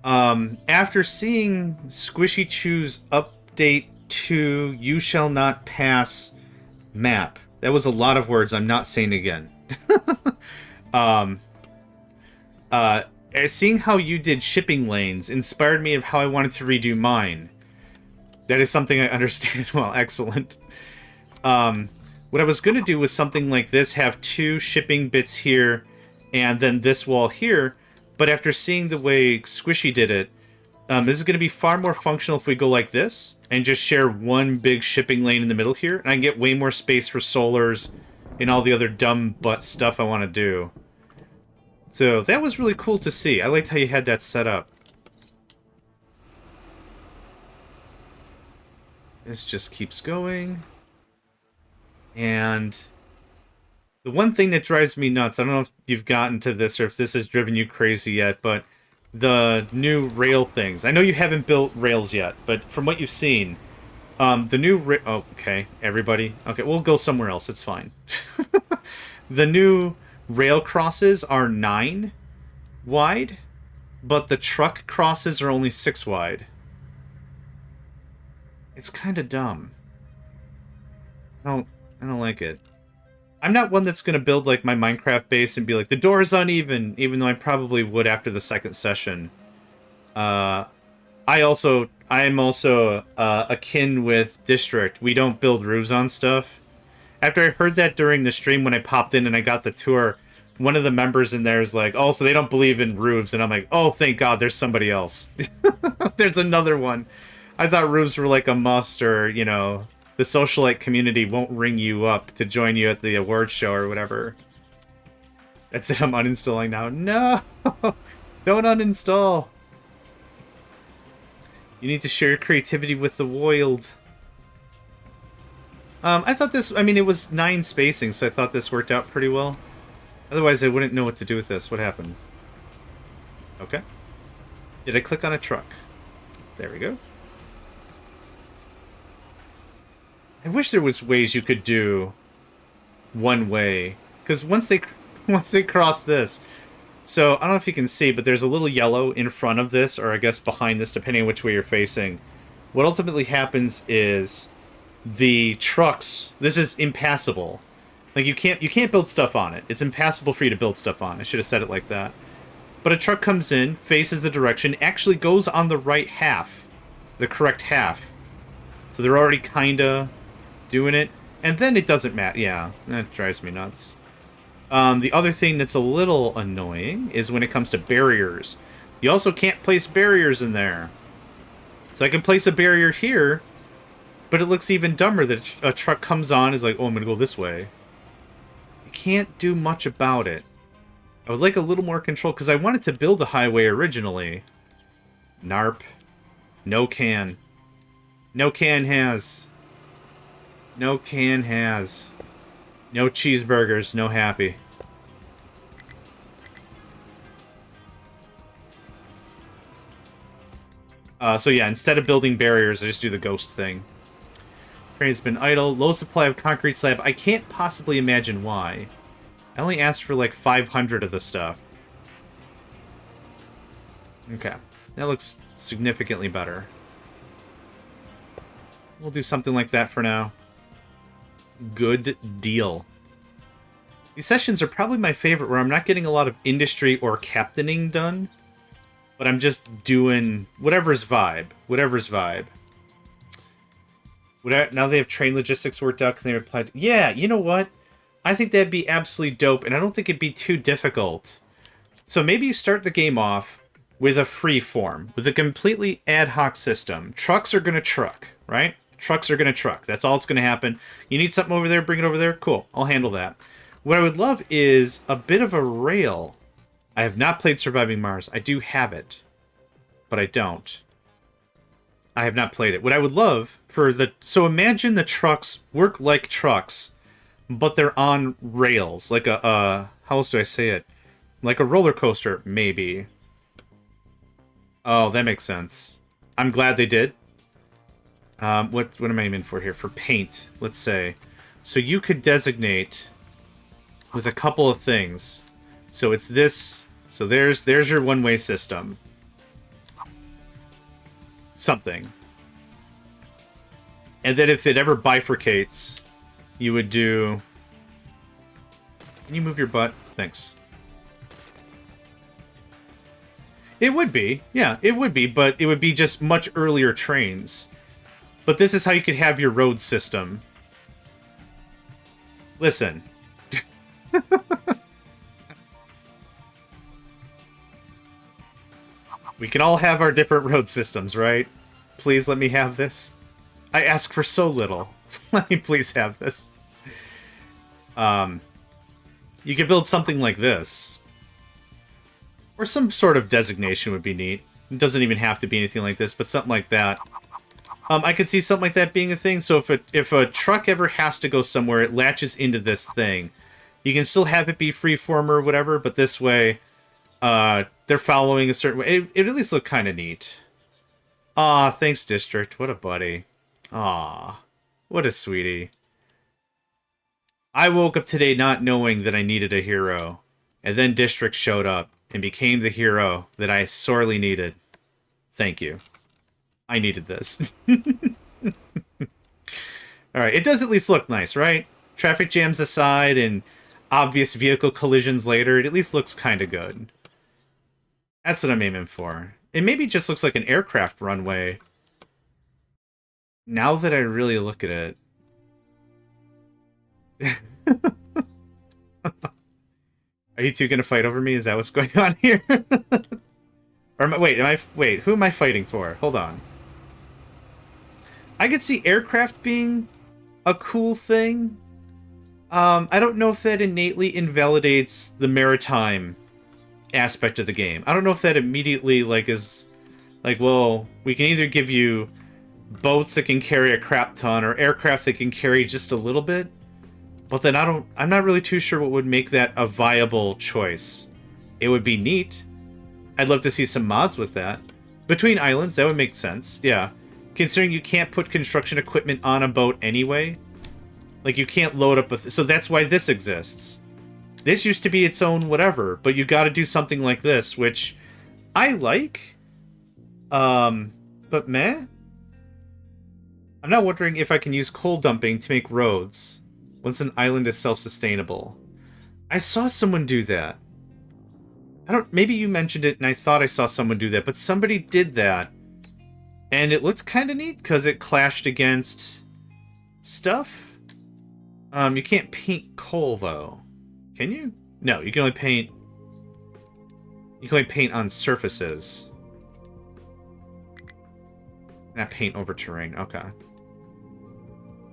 After seeing Squishy Chew's update to You Shall Not Pass map, that was a lot of words. I'm not saying again. Seeing how you did shipping lanes inspired me of how I wanted to redo mine. That is something I understand well. Excellent. What I was going to do was something like this, have 2 shipping bits here, and then this wall here. But after seeing the way Squishy did it, this is going to be far more functional if we go like this, and just share one big shipping lane in the middle here, and I can get way more space for solars and all the other dumb butt stuff I want to do. So that was really cool to see. I liked how you had that set up. This just keeps going. And the one thing that drives me nuts, I don't know if you've gotten to this or if this has driven you crazy yet, but the new rail things. I know you haven't built rails yet, but from what you've seen, the new oh, okay, everybody. Okay, we'll go somewhere else. It's fine. The new rail crosses are 9 wide, but the truck crosses are only 6 wide. It's kind of dumb. I don't like it. I'm not one that's going to build like my Minecraft base and be like, the door is uneven, even though I probably would after the second session. I am also akin with District. We don't build roofs on stuff. After I heard that during the stream when I popped in and I got the tour, one of the members in there is like, oh, so they don't believe in roofs. And I'm like, oh, thank God, there's somebody else. There's another one. I thought roofs were like a must, or, you know, the socialite community won't ring you up to join you at the award show or whatever. That's it, I'm uninstalling now. No! Don't uninstall! You need to share your creativity with the world. I thought this, I mean, it was 9 spacing, so I thought this worked out pretty well. Otherwise, I wouldn't know what to do with this. What happened? Okay. Did I click on a truck? There we go. I wish there was ways you could do one way, because once they cross this, so I don't know if you can see, but there's a little yellow in front of this, or I guess behind this, depending on which way you're facing. What ultimately happens is the trucks. This is impassable. Like you can't build stuff on it. It's impassable for you to build stuff on. I should have said it like that. But a truck comes in, faces the direction, actually goes on the right half, the correct half. So they're already kinda doing it, and then it doesn't matter. Yeah, that drives me nuts. The other thing that's a little annoying is when it comes to barriers. You also can't place barriers in there. So I can place a barrier here, but it looks even dumber that a truck comes on, is like, oh, I'm gonna go this way. You can't do much about it. I would like a little more control, because I wanted to build a highway originally. Narp. No can. No can has. No can has. No cheeseburgers, no happy. So yeah, instead of building barriers, I just do the ghost thing. Train's been idle. Low supply of concrete slab. I can't possibly imagine why. I only asked for like 500 of the stuff. Okay. That looks significantly better. We'll do something like that for now. Good deal. These sessions are probably my favorite, where I'm not getting a lot of industry or captaining done, but I'm just doing whatever's vibe. Whatever's vibe. Now they have train logistics worked out, because they replied, yeah, you know what? I think that'd be absolutely dope, and I don't think it'd be too difficult. So maybe you start the game off with a free form, with a completely ad hoc system. Trucks are going to truck, right? Trucks are going to truck. That's all that's going to happen. You need something over there, bring it over there. Cool, I'll handle that. What I would love is a bit of a rail. I have not played Surviving Mars. I do have it, but I don't. I have not played it. What I would love for the... So imagine the trucks work like trucks, but they're on rails. Like a... how else do I say it? Like a roller coaster, maybe. Oh, that makes sense. I'm glad they did. What am I aiming for here? For paint, let's say. So you could designate with a couple of things. So it's this. So there's your one-way system. Something. And then if it ever bifurcates, you would do... Can you move your butt? Thanks. It would be. Yeah, it would be, but it would be just much earlier trains. But this is how you could have your road system. Listen. We can all have our different road systems, right? Please let me have this. I ask for so little. Let me please have this. You could build something like this. Or some sort of designation would be neat. It doesn't even have to be anything like this, but something like that. I could see something like that being a thing. So if a truck ever has to go somewhere, it latches into this thing. You can still have it be freeform or whatever, but this way, they're following a certain way. It at least looked kind of neat. Aw, thanks, District. What a buddy. Aw, what a sweetie. I woke up today not knowing that I needed a hero, and then District showed up and became the hero that I sorely needed. Thank you. I needed this. Alright, it does at least look nice, right? Traffic jams aside and obvious vehicle collisions later, it at least looks kind of good. That's what I'm aiming for. It maybe just looks like an aircraft runway. Now that I really look at it. Are you two gonna fight over me? Is that what's going on here? Or wait, who am I fighting for? Hold on. I could see aircraft being a cool thing. I don't know if that innately invalidates the maritime aspect of the game. I don't know if that immediately is well, we can either give you boats that can carry a crap ton or aircraft that can carry just a little bit. But then I'm not really too sure what would make that a viable choice. It would be neat. I'd love to see some mods with that. Between islands, that would make sense. Yeah. Considering you can't put construction equipment on a boat anyway. Like, you can't load up with... So that's why this exists. This used to be its own whatever, but you gotta do something like this, which I like. But meh? I'm not wondering if I can use coal dumping to make roads once an island is self-sustainable. I saw someone do that. Maybe you mentioned it and I thought I saw someone do that, but somebody did that. And it looked kind of neat because it clashed against stuff. You can't paint coal though. Can you? No, you can only paint... You can only paint on surfaces. Not paint over terrain, okay.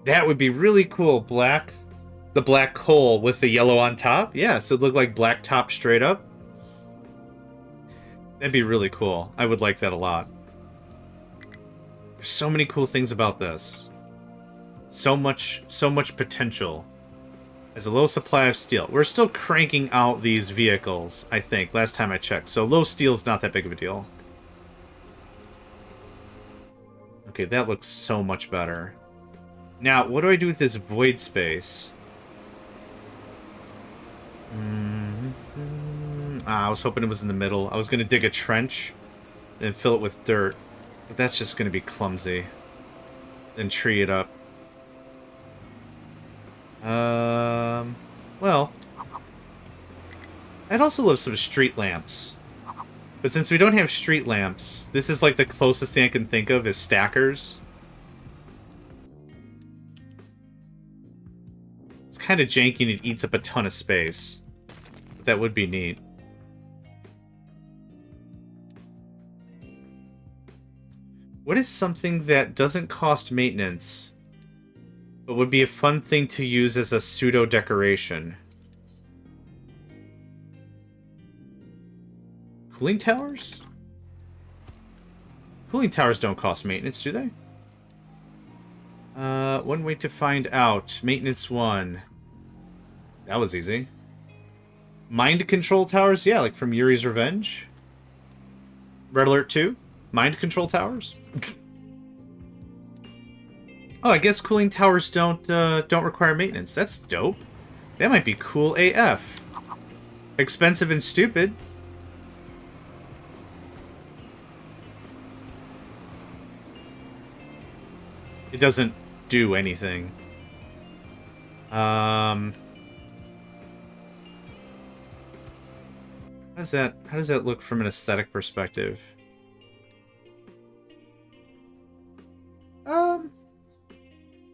That would be really cool, the black coal with the yellow on top. Yeah, so it looked like black top straight up. That'd be really cool. I would like that a lot. There's so many cool things about this. So much potential. There's a low supply of steel. We're still cranking out these vehicles, I think, last time I checked. So low steel's not that big of a deal. Okay, that looks so much better. Now, what do I do with this void space? I was hoping it was in the middle. I was going to dig a trench and fill it with dirt. But that's just going to be clumsy. Then tree it up. Well. I'd also love some street lamps. But since we don't have street lamps, this is like the closest thing I can think of is stackers. It's kind of janky and it eats up a ton of space. But that would be neat. What is something that doesn't cost maintenance, but would be a fun thing to use as a pseudo-decoration? Cooling towers? Cooling towers don't cost maintenance, do they? One way to find out. Maintenance 1. That was easy. Mind control towers? Yeah, like from Yuri's Revenge. Red Alert 2? Mind control towers? Oh, I guess cooling towers don't require maintenance. That's dope. That might be cool AF. Expensive and stupid. It doesn't do anything. How does that look from an aesthetic perspective?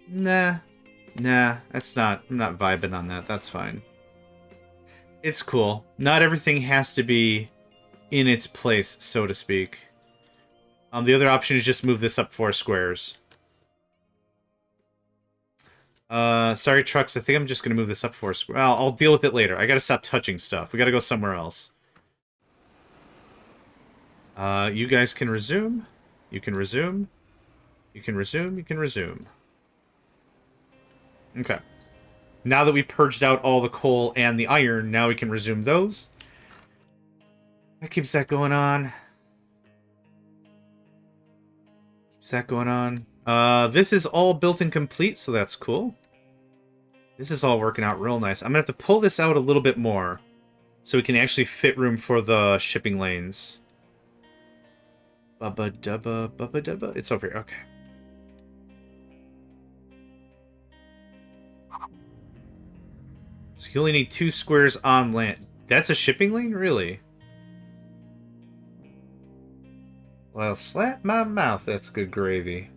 Nah, that's not. I'm not vibing on that. That's fine. It's cool. Not everything has to be in its place, so to speak. The other option is just move this up 4 squares. Sorry, trucks. I think I'm just gonna move this up 4 squares. Well, I'll deal with it later. I gotta stop touching stuff. We gotta go somewhere else. You guys can resume. You can resume. You can resume. You can resume. Okay. Now that we purged out all the coal and the iron, now we can resume those. That keeps that going on. Keeps that going on. This is all built and complete, so that's cool. This is all working out real nice. I'm gonna have to pull this out a little bit more so we can actually fit room for the shipping lanes. Bubba dubba, bubba dubba. It's over here. Okay. So you only need 2 squares on land. That's a shipping lane? Really? Well, slap my mouth. That's good gravy.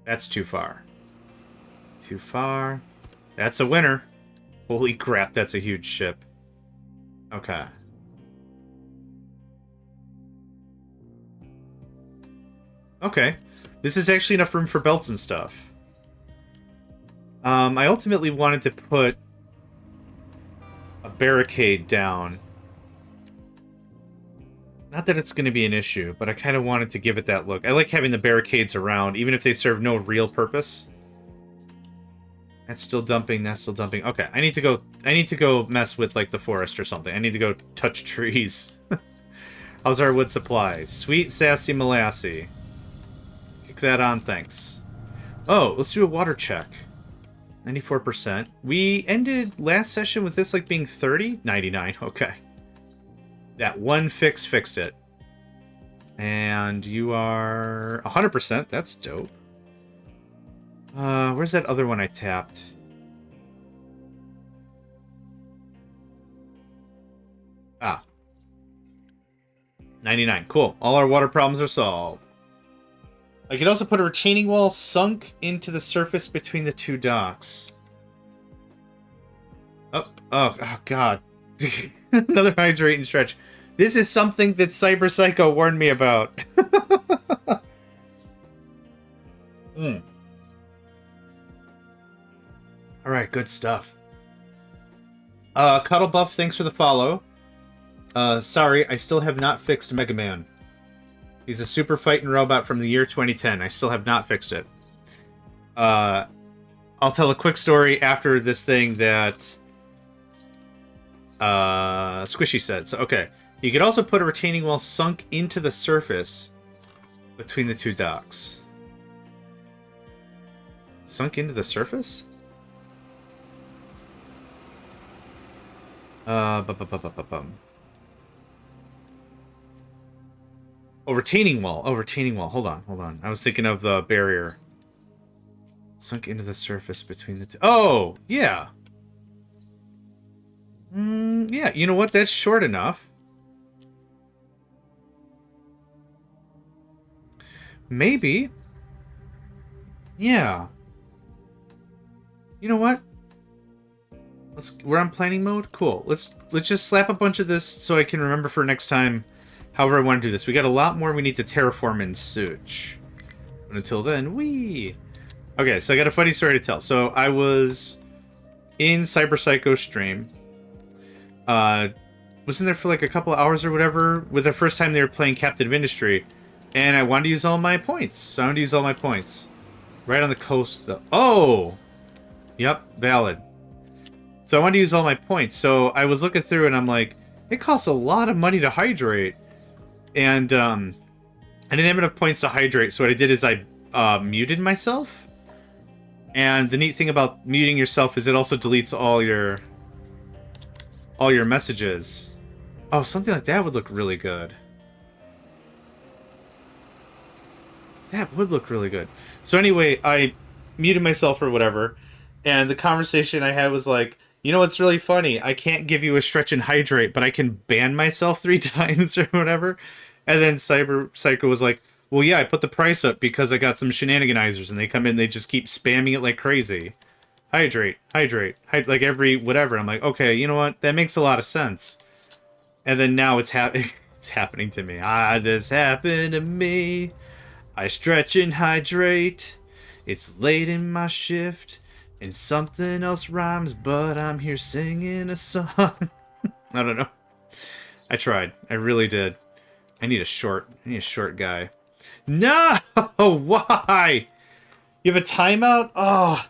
That's too far. Too far. That's a winner. Holy crap, that's a huge ship. Okay. Okay. This is actually enough room for belts and stuff. I ultimately wanted to put a barricade down. Not that it's going to be an issue, but I kind of wanted to give it that look. I like having the barricades around, even if they serve no real purpose. That's still dumping, that's still dumping. Okay, I need to go mess with, like, the forest or something. I need to go touch trees. How's our wood supply? Sweet, sassy, molassy. Kick that on, thanks. Oh, let's do a water check. 94%. We ended last session with this, like, being 30? 99, okay. That one fixed it. And you are 100%. That's dope. Where's that other one I tapped? Ah. 99. Cool. All our water problems are solved. I could also put a retaining wall sunk into the surface between the 2 docks. Oh God. Another hydrate and stretch. This is something that Cyberpsycho warned me about. Alright, good stuff. Cuddle Buff, thanks for the follow. Sorry, I still have not fixed Mega Man. He's a super fighting robot from the year 2010. I still have not fixed it. I'll tell a quick story after this thing that Squishy said. So, okay. You could also put a retaining wall sunk into the surface between the 2 docks. Sunk into the surface? Oh, retaining wall. Oh, retaining wall. Hold on. I was thinking of the barrier. Sunk into the surface between the 2. Oh, yeah. Yeah, you know what? That's short enough. Maybe. Yeah. You know what? We're on planning mode? Cool. Let's just slap a bunch of this so I can remember for next time however I want to do this. We got a lot more we need to terraform in Such. But until then, Okay, so I got a funny story to tell. So I was in Cyberpsycho stream. Was in there for like a couple of hours or whatever with the first time they were playing Captain of Industry. And I wanted to use all my points. So I wanted to use all my points. Right on the coast, though. Oh! Yep, valid. So I wanted to use all my points. So I was looking through and I'm like, it costs a lot of money to hydrate. And I didn't have enough points to hydrate. So what I did is I muted myself. And the neat thing about muting yourself is it also deletes all your messages. Oh, something like that would look really good. That would look really good. So anyway, I muted myself or whatever, and the conversation I had was like, you know what's really funny? I can't give you a stretch and hydrate, but I can ban myself 3 times or whatever. And then Cyberpsycho was like, well, yeah, I put the price up because I got some shenaniganizers, and they come in, they just keep spamming it like crazy. Hydrate, like every whatever. I'm like, okay, you know what? That makes a lot of sense. And then now it's happening to me. This happened to me. I stretch and hydrate. It's late in my shift, and something else rhymes, but I'm here singing a song. I don't know. I tried. I really did. I need a short guy. No! Why? You have a timeout? Oh,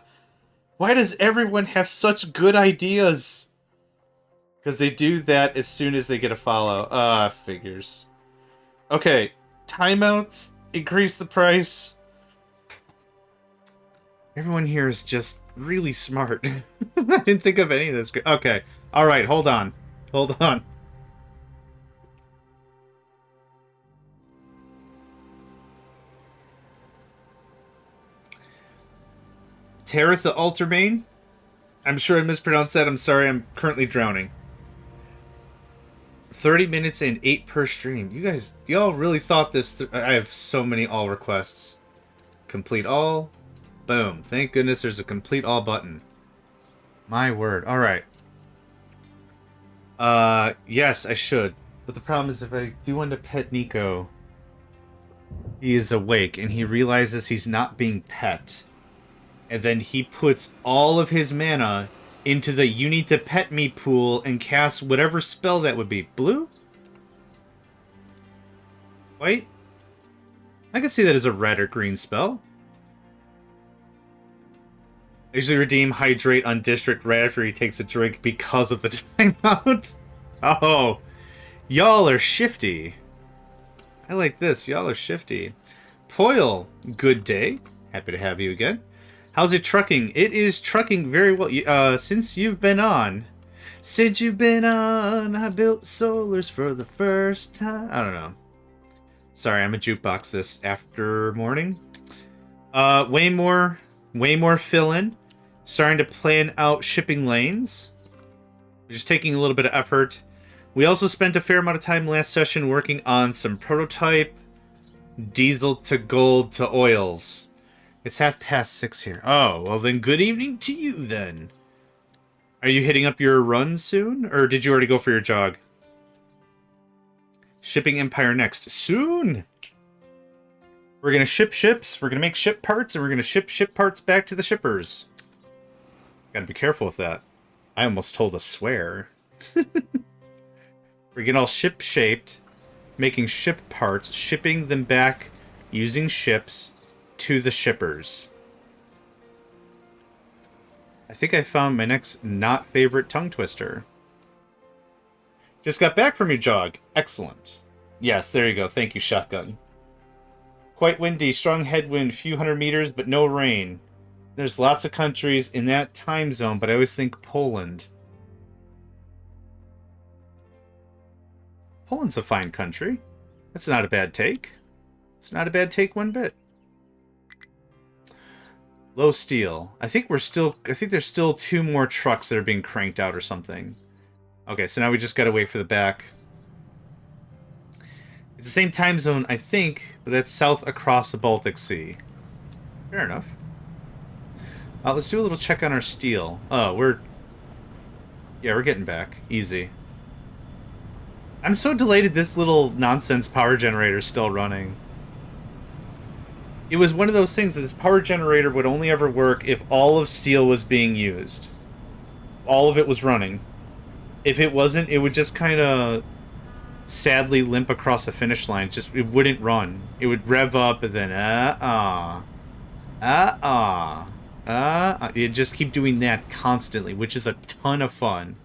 why does everyone have such good ideas? Because they do that as soon as they get a follow. Figures. Okay, timeouts, increase the price. Everyone here is just really smart. I didn't think of any of this. Okay, alright, hold on. Hold on. Tareth the Alterbane? I'm sure I mispronounced that. I'm sorry, I'm currently drowning. 30 minutes and 8 per stream. You guys, y'all really thought this I have so many all requests. Complete all. Boom. Thank goodness there's a complete all button. My word. Alright. Yes, I should. But the problem is if I do want to pet Nico, he is awake and he realizes he's not being pet. And then he puts all of his mana into the you need to pet me pool and casts whatever spell that would be. Blue? White? I could see that as a red or green spell. I usually redeem Hydrate on District right after he takes a drink because of the timeout. Oh, y'all are shifty. I like this. Y'all are shifty. Poil, good day. Happy to have you again. How's it trucking? It is trucking very well. Since you've been on. Since you've been on, I built solars for the first time. I don't know. Sorry, I'm a jukebox this after morning. Way more fill-in. Starting to plan out shipping lanes. Just taking a little bit of effort. We also spent a fair amount of time last session working on some prototype diesel to gold to oils. It's 6:30 here. Oh, well then good evening to you then. Are you hitting up your run soon? Or did you already go for your jog? Shipping Empire next. Soon! We're gonna ship ships, we're gonna make ship parts, and we're gonna ship parts back to the shippers. Gotta be careful with that. I almost told a swear. We're getting all ship-shaped, making ship parts, shipping them back using ships to the shippers. I think I found my next not favorite tongue twister. Just got back from your jog. Excellent. Yes, there you go. Thank you, Shotgun. Quite windy, strong headwind, few hundred meters, but no rain. There's lots of countries in that time zone, but I always think Poland. Poland's a fine country. That's not a bad take. It's not a bad take one bit. Low steel. I think there's still 2 more trucks that are being cranked out or something. Okay, so now we just gotta wait for the back. It's the same time zone, I think, but that's south across the Baltic Sea. Fair enough. Let's do a little check on our steel. Oh, we're getting back. Easy. I'm so delighted this little nonsense power generator is still running. It was one of those things that this power generator would only ever work if all of steel was being used. All of it was running. If it wasn't, it would just kind of sadly limp across the finish line. It wouldn't run. It would rev up and then it'd just keep doing that constantly, which is a ton of fun.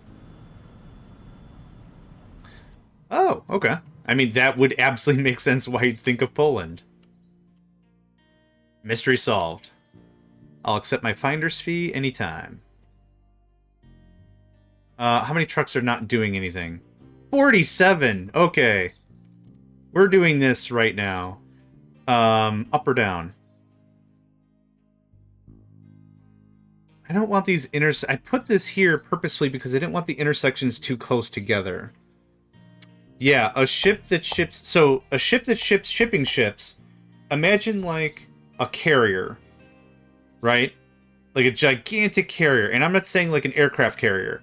Oh, okay. I mean, that would absolutely make sense why you'd think of Poland. Mystery solved. I'll accept my finder's fee anytime. How many trucks are not doing anything? 47! Okay. We're doing this right now. Up or down? I don't want these I put this here purposefully because I didn't want the intersections too close together. Yeah, a ship that ships... So, a ship that ships shipping ships, imagine like a carrier, right? Like a gigantic carrier. And I'm not saying like an aircraft carrier.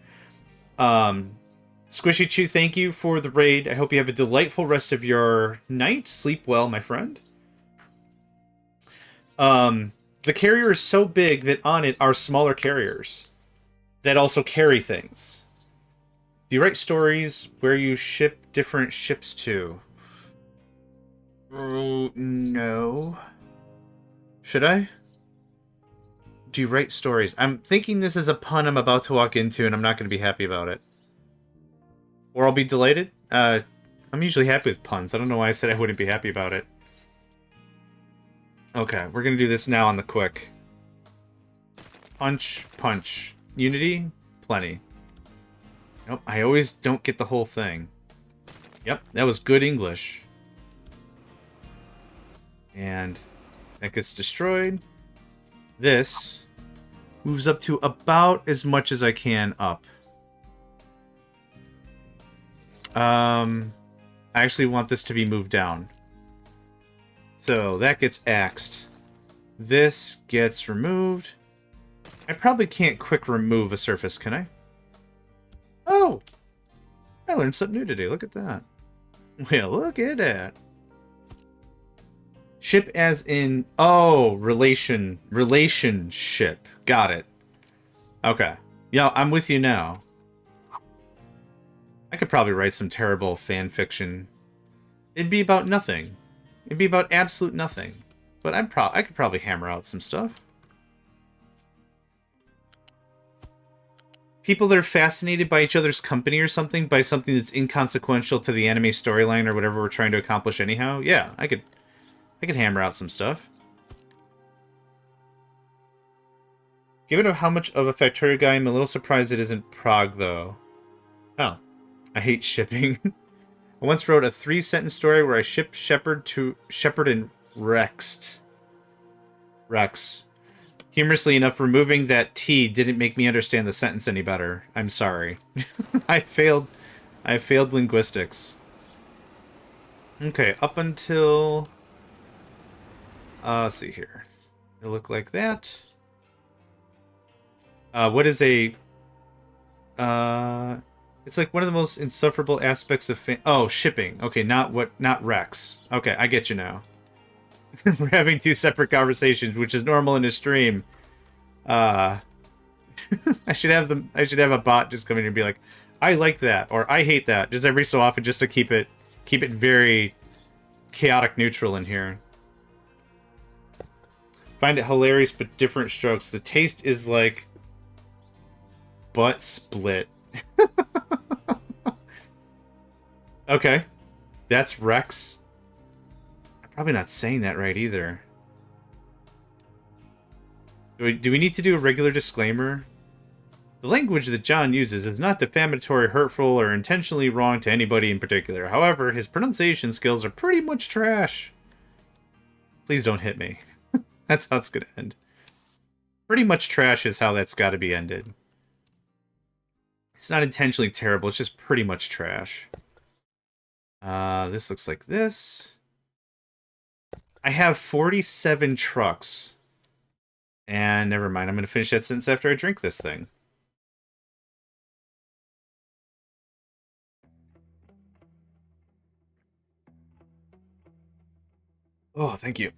Squishy Chew, thank you for the raid. I hope you have a delightful rest of your night. Sleep well, my friend. The carrier is so big that on it are smaller carriers that also carry things. Do you write stories where you ship different ships to? Oh, no. Should I? Do you write stories? I'm thinking this is a pun I'm about to walk into, and I'm not going to be happy about it. Or I'll be delighted. I'm usually happy with puns. I don't know why I said I wouldn't be happy about it. Okay, we're going to do this now on the quick. Punch, punch. Unity? Plenty. Nope, I always don't get the whole thing. Yep, that was good English. And that gets destroyed. This moves up to about as much as I can up. I actually want this to be moved down. So that gets axed. This gets removed. I probably can't quick remove a surface, can I? Oh! I learned something new today. Look at that. Well, look at that. Ship as in... Oh, relationship. Got it. Okay. Yeah, I'm with you now. I could probably write some terrible fan fiction. It'd be about nothing. It'd be about absolute nothing. But I could probably hammer out some stuff. People that are fascinated by each other's company or something, by something that's inconsequential to the anime storyline or whatever we're trying to accomplish anyhow. Yeah, I could hammer out some stuff. Given how much of a Factorio guy, I'm a little surprised it isn't Prague, though. Oh. I hate shipping. I once wrote a 3-sentence story where I shipped Shepard and Rex. Humorously enough, removing that T didn't make me understand the sentence any better. I'm sorry. I failed linguistics. Okay, up until... let's see here. It'll look like that. What is a... It's like one of the most insufferable aspects of... Oh, shipping. Okay, not Rex. Okay, I get you now. We're having two separate conversations, which is normal in a stream. I should have a bot just come in and be like, I like that, or I hate that, just every so often, just to keep it very chaotic neutral in here. Find it hilarious, but different strokes. The taste is like butt split. Okay, that's Rex. I'm probably not saying that right either. Do we need to do a regular disclaimer? The language that John uses is not defamatory, hurtful, or intentionally wrong to anybody in particular. However, his pronunciation skills are pretty much trash. Please don't hit me. That's how it's gonna end. Pretty much trash is how that's gotta be ended. It's not intentionally terrible, it's just pretty much trash. This looks like this. I have 47 trucks. And never mind, I'm going to finish that sentence after I drink this thing. Oh, thank you.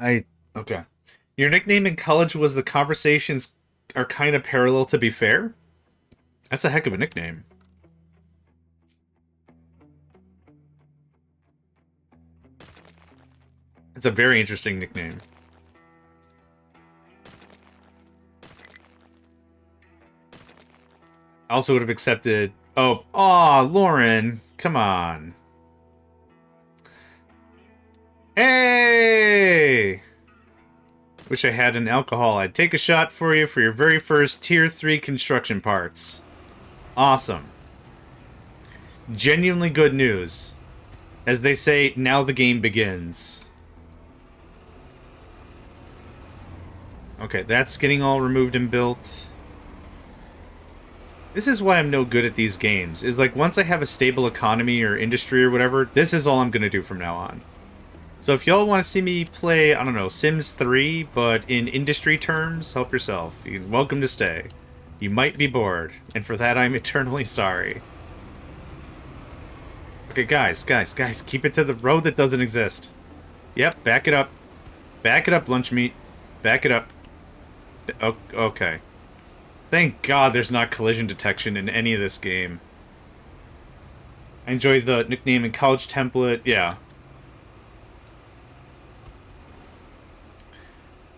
Okay. Your nickname in college was The Conversations Are Kind of Parallel, to be fair? That's a heck of a nickname. It's a very interesting nickname. I also would have accepted... Oh, Lauren! Come on. Hey! Wish I had an alcohol. I'd take a shot for you for your very first Tier 3 construction parts. Awesome. Genuinely good news. As they say, now the game begins. Okay, that's getting all removed and built. This is why I'm no good at these games. Is like, once I have a stable economy or industry or whatever, this is all I'm gonna do from now on. So if y'all want to see me play, I don't know, Sims 3, but in industry terms, help yourself. You're welcome to stay. You might be bored, and for that I'm eternally sorry. Okay, guys, keep it to the road that doesn't exist. Yep, back it up. Back it up, lunch meat. Back it up. Okay. Thank God there's not collision detection in any of this game. I enjoyed the nickname and college template. Yeah.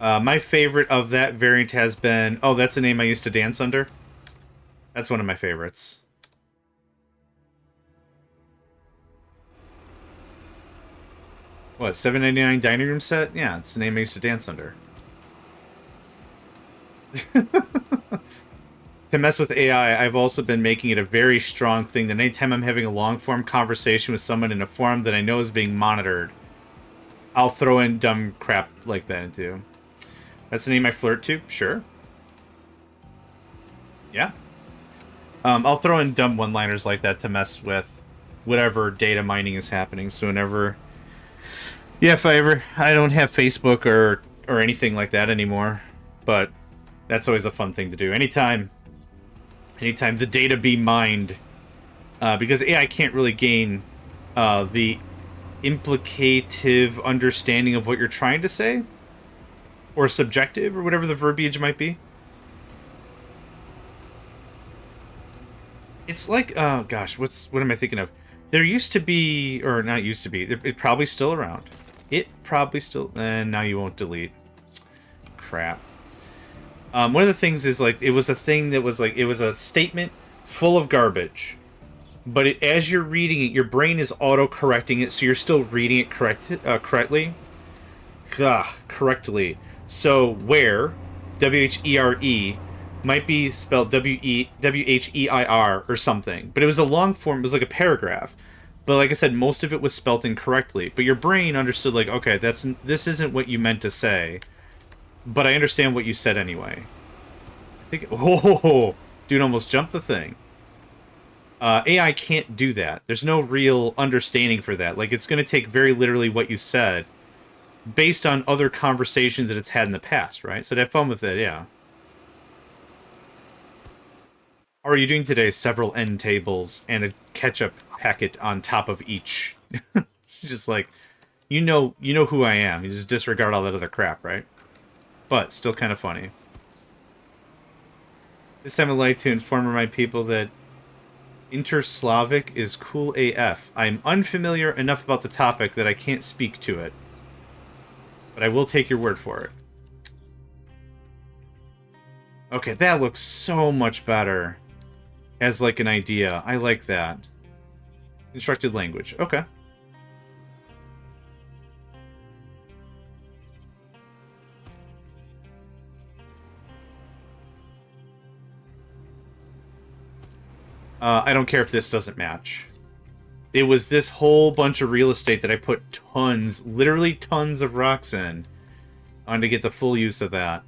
My favorite of that variant has been... Oh, that's the name I used to dance under? That's one of my favorites. What, $7.99 dining room set? Yeah, it's the name I used to dance under. To mess with AI, I've also been making it a very strong thing that anytime I'm having a long-form conversation with someone in a forum that I know is being monitored, I'll throw in dumb crap like that into. That's the name I flirt to? Sure. Yeah. I'll throw in dumb one-liners like that to mess with whatever data mining is happening. So whenever... Yeah, if I don't have Facebook or anything like that anymore. But that's always a fun thing to do. Anytime the data be mined, because AI can't really gain the implicative understanding of what you're trying to say, or subjective, or whatever the verbiage might be. It's like, oh gosh, what am I thinking of? There used to be, or not used to be, it's probably still around. It probably still, and now you won't delete. Crap. One of the things is, like, it was a thing that was, like, it was a statement full of garbage. But as you're reading it, your brain is auto-correcting it, so you're still reading it correctly. Correctly. So, where, W-H-E-R-E, might be spelled W-H-E-I-R or something. But it was a long form, it was like a paragraph. But like I said, most of it was spelt incorrectly. But your brain understood, like, okay, this isn't what you meant to say. But I understand what you said anyway. I think... Oh, dude almost jumped the thing. AI can't do that. There's no real understanding for that. Like, it's going to take very literally what you said based on other conversations that it's had in the past, right? So have fun with it, yeah. How are you doing today? Several end tables and a ketchup packet on top of each. Just like, you know who I am. You just disregard all that other crap, right? But still kind of funny. This time I'd like to inform my people that Inter-Slavic is cool AF. I'm unfamiliar enough about the topic that I can't speak to it. But I will take your word for it. Okay, that looks so much better as, like, an idea. I like that. Constructed language. Okay. I don't care if this doesn't match. It was this whole bunch of real estate that I put tons, literally tons of rocks in to get the full use of that.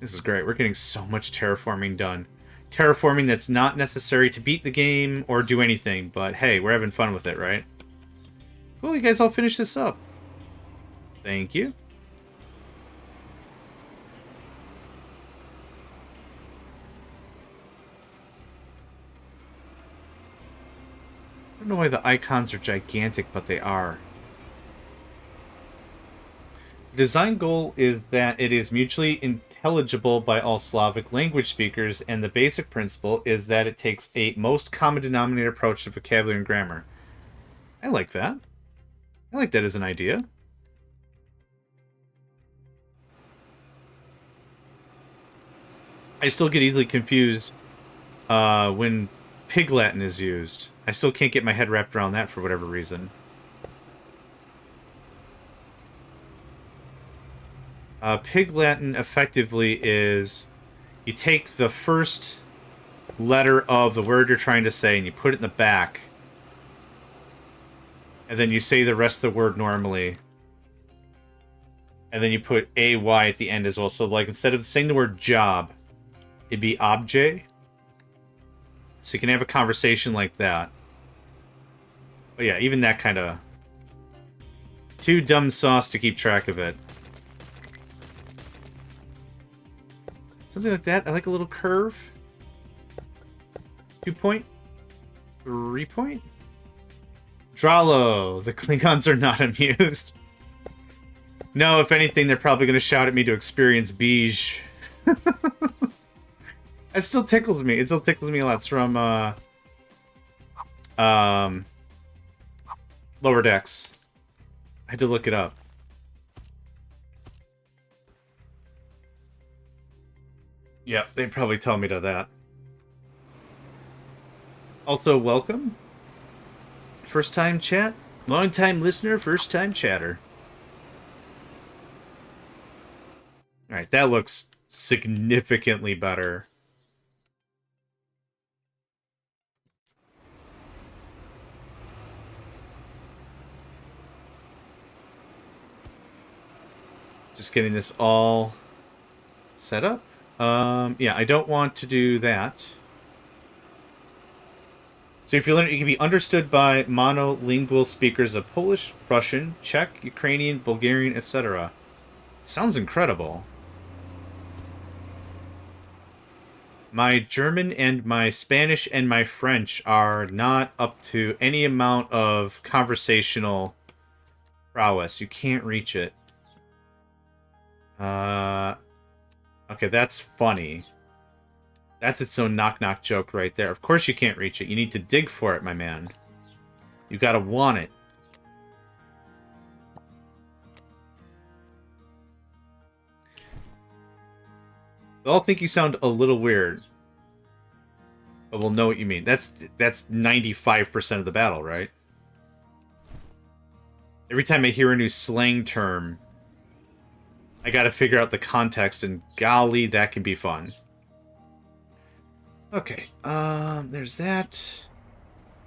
This is great. We're getting so much terraforming done. Terraforming that's not necessary to beat the game or do anything, but hey, we're having fun with it, right? Cool, you guys all finish this up. Thank you. I don't know why the icons are gigantic, but they are. The design goal is that it is mutually intelligible by all Slavic language speakers, and the basic principle is that it takes a most common denominator approach to vocabulary and grammar. I like that. I like that as an idea. I still get easily confused when Pig Latin is used. I still can't get my head wrapped around that for whatever reason. Pig Latin effectively is you take the first letter of the word you're trying to say and you put it in the back. And then you say the rest of the word normally. And then you put AY at the end as well. So, like, instead of saying the word job, it'd be objet. So you can have a conversation like that. But yeah, even that kind of... Too dumb sauce to keep track of it. Something like that. I like a little curve. 2 point? 3 point? Dralo! The Klingons are not amused. No, if anything, they're probably going to shout at me to experience Beige. It still tickles me. It still tickles me a lot. It's from Lower decks. I had to look it up. Yeah, they'd probably tell me to that. Also, welcome. First time chat? Long time listener, first time chatter. Alright, that looks significantly better. Just getting this all set up. Yeah, I don't want to do that. So if you learn, it can be understood by monolingual speakers of Polish, Russian, Czech, Ukrainian, Bulgarian, etc. Sounds incredible. My German and my Spanish and my French are not up to any amount of conversational prowess. You can't reach it. Okay, that's funny. That's its own knock-knock joke right there. Of course you can't reach it. You need to dig for it, my man. You gotta want it. They'll all think you sound a little weird. But we'll know what you mean. That's 95% of the battle, right? Every time I hear a new slang term, I gotta figure out the context, and golly, that can be fun. Okay, there's that.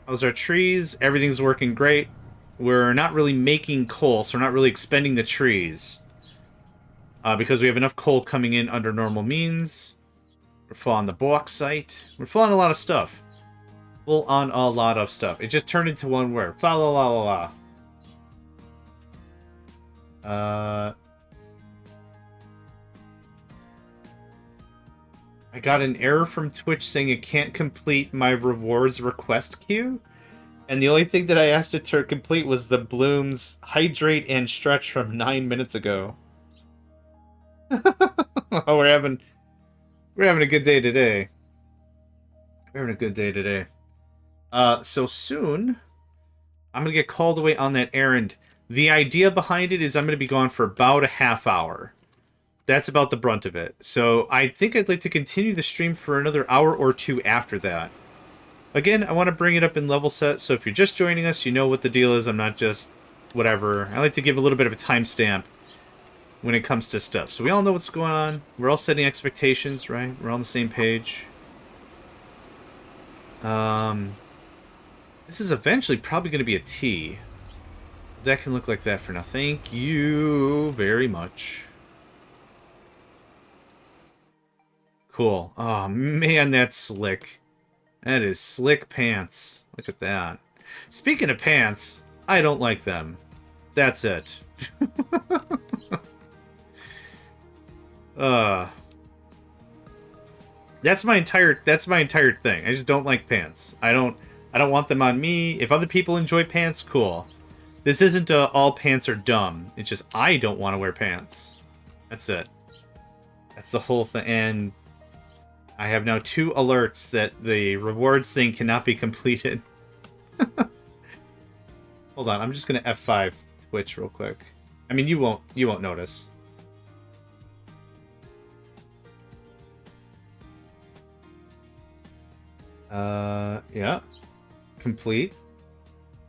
How's our trees? Everything's working great. We're not really making coal, so we're not really expending the trees. Because we have enough coal coming in under normal means. We're full on the bauxite. We're full on a lot of stuff. Full on a lot of stuff. It just turned into one word. Fa la la la la. I got an error from Twitch saying it can't complete my rewards request queue. And the only thing that I asked it to complete was the Bloom's hydrate and stretch from 9 minutes ago. Oh, we're having a good day today. We're having a good day today. So soon, I'm gonna get called away on that errand. The idea behind it is I'm gonna be gone for about a half hour. That's about the brunt of it. So I think I'd like to continue the stream for another hour or two after that. Again, I want to bring it up in level set, so if you're just joining us, you know what the deal is. I'm not just whatever. I like to give a little bit of a timestamp when it comes to stuff. So we all know what's going on. We're all setting expectations, right? We're all on the same page. This is eventually probably going to be a T. That can look like that for now. Thank you very much. Cool. Oh, man, that's slick. That is slick pants. Look at that. Speaking of pants, I don't like them. That's it. That's my entire thing. I just don't like pants. I don't want them on me. If other people enjoy pants, cool. This isn't all pants are dumb. It's just I don't want to wear pants. That's it. That's the whole thing. And I have now 2 alerts that the rewards thing cannot be completed. Hold on, I'm just gonna F5 Twitch real quick. I mean, you won't notice. Yeah. Complete.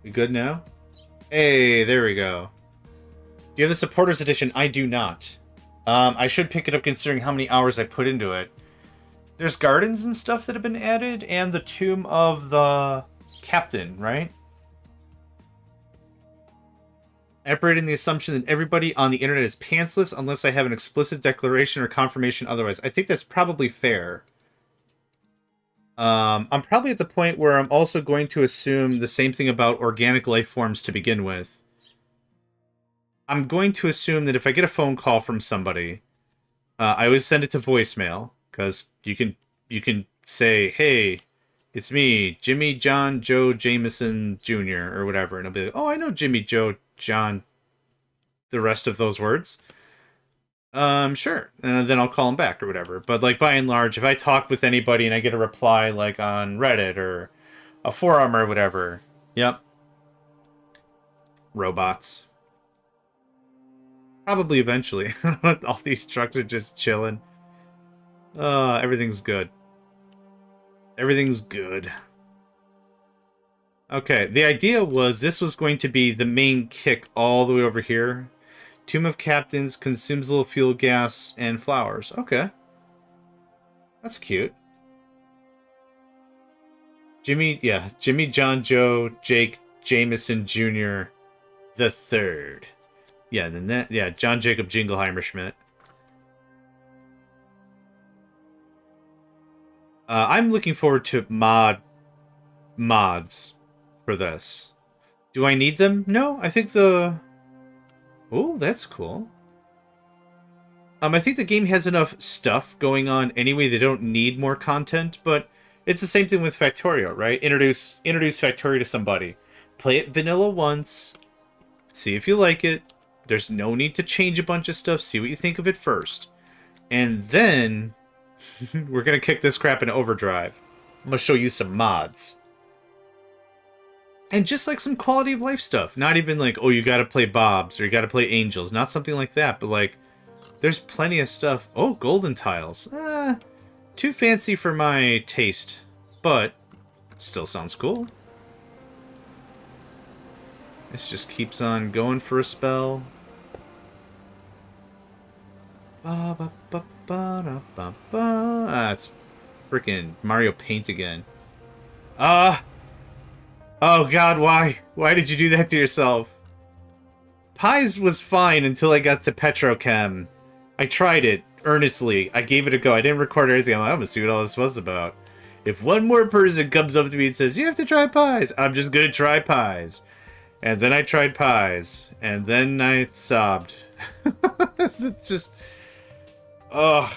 We good now? Hey, there we go. Do you have the Supporters Edition? I do not. I should pick it up considering how many hours I put into it. There's gardens and stuff that have been added, and the Tomb of the Captain, right? I operate in the assumption that everybody on the internet is pantsless unless I have an explicit declaration or confirmation otherwise. I think that's probably fair. I'm probably at the point where I'm also going to assume the same thing about organic life forms to begin with. I'm going to assume that if I get a phone call from somebody, I always send it to voicemail, because you can say, hey, it's me, Jimmy John Joe Jameson Jr. or whatever, and I'll be like, oh, I know Jimmy Joe John, the rest of those words. Sure. And then I'll call him back or whatever. But, like, by and large, if I talk with anybody and I get a reply, like, on Reddit or a forearm or whatever. Yep. Robots. Probably eventually. All these trucks are just chilling. Everything's good. Everything's good. Okay, the idea was this was going to be the main kick all the way over here. Tomb of Captains consumes a little fuel gas and flowers. Okay. That's cute. Jimmy, John, Joe, Jake, Jameson Jr. the third. Yeah, then that, yeah, John Jacob Jingleheimer Schmidt. I'm looking forward to mods for this. Do I need them? No, I think the... Oh, that's cool. I think the game has enough stuff going on anyway. They don't need more content, but it's the same thing with Factorio, right? Introduce Factorio to somebody. Play it vanilla once. See if you like it. There's no need to change a bunch of stuff. See what you think of it first. And then we're going to kick this crap into overdrive. I'm going to show you some mods. And just like some quality of life stuff. Not even like, oh, you got to play Bob's or you got to play Angels. Not something like that, but like, there's plenty of stuff. Oh, golden tiles. Too fancy for my taste, but still sounds cool. This just keeps on going for a spell. It's freaking Mario Paint again. Oh god, why? Why did you do that to yourself? Pies was fine until I got to Petrochem. I tried it earnestly. I gave it a go. I didn't record anything. I'm like, I'm gonna see what all this was about. If one more person comes up to me and says, you have to try pies, I'm just gonna try pies. And then I tried pies. And then I sobbed. It's just... Ugh.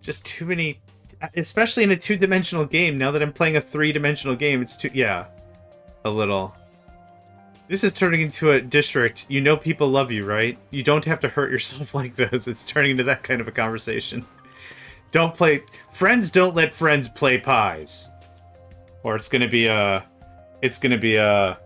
Just too many... Especially in a two-dimensional game. Now that I'm playing a three-dimensional game, it's too... Yeah. A little. This is turning into a district. You know people love you, right? You don't have to hurt yourself like this. It's turning into that kind of a conversation. Don't play... Friends don't let friends play pies. Or it's gonna be a...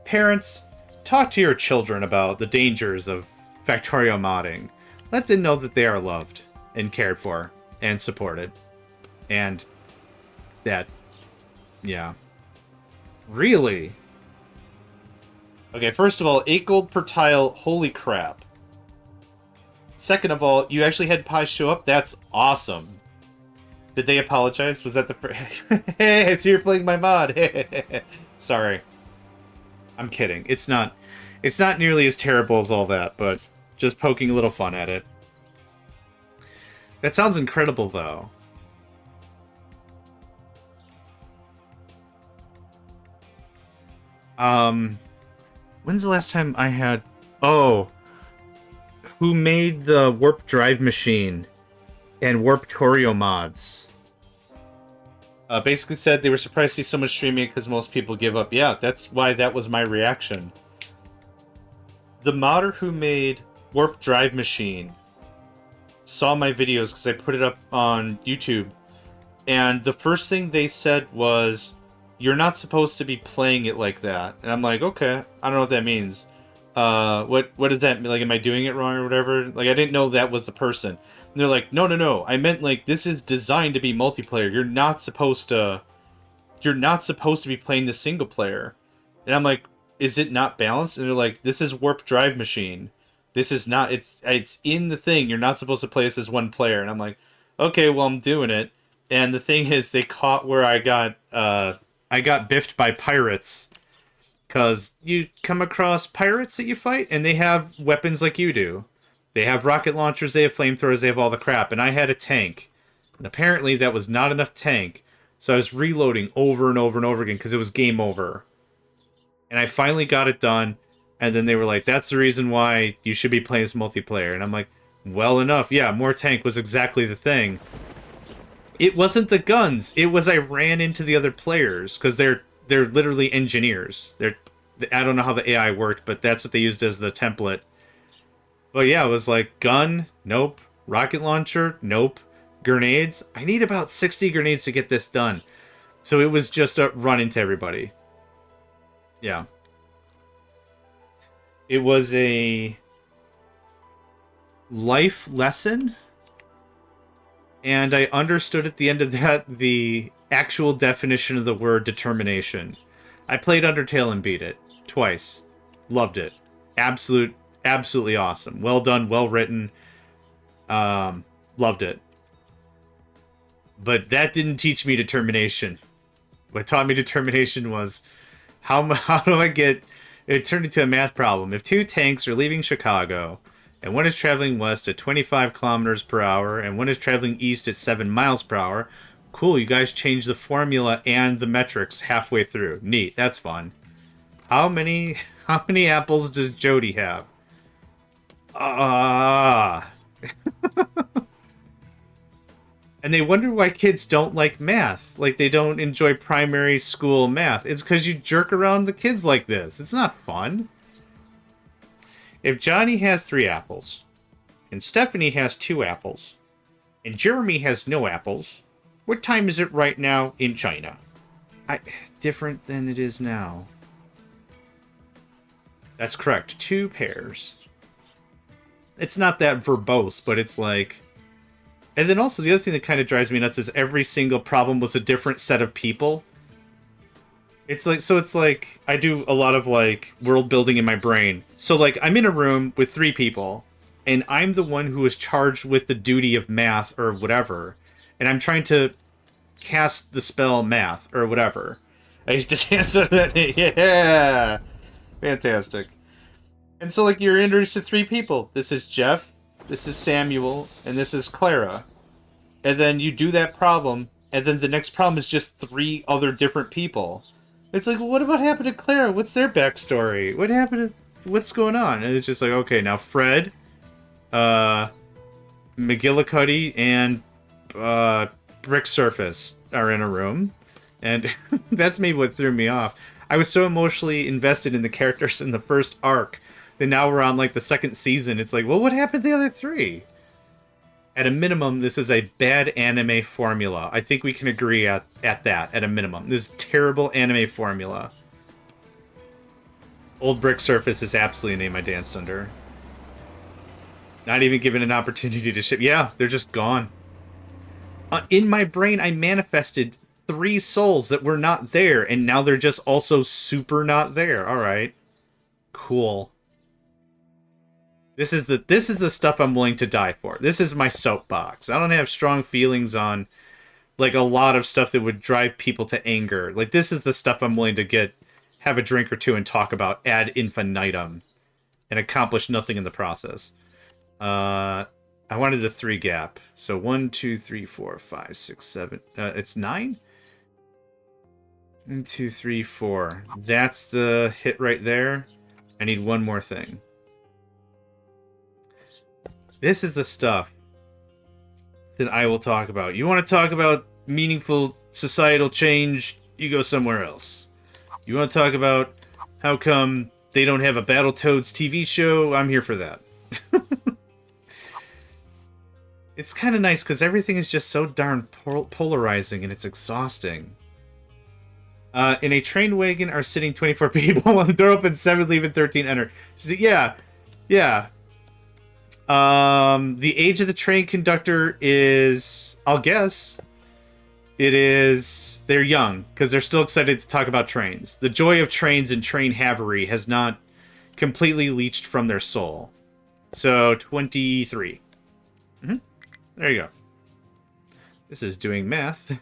Parents, talk to your children about the dangers of Factorio modding. Let them know that they are loved and cared for and supported. And that... Yeah. Really? Okay, first of all, 8 gold per tile. Holy crap. Second of all, you actually had pies show up? That's awesome. Did they apologize? Was that the first... Hey, so you're playing my mod. Sorry. I'm kidding. It's not nearly as terrible as all that, but just poking a little fun at it. That sounds incredible, though. When's the last time I had... Oh. Who made the Warp Drive Machine and Warp Torio mods? Basically said they were surprised to see so much streaming because most people give up. Yeah, that's why that was my reaction. The modder who made Warp Drive Machine saw my videos because I put it up on YouTube, and the first thing they said was, you're not supposed to be playing it like that. And I'm like, okay, I don't know what that means. What does that mean? Like, am I doing it wrong or whatever? Like, I didn't know that was the person. And they're like, no. I meant, like, this is designed to be multiplayer. You're not supposed to be playing the single player. And I'm like, is it not balanced? And they're like, this is Warp Drive Machine. This is not, it's in the thing. You're not supposed to play this as one player. And I'm like, okay, well, I'm doing it. And the thing is, they caught where I got biffed by pirates. Because you come across pirates that you fight, and they have weapons like you do. They have rocket launchers, they have flamethrowers, they have all the crap. And I had a tank. And apparently that was not enough tank. So I was reloading over and over and over again because it was game over. And I finally got it done. And then they were like, that's the reason why you should be playing this multiplayer. And I'm like, well enough. Yeah, more tank was exactly the thing. It wasn't the guns. It was I ran into the other players because they're literally engineers. I don't know how the AI worked, but that's what they used as the template. But yeah, it was like gun, nope. Rocket launcher, nope. Grenades. I need about 60 grenades to get this done. So it was just a run into everybody. Yeah. It was a life lesson, and I understood at the end of that the actual definition of the word determination. I played Undertale and beat it twice. Loved it. Absolutely awesome. Well done, well written. Loved it. But that didn't teach me determination. What taught me determination was how do I get... It turned into a math problem. If two tanks are leaving Chicago, and one is traveling west at 25 kilometers per hour, and one is traveling east at 7 miles per hour, cool, you guys changed the formula and the metrics halfway through. Neat, that's fun. How many apples does Jody have? And they wonder why kids don't like math. Like, they don't enjoy primary school math. It's because you jerk around the kids like this. It's not fun. If Johnny has 3 apples, and Stephanie has 2 apples, and Jeremy has no apples, what time is it right now in China? Different than it is now. That's correct. 2 pairs. It's not that verbose, but it's like... And then also, the other thing that kind of drives me nuts is every single problem was a different set of people. It's like, I do a lot of, like, world building in my brain. So, like, I'm in a room with 3 people, and I'm the one who is charged with the duty of math or whatever, and I'm trying to cast the spell math or whatever. I used to dance on that. Yeah! Fantastic. And so, like, you're introduced to 3 people. This is Jeff, this is Samuel, and this is Clara. And then you do that problem, and then the next problem is just 3 other different people. It's like, well, what happened to Clara? What's their backstory? What happened to... What's going on? And it's just like, okay, now Fred, McGillicuddy, and Brick Surface are in a room. And that's maybe what threw me off. I was so emotionally invested in the characters in the first arc that now we're on, like, the 2nd season. It's like, well, what happened to the other 3? At a minimum, this is a bad anime formula. I think we can agree at that, at a minimum. This terrible anime formula. Old Brick Surface is absolutely a name I danced under. Not even given an opportunity to ship. Yeah, they're just gone. In my brain, I manifested 3 souls that were not there, and now they're just also super not there. Alright. Cool. This is the stuff I'm willing to die for. This is my soapbox. I don't have strong feelings on, like, a lot of stuff that would drive people to anger. Like, this is the stuff I'm willing to have a drink or 2 and talk about ad infinitum and accomplish nothing in the process. I wanted a 3 gap. So 1, 2, 3, 4, 5, 6, 7. It's 9? 1, 2, 3, 4. That's the hit right there. I need 1 more thing. This is the stuff that I will talk about. You want to talk about meaningful societal change, you go somewhere else. You want to talk about how come they don't have a Battletoads TV show, I'm here for that. It's kind of nice because everything is just so darn polarizing and it's exhausting. In a train wagon are sitting 24 people. When the door opens, 7 leave and 13 enter. So, yeah. The age of the train conductor is, I'll guess, they're young, because they're still excited to talk about trains. The joy of trains and train havery has not completely leached from their soul. So, 23. There you go. This is doing math.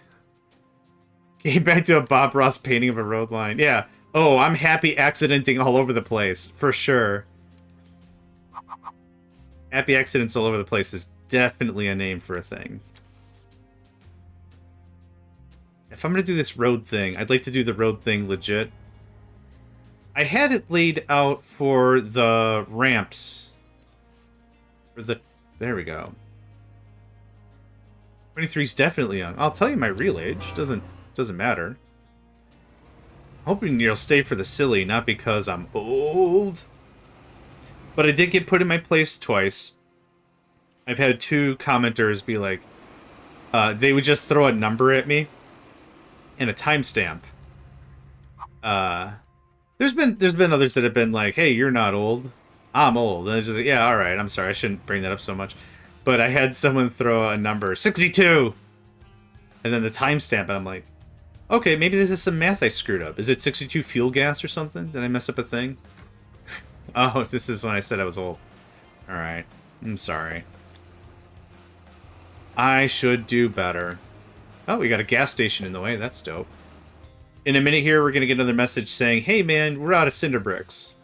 Came back to a Bob Ross painting of a road line. Yeah. Oh, I'm happy accidenting all over the place, for sure. Happy accidents all over the place is definitely a name for a thing. If I'm going to do this road thing, I'd like to do the road thing legit. I had it laid out for the ramps. There we go. 23 is definitely young. I'll tell you my real age. Doesn't matter. Hoping you'll stay for the silly, not because I'm old. But I did get put in my place twice. I've had 2 commenters be like, they would just throw a number at me. and a timestamp. There's been others that have been like, hey, you're not old. I'm old. And it's just like, yeah, all right. I'm sorry. I shouldn't bring that up so much. But I had someone throw a number, 62! And then the timestamp, and I'm like, okay, maybe this is some math I screwed up. Is it 62 fuel gas or something? Did I mess up a thing? Oh, this is when I said I was old. Alright. I'm sorry. I should do better. Oh, we got a gas station in the way. That's dope. In a minute here, we're going to get another message saying, hey, man, we're out of cinder bricks.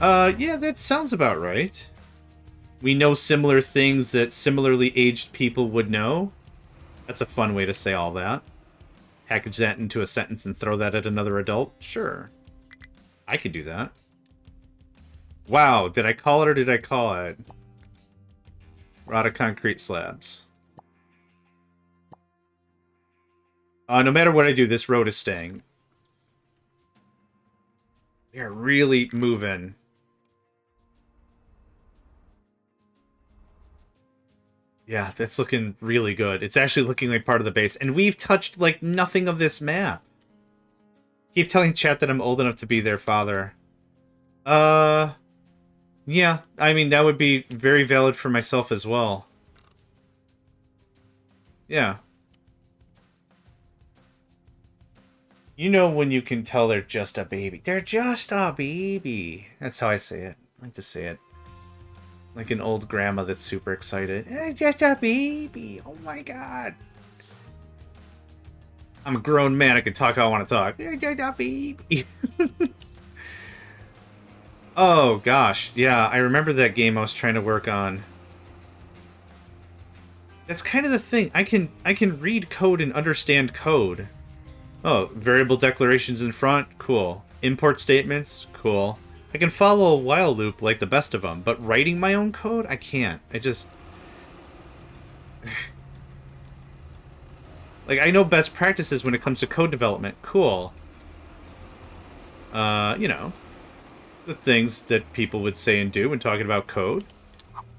Yeah, that sounds about right. We know similar things that similarly aged people would know. That's a fun way to say all that. Package that into a sentence and throw that at another adult? Sure. I could do that. Wow, did I call it or did I call it? We're out of concrete slabs. No matter what I do, this road is staying. We are really moving. Yeah, that's looking really good. It's actually looking like part of the base. And we've touched, like, nothing of this map. Keep telling chat that I'm old enough to be their father. Yeah, I mean, that would be very valid for myself as well. Yeah. You know when you can tell they're just a baby. They're just a baby. That's how I say it. I like to say it. Like an old grandma that's super excited. They're just a baby. Oh my god. I'm a grown man. I can talk how I want to talk. They're just a baby. Oh gosh. Yeah, I remember that game I was trying to work on. That's kind of the thing. I can read code and understand code. Oh, variable declarations in front? Cool. Import statements? Cool. I can follow a while loop like the best of them, but writing my own code? I can't. I just... like, I know best practices when it comes to code development. Cool. You know, the things that people would say and do when talking about code.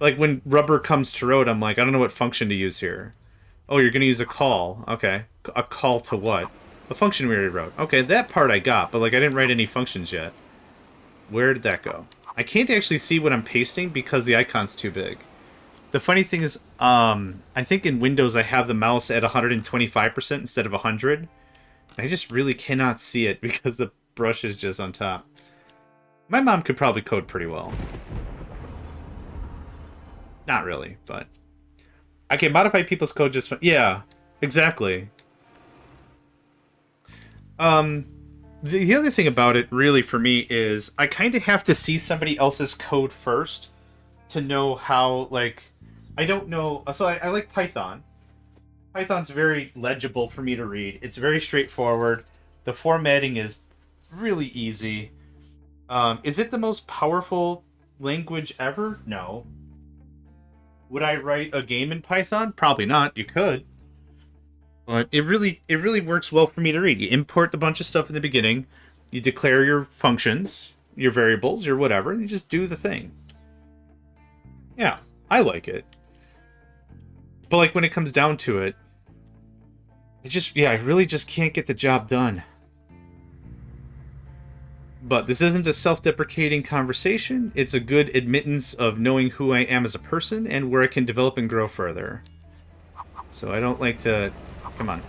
Like, when rubber comes to road, I'm like, I don't know what function to use here. Oh, you're going to use a call. Okay. A call to what? A function we already wrote. Okay, that part I got, but like I didn't write any functions yet. Where did that go? I can't actually see what I'm pasting because the icon's too big. The funny thing is, I think in Windows I have the mouse at 125% instead of 100. I just really cannot see it because the brush is just on top. My mom could probably code pretty well. Not really, but... I can modify people's code just fine. Yeah, exactly. The other thing about it, really, for me, is I kind of have to see somebody else's code first to know how, like... I don't know... So I like Python. Python's very legible for me to read. It's very straightforward. The formatting is really easy. Is it the most powerful language ever? No. Would I write a game in Python? Probably not. You could. But it really works well for me to read. You import a bunch of stuff in the beginning. You declare your functions, your variables, your whatever, and you just do the thing. Yeah, I like it. But like when it comes down to it, I really just can't get the job done. But this isn't a self-deprecating conversation. It's a good admittance of knowing who I am as a person and where I can develop and grow further. So I don't like to... Come on.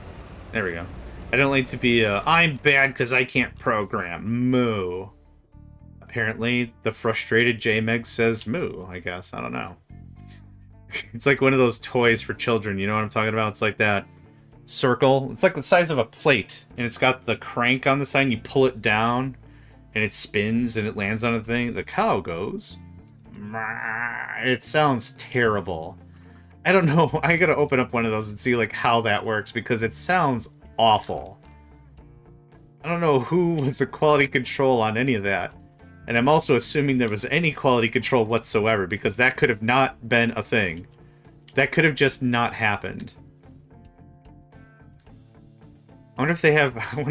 There we go. I don't like to be I'm bad because I can't program. Moo. Apparently, the frustrated JMeg says moo, I guess. I don't know. It's like one of those toys for children. You know what I'm talking about? It's like that circle. It's like the size of a plate. And it's got the crank on the side. And you pull it down. And it spins. And it lands on a thing. The cow goes. It sounds terrible. I don't know. I gotta open up one of those and see like how that works. Because it sounds awful. I don't know who was the quality control on any of that. And I'm also assuming there was any quality control whatsoever, because that could have not been a thing. That could have just not happened. I wonder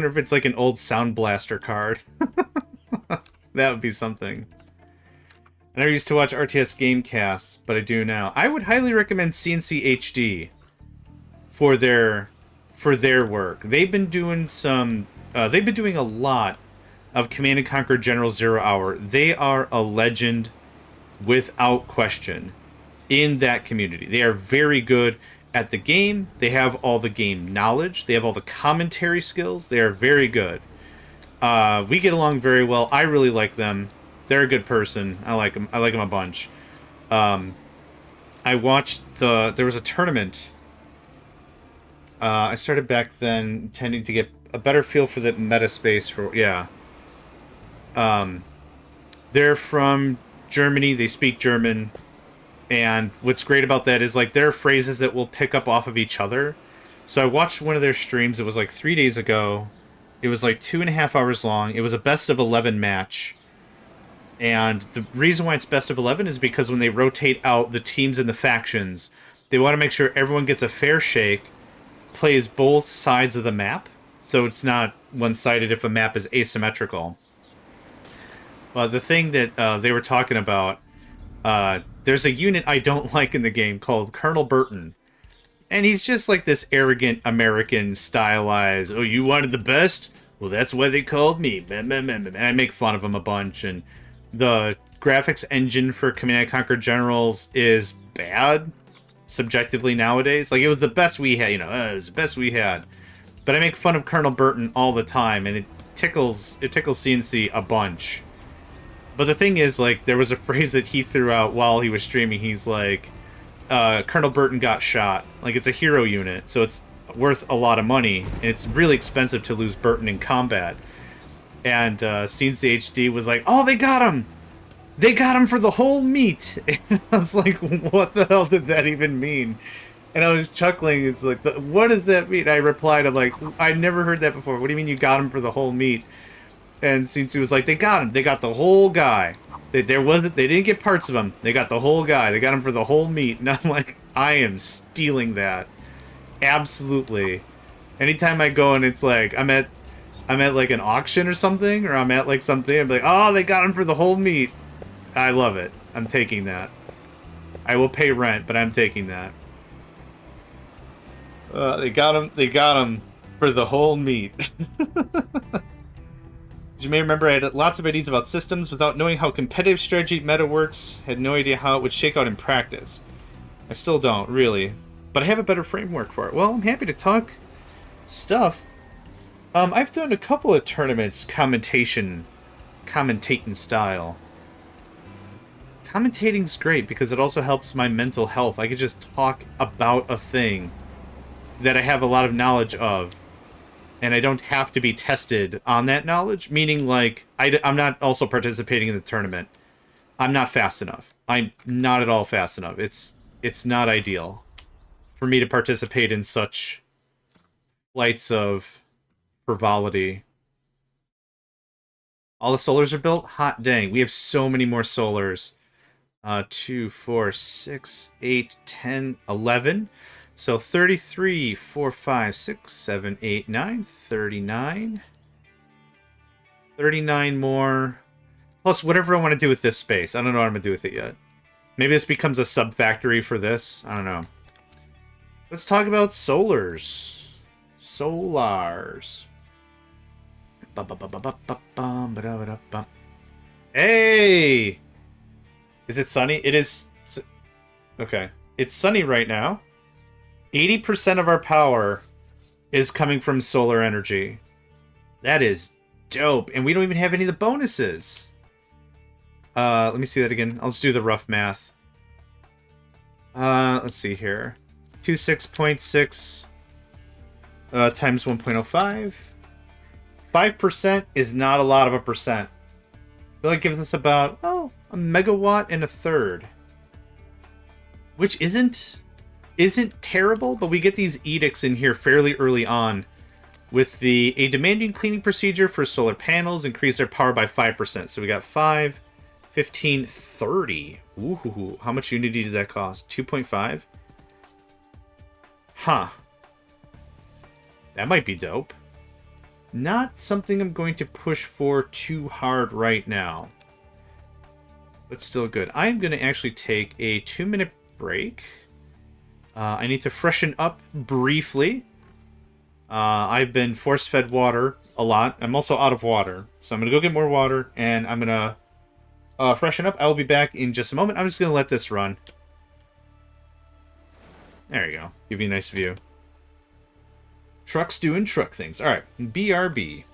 if it's like an old Sound Blaster card. That would be something. I never used to watch RTS Gamecasts, but I do now. I would highly recommend CNC HD for their for their work. They've been doing they've been doing a lot of Command and Conquer General Zero Hour. They are a legend without question in that community. They are very good at the game. They have all the game knowledge. They have all the commentary skills. They are very good. We get along very well. I really like them. They're a good person. I like them. I like them a bunch. I watched there was a tournament. I started back then tending to get a better feel for the meta space for, yeah. They're from Germany. They speak German. And what's great about that is, like, there are phrases that will pick up off of each other. So I watched one of their streams. It was like 3 days ago. It was like 2.5 hours long. It was a best of 11 match. And the reason why it's best of 11 is because when they rotate out the teams and the factions, they want to make sure everyone gets a fair shake, plays both sides of the map, so it's not one-sided if a map is asymmetrical. The thing that they were talking about, there's a unit I don't like in the game called Colonel Burton. And he's just like this arrogant American stylized, oh, you wanted the best? Well, that's why they called me. And I make fun of him a bunch, and the graphics engine for Command & Conquer Generals is bad, subjectively nowadays. Like, it was the best we had, it was the best we had. But I make fun of Colonel Burton all the time, and it tickles CNC a bunch. But the thing is, like, there was a phrase that he threw out while he was streaming. He's like, Colonel Burton got shot. Like, it's a hero unit, so it's worth a lot of money, and it's really expensive to lose Burton in combat. And CNC HD was like, oh, they got him! They got him for the whole meat! And I was like, what the hell did that even mean? And I was chuckling. It's like, what does that mean? I replied, I'm like, I never heard that before. What do you mean you got him for the whole meat? And CNC was like, they got him. They got the whole guy. They didn't get parts of him. They got the whole guy. They got him for the whole meat. And I'm like, I am stealing that. Absolutely. Anytime I go and it's like, I'm at like an auction or something, or I'm at like something, I'm like, oh, they got him for the whole meat. I love it. I'm taking that. I will pay rent, but I'm taking that. They got him for the whole meat. As you may remember, I had lots of ideas about systems without knowing how competitive strategy meta works. Had no idea how it would shake out in practice. I still don't, really. But I have a better framework for it. Well, I'm happy to talk stuff. I've done a couple of tournaments commentating style. Commentating's great because it also helps my mental health. I could just talk about a thing that I have a lot of knowledge of, and I don't have to be tested on that knowledge, meaning, like, I'm not also participating in the tournament. I'm not fast enough. I'm not at all fast enough. It's not ideal for me to participate in such flights of frivolity. All the solars are built? Hot dang. We have so many more solars. 2, 4, 6, 8, 10, 11. So 33, 4, 5, 6, 7, 8, 9, 39. 39 more. Plus whatever I want to do with this space. I don't know what I'm going to do with it yet. Maybe this becomes a sub-factory for this. I don't know. Let's talk about solars. Solars. Hey! Is it sunny? It is. Okay. It's sunny right now. 80% of our power is coming from solar energy. That is dope. And we don't even have any of the bonuses. Let me see that again. I'll just do the rough math. Let's see here. 26.6 times 1.05. 5% is not a lot of a percent. I feel like it gives us about, a megawatt and a third. Which isn't terrible, but we get these edicts in here fairly early on with a demanding cleaning procedure for solar panels, increase their power by 5%. So we got 5, 15, 30. Ooh, how much unity did that cost? 2.5? Huh. That might be dope. Not something I'm going to push for too hard right now. But still good. I'm going to actually take a 2-minute break. I need to freshen up briefly. I've been force-fed water a lot. I'm also out of water. So I'm going to go get more water, and I'm going to freshen up. I will be back in just a moment. I'm just going to let this run. There you go. Give you a nice view. Trucks doing truck things. All right, BRB.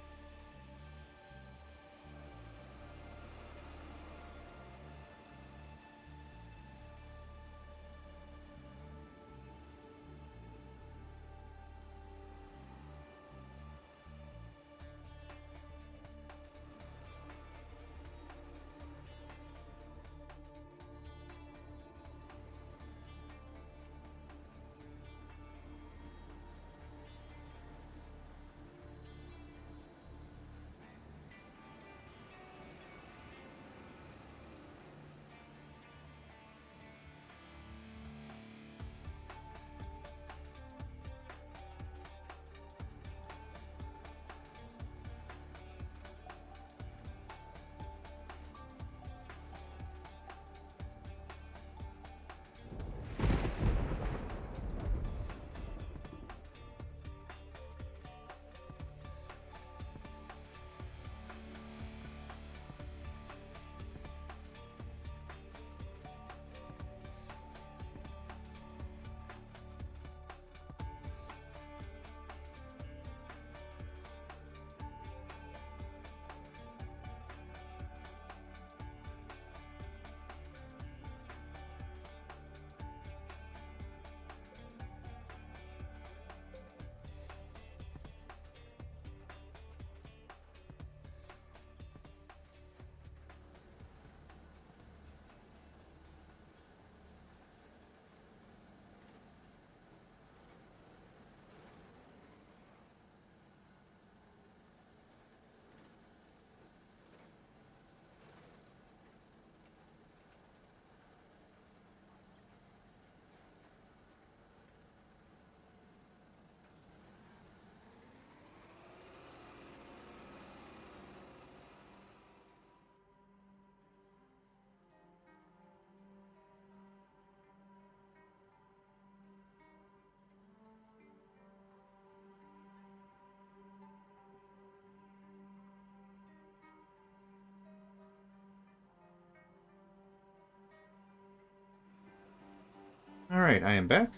All right, I am back.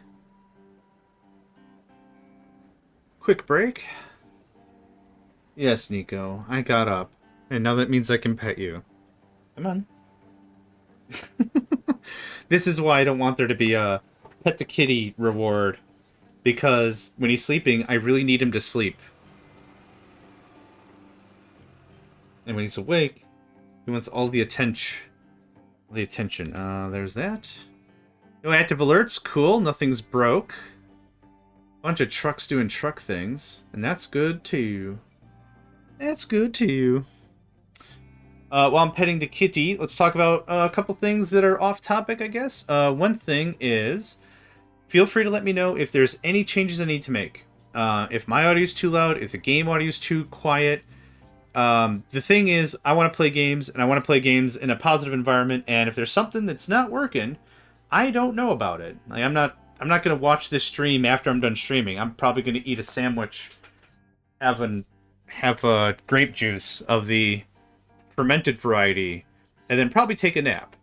Quick break. Yes, Nico, I got up. And now that means I can pet you. Come on. This is why I don't want there to be a pet the kitty reward. Because when he's sleeping, I really need him to sleep. And when he's awake, he wants all the attention. There's that. No active alerts. Cool. Nothing's broke. Bunch of trucks doing truck things. And that's good too. That's good too. While I'm petting the kitty, let's talk about a couple things that are off topic, I guess. One thing is, feel free to let me know if there's any changes I need to make. If my audio is too loud, if the game audio is too quiet. The thing is, I want to play games, and I want to play games in a positive environment, and if there's something that's not working, I don't know about it. Like, I'm not going to watch this stream after I'm done streaming. I'm probably going to eat a sandwich, have a grape juice of the fermented variety, and then probably take a nap.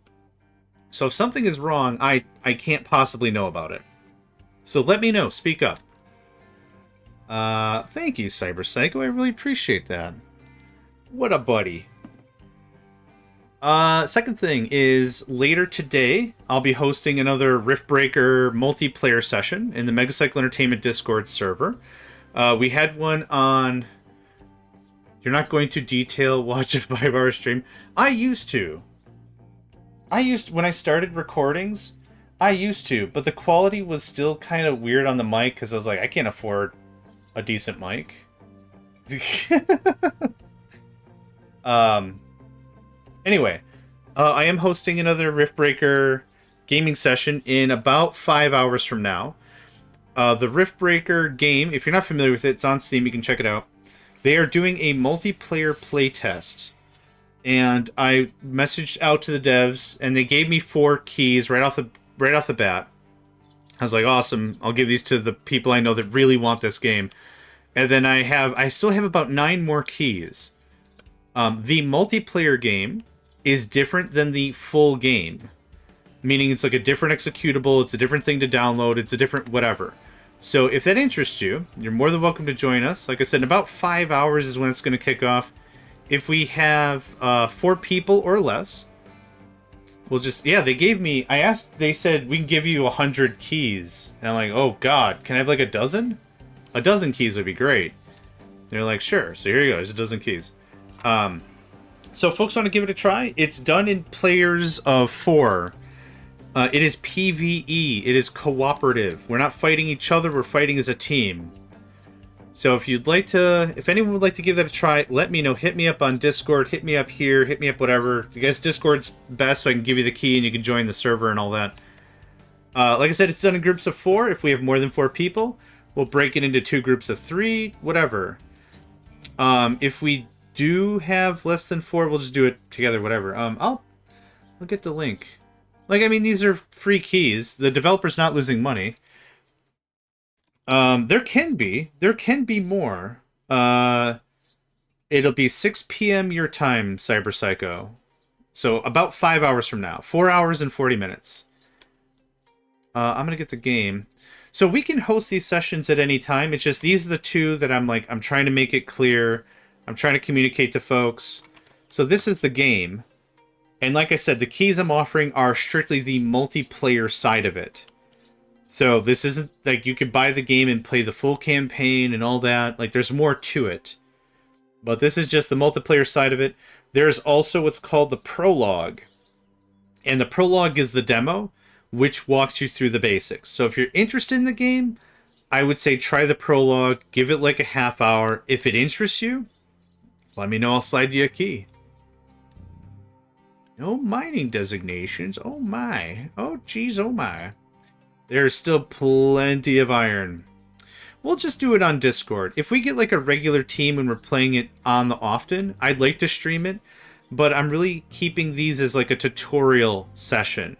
So if something is wrong, I can't possibly know about it. So let me know. Speak up. Thank you, CyberPsycho. I really appreciate that. What a buddy. Second thing is, later today, I'll be hosting another Riftbreaker multiplayer session in the Megacycle Entertainment Discord server. We had one on... You're not going to detail watch a 5-hour stream? I used to. When I started recordings, I used to, but the quality was still kind of weird on the mic, because I was like, I can't afford a decent mic. Anyway, I am hosting another Riftbreaker gaming session in about 5 hours from now. The Riftbreaker game, if you're not familiar with it, it's on Steam, you can check it out. They are doing a multiplayer playtest. And I messaged out to the devs, and they gave me 4 keys right off the bat. I was like, awesome, I'll give these to the people I know that really want this game. And then I still have about 9 more keys. The multiplayer game is different than the full game. Meaning it's like a different executable, it's a different thing to download, it's a different whatever. So if that interests you, you're more than welcome to join us. Like I said, in about 5 hours is when it's going to kick off. If we have 4 people or less, we'll just... Yeah, they said we can give you 100 keys. And I'm like, oh god, can I have like a dozen? A dozen keys would be great. They're like, sure. So here you go, there's a dozen keys. So if folks want to give it a try, it's done in players of 4. It is PvE. It is cooperative. We're not fighting each other. We're fighting as a team. So if anyone would like to give that a try, let me know. Hit me up on Discord. Hit me up here. Hit me up whatever. I guess Discord's best, so I can give you the key and you can join the server and all that. Like I said, it's done in groups of 4. If we have more than 4 people, we'll break it into 2 groups of 3. Whatever. If we do have less than 4, we'll just do it together. Whatever. I'll get the link. Like, I mean, these are free keys. The developer's not losing money. There can be more. It'll be 6 p.m. your time, Cyberpsycho. So about 5 hours from now. 4 hours and 40 minutes. I'm gonna get the game. So we can host these sessions at any time. It's just these are the 2 that I'm trying to make it clear. I'm trying to communicate to folks. So this is the game. And like I said, the keys I'm offering are strictly the multiplayer side of it. So this isn't like you could buy the game and play the full campaign and all that. Like there's more to it. But this is just the multiplayer side of it. There's also what's called the prologue. And the prologue is the demo, which walks you through the basics. So if you're interested in the game, I would say try the prologue. Give it like a half hour. If it interests you, let me know. I'll slide you a key. No mining designations. Oh my. Oh geez, oh my. There's still plenty of iron. We'll just do it on Discord. If we get like a regular team and we're playing it on the often, I'd like to stream it, but I'm really keeping these as like a tutorial session.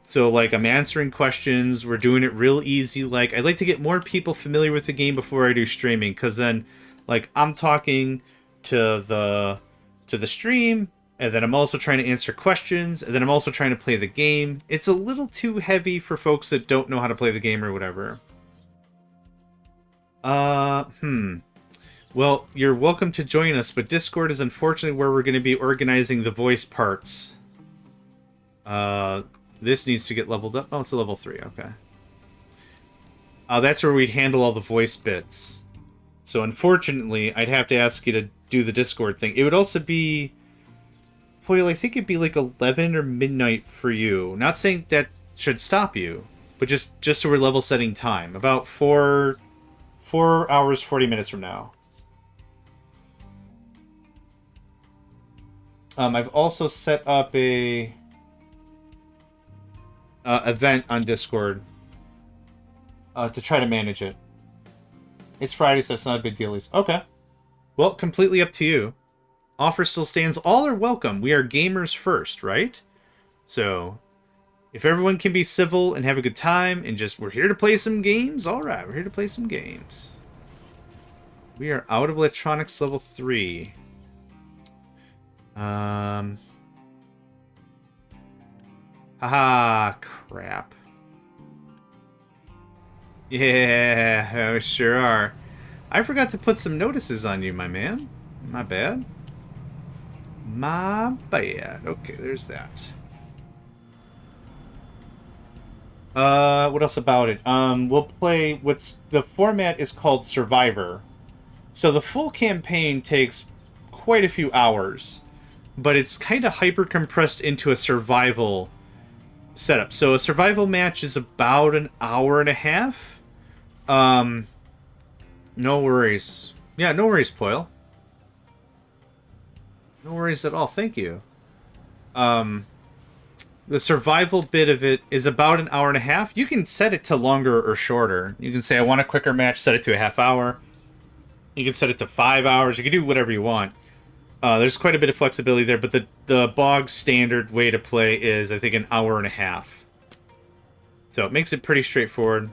So like I'm answering questions, we're doing it real easy. Like I'd like to get more people familiar with the game before I do streaming, because then like I'm talking to the stream, and then I'm also trying to answer questions, and then I'm also trying to play the game. It's a little too heavy for folks that don't know how to play the game or whatever. Well, you're welcome to join us, but Discord is unfortunately where we're going to be organizing the voice parts. This needs to get leveled up. Oh, it's a level 3, okay. That's where we'd handle all the voice bits. So unfortunately, I'd have to ask you to do the Discord thing. It would also be... Well, I think it'd be like 11 or midnight for you. Not saying that should stop you, but just so we're level setting time. About 4 hours, 40 minutes from now. I've also set up a event on Discord to try to manage it. It's Friday, so it's not a big deal. Okay. Well, completely up to you. Offer still stands. All are welcome. We are gamers first, right? So, if everyone can be civil and have a good time and just, we're here to play some games, alright, we're here to play some games. We are out of electronics level 3. Haha, crap. Yeah, we sure are. I forgot to put some notices on you, my man. My bad. My bad. Okay, there's that. What else about it? We'll play the format is called Survivor. So the full campaign takes quite a few hours, but it's kind of hyper compressed into a survival setup. So a survival match is about an hour and a half. No worries. Yeah, no worries, Poil. No worries at all. Thank you. The survival bit of it is about an hour and a half. You can set it to longer or shorter. You can say, I want a quicker match, set it to a half hour. You can set it to 5 hours. You can do whatever you want. There's quite a bit of flexibility there, but the bog standard way to play is, I think, an hour and a half. So it makes it pretty straightforward.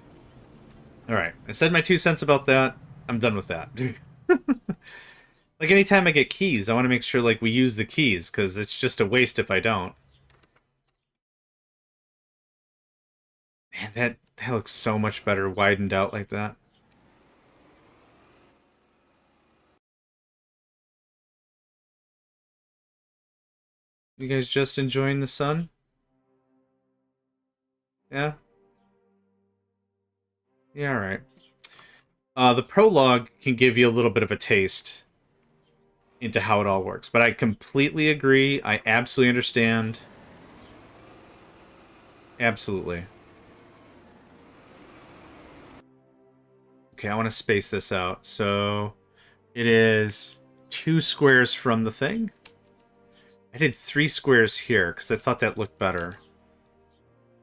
Alright, I said my 2 cents about that. I'm done with that. Like, anytime I get keys, I want to make sure, like, we use the keys, because it's just a waste if I don't. Man, that looks so much better widened out like that. You guys just enjoying the sun? Yeah? Yeah, alright. The prologue can give you a little bit of a taste into how it all works. But I completely agree. I absolutely understand. Absolutely. Okay, I want to space this out. So it is 2 squares from the thing. I did 3 squares here because I thought that looked better.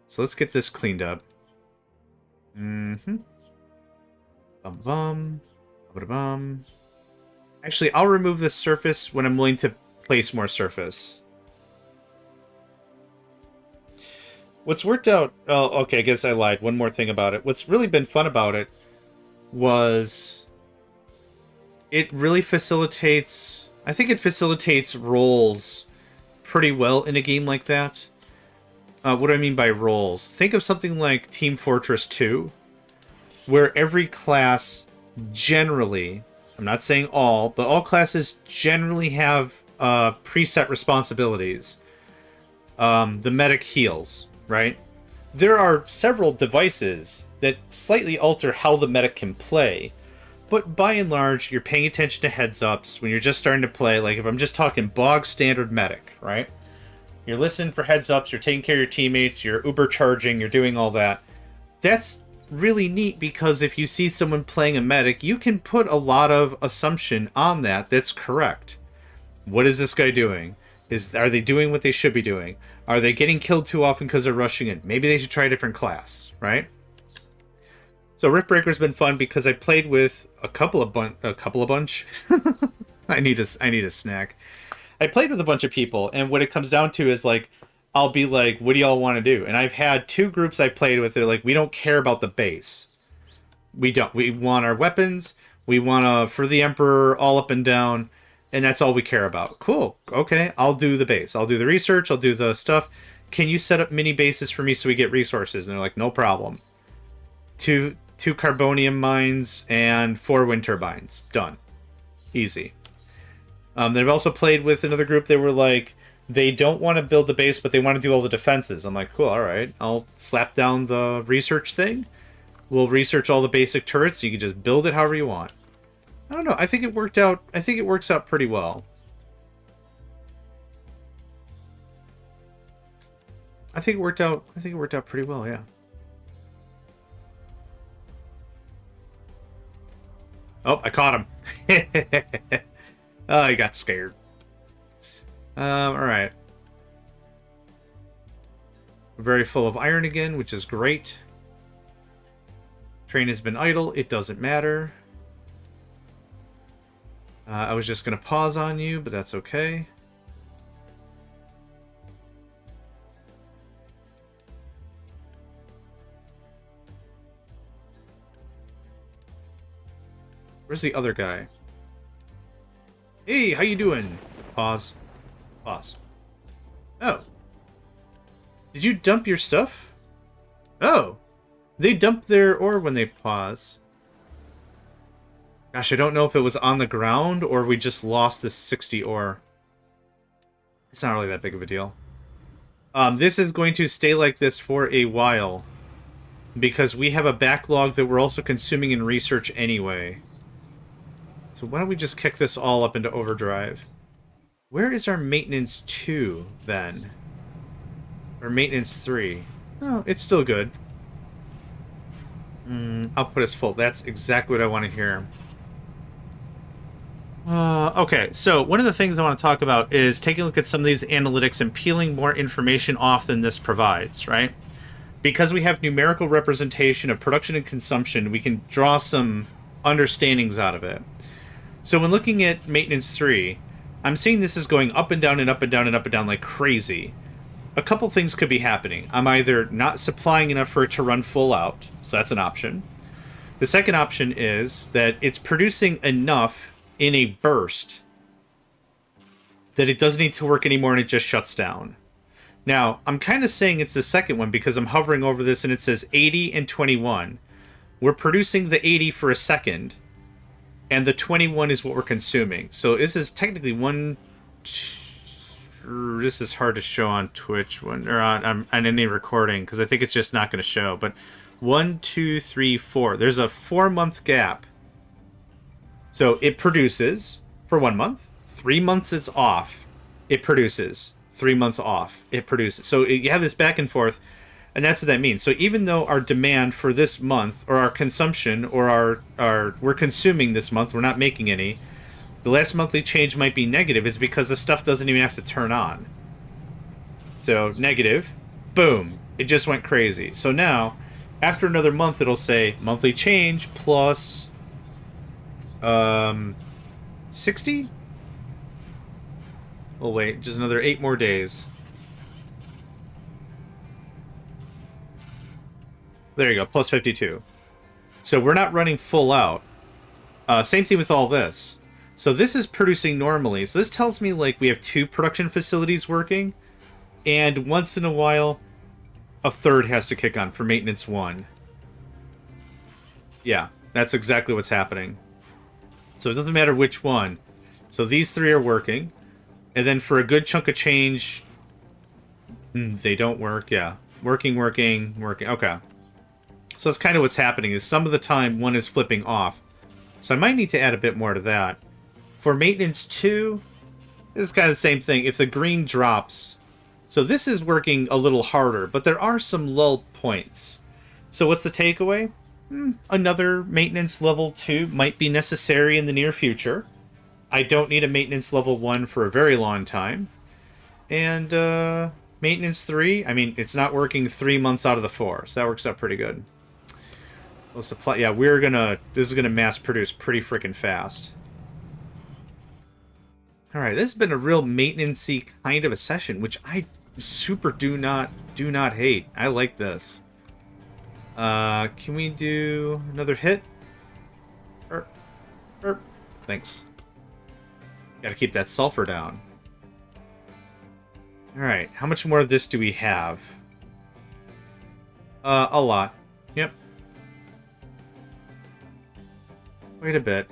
So let's get this cleaned up. Mm-hmm. Bum-bum. Bum-bum. Actually, I'll remove this surface when I'm willing to place more surface. What's worked out... Oh, okay, I guess I lied. One more thing about it. What's really been fun about it was... It really facilitates... I think it facilitates roles pretty well in a game like that. What do I mean by roles? Think of something like Team Fortress 2, where every class generally... I'm not saying all, but all classes generally have preset responsibilities. The medic heals, right? There are several devices that slightly alter how the medic can play, but by and large, you're paying attention to heads-ups when you're just starting to play. Like, if I'm just talking bog standard medic, right? You're listening for heads-ups, you're taking care of your teammates, you're uber charging, you're doing all that. That's really neat, because if you see someone playing a medic, you can put a lot of assumption on that that's correct. What is this guy doing? Are they doing what they should be doing? Are they getting killed too often because they're rushing in? Maybe they should try a different class, right? So Riftbreaker's been fun because I played with a couple of bunch. I need a snack. I played with a bunch of people, and what it comes down to is, like, I'll be like, what do y'all want to do? And I've had 2 groups I played with. They're like, we don't care about the base. We don't. We want our weapons. We want for the Emperor all up and down. And that's all we care about. Cool. Okay, I'll do the base. I'll do the research. I'll do the stuff. Can you set up mini bases for me so we get resources? And they're like, no problem. 2 carbonium mines and 4 wind turbines. Done. Easy. They've also played with another group. They were like, they don't want to build the base, but they want to do all the defenses. I'm like, cool, all right. I'll slap down the research thing. We'll research all the basic turrets. So you can just build it however you want. I don't know. I think it worked out. I think it works out pretty well. I think it worked out pretty well, yeah. Oh, I caught him. Oh, he got scared. Alright. Very full of iron again, which is great. Train has been idle. It doesn't matter. I was just going to pause on you, but that's okay. Where's the other guy? Hey, how you doing? Pause. Pause. Oh. Did you dump your stuff? Oh. They dump their ore when they pause. Gosh, I don't know if it was on the ground or we just lost this 60 ore. It's not really that big of a deal. This is going to stay like this for a while, because we have a backlog that we're also consuming in research anyway. So why don't we just kick this all up into overdrive? Where is our maintenance 2, then? Or maintenance 3? Oh, it's still good. I'll put us full. That's exactly what I want to hear. Okay, so one of the things I want to talk about is taking a look at some of these analytics and peeling more information off than this provides, right? Because we have numerical representation of production and consumption, we can draw some understandings out of it. So when looking at maintenance 3, I'm seeing this is going up and down and up and down and up and down like crazy. A couple things could be happening. I'm either not supplying enough for it to run full out, so that's an option. The second option is that it's producing enough in a burst that it doesn't need to work anymore and it just shuts down. Now, I'm kind of saying it's the second one because I'm hovering over this and it says 80 and 21. We're producing the 80 for a second, and the 21 is what we're consuming. So this is technically one... This is hard to show on Twitch or on any recording because I think it's just not going to show. But 1, 2, 3, 4. There's a 4-month gap. So it produces for 1 month. 3 months it's off. It produces. 3 months off. It produces. So you have this back and forth, and that's what that means. So even though our demand for this month, or our consumption, or our we're consuming this month, we're not making any. The last monthly change might be negative is because the stuff doesn't even have to turn on. So, negative. Boom. It just went crazy. So now, after another month, it'll say monthly change plus 60? Oh, wait. Just another 8 more days. There you go. Plus 52. So we're not running full out. Same thing with all this. So this is producing normally. So this tells me like we have 2 production facilities working, and once in a while, a third has to kick on for maintenance 1. Yeah, that's exactly what's happening. So it doesn't matter which one. So these 3 are working, and then for a good chunk of change, they don't work. Yeah, working. Okay. So that's kind of what's happening. Is some of the time one is flipping off. So I might need to add a bit more to that. For maintenance 2, this is kind of the same thing. If the green drops... So this is working a little harder, but there are some lull points. So what's the takeaway? Another maintenance level 2 might be necessary in the near future. I don't need a maintenance level 1 for a very long time. And maintenance 3, I mean, it's not working 3 months out of the 4, so that works out pretty good. Well, supply... Yeah, this is gonna mass produce pretty freaking fast. Alright, this has been a real maintenance-y kind of a session, which I super do not hate. I like this. Can we do another hit? Thanks. Gotta keep that sulfur down. Alright, how much more of this do we have? A lot. Yep. Wait a bit.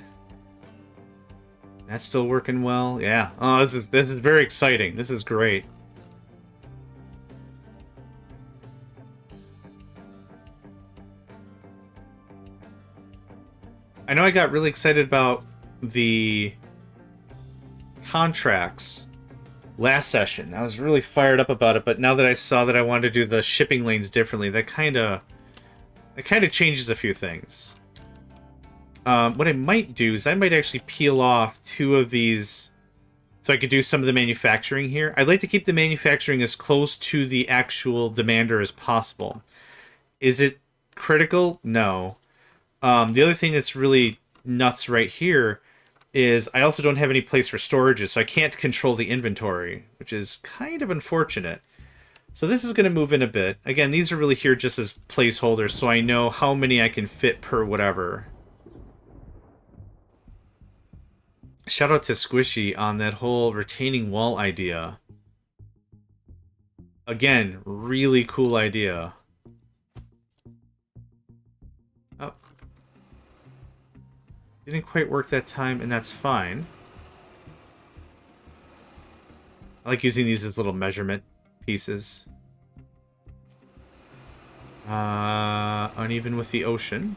That's still working well. Yeah. Oh, this is very exciting. This is great. I know I got really excited about the contracts last session. I was really fired up about it, but now that I saw that I wanted to do the shipping lanes differently, that kind of changes a few things. What I might do is I might actually peel off 2 of these so I could do some of the manufacturing here. I'd like to keep the manufacturing as close to the actual demander as possible. Is it critical? No. The other thing that's really nuts right here is I also don't have any place for storages, so I can't control the inventory, which is kind of unfortunate. So this is going to move in a bit. Again, these are really here just as placeholders, so I know how many I can fit per whatever. Shout out to Squishy on that whole retaining wall idea. Again, really cool idea. Oh. Didn't quite work that time, and that's fine. I like using these as little measurement pieces. Uneven with the ocean.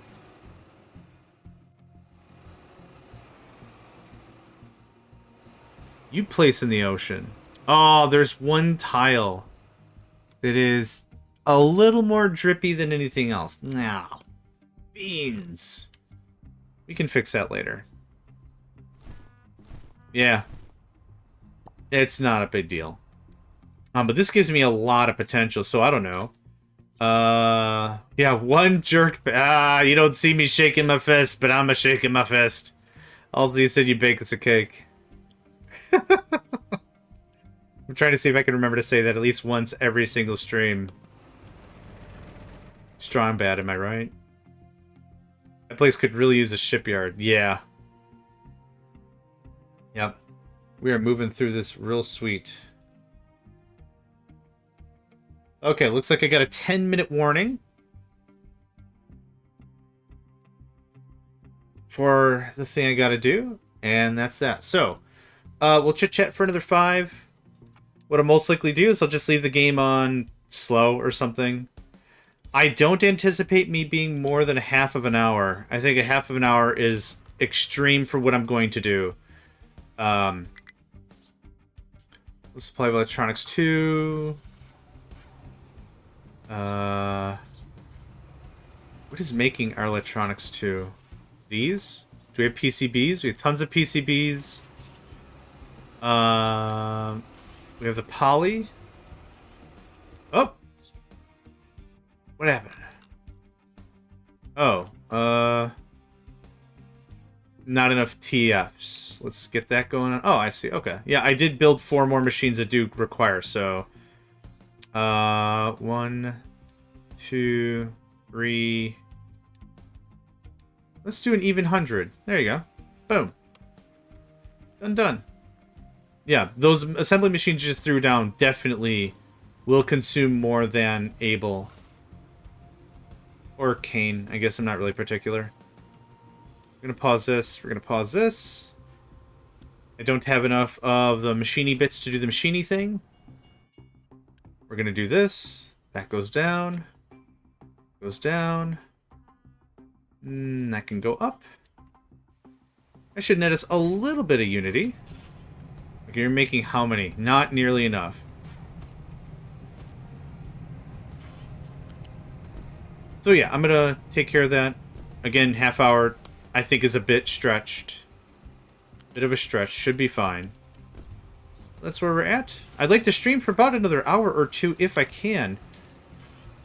You place in the ocean. Oh, there's one tile that is a little more drippy than anything else. Now, beans. We can fix that later. Yeah. It's not a big deal. But this gives me a lot of potential, so I don't know. Yeah, one jerk. You don't see me shaking my fist, but I'm a shaking my fist. Also, you said you bake us a cake. I'm trying to see if I can remember to say that at least once every single stream. Strong bad, am I right? That place could really use a shipyard. Yeah. Yep. We are moving through this real sweet. Okay, looks like I got a 10-minute warning for the thing I gotta do, and that's that. So, we'll chit-chat for another 5. What I'll most likely do is I'll just leave the game on slow or something. I don't anticipate me being more than a half of an hour. I think a half of an hour is extreme for what I'm going to do. Supply of electronics 2. What is making our electronics 2? These? Do we have PCBs? We have tons of PCBs. We have the poly. Oh! What happened? Oh, not enough TFs. Let's get that going on. Oh, I see. Okay. Yeah, I did build 4 more machines that do require, so... 1, 2, 3... Let's do an even 100. There you go. Boom. Done. Yeah, those assembly machines you just threw down definitely will consume more than Abel. Or Kane. I guess I'm not really particular. We're gonna pause this. We're gonna pause this. I don't have enough of the machiny bits to do the machiny thing. We're gonna do this. That goes down. Goes down. That can go up. I should notice a little bit of unity. Okay, you're making how many? Not nearly enough. So yeah, I'm gonna take care of that. Again, half hour, I think, is a bit stretched. Bit of a stretch. Should be fine. That's where we're at. I'd like to stream for about another hour or 2 if I can.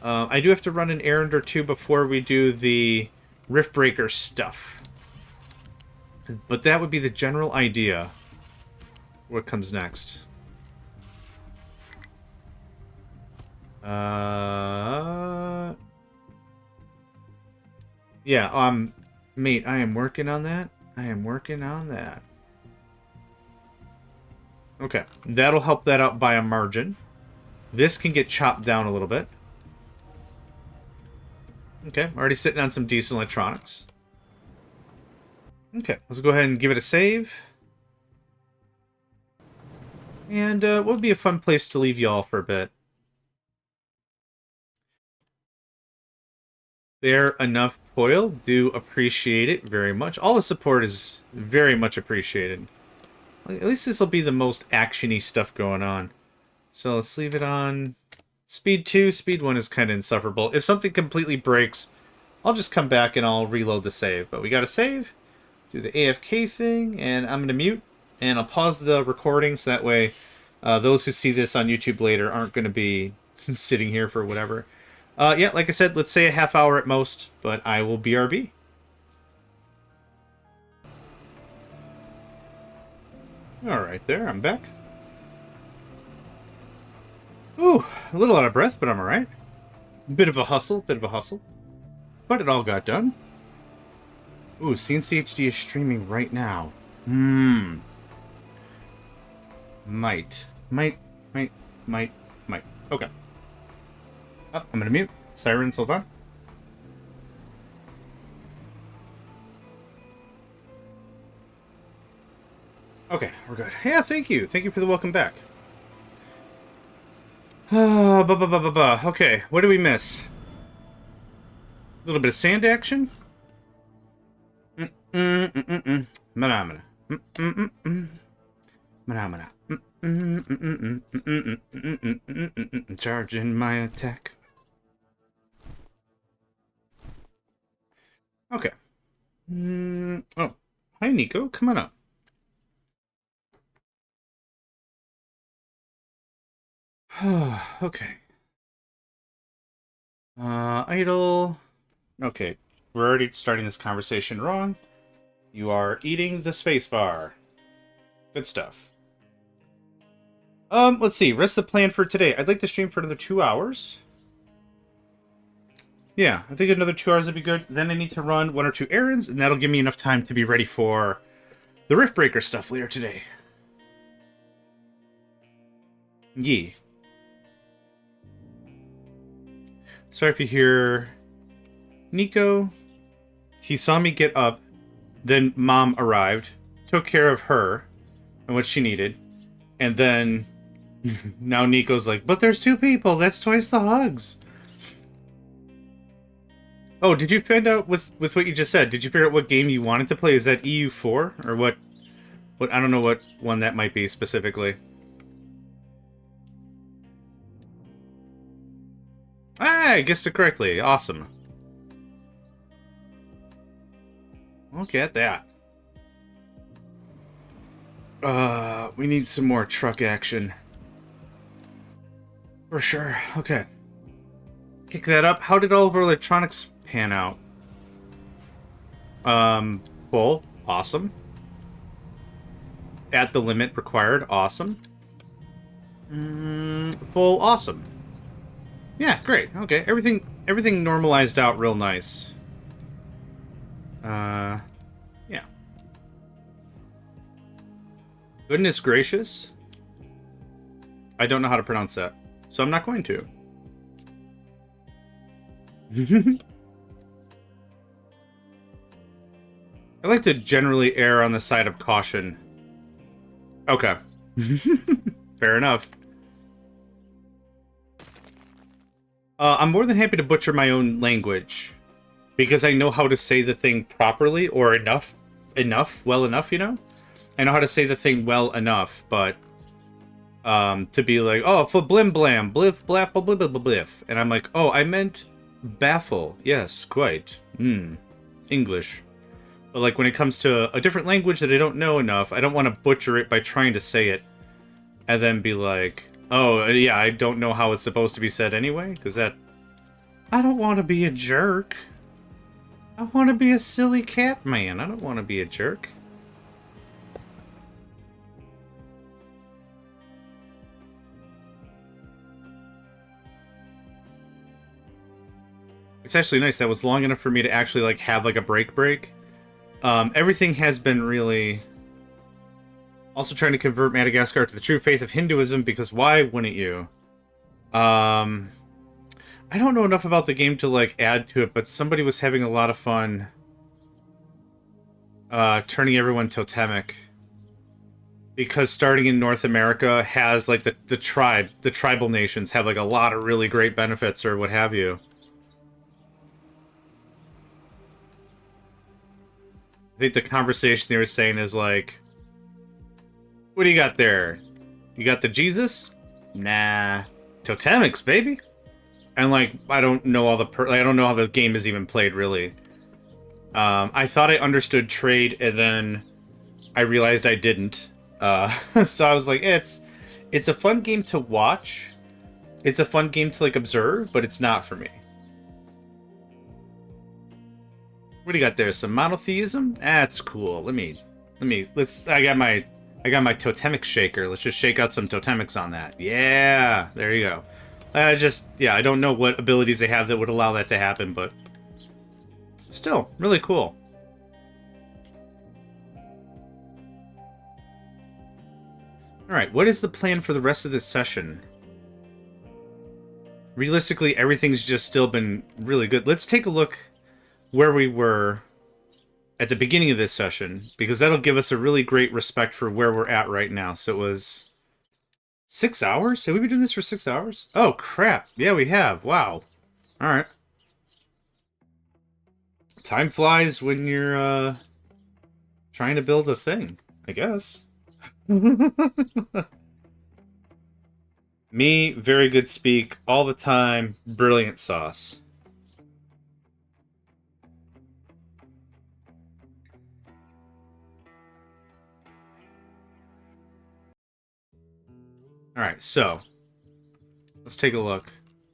I do have to run an errand or 2 before we do the Rift Breaker stuff. But that would be the general idea. What comes next? Yeah, mate, I am working on that. Okay, that'll help that out by a margin. This can get chopped down a little bit. Okay, already sitting on some decent electronics. Okay, let's go ahead and give it a save. And what would be a fun place to leave y'all for a bit? There, enough Poil. Do appreciate it very much. All the support is very much appreciated. At least this will be the most action-y stuff going on. So let's leave it on Speed 2. Speed 1 is kind of insufferable. If something completely breaks, I'll just come back and I'll reload the save. But we got to save, do the AFK thing, and I'm going to mute. And I'll pause the recording so that way those who see this on YouTube later aren't going to be sitting here for whatever. Yeah, like I said, let's say a half hour at most, but I will BRB. Alright there, I'm back. Ooh, a little out of breath, but I'm alright. Bit of a hustle. But it all got done. Ooh, CNC HD is streaming right now. Might. Okay. Oh, I'm gonna mute. Sirens, hold on. Okay, we're good. Yeah, thank you. Thank you for the welcome back. Okay, what did we miss? A little bit of sand action? Phenomena. Charging my attack. Okay. Oh, hi Nico, come on up. Okay. Idle. Okay, we're already starting this conversation wrong. You are eating the spacebar. Good stuff. Let's see. Rest of the plan for today. I'd like to stream for another 2 hours. Yeah, I think another 2 hours would be good. Then I need to run 1 or 2 errands, and that'll give me enough time to be ready for the Rift Breaker stuff later today. Yee. Sorry if you hear Nico. He saw me get up, then Mom arrived, took care of her and what she needed, and then now Nico's like, but there's 2 people, that's twice the hugs. Oh, did you find out with what you just said? Did you figure out what game you wanted to play? Is that EU4? Or what I don't know what one that might be specifically. Ah, I guessed it correctly. Awesome. Look at that. We need some more truck action. For sure. Okay. Kick that up. How did all of our electronics pan out? Full. Awesome. At the limit required. Awesome. Full. Awesome. Yeah, great. Okay, everything normalized out real nice. Yeah. Goodness gracious. I don't know how to pronounce that, so I'm not going to. I like to generally err on the side of caution. Okay. Fair enough. I'm more than happy to butcher my own language, because I know how to say the thing properly, or well enough, you know? I know how to say the thing well enough, but to be like, oh, for blim blam, bliff, blap, bliff, bliff, bliff. And I'm like, oh, I meant baffle. Yes, quite. English. But like when it comes to a different language that I don't know enough, I don't want to butcher it by trying to say it and then be like, oh, yeah, I don't know how it's supposed to be said anyway, because that... I don't want to be a jerk. I want to be a silly cat man. I don't want to be a jerk. It's actually nice. That was long enough for me to actually like have like a break. Everything has been really... Also trying to convert Madagascar to the true faith of Hinduism, because why wouldn't you? I don't know enough about the game to like add to it, but somebody was having a lot of fun turning everyone totemic. Because starting in North America has like the tribal nations have like a lot of really great benefits or what have you. I think the conversation they were saying is like, what do you got there? You got the Jesus? Nah. Totemics, baby. And like, I don't know all the I don't know how the game is even played, really. I thought I understood trade, and then I realized I didn't. So I was like, it's a fun game to watch. It's a fun game to like observe, but it's not for me. What do you got there? Some monotheism? That's cool. I got my totemic shaker. Let's just shake out some totemics on that. Yeah, there you go. I don't know what abilities they have that would allow that to happen, but still, really cool. Alright, what is the plan for the rest of this session? Realistically, everything's just still been really good. Let's take a look where we were at the beginning of this session, because that'll give us a really great respect for where we're at right now. So it was 6 hours? Have we been doing this for 6 hours? Oh, crap. Yeah, we have. Wow. Alright. Time flies when you're, trying to build a thing, I guess. Me, very good speak, all the time, brilliant sauce. Alright, so let's take a look.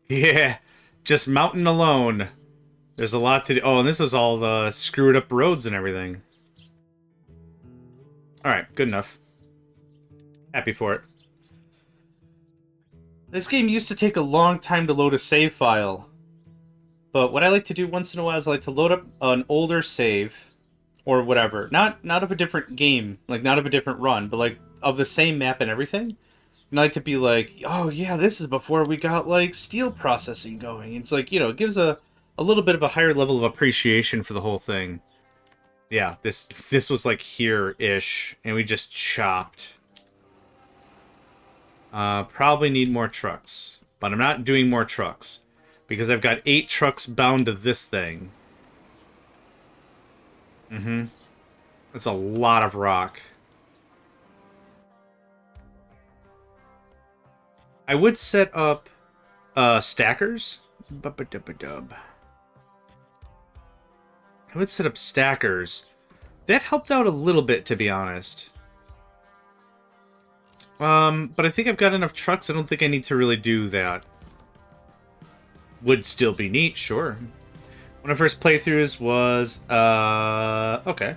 Yeah, just mountain alone. There's a lot to do. Oh, and this is all the screwed up roads and everything. Alright, good enough. Happy for it. This game used to take a long time to load a save file. But what I like to do once in a while is I like to load up an older save or whatever. Not of a different game, like not of a different run, but like of the same map and everything. And I like to be like, oh yeah, this is before we got like steel processing going. It's like, you know, it gives a little bit of a higher level of appreciation for the whole thing. Yeah, this was like here-ish, and we just chopped. Probably need more trucks, but I'm not doing more trucks because I've got 8 trucks bound to this thing. Mm-hmm. That's a lot of rock. I would set up stackers. Bub-a-dub-a-dub. I would set up stackers. That helped out a little bit, to be honest. But I think I've got enough trucks. I don't think I need to really do that. Would still be neat, sure. One of my first playthroughs was, okay.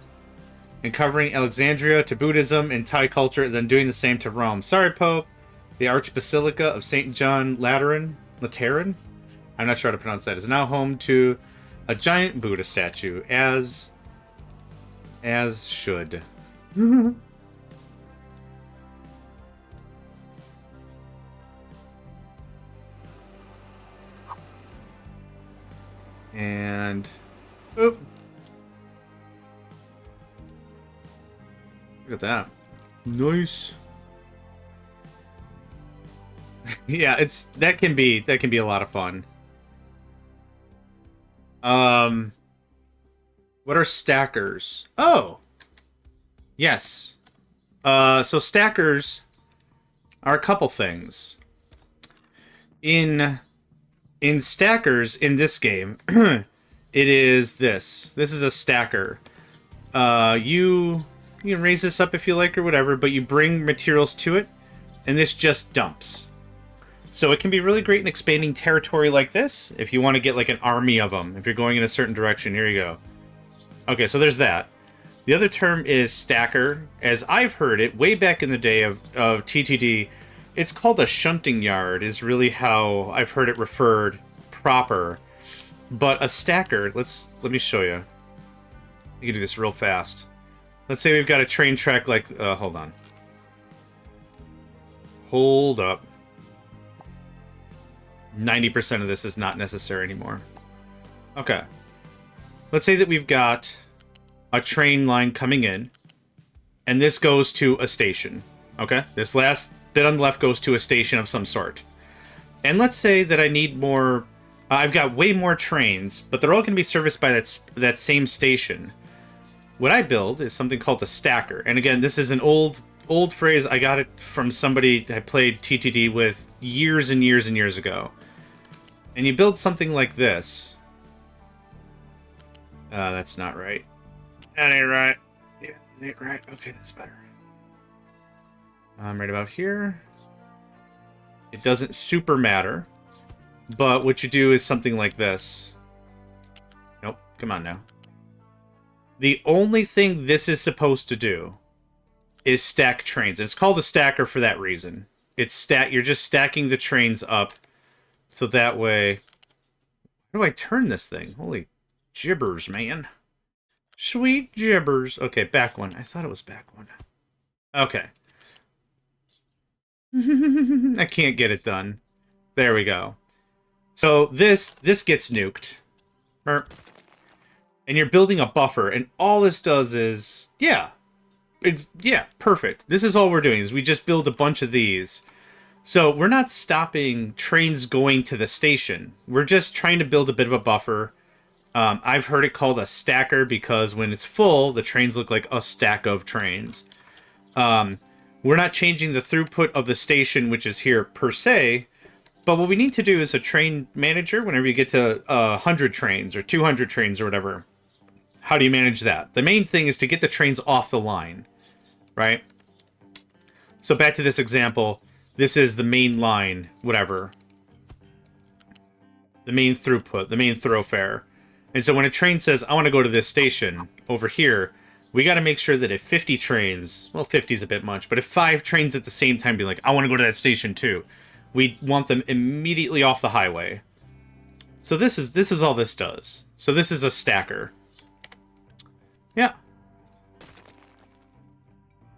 And covering Alexandria to Buddhism and Thai culture, then doing the same to Rome. Sorry, Pope. The Archbasilica of St. John Lateran? I'm not sure how to pronounce that. Is now home to a giant Buddha statue, as should. And oop. Look at that. Nice. Yeah, that can be a lot of fun. What are stackers? Oh. Yes. So stackers are a couple things. In stackers in this game, it is this. This is a stacker. You can raise this up if you like or whatever, but you bring materials to it, and this just dumps. So it can be really great in expanding territory like this, if you want to get like an army of them, if you're going in a certain direction. Here you go. Okay, so there's that. The other term is stacker. As I've heard it, way back in the day of TTD, it's called a shunting yard, is really how I've heard it referred proper. But a stacker, let me show you. You can do this real fast. Let's say we've got a train track like, hold on. Hold up. 90% of this is not necessary anymore. Okay. Let's say that we've got a train line coming in, and this goes to a station. Okay? This last bit on the left goes to a station of some sort. And let's say that I need more... I've got way more trains, but they're all going to be serviced by that same station. What I build is something called a stacker. And again, this is an old phrase. I got it from somebody I played TTD with years and years and years ago. And you build something like this. That's not right. That ain't right. Yeah, that ain't right. Okay, that's better. I'm right about here. It doesn't super matter. But what you do is something like this. Nope, come on now. The only thing this is supposed to do is stack trains. And it's called a stacker for that reason. You're just stacking the trains up. So that way... How do I turn this thing? Holy gibbers, man. Sweet gibbers. Okay, back one. I thought it was back one. Okay. I can't get it done. There we go. So this gets nuked. And you're building a buffer, and all this does is... Yeah. Yeah, perfect. This is all we're doing, is we just build a bunch of these. So we're not stopping trains going to the station. We're just trying to build a bit of a buffer. I've heard it called a stacker because when it's full, the trains look like a stack of trains. We're not changing the throughput of the station, which is here per se. But what we need to do is a train manager, whenever you get to 100 trains or 200 trains or whatever. How do you manage that? The main thing is to get the trains off the line, right? So back to this example. This is the main line, whatever. The main throughput, the main thoroughfare. And so when a train says, I want to go to this station over here, we got to make sure that if 50 trains, well, 50 is a bit much, but if 5 trains at the same time be like, I want to go to that station too, we want them immediately off the highway. So this is all this does. So this is a stacker. Yeah.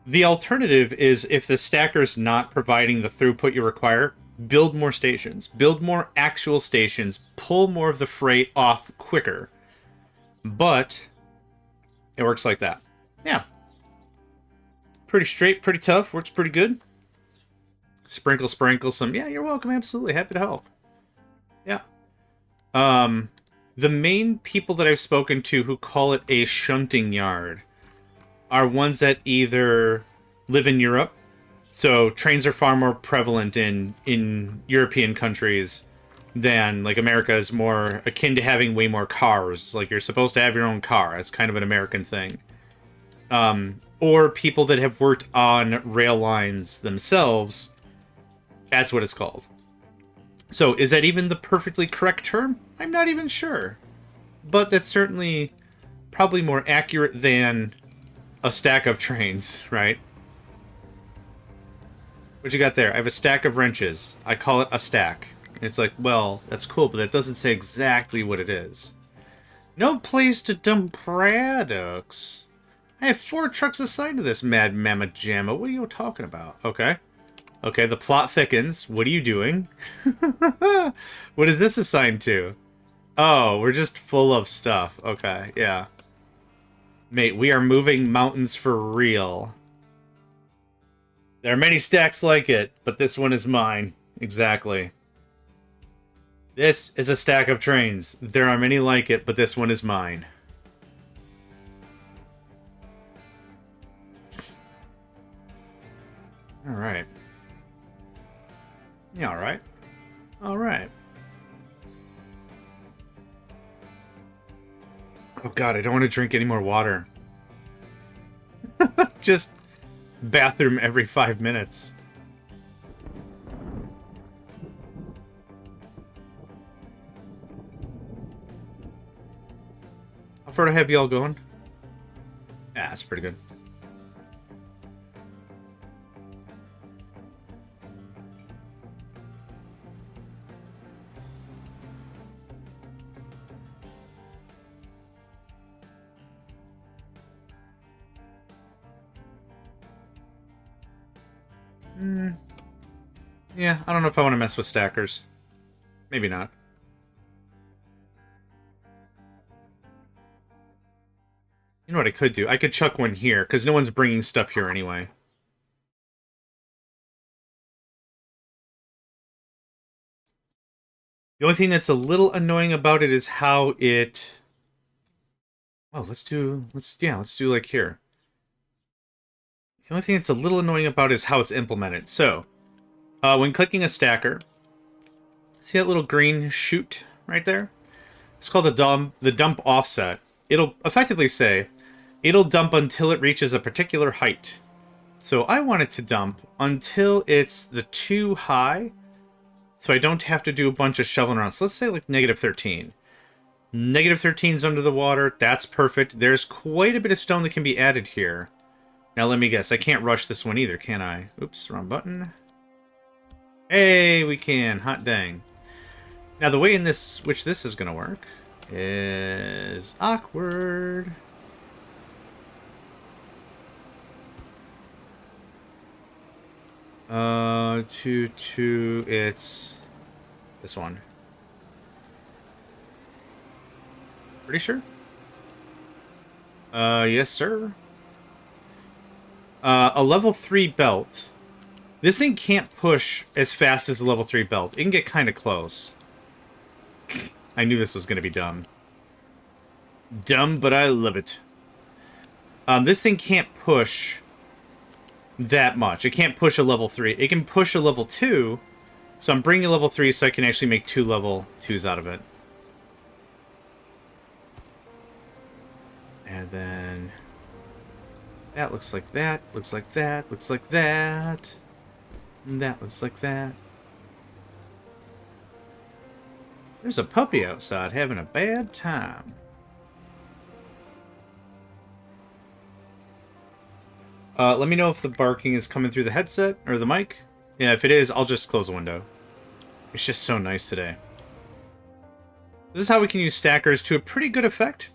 The alternative is, if the stacker's not providing the throughput you require, build more stations. Build more actual stations. Pull more of the freight off quicker. But it works like that. Yeah. Pretty straight, pretty tough. Works pretty good. Sprinkle some. Yeah, you're welcome. Absolutely. Happy to help. Yeah. The main people that I've spoken to who call it a shunting yard are ones that either live in Europe, so trains are far more prevalent in European countries than, like, America is more akin to having way more cars. Like, you're supposed to have your own car. It's kind of an American thing. Or people that have worked on rail lines themselves. That's what it's called. So, is that even the perfectly correct term? I'm not even sure. But that's certainly probably more accurate than a stack of trains, right? What you got there? I have a stack of wrenches. I call it a stack. And it's like, well, that's cool, but that doesn't say exactly what it is. No place to dump products. I have 4 trucks assigned to this mad mamma jamma. What are you talking about? Okay. Okay, the plot thickens. What are you doing? What is this assigned to? Oh, we're just full of stuff. Okay, yeah. Mate, we are moving mountains for real. There are many stacks like it, but this one is mine. Exactly. This is a stack of trains. There are many like it, but this one is mine. Alright. Yeah, alright. Alright. Oh god, I don't want to drink any more water. Just bathroom every 5 minutes. How far to have y'all going? Yeah, that's pretty good. Yeah, I don't know if I want to mess with stackers. Maybe not. You know what I could do? I could chuck one here, because no one's bringing stuff here anyway. The only thing that's a little annoying about it is how it... Oh, let's do like here. The only thing that's a little annoying about it is how it's implemented. So, when clicking a stacker, see that little green chute right there? It's called the dump offset. It'll effectively say, it'll dump until it reaches a particular height. So I want it to dump until it's the too high, so I don't have to do a bunch of shoveling around. So let's say like -13. -13's under the water. That's perfect. There's quite a bit of stone that can be added here. Now let me guess. I can't rush this one either, can I? Oops, wrong button. Hey, we can. Hot dang. Now the way in which this is going to work is awkward. It's this one. Pretty sure? Yes, sir. A level 3 belt. This thing can't push as fast as a level 3 belt. It can get kind of close. I knew this was going to be dumb. Dumb, but I love it. This thing can't push that much. It can't push a level 3. It can push a level 2. So I'm bringing a level 3 so I can actually make 2 level 2s out of it. And then... that looks like that, looks like that, looks like that. And that looks like that. There's a puppy outside having a bad time. Let me know if the barking is coming through the headset or the mic. Yeah, if it is, I'll just close the window. It's just so nice today. This is how we can use stackers to a pretty good effect.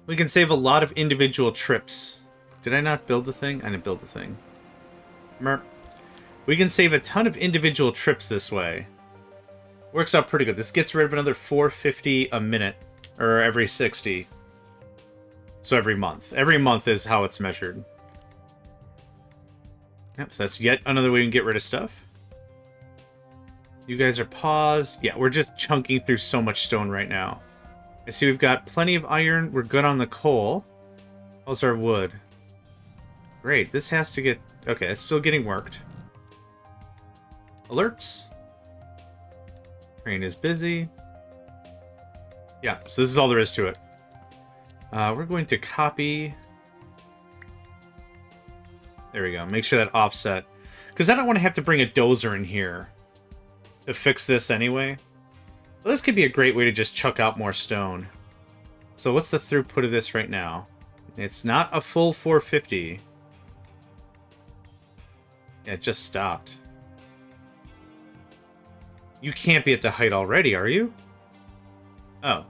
We can save a lot of individual trips. Did I not build the thing? I didn't build the thing. Merp. We can save a ton of individual trips this way. Works out pretty good. This gets rid of another 450 a minute. Or every 60. So every month. Every month is how it's measured. Yep, so that's yet another way we can get rid of stuff. You guys are paused. Yeah, we're just chunking through so much stone right now. I see we've got plenty of iron. We're good on the coal. How's our wood? Great, this has to get... Okay, it's still getting worked. Alerts. Train is busy. Yeah, so this is all there is to it. We're going to copy... There we go. Make sure that offset. Because I don't want to have to bring a dozer in here to fix this anyway. Well, this could be a great way to just chuck out more stone. So what's the throughput of this right now? It's not a full 450. Yeah, it just stopped. You can't be at the height already, are you? Oh.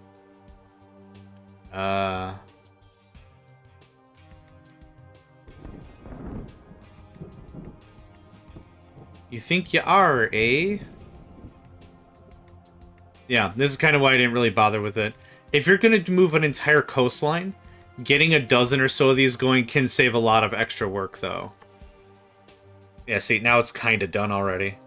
You think you are, eh? Yeah, this is kind of why I didn't really bother with it. If you're going to move an entire coastline, getting a dozen or so of these going can save a lot of extra work, though. Yeah, see, now it's kind of done already.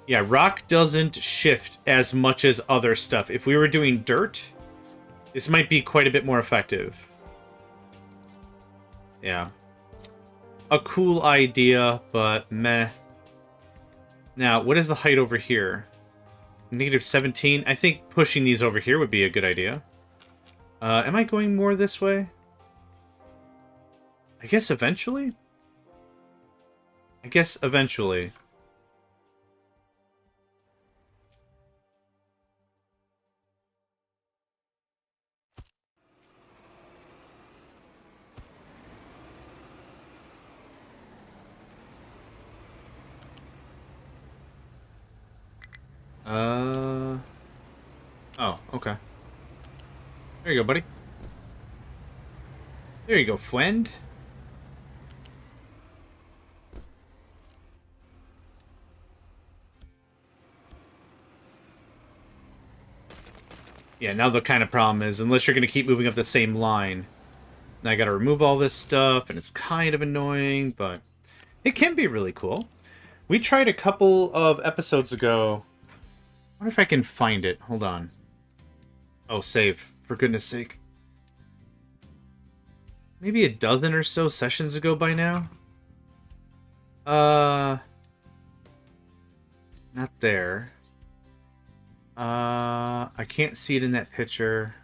Yeah, rock doesn't shift as much as other stuff. If we were doing dirt, this might be quite a bit more effective. Yeah. A cool idea, but meh. Now, what is the height over here? -17. I think pushing these over here would be a good idea. Am I going more this way? I guess eventually? I guess eventually. Oh, okay. There you go, buddy. There you go, friend. Yeah, now the kind of problem is, unless you're going to keep moving up the same line, I got to remove all this stuff, and it's kind of annoying, but it can be really cool. We tried a couple of episodes ago. I wonder if I can find it. Hold on. Oh, save. For goodness sake. Maybe a dozen or so sessions ago by now? Not there. I can't see it in that picture.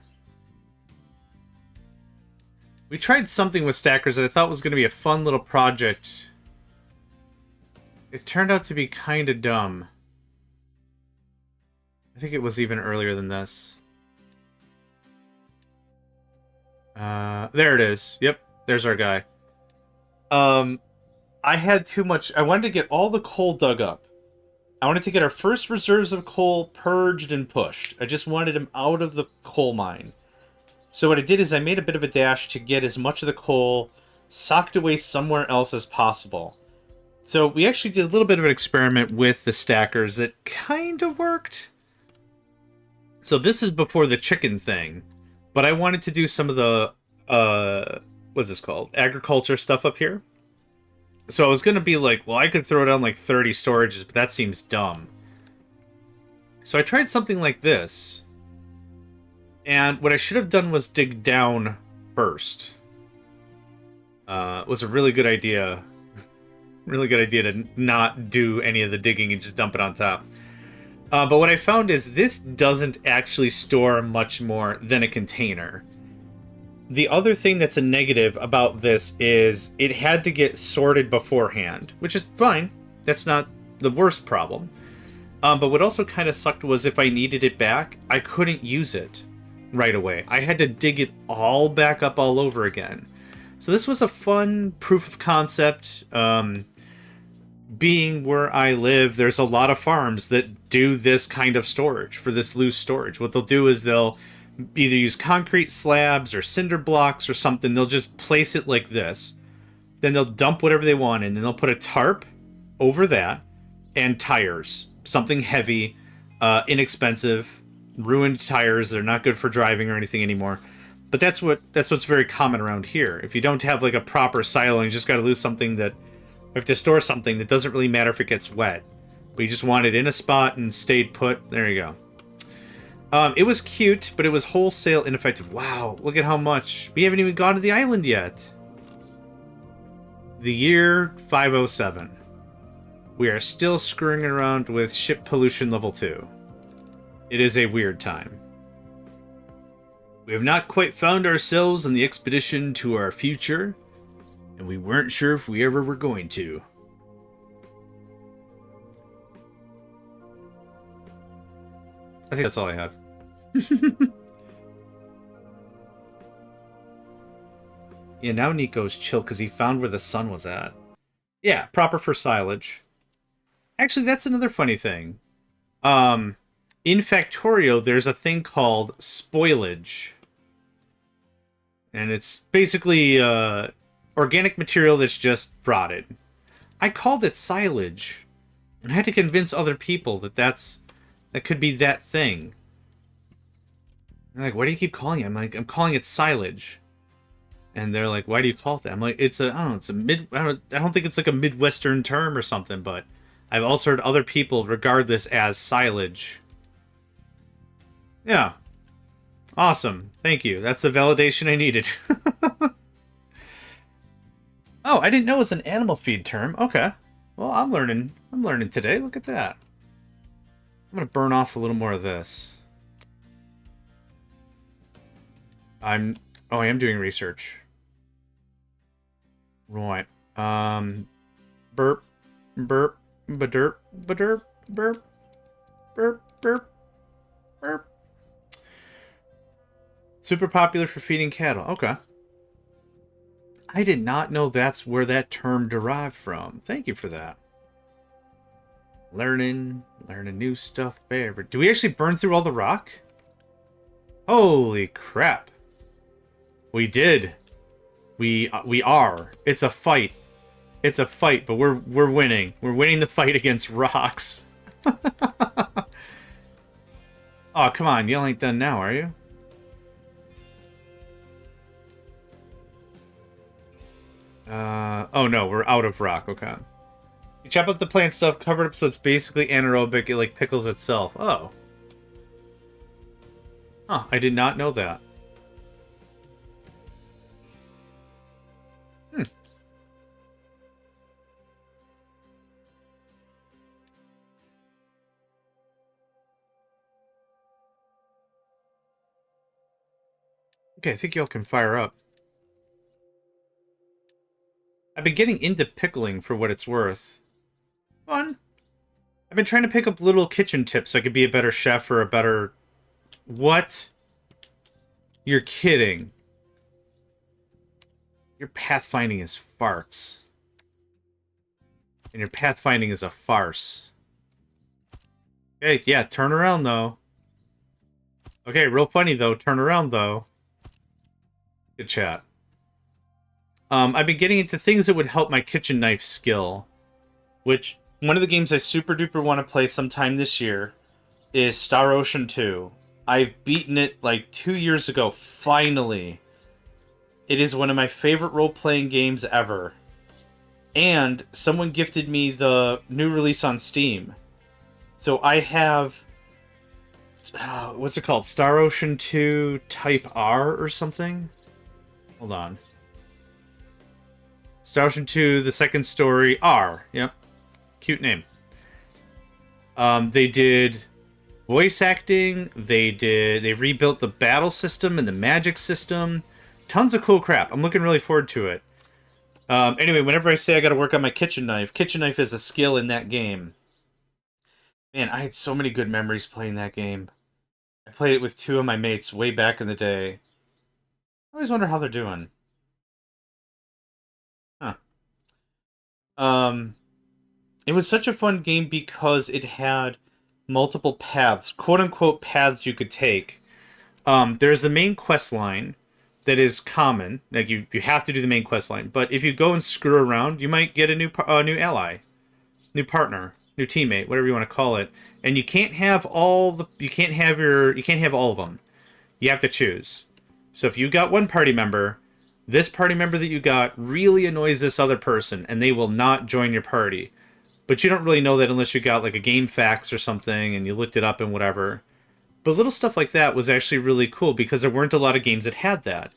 We tried something with stackers that I thought was going to be a fun little project. It turned out to be kind of dumb. I think it was even earlier than this. There it is. Yep, there's our guy. I had too much... I wanted to get all the coal dug up. I wanted to get our first reserves of coal purged and pushed. I just wanted them out of the coal mine. So what I did is I made a bit of a dash to get as much of the coal socked away somewhere else as possible. So we actually did a little bit of an experiment with the stackers that kind of worked. So this is before the chicken thing, but I wanted to do some of the, what's this called? Agriculture stuff up here. So I was going to be like, well, I could throw down like 30 storages, but that seems dumb. So I tried something like this. And what I should have done was dig down first. It was a really good idea. Really good idea to not do any of the digging and just dump it on top. But what I found is this doesn't actually store much more than a container. The other thing that's a negative about this is it had to get sorted beforehand, which is fine. That's not the worst problem. But what also kind of sucked was if I needed it back, I couldn't use it right away. I had to dig it all back up all over again. So this was a fun proof of concept. Being where I live, there's a lot of farms that do this kind of storage for this loose storage. What they'll do is they'll either use concrete slabs or cinder blocks or something. They'll just place it like this. Then they'll dump whatever they want in. Then they'll put a tarp over that and tires. Something heavy, inexpensive, ruined tires. They're not good for driving or anything anymore. But that's what's very common around here. If you don't have like a proper silo, you just got to lose something that you have to store something that doesn't really matter if it gets wet. But you just want it in a spot and stayed put. There you go. It was cute, but it was wholesale ineffective. Wow, look at how much. We haven't even gone to the island yet. The year 507. We are still screwing around with ship pollution level 2. It is a weird time. We have not quite found ourselves on the expedition to our future, and we weren't sure if we ever were going to. I think that's all I had. Yeah, now Nico's chill because he found where the sun was at. Yeah, proper for silage. Actually, that's another funny thing. In Factorio, there's a thing called spoilage. And it's basically organic material that's just rotted. I called it silage. And I had to convince other people that that could be that thing. They're like, what do you keep calling it? I'm like, I'm calling it silage. And they're like, why do you call it that? I'm like, I don't think it's like a Midwestern term or something, but I've also heard other people regard this as silage. Yeah. Awesome. Thank you. That's the validation I needed. Oh, I didn't know it was an animal feed term. Okay. Well, I'm learning today. Look at that. I'm going to burn off a little more of this. I am doing research. Right. Burp, burp, ba-derp, ba-derp, burp, burp, burp, burp. Super popular for feeding cattle. Okay. I did not know that's where that term derived from. Thank you for that. Learning new stuff there. Do we actually burn through all the rock? Holy crap. We did. We are. It's a fight. It's a fight, but we're winning. We're winning the fight against rocks. Oh, come on. You ain't done now, are you? Oh no, we're out of rock. Okay. You chop up the plant stuff, cover it up so it's basically anaerobic. It like pickles itself. Oh. Huh, I did not know that. Okay, I think y'all can fire up. I've been getting into pickling for what it's worth. Fun. I've been trying to pick up little kitchen tips so I could be a better chef or a better... What? You're kidding. Your pathfinding is farts. And your pathfinding is a farce. Okay, yeah, turn around, though. Okay, real funny, though. Turn around, though. Good chat. I've been getting into things that would help my kitchen knife skill. Which, one of the games I super duper want to play sometime this year is Star Ocean 2. I've beaten it like 2 years ago, finally. It is one of my favorite role-playing games ever. And someone gifted me the new release on Steam. So I have... what's it called? Star Ocean 2 Type R or something? Hold on. Star Ocean 2, the second story, R. Yep. Cute name. They did voice acting. They rebuilt the battle system and the magic system. Tons of cool crap. I'm looking really forward to it. Anyway, whenever I say I gotta work on my kitchen knife is a skill in that game. Man, I had so many good memories playing that game. I played it with 2 of my mates way back in the day. I always wonder how they're doing. Um, it was such a fun game because it had multiple paths, quote unquote paths you could take. There's the main quest line that is common. Like you have to do the main quest line. But if you go and screw around, you might get a new ally, new partner, new teammate, whatever you want to call it. And you can't have you can't have all of them. You have to choose. So if you got one party member, this party member that you got really annoys this other person, and they will not join your party. But you don't really know that unless you got like a game fax or something and you looked it up and whatever. But little stuff like that was actually really cool because there weren't a lot of games that had that.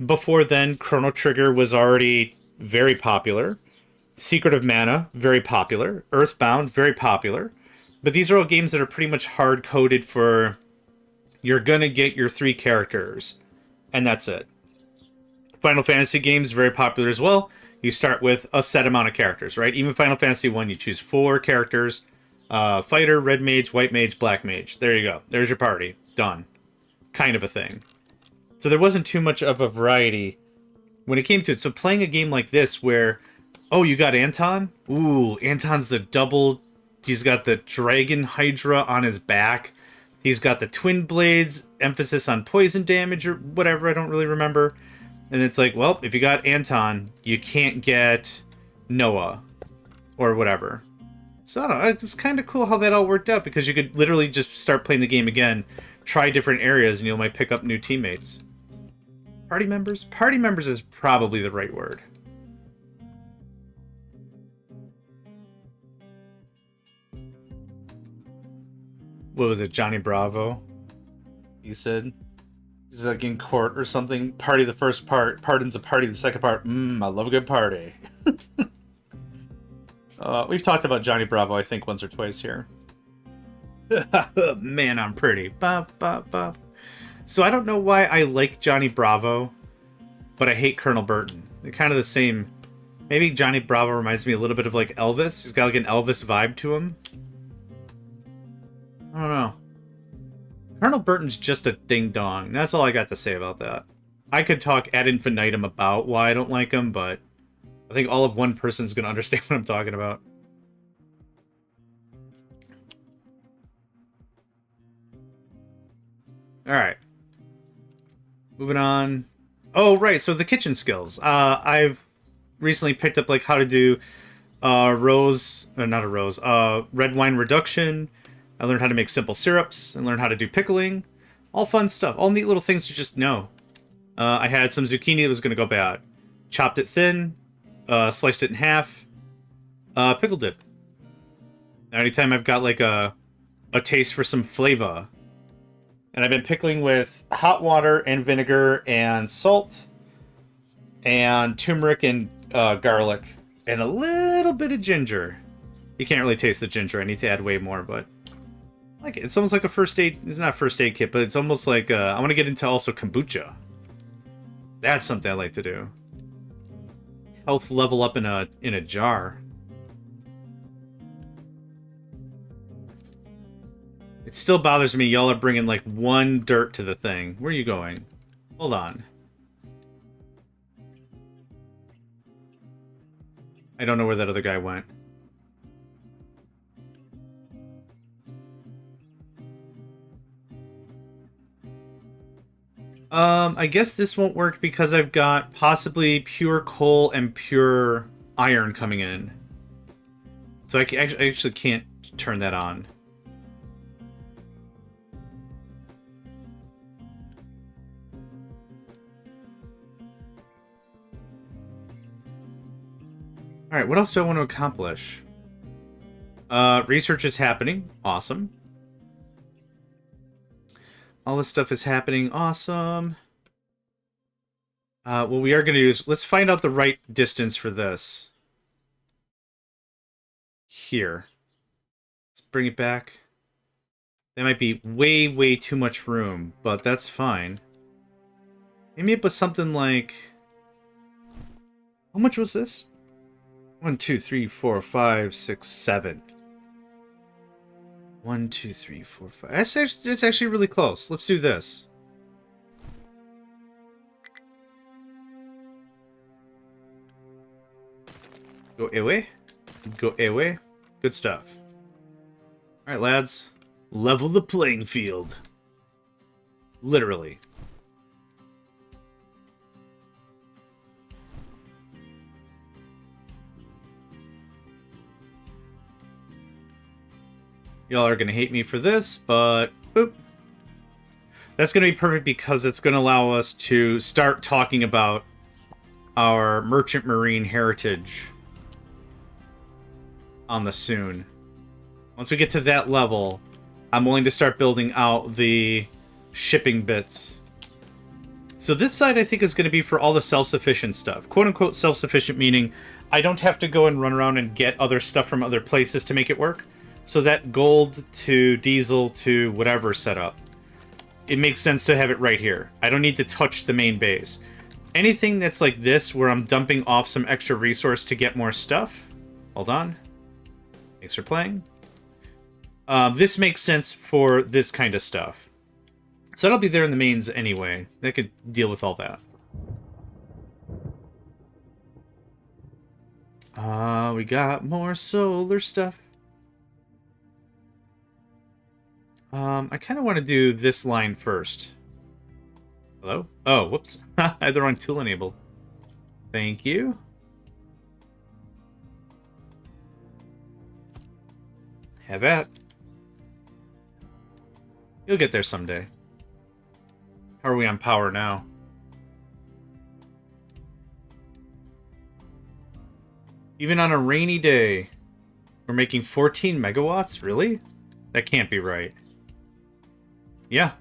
Before then, Chrono Trigger was already very popular. Secret of Mana, very popular. Earthbound, very popular. But these are all games that are pretty much hard-coded for you're gonna get your 3 characters, and that's it. Final Fantasy games, very popular as well. You start with a set amount of characters, right? Even Final Fantasy 1, you choose 4 characters. Fighter, Red Mage, White Mage, Black Mage. There you go. There's your party. Done. Kind of a thing. So there wasn't too much of a variety when it came to it. So playing a game like this where, oh, you got Anton? Ooh, Anton's the double... He's got the Dragon Hydra on his back. He's got the Twin Blades, emphasis on poison damage or whatever, I don't really remember. And it's like, well, if you got Anton, you can't get Noah or whatever. So I don't know, it's kind of cool how that all worked out because you could literally just start playing the game again, try different areas, and you might pick up new teammates. Party members? Party members is probably the right word. What was it, Johnny Bravo? You said? He's like in court or something. Party the first part, pardons a party the second part. I love a good party. We've talked about Johnny Bravo, I think, once or twice here. Man, I'm pretty. Bop, bop, bop. So I don't know why I like Johnny Bravo, but I hate Colonel Burton. They're kind of the same. Maybe Johnny Bravo reminds me a little bit of like Elvis. He's got like an Elvis vibe to him. I don't know. Colonel Burton's just a ding-dong. That's all I got to say about that. I could talk ad infinitum about why I don't like him, but I think all of one person's going to understand what I'm talking about. Alright. Moving on. Oh, right, so the kitchen skills. I've recently picked up like how to do red wine reduction. I learned how to make simple syrups and learned how to do pickling. All fun stuff. All neat little things to just know. I had some zucchini that was going to go bad. Chopped it thin. Sliced it in half. Pickled it. Anytime I've got like a taste for some flavor. And I've been pickling with hot water and vinegar and salt. And turmeric and garlic. And a little bit of ginger. You can't really taste the ginger. I need to add way more, but... like it. It's almost like a first aid... It's not a first aid kit, but it's almost like... I want to get into also kombucha. That's something I like to do. Health level up in a jar. It still bothers me y'all are bringing like 1 dirt to the thing. Where are you going? Hold on. I don't know where that other guy went. I guess this won't work because I've got possibly pure coal and pure iron coming in. So I actually can't turn that on. Alright, what else do I want to accomplish? Research is happening. Awesome. All this stuff is happening. Awesome. What we are going to do is... let's find out the right distance for this. Here. Let's bring it back. That might be way, way too much room, but that's fine. Maybe it was something like... how much was this? 1, 2, 3, 4, 5, 6, 7. 1, 2, 3, 4, 5. It's actually really close. Let's do this. Go away. Go away. Good stuff. All right, lads. Level the playing field. Literally. Y'all are going to hate me for this, but boop. That's going to be perfect because it's going to allow us to start talking about our merchant marine heritage on the Soon. Once we get to that level, I'm willing to start building out the shipping bits. So this side, I think, is going to be for all the self-sufficient stuff. Quote-unquote self-sufficient, meaning I don't have to go and run around and get other stuff from other places to make it work. So that gold to diesel to whatever setup, it makes sense to have it right here. I don't need to touch the main base. Anything that's like this, where I'm dumping off some extra resource to get more stuff. Hold on. Thanks for playing. This makes sense for this kind of stuff. So that'll be there in the mains anyway. That could deal with all that. We got more solar stuff. I kind of want to do this line first. Hello? Oh, whoops. I had the wrong tool enabled. Thank you. Have that. You'll get there someday. How are we on power now? Even on a rainy day, we're making 14 megawatts? Really? That can't be right. Yeah.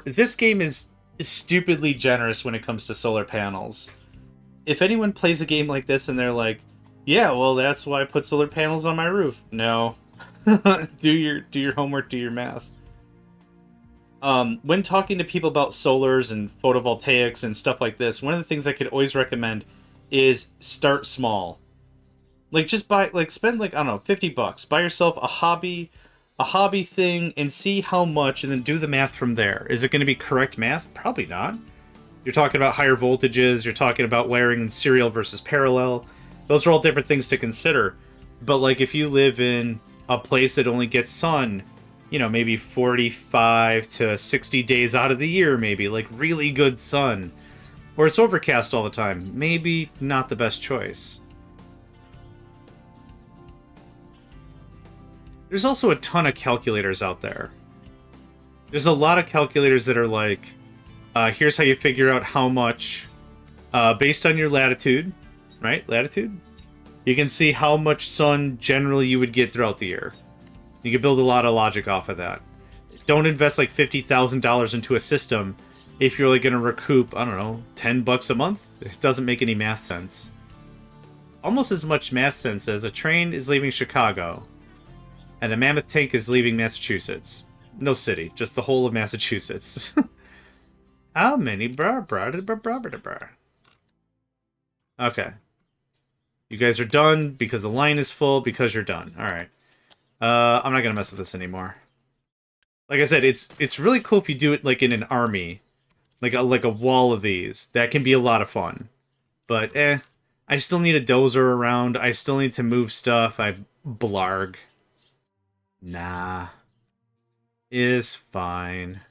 This game is stupidly generous when it comes to solar panels. If anyone plays a game like this and they're like, yeah, well, that's why I put solar panels on my roof. No. do your homework, do your math. When talking to people about solars and photovoltaics and stuff like this, one of the things I could always recommend is start small. Like, just spend I don't know, $50. Buy yourself a hobby thing and see how much, and then do the math from there. Is it going to be correct math? Probably not. You're talking about higher voltages, you're talking about wiring in serial versus parallel. Those are all different things to consider. But, like, if you live in a place that only gets sun, you know, maybe 45 to 60 days out of the year, maybe, like, really good sun, or it's overcast all the time, maybe not the best choice. There's also a ton of calculators out there. There's a lot of calculators that are like, here's how you figure out how much, based on your latitude, right? Latitude? You can see how much sun generally you would get throughout the year. You can build a lot of logic off of that. Don't invest like $50,000 into a system if you're only going to recoup, I don't know, $10 a month. It doesn't make any math sense. Almost as much math sense as a train is leaving Chicago and a mammoth tank is leaving Massachusetts. No city, just the whole of Massachusetts. How many Okay. You guys are done because the line is full because you're done. Alright. I'm not gonna mess with this anymore. Like I said, it's really cool if you do it like in an army. Like a wall of these. That can be a lot of fun. But I still need a dozer around. I still need to move stuff. I blarg. Nah. Is fine.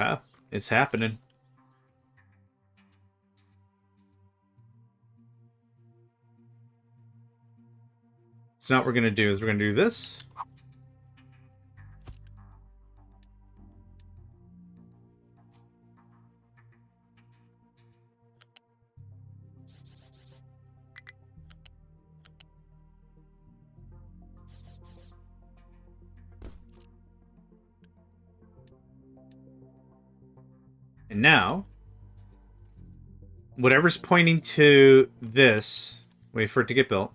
Okay. It's happening. So now what we're going to do is we're going to do this. And now, whatever's pointing to this, wait for it to get built.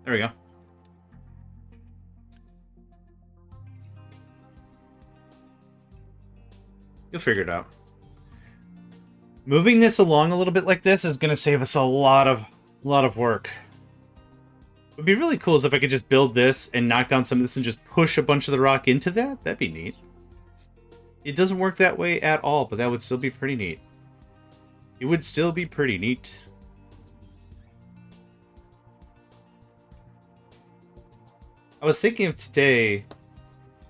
There we go. You'll figure it out. Moving this along a little bit like this is going to save us a lot of work. Would be really cool is if I could just build this and knock down some of this and just push a bunch of the rock into that. That'd be neat. It doesn't work that way at all, but that would still be pretty neat. It would still be pretty neat. I was thinking of today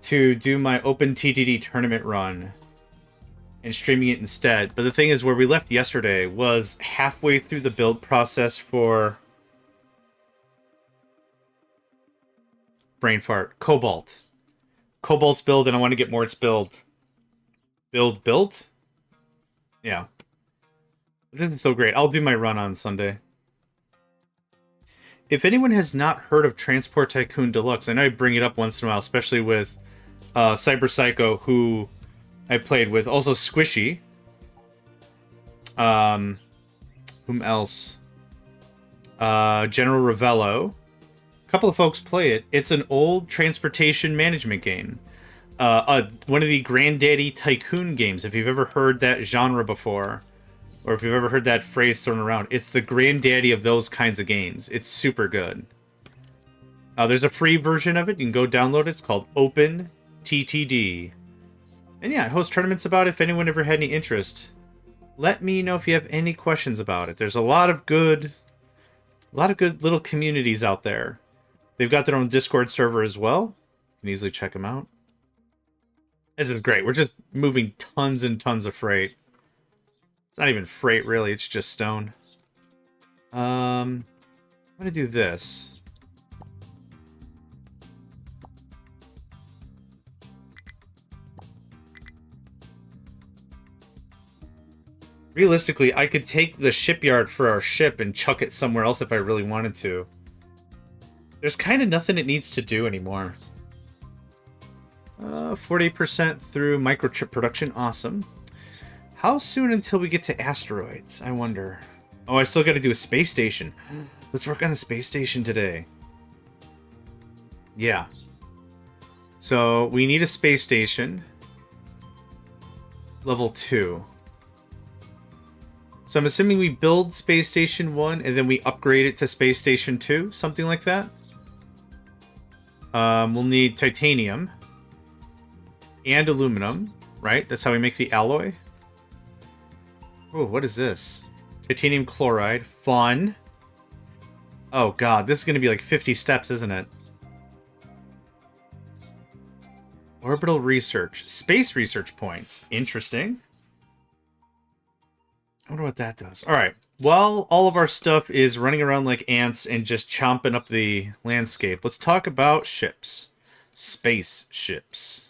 to do my Open TTD tournament run and streaming it instead. But the thing is, where we left yesterday was halfway through the build process for brain fart. Cobalt. Cobalt's build, and I want to get Mort's build. Build? Yeah. This is so great. I'll do my run on Sunday. If anyone has not heard of Transport Tycoon Deluxe, I know I bring it up once in a while, especially with Cyber Psycho, who I played with. Also Squishy. Whom else? General Ravello. A couple of folks play it. It's an old transportation management game. One of the Granddaddy Tycoon games, if you've ever heard that genre before, or if you've ever heard that phrase thrown around. It's the granddaddy of those kinds of games. It's super good. There's a free version of it. You can go download it. It's called Open TTD. And yeah, I host tournaments about it if anyone ever had any interest. Let me know if you have any questions about it. There's a lot of good little communities out there. They've got their own Discord server as well. You can easily check them out. This is great. We're just moving tons and tons of freight. It's not even freight, really. It's just stone. I'm going to do this. Realistically, I could take the shipyard for our ship and chuck it somewhere else if I really wanted to. There's kind of nothing it needs to do anymore. 40% through microchip production. Awesome. How soon until we get to asteroids? I wonder. Oh, I still got to do a space station. Let's work on the space station today. Yeah. So, we need a space station. Level 2. So I'm assuming we build Space Station 1 and then we upgrade it to Space Station 2, something like that. We'll need titanium and aluminum, right? That's how we make the alloy. Oh, what is this? Titanium chloride. Fun. Oh god, this is going to be like 50 steps, isn't it? Orbital research. Space research points. Interesting. I wonder what that does. Alright, while all of our stuff is running around like ants and just chomping up the landscape, let's talk about ships. Space ships.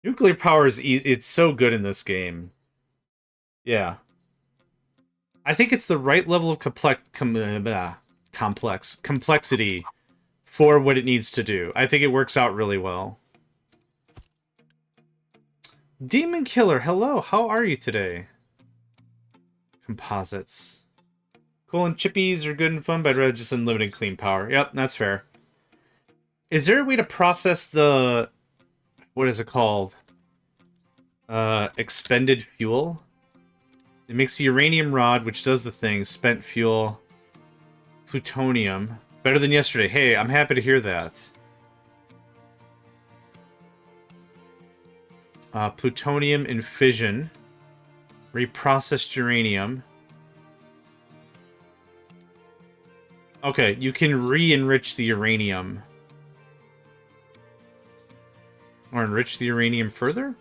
Nuclear power is... it's so good in this game. Yeah. I think it's the right level of complexity for what it needs to do. I think it works out really well. Demon Killer, hello. How are you today? Composites. Cool, and chippies are good and fun, but I'd rather just unlimited clean power. Yep, that's fair. Is there a way to process the... what is it called? Expended fuel? It makes the uranium rod, which does the thing. Spent fuel. Plutonium. Better than yesterday. Hey, I'm happy to hear that. Plutonium and fission. Reprocessed uranium. Okay, you can re-enrich the uranium. Or enrich the uranium further?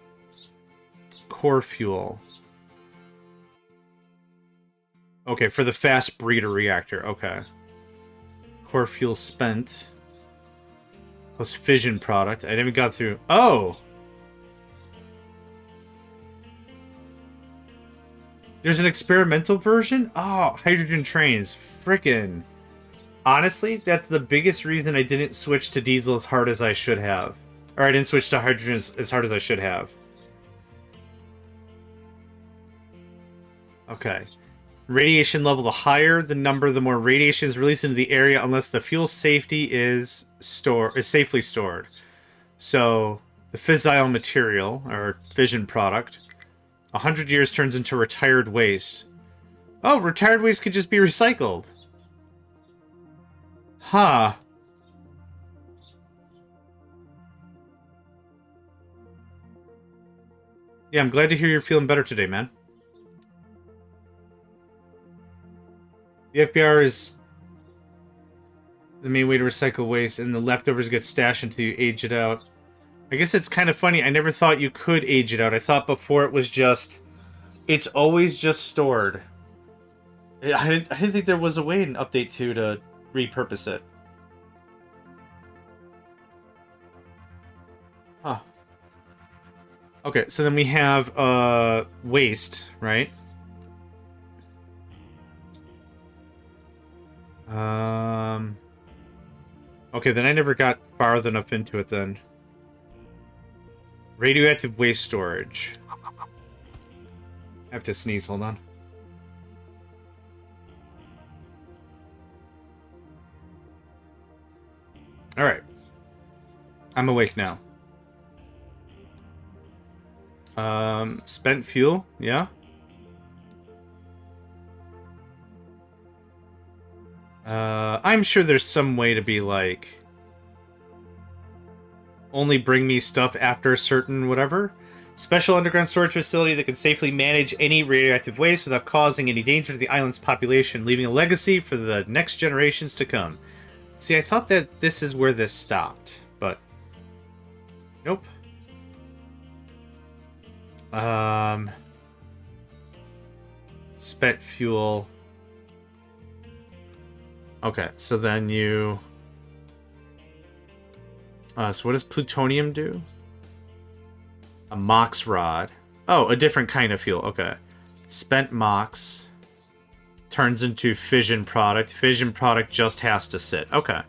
Core fuel. Okay, for the fast breeder reactor. Okay. Core fuel spent. Plus fission product. I haven't got through... oh! There's an experimental version? Oh, hydrogen trains. Frickin'. Honestly, that's the biggest reason I didn't switch to diesel as hard as I should have. Or I didn't switch to hydrogen as hard as I should have. Okay. Radiation level, the higher the number, the more radiation is released into the area unless the fuel safety is safely stored. So, the fissile material, or fission product, 100 years turns into retired waste. Oh, retired waste could just be recycled. Huh. Yeah, I'm glad to hear you're feeling better today, man. The FBR is the main way to recycle waste, and the leftovers get stashed until you age it out. I guess it's kind of funny. I never thought you could age it out. I thought before it was just... It's always just stored. I didn't think there was a way in Update 2 to repurpose it. Huh. Okay, so then we have waste, right? Okay, then I never got far enough into it then. Radioactive waste storage. I have to sneeze, hold on. Alright. I'm awake now. Spent fuel, yeah. I'm sure there's some way to be like... Only bring me stuff after a certain whatever. Special underground storage facility that can safely manage any radioactive waste without causing any danger to the island's population, leaving a legacy for the next generations to come. See, I thought that this is where this stopped, but... Nope. Spent fuel. Okay, so then you... so what does plutonium do? A MOX rod. Oh, a different kind of fuel. Okay. Spent MOX turns into fission product. Fission product just has to sit. Okay.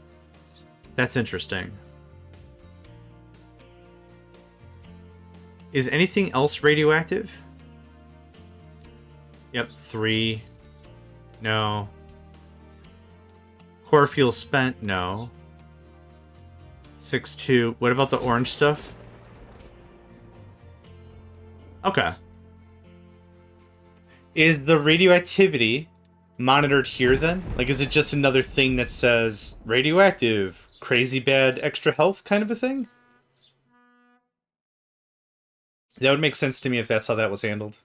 That's interesting. Is anything else radioactive? Yep, 3. No. Core fuel spent? No. 6-2. What about the orange stuff? Okay. Is the radioactivity monitored here then? Like, is it just another thing that says radioactive, crazy bad, extra health kind of a thing? That would make sense to me if that's how that was handled.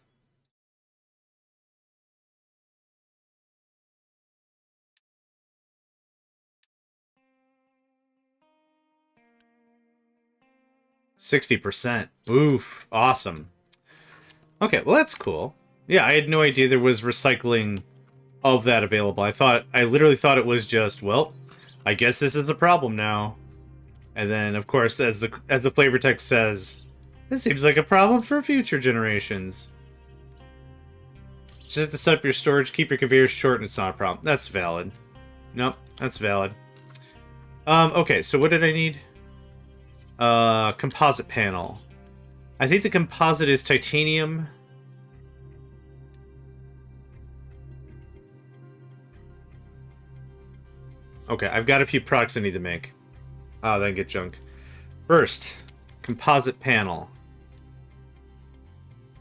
%. Oof. Awesome. Okay, well that's cool. Yeah, I had no idea there was recycling of that available. I literally thought it was just, well, I guess this is a problem now. And then, of course, as the flavor text says, this seems like a problem for future generations. Just have to set up your storage, keep your conveyors short, and it's not a problem. That's valid. Nope, that's valid. Okay, so what did I need? Composite panel. I think the composite is titanium. Okay, I've got a few products I need to make. Then get junk. First, composite panel.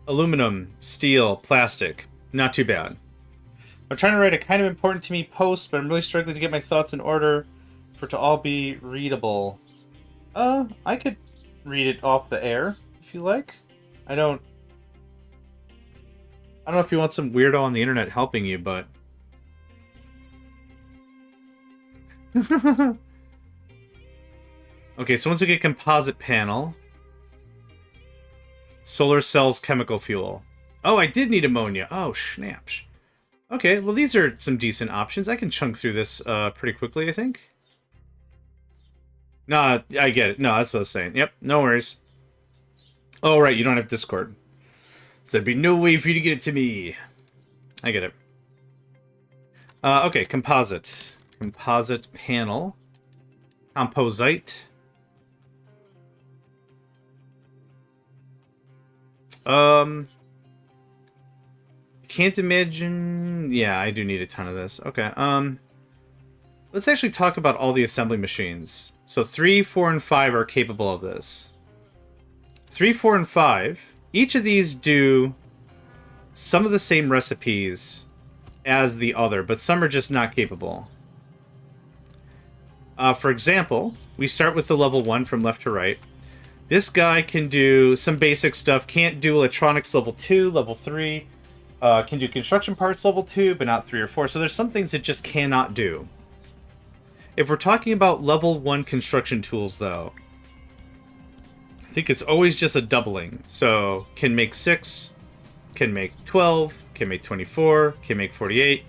Aluminum, steel, plastic. Not too bad. I'm trying to write a kind of important to me post, but I'm really struggling to get my thoughts in order for it to all be readable. I could read it off the air, if you like. I don't know if you want some weirdo on the internet helping you, but... Okay, so once we get composite panel... Solar cells, chemical fuel. Oh, I did need ammonia. Oh, snaps. Okay, well these are some decent options. I can chunk through this pretty quickly, I think. No, I get it. No, that's what I was saying. Yep, no worries. Oh, right, you don't have Discord. So there'd be no way for you to get it to me. I get it. Okay, composite. Composite panel. Composite. Can't imagine... Yeah, I do need a ton of this. Okay, let's actually talk about all the assembly machines. So 3, 4, and 5 are capable of this. 3, 4, and 5. Each of these do some of the same recipes as the other, but some are just not capable. For example, we start with the level 1 from left to right. This guy can do some basic stuff, can't do electronics level 2, level 3, can do construction parts level 2, but not 3 or 4, so there's some things it just cannot do. If we're talking about level 1 construction tools, though, I think it's always just a doubling. So, can make 6, can make 12, can make 24, can make 48,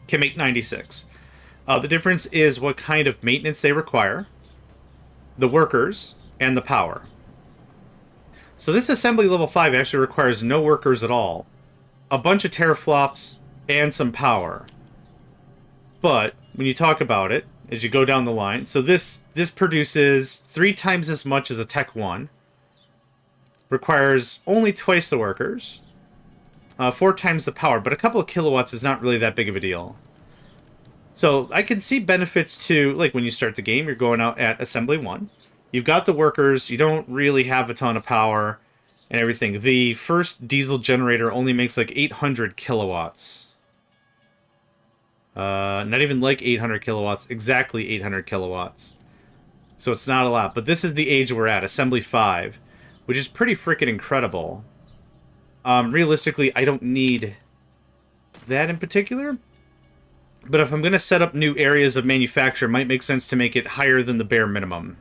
can make 96. The difference is what kind of maintenance they require, the workers, and the power. So this assembly level 5 actually requires no workers at all, a bunch of teraflops, and some power. But when you talk about it, as you go down the line, so this produces 3 times as much as a Tech 1, requires only twice the workers, 4 times the power, but a couple of kilowatts is not really that big of a deal. So I can see benefits to, like when you start the game, you're going out at assembly 1. You've got the workers, you don't really have a ton of power and everything. The first diesel generator only makes like 800 kilowatts. Not even like 800 kilowatts, exactly 800 kilowatts. So it's not a lot, but this is the age we're at, assembly 5, which is pretty freaking incredible. Realistically, I don't need that in particular. But if I'm going to set up new areas of manufacture, it might make sense to make it higher than the bare minimum.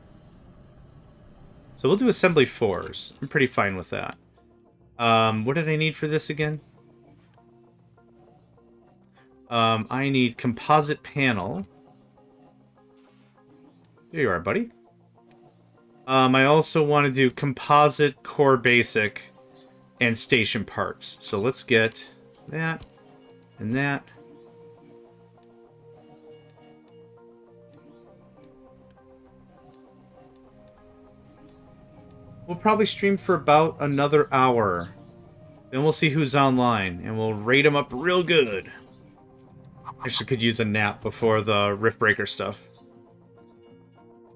So we'll do assembly 4s. I'm pretty fine with that. What did I need for this again? I need composite panel. There you are, buddy. I also want to do composite, core basic, and station parts. So let's get that and that. We'll probably stream for about another hour. Then we'll see who's online, and we'll rate them up real good. Actually, could use a nap before the Rift Breaker stuff.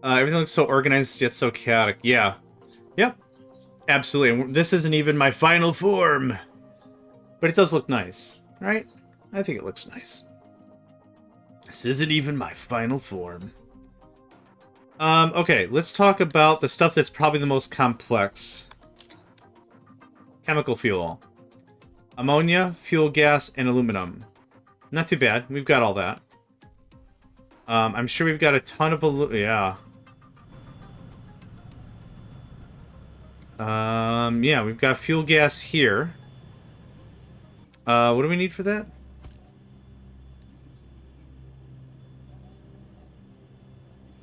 Everything looks so organized yet so chaotic. Yeah. Yep. Absolutely. And this isn't even my final form. But it does look nice, right? I think it looks nice. This isn't even my final form. Okay, let's talk about the stuff that's probably the most complex. Chemical fuel. Ammonia, fuel gas, and aluminum. Not too bad. We've got all that. I'm sure we've got a ton of yeah. Yeah, we've got fuel gas here. What do we need for that?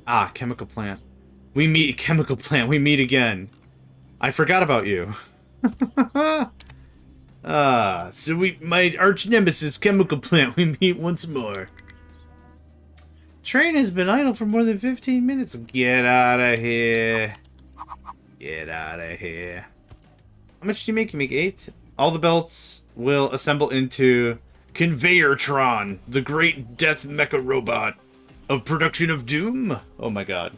Ah, chemical plant. We meet, chemical plant, we meet again. I forgot about you. So my arch nemesis, chemical plant, we meet once more. Train has been idle for more than 15 minutes. Get out of here. Get out of here. How much do you make? You make 8? All the belts will assemble into Conveyortron, the great death mecha robot of production of doom. Oh my god.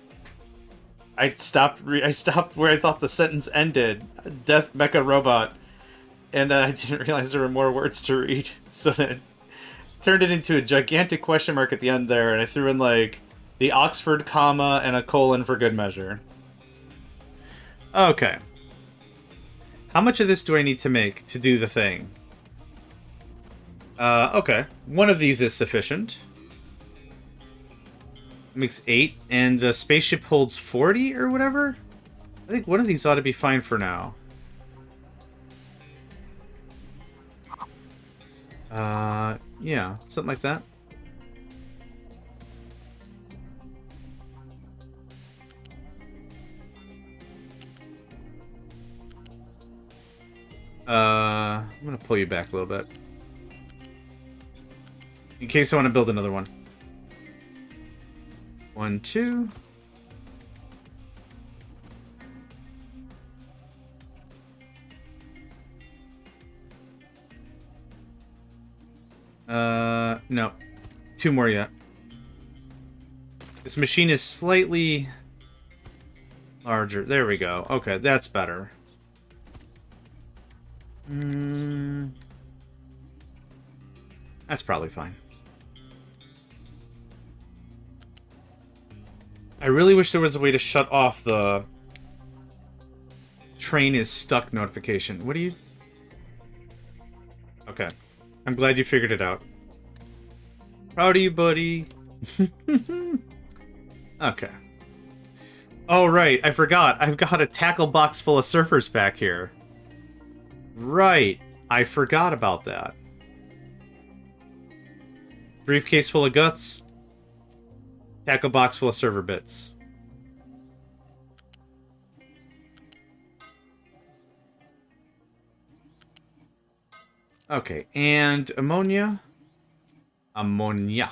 I stopped where I thought the sentence ended. Death mecha robot. And I didn't realize there were more words to read. So then turned it into a gigantic question mark at the end there, and I threw in like the Oxford comma and a colon for good measure. Okay. How much of this do I need to make to do the thing? Okay. One of these is sufficient. Makes 8, and the spaceship holds 40 or whatever? I think one of these ought to be fine for now. Yeah, something like that. I'm gonna pull you back a little bit. In case I want to build another one. 1, 2. No. 2 more yet. This machine is slightly larger. There we go. Okay, that's better. That's probably fine. I really wish there was a way to shut off the train is stuck notification. What do you... Okay. I'm glad you figured it out. Proud of you, buddy. Okay. Oh, right. I forgot. I've got a tackle box full of surfers back here. Right. I forgot about that. Briefcase full of guts. Tackle box full of server bits. Okay, and ammonia. Ammonia.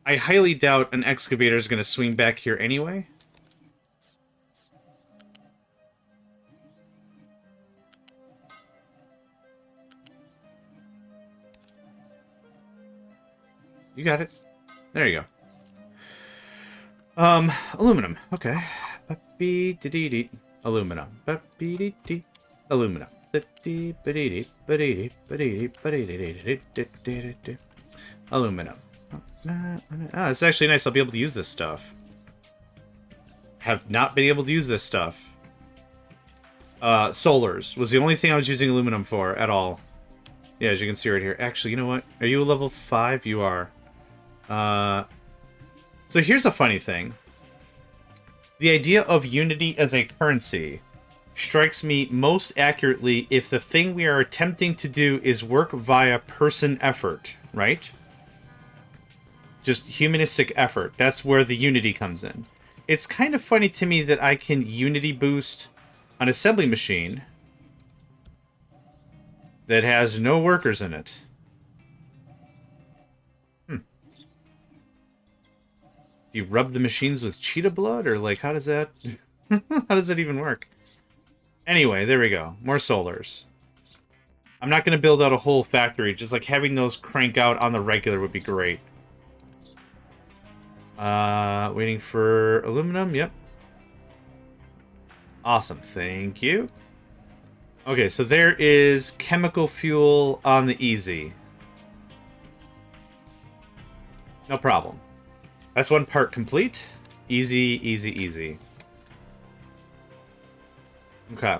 I highly doubt an excavator is going to swing back here anyway. You got it. There you go. Aluminum. Okay. Aluminum. Aluminum. Aluminum. Ah, it's actually nice. I'll be able to use this stuff. Have not been able to use this stuff. Solars was the only thing I was using aluminum for at all. Yeah, as you can see right here. Actually, you know what? Are you a level 5? You are. So here's a funny thing. The idea of Unity as a currency strikes me most accurately if the thing we are attempting to do is work via person effort, right? Just humanistic effort. That's where the Unity comes in. It's kind of funny to me that I can Unity boost an assembly machine that has no workers in it. Do you rub the machines with cheetah blood? Or, like, how does that... how does that even work? Anyway, there we go. More solars. I'm not going to build out a whole factory. Just, like, having those crank out on the regular would be great. Waiting for aluminum. Yep. Awesome. Thank you. Okay, so there is chemical fuel on the easy. No problem. That's one part complete. Easy, easy, easy. Okay.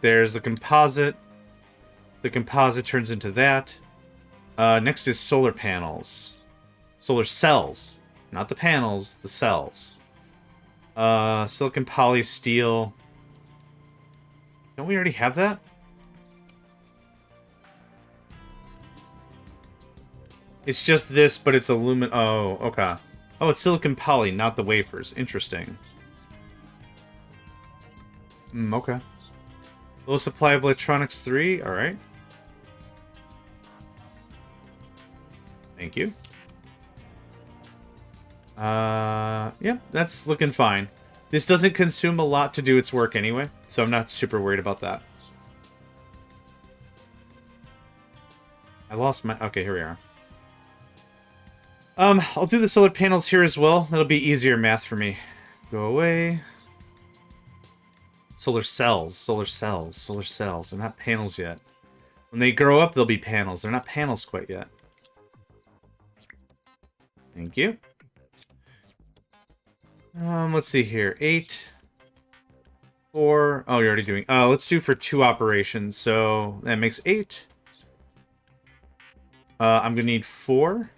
There's the composite. The composite turns into that. Next is solar panels. Solar cells. Not the panels, the cells. Silicon poly steel. Don't we already have that? It's just this, but it's aluminum. Oh, okay. Oh, it's silicon poly, not the wafers. Interesting. Okay. Low supply of electronics 3. Alright. Thank you. Yep, that's looking fine. This doesn't consume a lot to do its work anyway, so I'm not super worried about that. I lost my... Okay, here we are. I'll do the solar panels here as well. That'll be easier math for me. Go away. Solar cells, solar cells, solar cells. They're not panels yet. When they grow up, they'll be panels. They're not panels quite yet. Thank you. Let's see here. 8. 4. Oh, you're already doing... let's do for 2 operations. So that makes 8. I'm gonna need 4.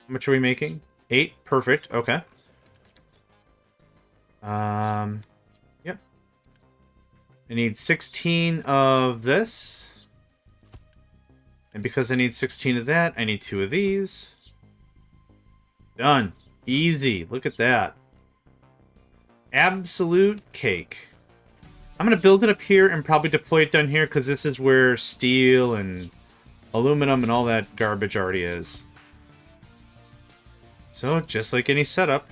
How much are we making? 8. Perfect. Okay. Yep. I need 16 of this. And because I need 16 of that, I need 2 of these. Done. Easy. Look at that. Absolute cake. I'm going to build it up here and probably deploy it down here because this is where steel and aluminum and all that garbage already is. So, just like any setup.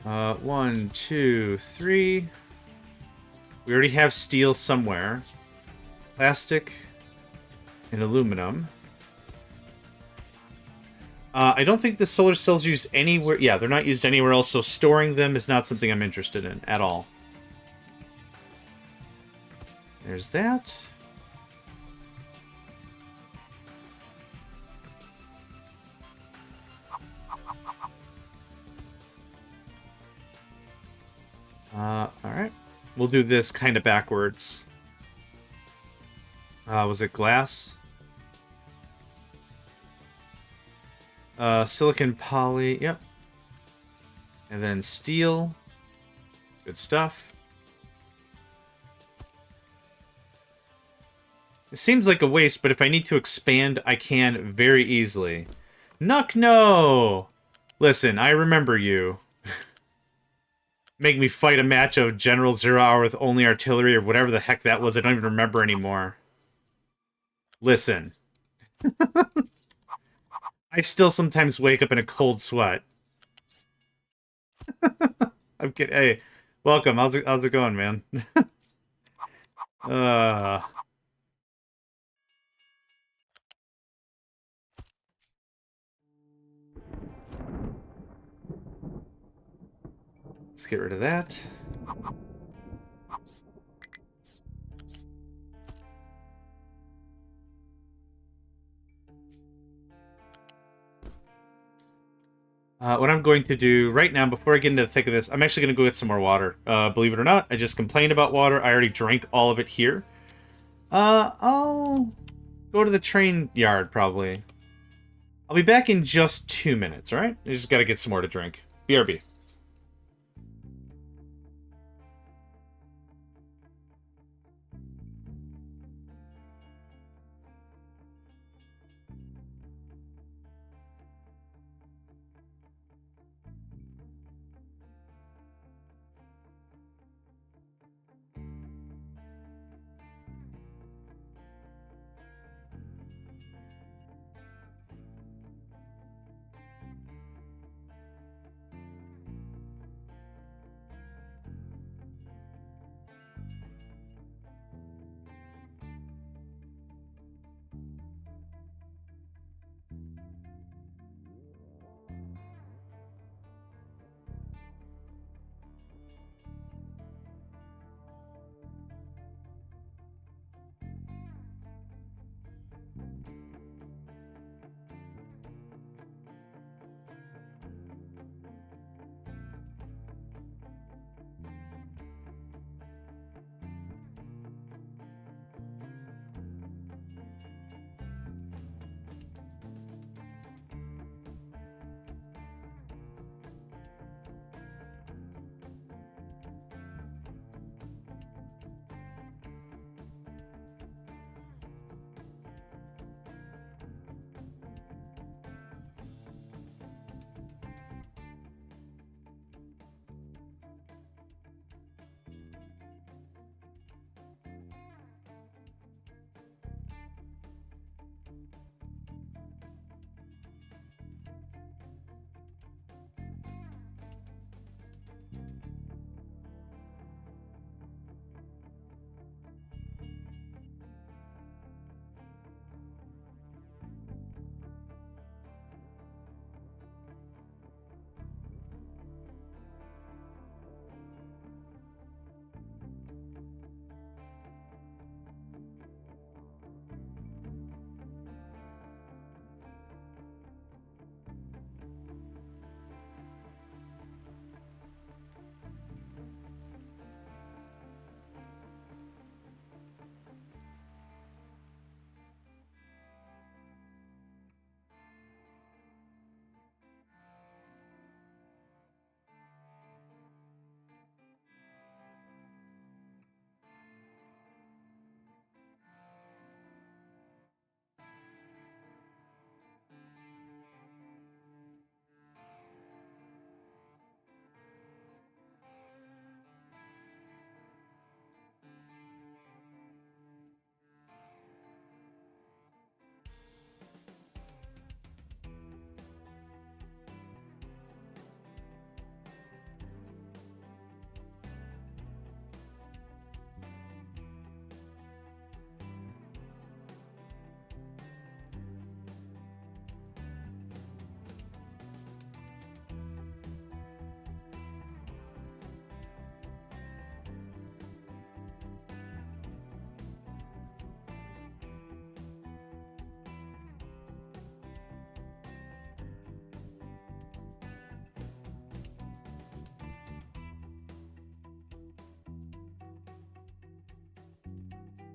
One, 2, 3. We already have steel somewhere. Plastic and aluminum. I don't think the solar cells used anywhere. Yeah, they're not used anywhere else, so storing them is not something I'm interested in at all. There's that. Alright. We'll do this kind of backwards. Was it glass? Silicon poly, yep. And then steel. Good stuff. It seems like a waste, but if I need to expand, I can very easily. Nuck, no! Listen, I remember you. Make me fight a match of General Zero Hour with only artillery or whatever the heck that was. I don't even remember anymore. Listen. I still sometimes wake up in a cold sweat. I'm kidding. Hey, welcome. How's it going, man? uh... Let's get rid of that. What I'm going to do right now, before I get into the thick of this, I'm actually going to go get some more water. Believe it or not, I just complained about water. I already drank all of it here. I'll go to the train yard, probably. I'll be back in just 2 minutes, alright? I just gotta get some more to drink. BRB.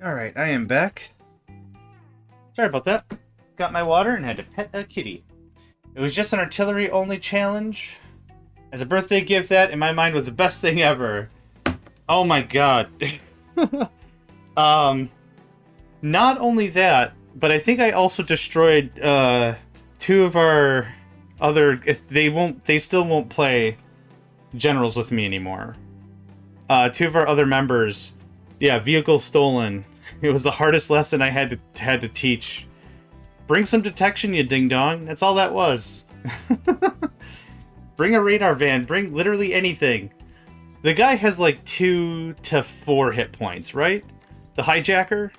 Alright, I am back. Sorry about that. Got my water and had to pet a kitty. It was just an artillery-only challenge. As a birthday gift, that, in my mind, was the best thing ever. Oh my god. Not only that, but I think I also destroyed, two of our other... They still won't play generals with me anymore. Two of our other members... Yeah, vehicle stolen. It was the hardest lesson I had to teach. Bring some detection, you ding-dong. That's all that was. Bring a radar van. Bring literally anything. The guy has like 2 to 4 hit points, right? The hijacker?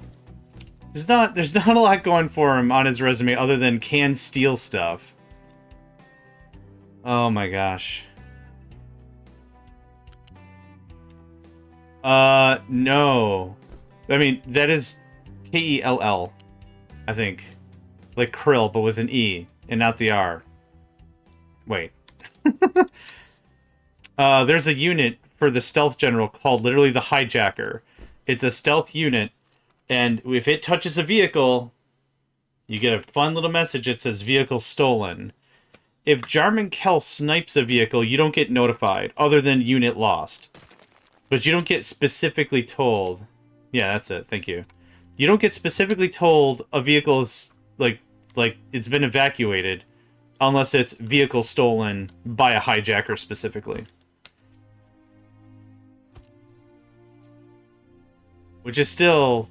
There's not a lot going for him on his resume other than can steal stuff. Oh my gosh. No. I mean, that is K-E-L-L, I think. Like krill, but with an E, and not the R. Wait. There's a unit for the stealth general called literally the hijacker. It's a stealth unit, and if it touches a vehicle, you get a fun little message that says vehicle stolen. If JohnMegacycle snipes a vehicle, you don't get notified, other than unit lost. But you don't get specifically told. Yeah, that's it. Thank you. You don't get specifically told a vehicle is like it's been evacuated unless it's vehicle stolen by a hijacker specifically. Which is still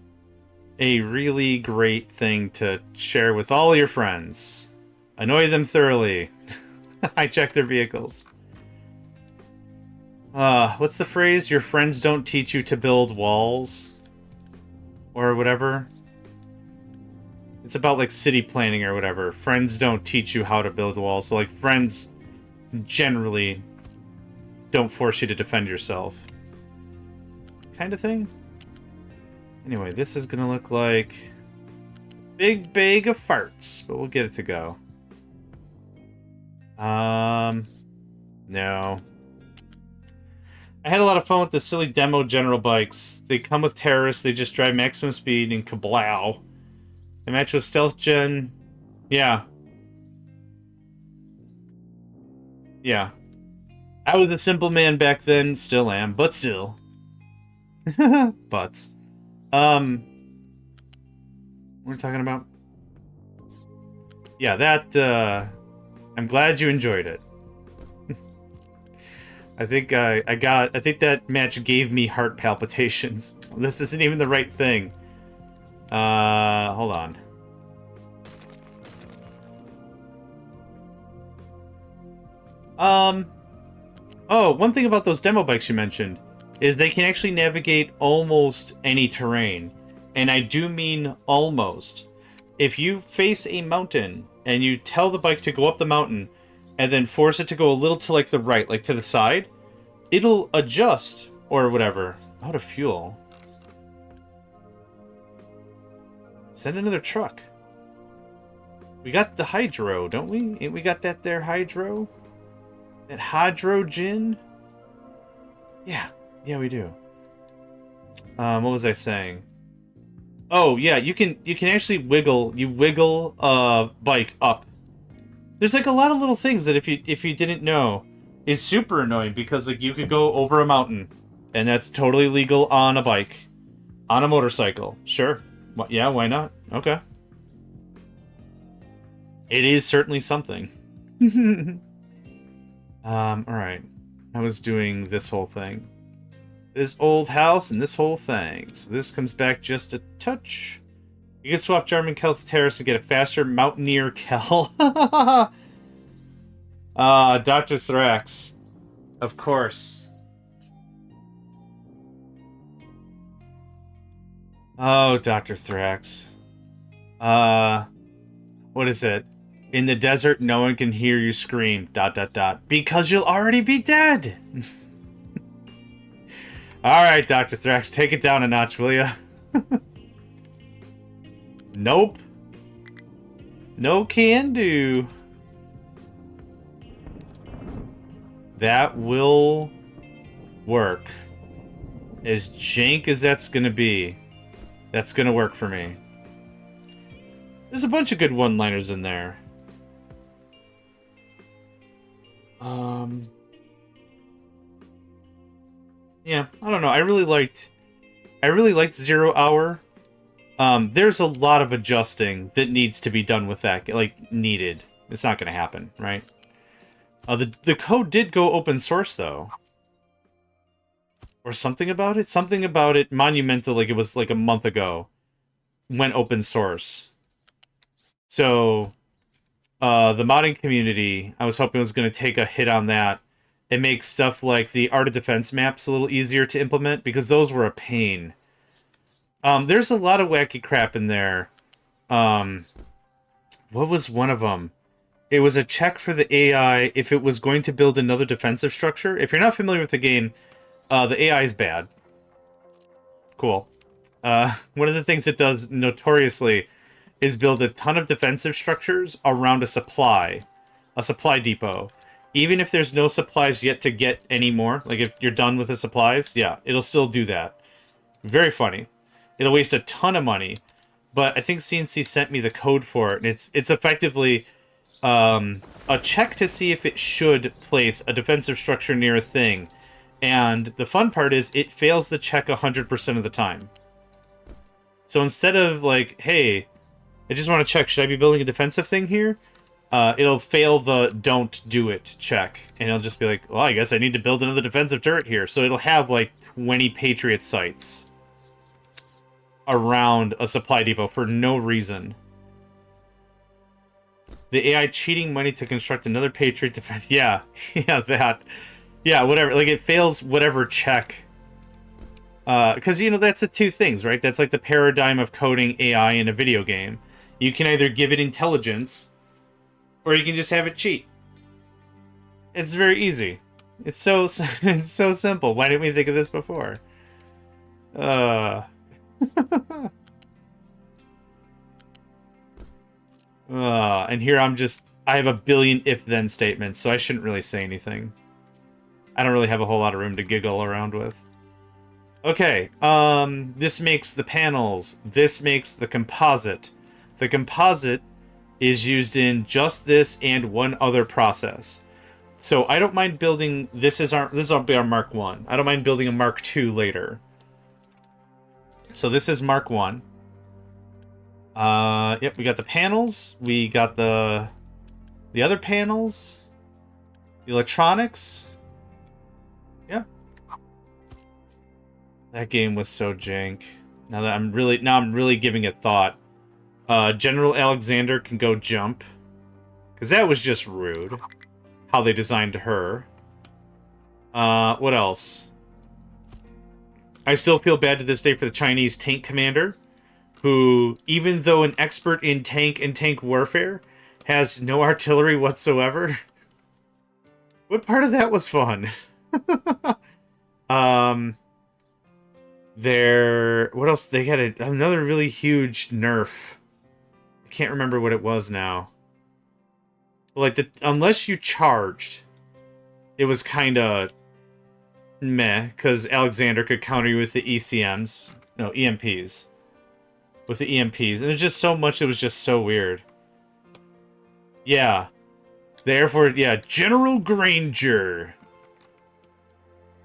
a really great thing to share with all your friends. Annoy them thoroughly. Hijack their vehicles. What's the phrase? Your friends don't teach you to build walls? Or whatever. It's about, like, city planning or whatever. Friends don't teach you how to build walls. So, like, friends generally don't force you to defend yourself. Kind of thing? Anyway, this is gonna look like big bag of farts, but we'll get it to go. No. I had a lot of fun with the silly demo general bikes. They come with terrorists, they just drive maximum speed and kablow. They match with stealth gen. Yeah. Yeah. I was a simple man back then, still am, but still. Butts. What are we talking about? Yeah, that, I'm glad you enjoyed it. I think that match gave me heart palpitations. This isn't even the right thing. Hold on. Oh, one thing about those demo bikes you mentioned is they can actually navigate almost any terrain. And I do mean almost. If you face a mountain and you tell the bike to go up the mountain and then force it to go a little to like the right, like to the side, it'll adjust or whatever. Out of fuel. Send another truck. We got the hydro, don't we? Ain't we got that there hydro? That hydrogen? Yeah. Yeah, we do. What was I saying? Oh, yeah, you can actually wiggle. You wiggle bike up. There's like a lot of little things that if you didn't know is super annoying because like you could go over a mountain and that's totally legal on a bike. On a motorcycle. Sure. Yeah, why not? Okay. It is certainly something. Alright. I was doing this whole thing. This old house and this whole thing. So this comes back just a touch. You can swap JohnMegacycle Terrace to get a faster Mountaineer Kel. Dr. Thrax. Of course. Oh, Dr. Thrax. What is it? In the desert, no one can hear you scream, ... Because you'll already be dead! Alright, Dr. Thrax, take it down a notch, will ya? Nope. No can do. That will work. As jank as that's gonna be. That's gonna work for me. There's a bunch of good one-liners in there. Yeah, I don't know. I really liked 0 Hour. There's a lot of adjusting that needs to be done with that. Like, needed. It's not gonna happen, right? The code did go open source, though. Or something about it? Something about it monumental, like it was like a month ago, went open source. So, the modding community, I was hoping was going to take a hit on that and make stuff like the Art of Defense maps a little easier to implement, because those were a pain. There's a lot of wacky crap in there. What was one of them? It was a check for the AI if it was going to build another defensive structure. If you're not familiar with the game, the AI is bad. Cool. One of the things it does notoriously is build a ton of defensive structures around a supply depot. Even if there's no supplies yet to get anymore, like if you're done with the supplies, yeah, it'll still do that. Very funny. It'll waste a ton of money, but I think CNC sent me the code for it, and it's effectively a check to see if it should place a defensive structure near a thing. And the fun part is it fails the check 100% of the time. So instead of like, hey, I just want to check, should I be building a defensive thing here? It'll fail the don't do it check. And it'll just be like, well, I guess I need to build another defensive turret here. So it'll have like 20 Patriot sites around a supply depot for no reason. The AI cheating money to construct another Patriot defense. Yeah, yeah, that. Yeah, whatever. Like, it fails whatever check. Because, you know, that's the two things, right? That's like the paradigm of coding AI in a video game. You can either give it intelligence, or you can just have it cheat. It's very easy. It's so it's so simple. Why didn't we think of this before? And here I have a billion if-then statements, so I shouldn't really say anything. I don't really have a whole lot of room to giggle around with. Okay, this makes the panels. This makes the composite. The composite is used in just this and one other process. So I don't mind building, this will be our Mark 1. I don't mind building a Mark 2 later. So this is Mark 1. Yep, we got the panels. We got the other panels. The electronics. Yeah. That game was so jank. Now I'm really giving it thought. General Alexander can go jump. Because that was just rude. How they designed her. What else? I still feel bad to this day for the Chinese tank commander, who, even though an expert in tank and tank warfare, has no artillery whatsoever. What part of that was fun? What else? They had another really huge nerf. I can't remember what it was now. Like, unless you charged, it was kind of meh, because Alexander could counter you with the ECMs. No, EMPs. With the EMPs. And there's just so much that was just so weird. Yeah. The Air Force, yeah, General Granger.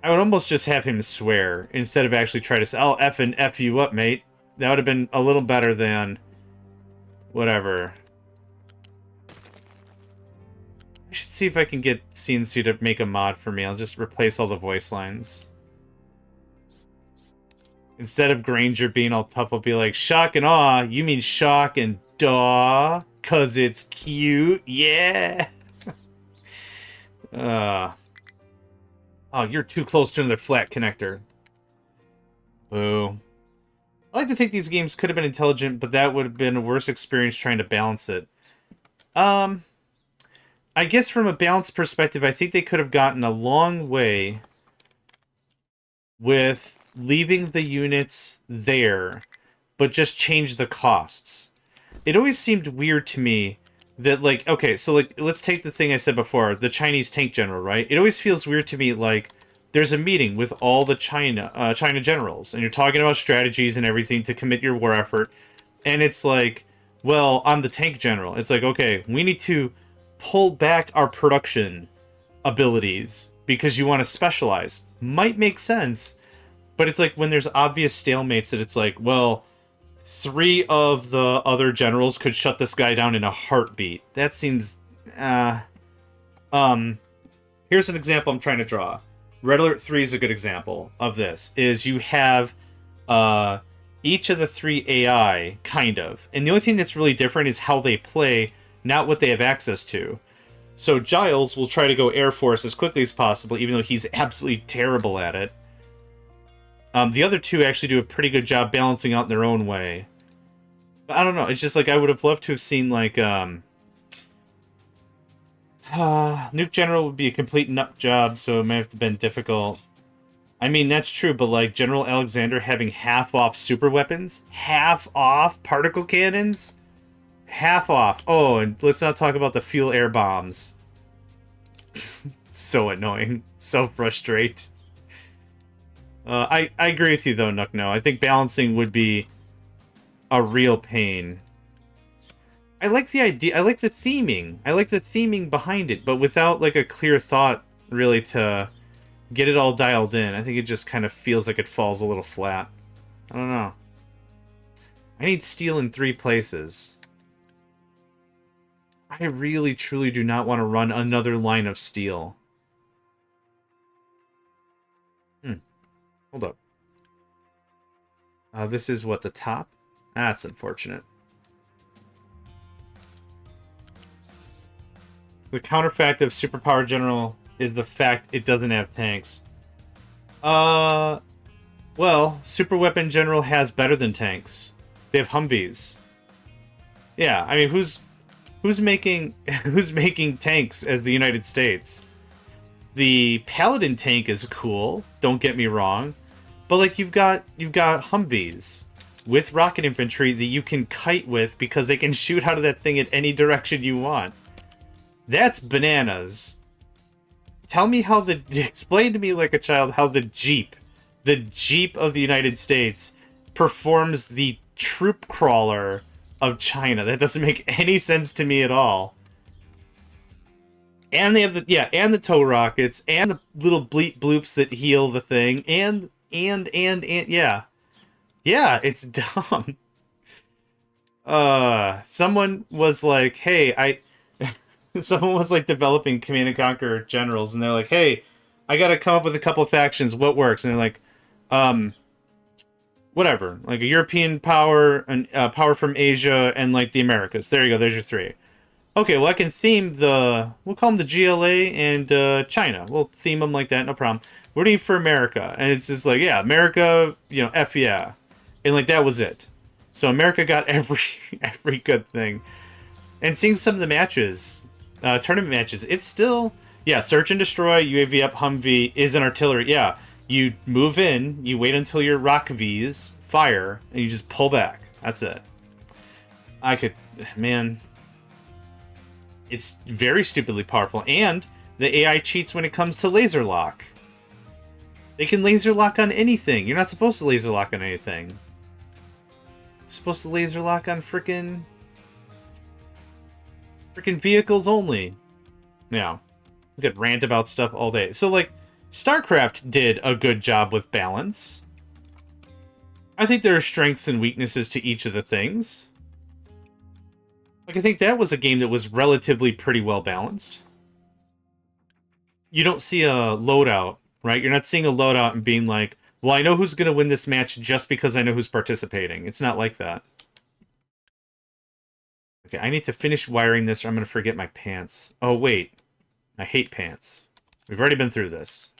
I would almost just have him swear, instead of actually try to say, I'll F you up, mate. That would have been a little better than whatever. I should see if I can get CNC to make a mod for me. I'll just replace all the voice lines. Instead of Granger being all tough, I'll be like, shock and awe. You mean shock and daw, 'cause it's cute. Yeah. Oh, you're too close to another flat connector. Boo. I like to think these games could have been intelligent, but that would have been a worse experience trying to balance it. I guess from a balance perspective, I think they could have gotten a long way with leaving the units there, but just change the costs. It always seemed weird to me that, like, okay, so, like, let's take the thing I said before, the Chinese tank general, right? It always feels weird to me, like, there's a meeting with all the China generals, and you're talking about strategies and everything to commit your war effort, and it's like, well, I'm the tank general. It's like, okay, we need to pull back our production abilities because you want to specialize. Might make sense, but it's like when there's obvious stalemates that it's like, well, 3 of the other generals could shut this guy down in a heartbeat. That seems, here's an example I'm trying to draw. Red Alert 3 is a good example of this. Is you have each of the 3 AI, kind of. And the only thing that's really different is how they play, not what they have access to. So Giles will try to go Air Force as quickly as possible, even though he's absolutely terrible at it. The other 2 actually do a pretty good job balancing out in their own way. But I don't know. It's just like I would have loved to have seen, like, Nuke General would be a complete nut job, so it might have been difficult. I mean, that's true, but like General Alexander having half-off super weapons, half-off particle cannons, half-off. Oh, and let's not talk about the fuel air bombs. So annoying. So frustrate. I agree with you, though, Nuckno. I think balancing would be a real pain. I like the idea. I like the theming. I like the theming behind it, but without, like, a clear thought, really, to get it all dialed in. I think it just kind of feels like it falls a little flat. I don't know. I need steel in 3 places. I really, truly do not want to run another line of steel. Hold up. This is what, the top? That's unfortunate. The counterfact of Superpower General is the fact it doesn't have tanks. Well, Super Weapon General has better than tanks. They have Humvees. Yeah, I mean, who's making who's making tanks as the United States? The Paladin tank is cool, don't get me wrong, but like you've got Humvees with rocket infantry that you can kite with because they can shoot out of that thing at any direction you want. That's bananas. Tell me how explain to me like a child how the Jeep of the United States performs the troop crawler of China. That doesn't make any sense to me at all. And they have the tow rockets and the little bleep bloops that heal the thing and yeah. Yeah, it's dumb. Someone was like, hey, someone was like developing Command and Conquer generals, and they're like, hey, I gotta come up with a couple of factions, what works? And they're like, whatever, like a European power, and power from Asia, and like the Americas. There you go, there's your 3. Okay, well I can theme we'll call them the GLA and China. We'll theme them like that, no problem. What do you need for America? And it's just like, yeah, America, F yeah. And like that was it. So America got every good thing. And seeing some of the matches, tournament matches, it's still, yeah, search and destroy, UAV up, Humvee is an artillery. Yeah, you move in, you wait until your rock Vs fire, and you just pull back. That's it. Man, it's very stupidly powerful, and the AI cheats when it comes to laser lock. They can laser lock on anything. You're not supposed to laser lock on anything. You're supposed to laser lock on frickin' vehicles only. Yeah. We could rant about stuff all day. So, like, StarCraft did a good job with balance. I think there are strengths and weaknesses to each of the things. Like, I think that was a game that was relatively pretty well balanced. You don't see a loadout, right? You're not seeing a loadout and being like, well, I know who's going to win this match just because I know who's participating. It's not like that. Okay, I need to finish wiring this or I'm going to forget my pants. Oh, wait. I hate pants. We've already been through this.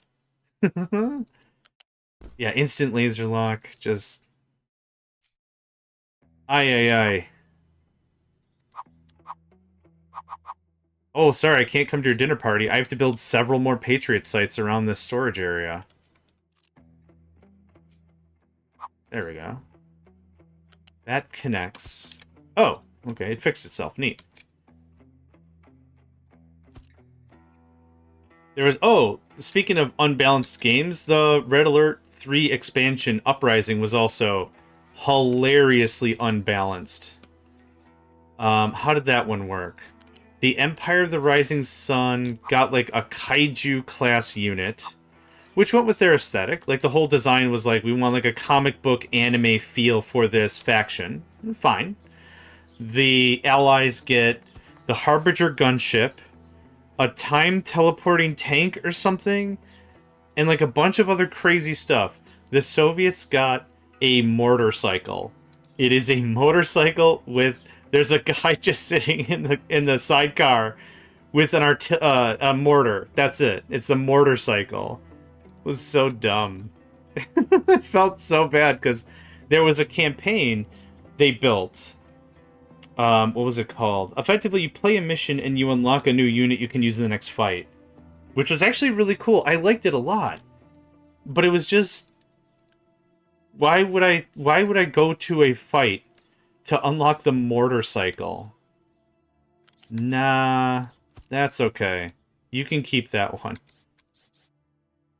Yeah, instant laser lock. Just... Aye. Oh, sorry, I can't come to your dinner party. I have to build several more Patriot sites around this storage area. There we go. That connects. Oh, okay, it fixed itself. Neat. There was, oh, speaking of unbalanced games, the Red Alert 3 expansion Uprising was also hilariously unbalanced. How did that one work? The Empire of the Rising Sun got like a kaiju class unit, which went with their aesthetic. Like the whole design was like, we want like a comic book anime feel for this faction. Fine. The allies get the Harbinger gunship, a time teleporting tank or something, and like a bunch of other crazy stuff. The Soviets got a motorcycle. It is a motorcycle with, there's a guy just sitting in the sidecar with a mortar. That's it. It's the motorcycle. It was so dumb. I felt so bad because there was a campaign they built. What was it called? Effectively, you play a mission and you unlock a new unit you can use in the next fight, which was actually really cool. I liked it a lot, but it was just, why would I go to a fight to unlock the motorcycle? Nah, that's okay. You can keep that one.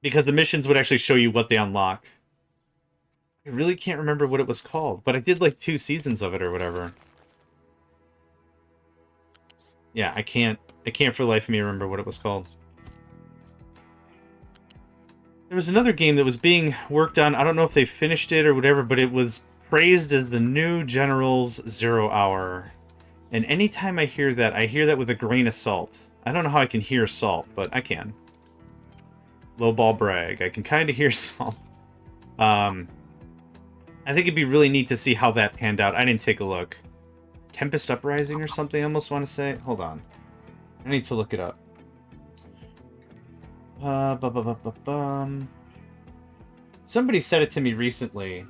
Because the missions would actually show you what they unlock. I really can't remember what it was called, but I did like 2 seasons of it or whatever. Yeah, I can't for the life of me remember what it was called. There was another game that was being worked on. I don't know if they finished it or whatever, but it was praised as the new General's 0 Hour. And anytime I hear that with a grain of salt. I don't know how I can hear salt, but I can. Lowball brag. I can kind of hear salt. I think it'd be really neat to see how that panned out. I didn't take a look. Tempest Uprising or something, I almost want to say. Hold on. I need to look it up. Somebody said it to me recently.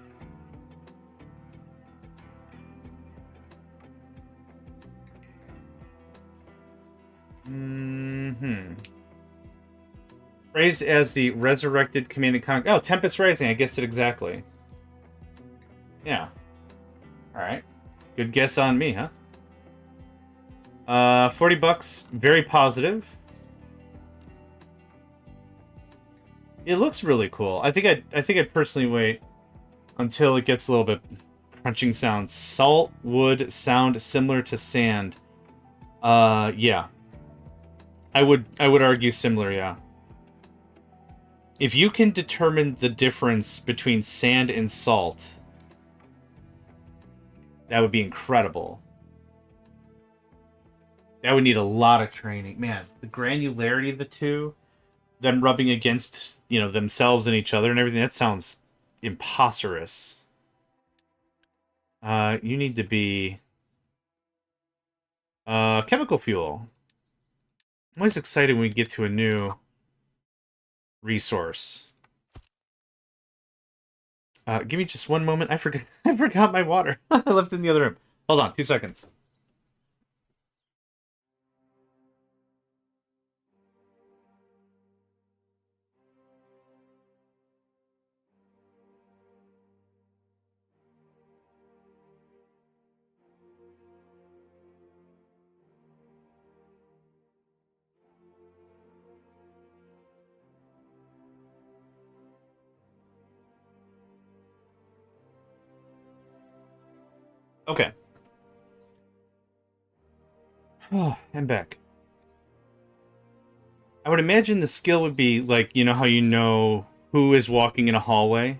Praised as the resurrected Command & Conquer. Oh, Tempest Rising, I guessed it exactly. Yeah. Alright. Good guess on me, huh? $40, very positive. It looks really cool. I think I'd personally wait until it gets a little bit crunching sound. Salt would sound similar to sand. Yeah. I would argue similar, yeah. If you can determine the difference between sand and salt, that would be incredible. That would need a lot of training. Man, the granularity of the two, them rubbing against, you know, themselves and each other and everything, that sounds imposterous. You need to be... chemical fuel. I'm always excited when we get to a new resource. Give me just one moment. I forgot my water. I left it in the other room. Hold on, 2 seconds. Okay. Oh, I'm back. I would imagine the skill would be like, you know how you know who is walking in a hallway?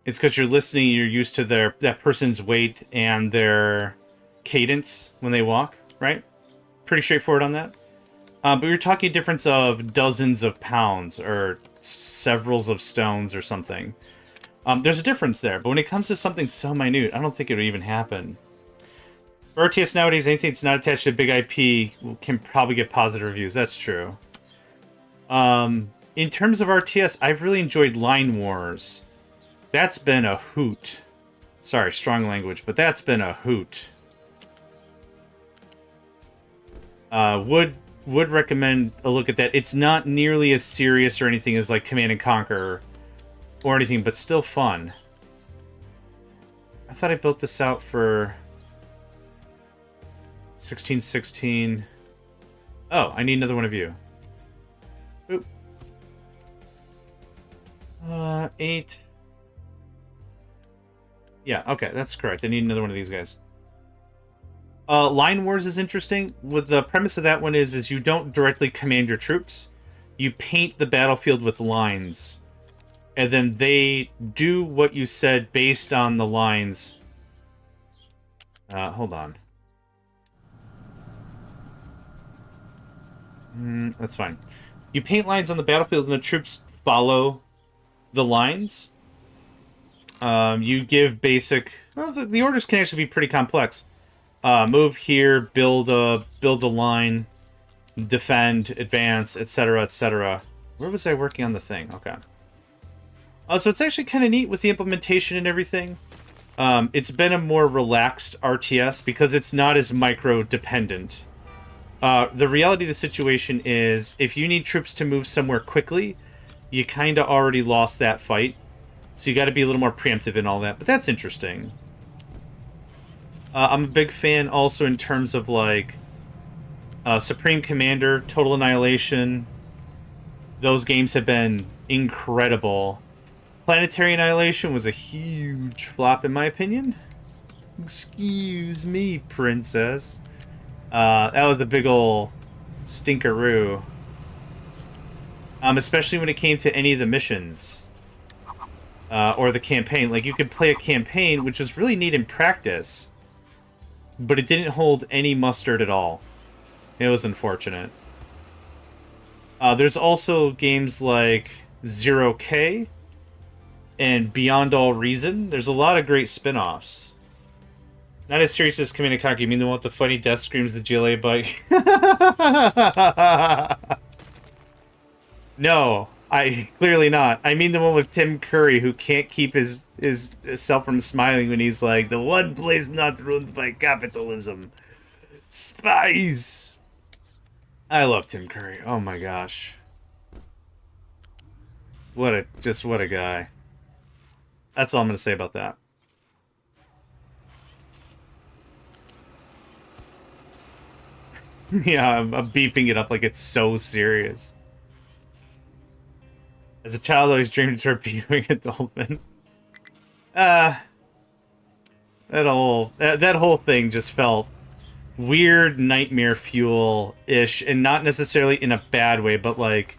It's because you're listening, you're used to that person's weight and their cadence when they walk, right? Pretty straightforward on that. But you're talking a difference of dozens of pounds or severals of stones or something. There's a difference there, but when it comes to something so minute, I don't think it would even happen. For RTS nowadays, anything that's not attached to a big IP can probably get positive reviews. That's true. In terms of RTS, I've really enjoyed Line Wars. That's been a hoot. Sorry, strong language, but that's been a hoot. Would recommend a look at that. It's not nearly as serious or anything as like Command & Conquer or anything, but still fun. I thought I built this out for 1616. Oh, I need another one of you. Oop. 8. Yeah, okay, that's correct. I need another one of these guys. Line Wars is interesting. What the premise of that one is you don't directly command your troops. You paint the battlefield with lines. And then they do what you said based on the lines. Hold on. That's fine. You paint lines on the battlefield and the troops follow the lines. You give basic... Well, the orders can actually be pretty complex. Move here, build a line, defend, advance, etc., etc. Where was I working on the thing? Okay. So it's actually kind of neat with the implementation and everything. It's been a more relaxed RTS because it's not as micro-dependent. The reality of the situation is, if you need troops to move somewhere quickly, you kind of already lost that fight. So you got to be a little more preemptive in all that. But that's interesting. I'm a big fan also in terms of, like, Supreme Commander, Total Annihilation. Those games have been incredible. Planetary Annihilation was a huge flop, in my opinion. Excuse me, princess. That was a big ol' stinkeroo. Especially when it came to any of the missions. Or the campaign. Like, you could play a campaign, which was really neat in practice, but it didn't hold any mustard at all. It was unfortunate. There's also games like 0K and Beyond All Reason. There's a lot of great spin-offs. Not as serious as Command & Conquer. You mean the one with the funny death screams, the GLA bike? No, clearly not. I mean the one with Tim Curry, who can't keep his self from smiling when he's like, the one place not ruled by capitalism. Spies! I love Tim Curry. Oh my gosh. What a guy. That's all I'm going to say about that. Yeah, I'm beeping it up like it's so serious. As a child, I always dreamed of torpedoing a dolphin. That whole thing just felt weird nightmare fuel-ish, and not necessarily in a bad way, but like,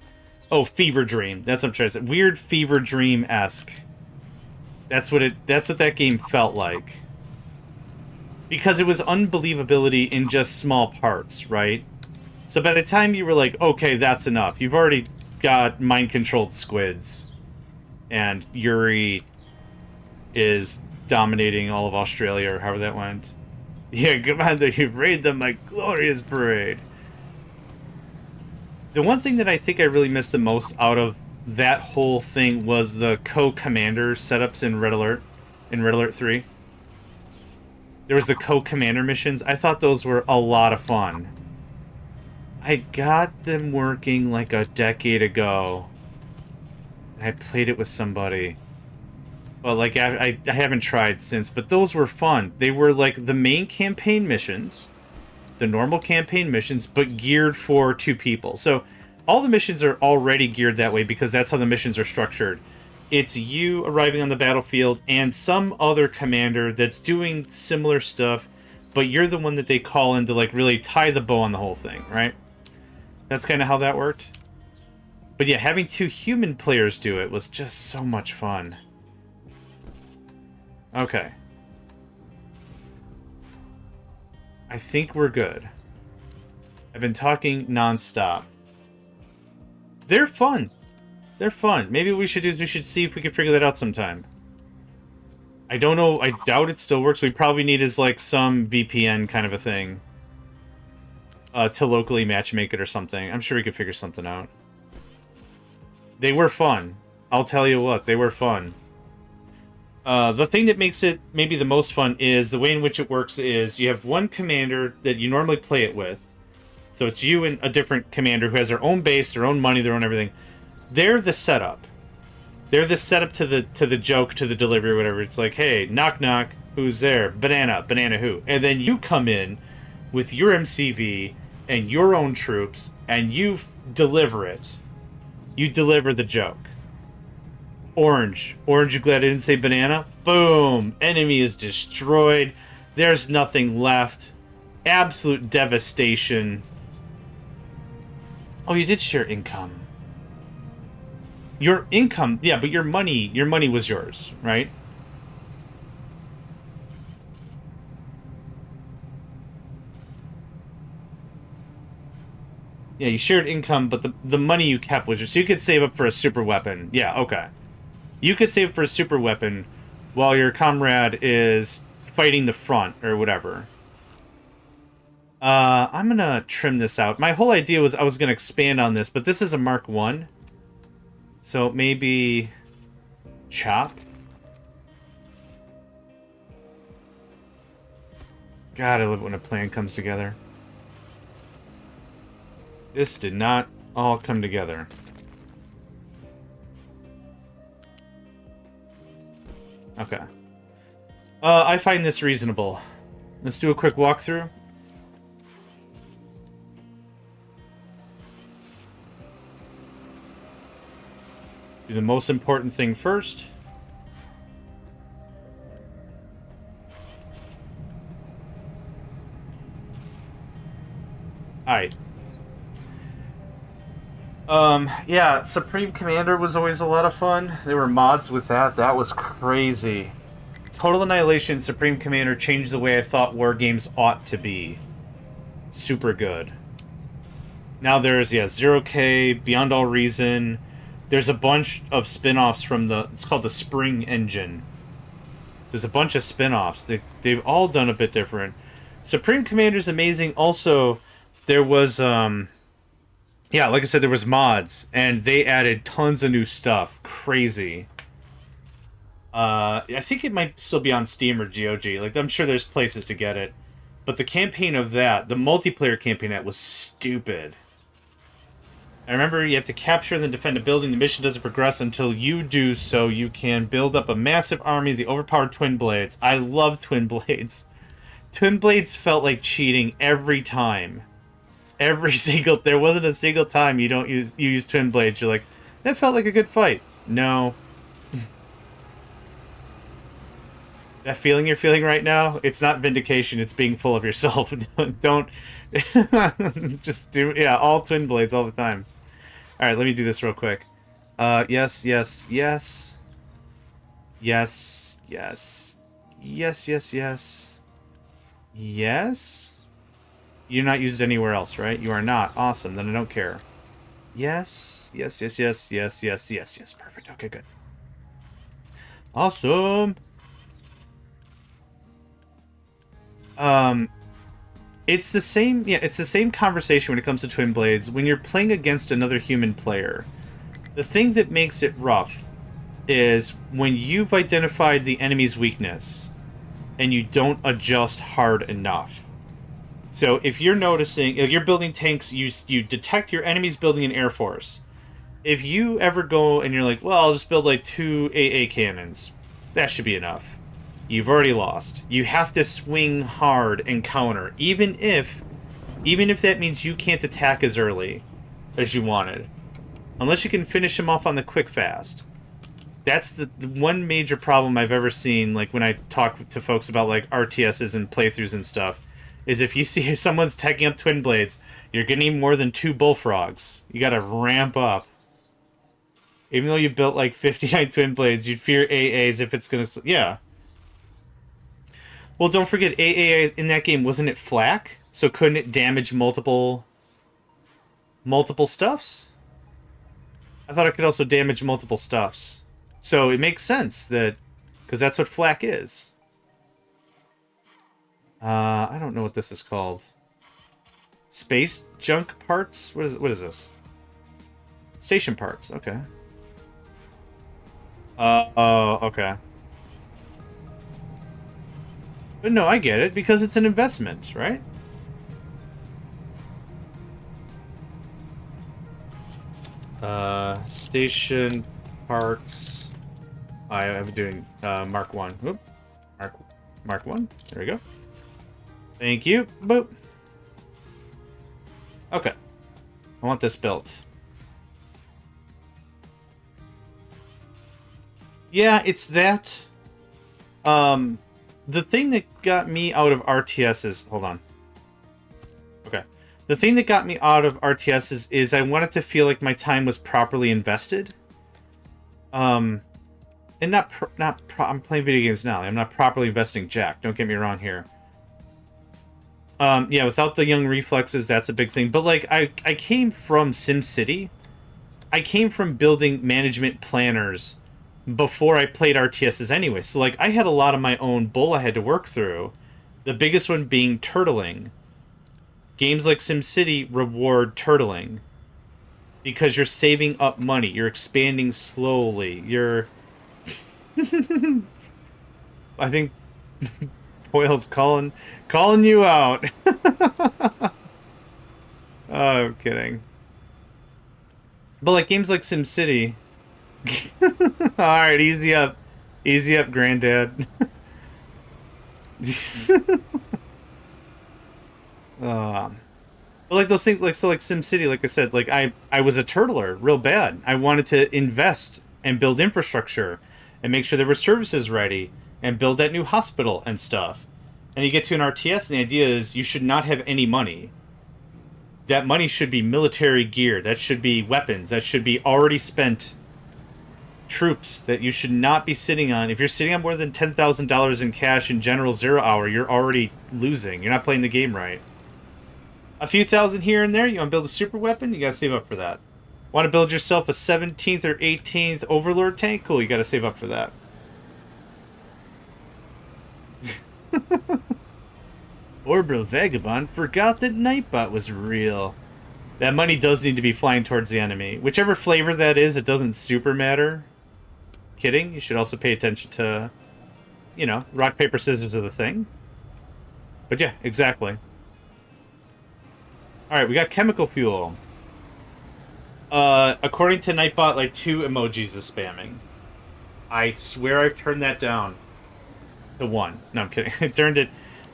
oh, fever dream. That's what I'm trying to say. Weird fever dream-esque. That's what that game felt like. Because it was unbelievability in just small parts, right? So by the time you were like, okay, that's enough, you've already got mind-controlled squids. And Yuri is dominating all of Australia, or however that went. Yeah, Commander, you've raided them, my glorious parade. The one thing that I think I really missed the most out of that whole thing was the co-commander setups in Red Alert 3. There was the co-commander missions. I thought those were a lot of fun. I got them working like a decade ago. And I played it with somebody. Well, like, I haven't tried since, but those were fun. They were like the main campaign missions, the normal campaign missions, but geared for 2 people. So all the missions are already geared that way because that's how the missions are structured. It's you arriving on the battlefield and some other commander that's doing similar stuff, but you're the one that they call in to, like, really tie the bow on the whole thing, right? That's kind of how that worked. But yeah, having 2 human players do it was just so much fun. Okay. I think we're good. I've been talking nonstop. They're fun. They're fun. Maybe we should see if we can figure that out sometime. I don't know. I doubt it still works. We probably need is like some VPN kind of a thing. To locally matchmake it or something. I'm sure we could figure something out. They were fun. I'll tell you what, they were fun. The thing that makes it maybe the most fun is the way in which it works is you have one commander that you normally play it with. So it's you and a different commander who has their own base, their own money, their own everything. They're the setup. They're the setup to the joke, to the delivery, whatever. It's like, hey, knock knock, who's there? Banana who? And then you come in with your MCV and your own troops, and you deliver it. You deliver the joke. Orange. Orange, you glad I didn't say banana? Boom! Enemy is destroyed. There's nothing left. Absolute devastation. Oh, you did share income. Your income, yeah, but your money was yours, right? Yeah, you shared income, but the money you kept was yours. So you could save up for a super weapon. Yeah, okay. You could save up for a super weapon while your comrade is fighting the front or whatever. I'm gonna trim this out. My whole idea was I was gonna expand on this, but this is a Mark 1. So maybe chop. God, I love it when a plan comes together. This did not all come together. Okay. I find this reasonable. Let's do a quick walkthrough. Do the most important thing first. Alright. Yeah, Supreme Commander was always a lot of fun. There were mods with that. That was crazy. Total Annihilation Supreme Commander changed the way I thought war games ought to be. Super good. Now there's, yeah, 0K, Beyond All Reason. There's a bunch of spin-offs from the... It's called the Spring Engine. There's a bunch of spin-offs. They've all done a bit different. Supreme Commander's amazing. Also, there was... yeah, like I said, there was mods. And they added tons of new stuff. Crazy. I think it might still be on Steam or GOG. Like, I'm sure there's places to get it. But the campaign of that, the multiplayer campaign of that was stupid. I remember you have to capture and then defend a building. The mission doesn't progress until you do so. You can build up a massive army of the overpowered Twin Blades. I love Twin Blades. Twin Blades felt like cheating every time. Every single... There wasn't a single time you use Twin Blades. You're like, that felt like a good fight. No. That feeling you're feeling right now, it's not vindication, it's being full of yourself. Don't just do, yeah, all Twin Blades all the time. Alright, let me do this real quick. Yes, yes, yes. Yes, yes. Yes, yes, yes. Yes? You're not used anywhere else, right? You are not. Awesome, then I don't care. Yes, yes, yes, yes, yes, yes, yes, yes. Perfect, okay, good. Awesome! It's the same, yeah, it's the same conversation when it comes to Twin Blades. When you're playing against another human player, the thing that makes it rough is when you've identified the enemy's weakness and you don't adjust hard enough. So if you're noticing, if you're building tanks, you detect your enemy's building an air force. If you ever go and you're like, well, I'll just build like 2 AA cannons, that should be enough. You've already lost. You have to swing hard and counter, even if that means you can't attack as early as you wanted. Unless you can finish him off on the quick fast. That's the one major problem I've ever seen, like when I talk to folks about like RTSs and playthroughs and stuff, is if you see someone's taking up Twin Blades, you're getting more than 2 bullfrogs. You gotta ramp up. Even though you built like 59 Twin Blades, you'd fear AAs if it's gonna... Yeah. Well, don't forget, AA in that game, wasn't it flak? So couldn't it damage multiple stuffs? I thought it could also damage multiple stuffs. So it makes sense that... Because that's what flak is. I don't know what this is called. Space junk parts? What is this? Station parts, okay. Oh, okay. But no, I get it, because it's an investment, right? Station parts. I'm doing Mark 1. Oop. Mark 1. There we go. Thank you. Boop. Okay. I want this built. Yeah, it's that. The thing that got me out of RTS is... Hold on. Okay. The thing that got me out of RTS is I wanted to feel like my time was properly invested. And I'm playing video games now. I'm not properly investing jack. Don't get me wrong here. Yeah, without the young reflexes, that's a big thing. But, like, I came from SimCity. I came from building management planners before I played RTSs anyway. So, like, I had a lot of my own bull I had to work through. The biggest one being turtling. Games like SimCity reward turtling. Because you're saving up money. You're expanding slowly. You're... I think Boyle's calling you out. Oh, I'm kidding. But like games like SimCity. Alright, easy up. Easy up, Granddad. But like those things, like SimCity, like I said, like I was a turtler real bad. I wanted to invest and build infrastructure and make sure there were services ready and build that new hospital and stuff. And you get to an RTS and the idea is you should not have any money. That money should be military gear. That should be weapons. That should be already spent troops that you should not be sitting on. If you're sitting on more than $10,000 in cash in General Zero Hour, you're already losing. You're not playing the game right. A few thousand here and there, you want to build a super weapon? You gotta save up for that. Want to build yourself a 17th or 18th Overlord tank? Cool, you gotta save up for that. Orbital Vagabond forgot that Nightbot was real. That money does need to be flying towards the enemy. Whichever flavor that is, it doesn't super matter. Kidding. You should also pay attention to, you know, rock, paper, scissors are the thing. But yeah, exactly. Alright, we got chemical fuel. According to Nightbot, like 2 emojis is spamming. I swear I've turned that down to 1. No, I'm kidding.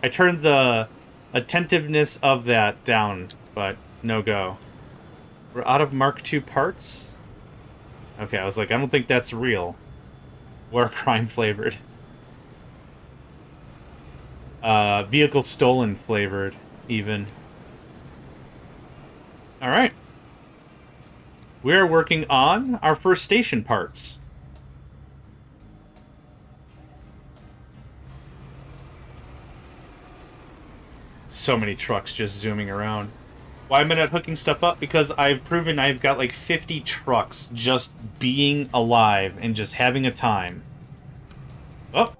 I turned the attentiveness of that down, but no go. We're out of Mark II parts? Okay, I was like, I don't think that's real. War crime flavored. Vehicle stolen flavored, even. Alright. We're working on our first station parts. So many trucks just zooming around. Why am I not hooking stuff up? Because I've proven I've got like 50 trucks just being alive and just having a time. Oh,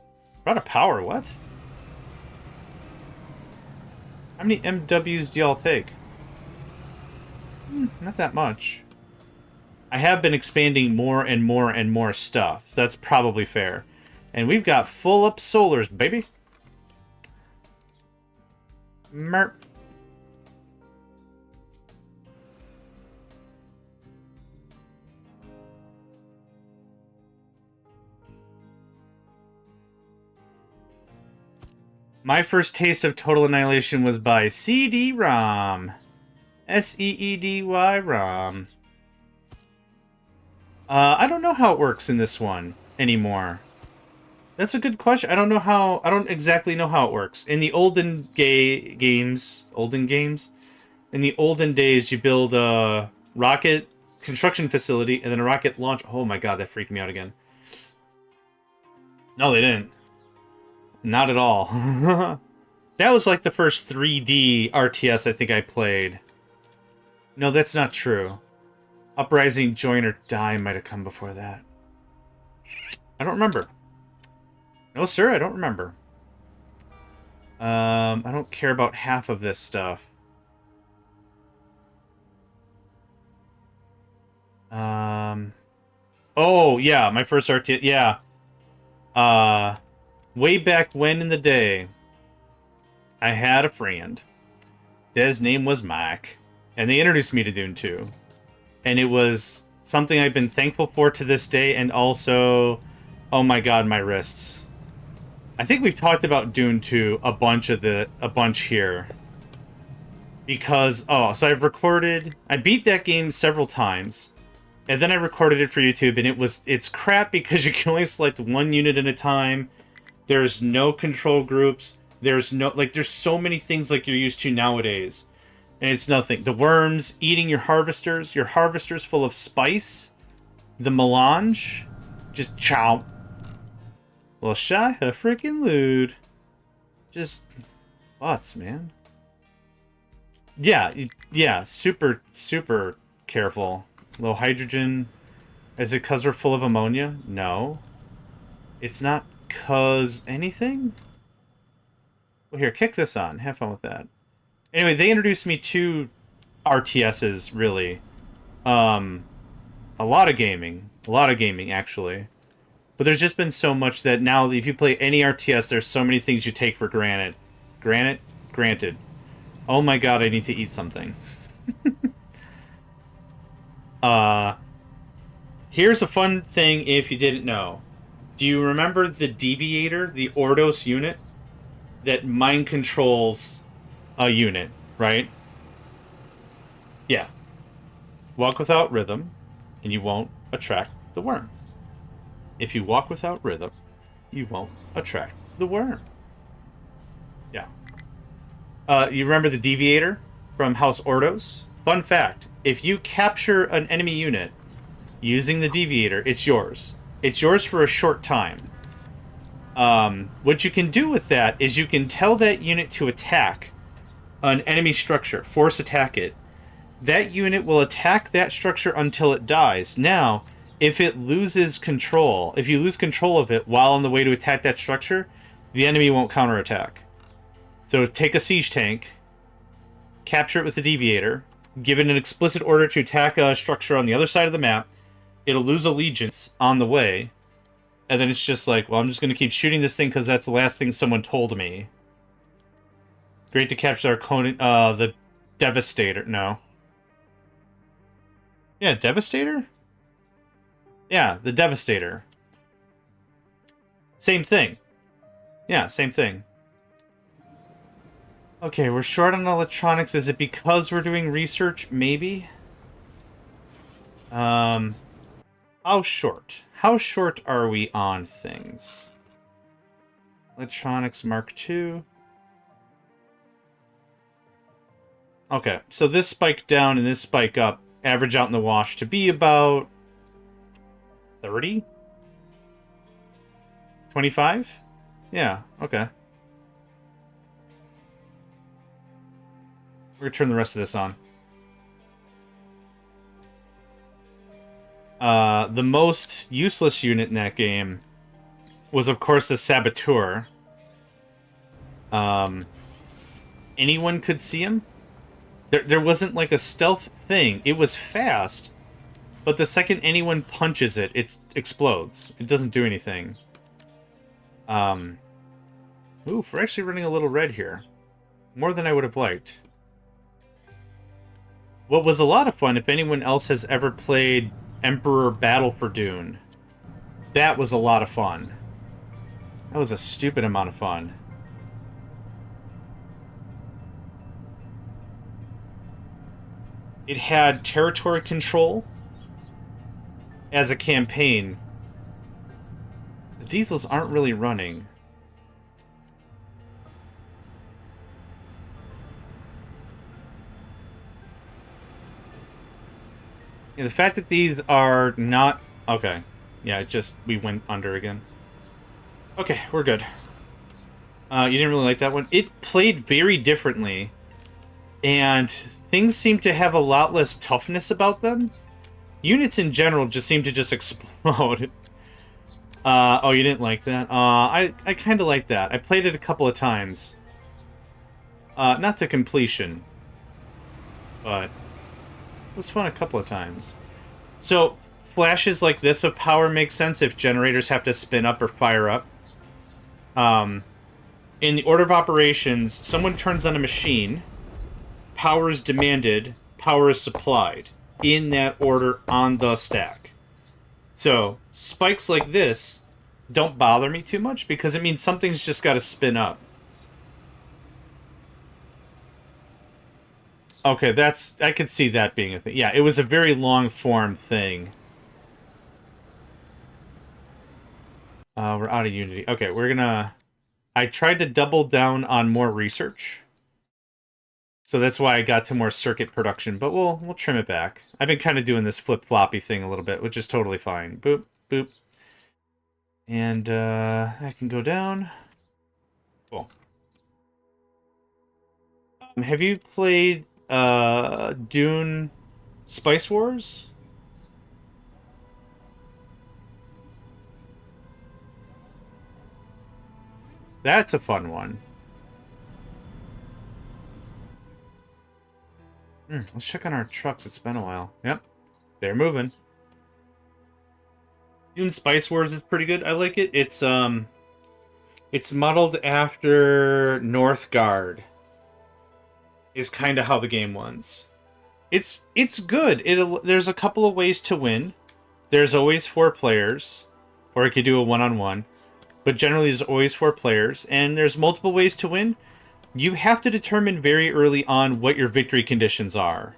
out of power, what? How many MWs do y'all take? Not that much. I have been expanding more and more and more stuff, so that's probably fair. And we've got full up solars, baby. Merp. My first taste of Total Annihilation was by CD-ROM. SEEDY-ROM. I don't know how it works in this one anymore. That's a good question. I don't exactly know how it works. In the olden games, in the olden days, you build a rocket construction facility and then a rocket launch. Oh my god, that freaked me out again. No, they didn't. Not at all. That was like the first 3D RTS I think I played. No, that's not true. Uprising, Join, or Die might have come before that. I don't remember. No, sir, I don't remember. I don't care about half of this stuff. Oh, yeah, my first RTS, yeah. Way back when in the day, I had a friend. His name was Mike, and they introduced me to Dune 2. And it was something I've been thankful for to this day, and also, oh my god, my wrists. I think we've talked about Dune 2 a bunch here. Because, so I've recorded, I beat that game several times. And then I recorded it for YouTube, and it's crap because you can only select one unit at a time. There's no control groups. There's so many things like you're used to nowadays. And it's nothing. The worms eating your harvesters full of spice. The melange. Just chow. Well, shy a freaking lewd. Just butts, man. Yeah, super, super careful. Low hydrogen. Is it because we're full of ammonia? No. It's not because anything? Well, here, kick this on. Have fun with that. Anyway, they introduced me to RTSs, really. A lot of gaming. A lot of gaming, actually. But there's just been so much that now, if you play any RTS, there's so many things you take for granted. Granted. Oh my god, I need to eat something. Here's a fun thing if you didn't know. Do you remember the Deviator, the Ordos unit? That mind controls a unit, right? Yeah. Walk without rhythm, and you won't attract the worm. If you walk without rhythm, you won't attract the worm. Yeah. You remember the Deviator from House Ordos? Fun fact, if you capture an enemy unit using the Deviator, it's yours. It's yours for a short time. What you can do with that is you can tell that unit to attack an enemy structure, force attack it. That unit will attack that structure until it dies. Now, if it loses control, if you lose control of it while on the way to attack that structure, the enemy won't counterattack. So take a siege tank, capture it with the Deviator, give it an explicit order to attack a structure on the other side of the map. It'll lose allegiance on the way. And then it's just like, well, I'm just going to keep shooting this thing because that's the last thing someone told me. Great to capture our the Devastator. No. Yeah, Devastator? Yeah, the Devastator. Same thing. Yeah, same thing. Okay, we're short on electronics. Is it because we're doing research? Maybe. How short? How short are we on things? Electronics Mark II. Okay, so this spike down and this spike up average out in the wash to be about 30? 25? Yeah, okay. We're gonna turn the rest of this on. The most useless unit in that game was, of course, the Saboteur. Anyone could see him. There wasn't like a stealth thing. It was fast, but the second anyone punches it, it explodes. It doesn't do anything. Ooh, we're actually running a little red here. More than I would have liked. What was a lot of fun, if anyone else has ever played Emperor Battle for Dune, that was a lot of fun. That was a stupid amount of fun. It had territory control as a campaign. The diesels aren't really running. Yeah, the fact that these are not... Okay. Yeah, we went under again. Okay, we're good. You didn't really like that one? It played very differently. And things seem to have a lot less toughness about them. Units in general just seem to just explode. Oh, you didn't like that? I kind of like that. I played it a couple of times. Not to completion. But it was fun a couple of times. So, flashes like this of power make sense if generators have to spin up or fire up. In the order of operations, someone turns on a machine... Power is demanded, power is supplied. In that order on the stack. So, spikes like this don't bother me too much because it means something's just got to spin up. Okay, I could see that being a thing. Yeah, it was a very long form thing. We're out of Unity. Okay, we're gonna... I tried to double down on more research. So that's why I got to more circuit production, but we'll trim it back. I've been kind of doing this flip-floppy thing a little bit, which is totally fine. Boop, boop. And I can go down. Cool. Have you played Dune Spice Wars? That's a fun one. Let's check on our trucks. It's been a while. Yep, they're moving. Dune Spice Wars is pretty good. I like it. It's modeled after Northgard. Is kind of how the game runs. It's good. There's a couple of ways to win. There's always 4 players, or you could do a one-on-one. But generally, there's always 4 players, and there's multiple ways to win. You have to determine very early on what your victory conditions are.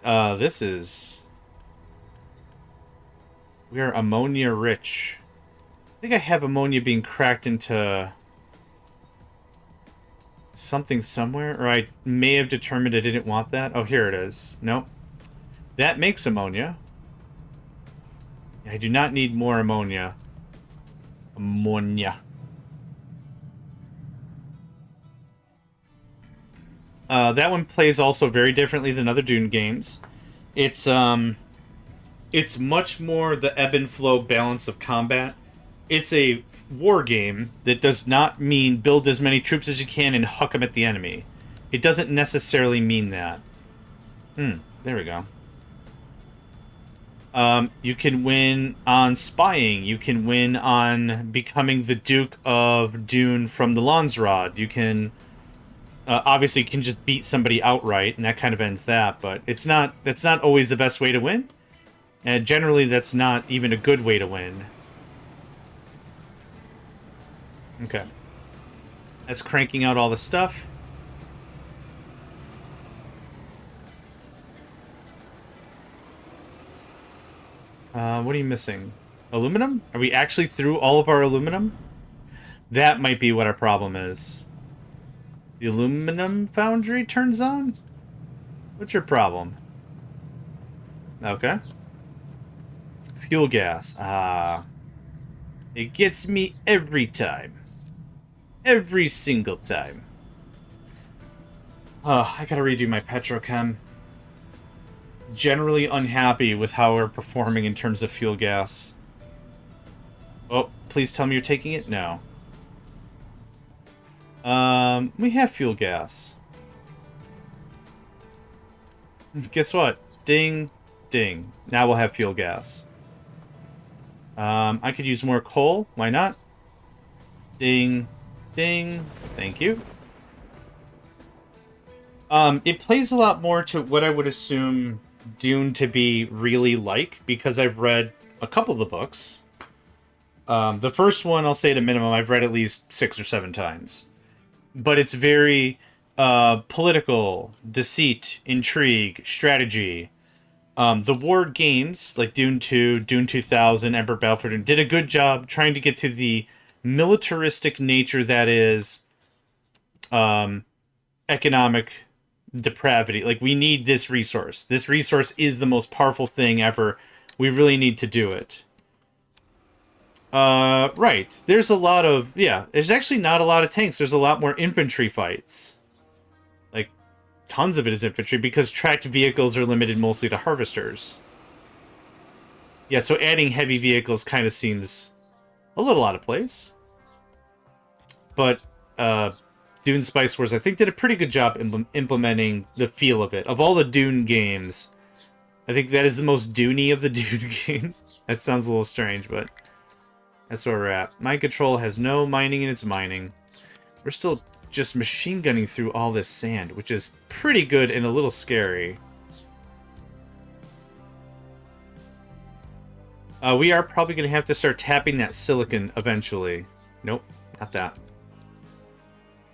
This is... We are ammonia rich. I think I have ammonia being cracked into something somewhere, or I may have determined I didn't want that. Oh, here it is. Nope. That makes ammonia. I do not need more ammonia. Ammonia. That one plays also very differently than other Dune games. It's much more the ebb and flow balance of combat. It's a war game that does not mean build as many troops as you can and huck them at the enemy. It doesn't necessarily mean that. There we go. You can win on spying. You can win on becoming the Duke of Dune from the Landsrod. You can... obviously, you can just beat somebody outright, and that kind of ends that. But that's not always the best way to win. And generally, that's not even a good way to win. Okay. That's cranking out all the stuff. What are you missing? Aluminum? Are we actually through all of our aluminum? That might be what our problem is. The aluminum foundry turns on? What's your problem? Okay. Fuel gas. It gets me every time. Every single time. I gotta redo my petrochem. Generally unhappy with how we're performing in terms of fuel gas. Oh, please tell me you're taking it? No. We have fuel gas. Guess what? Ding, ding. Now we'll have fuel gas. I could use more coal. Why not? Ding, ding. Thank you. It plays a lot more to what I would assume Dune to be really like, because I've read a couple of the books. The first one, I'll say at a minimum, I've read at least 6 or 7 times. But it's very political, deceit, intrigue, strategy. The war games, like Dune 2, Dune 2000, Emperor Battlefield, did a good job trying to get to the militaristic nature that is economic depravity. Like, we need this resource. This resource is the most powerful thing ever. We really need to do it. Right. There's a lot of... Yeah, there's actually not a lot of tanks. There's a lot more infantry fights. Like, tons of it is infantry, because tracked vehicles are limited mostly to harvesters. Yeah, so adding heavy vehicles kind of seems a little out of place. But, Dune Spice Wars, I think, did a pretty good job implementing the feel of it. Of all the Dune games, I think that is the most Dune-y of the Dune games. That sounds a little strange, but that's where we're at. Mind Control has no mining in its mining. We're still just machine gunning through all this sand, which is pretty good and a little scary. We are probably going to have to start tapping that silicon eventually. Nope, not that.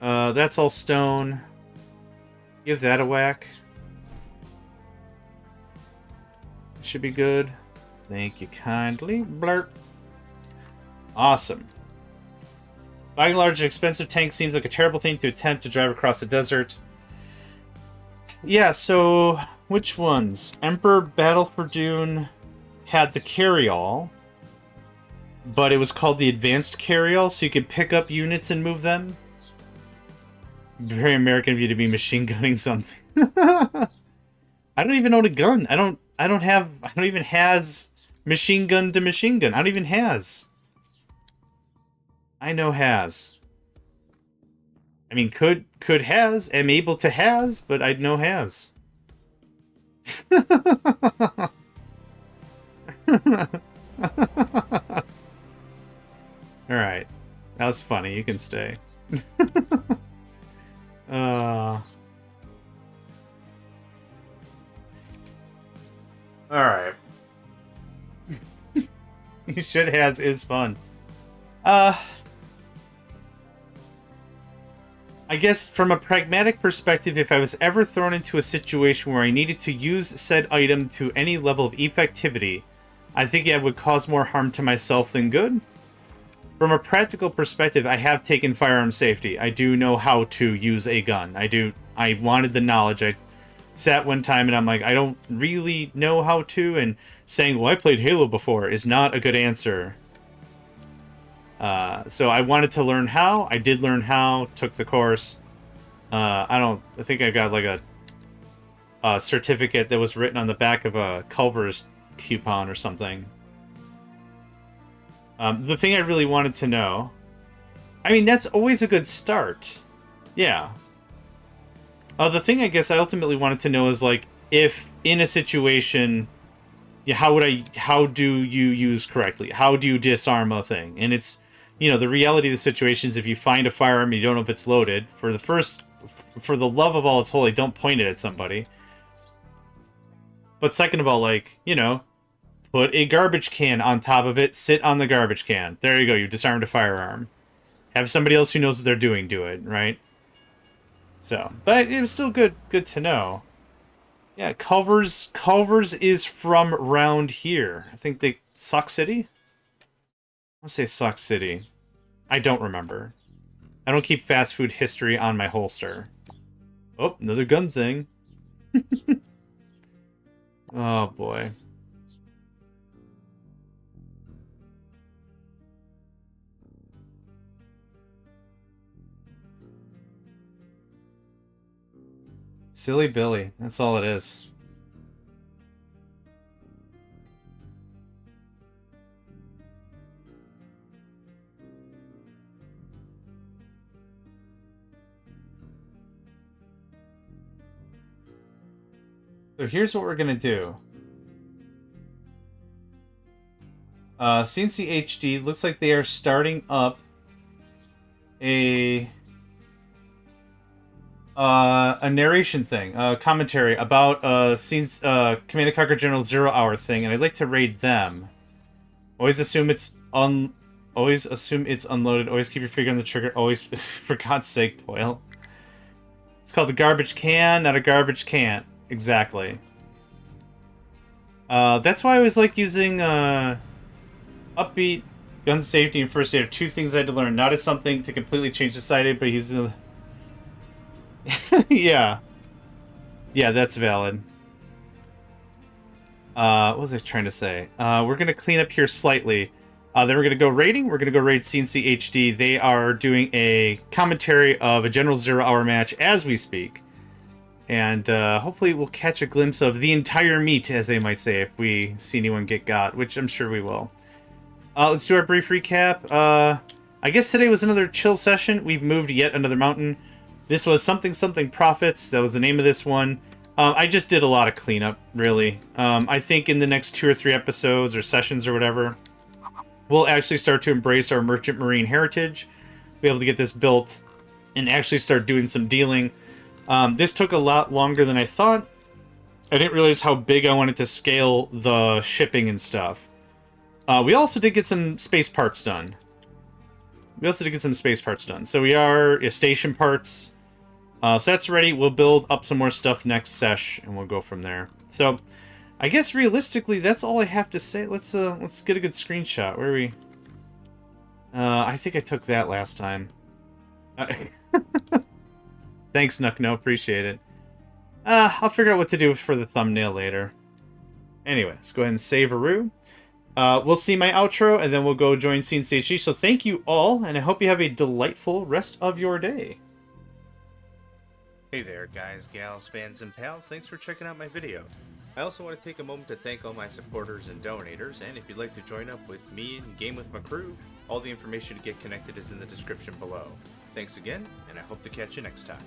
That's all stone. Give that a whack. Should be good. Thank you kindly. Blurp. Awesome. Buying a large and expensive tank seems like a terrible thing to attempt to drive across the desert. Yeah, so which ones? Emperor Battle for Dune had the carry-all, but it was called the Advanced Carry-all, so you could pick up units and move them. Very American of you to be machine gunning something. I don't even own a gun. I don't even has machine gun to machine gun. I don't even has. I know has. I mean, could has, am able to has, but I'd know has. Alright. That was funny. You can stay. Alright. You should has is fun. I guess from a pragmatic perspective, if I was ever thrown into a situation where I needed to use said item to any level of effectivity, I think it would cause more harm to myself than good. From a practical perspective, I have taken firearm safety. I do know how to use a gun. I wanted the knowledge. I sat one time and I'm like, I don't really know how to, and saying, well, I played Halo before is not a good answer. So I wanted to learn how. I did learn how, took the course. I think I got like a certificate that was written on the back of a Culver's coupon or something. The thing I really wanted to know, I mean, that's always a good start. Yeah. The thing I guess I ultimately wanted to know is, like, if in a situation, yeah, how do you use correctly? How do you disarm a thing? And it's, you know, the reality of the situation is if you find a firearm and you don't know if it's loaded, for the love of all that's holy, don't point it at somebody. But second of all, like, you know, put a garbage can on top of it, sit on the garbage can. There you go, you disarmed a firearm. Have somebody else who knows what they're doing do it, right? So, but it was still good to know. Yeah, Culver's is from round here. I think they Sauk City? I want to say Sauk City. I don't remember. I don't keep fast food history on my holster. Oh, another gun thing. Oh boy. Silly Billy. That's all it is. So here's what we're gonna do. CNC HD looks like they are starting up a narration thing, a commentary about Command & Conquer General 0 Hour thing, and I'd like to raid them. Always assume it's unloaded. Always keep your finger on the trigger. Always, for God's sake, Boyle. It's called the garbage can, not a garbage can. Exactly. That's why I always like using upbeat, gun safety, and first aid are two things I had to learn. Not as something to completely change society, but he's yeah. Yeah, that's valid. What was I trying to say? We're going to clean up here slightly. Then we're going to go raiding. We're going to go raid CNC HD. They are doing a commentary of a General 0 Hour match as we speak. And hopefully we'll catch a glimpse of the entire meat, as they might say, if we see anyone get got, which I'm sure we will. Let's do our brief recap. I guess today was another chill session. We've moved yet another mountain. This was something profits. That was the name of this one. I just did a lot of cleanup, really. I think in the next 2 or 3 episodes or sessions or whatever, we'll actually start to embrace our merchant marine heritage, be able to get this built, and actually start doing some dealing. This took a lot longer than I thought. I didn't realize how big I wanted to scale the shipping and stuff. We also did get some space parts done. So we are station parts. So that's ready. We'll build up some more stuff next sesh, and we'll go from there. So, I guess realistically, that's all I have to say. Let's get a good screenshot. Where are we? I think I took that last time. Thanks, Nuckno. Appreciate it. I'll figure out what to do for the thumbnail later. Anyway, let's go ahead and save Aru. We'll see my outro, and then we'll go join Scene Stage G. So thank you all, and I hope you have a delightful rest of your day. Hey there, guys, gals, fans, and pals. Thanks for checking out my video. I also want to take a moment to thank all my supporters and donators, and if you'd like to join up with me and game with my crew, all the information to get connected is in the description below. Thanks again, and I hope to catch you next time.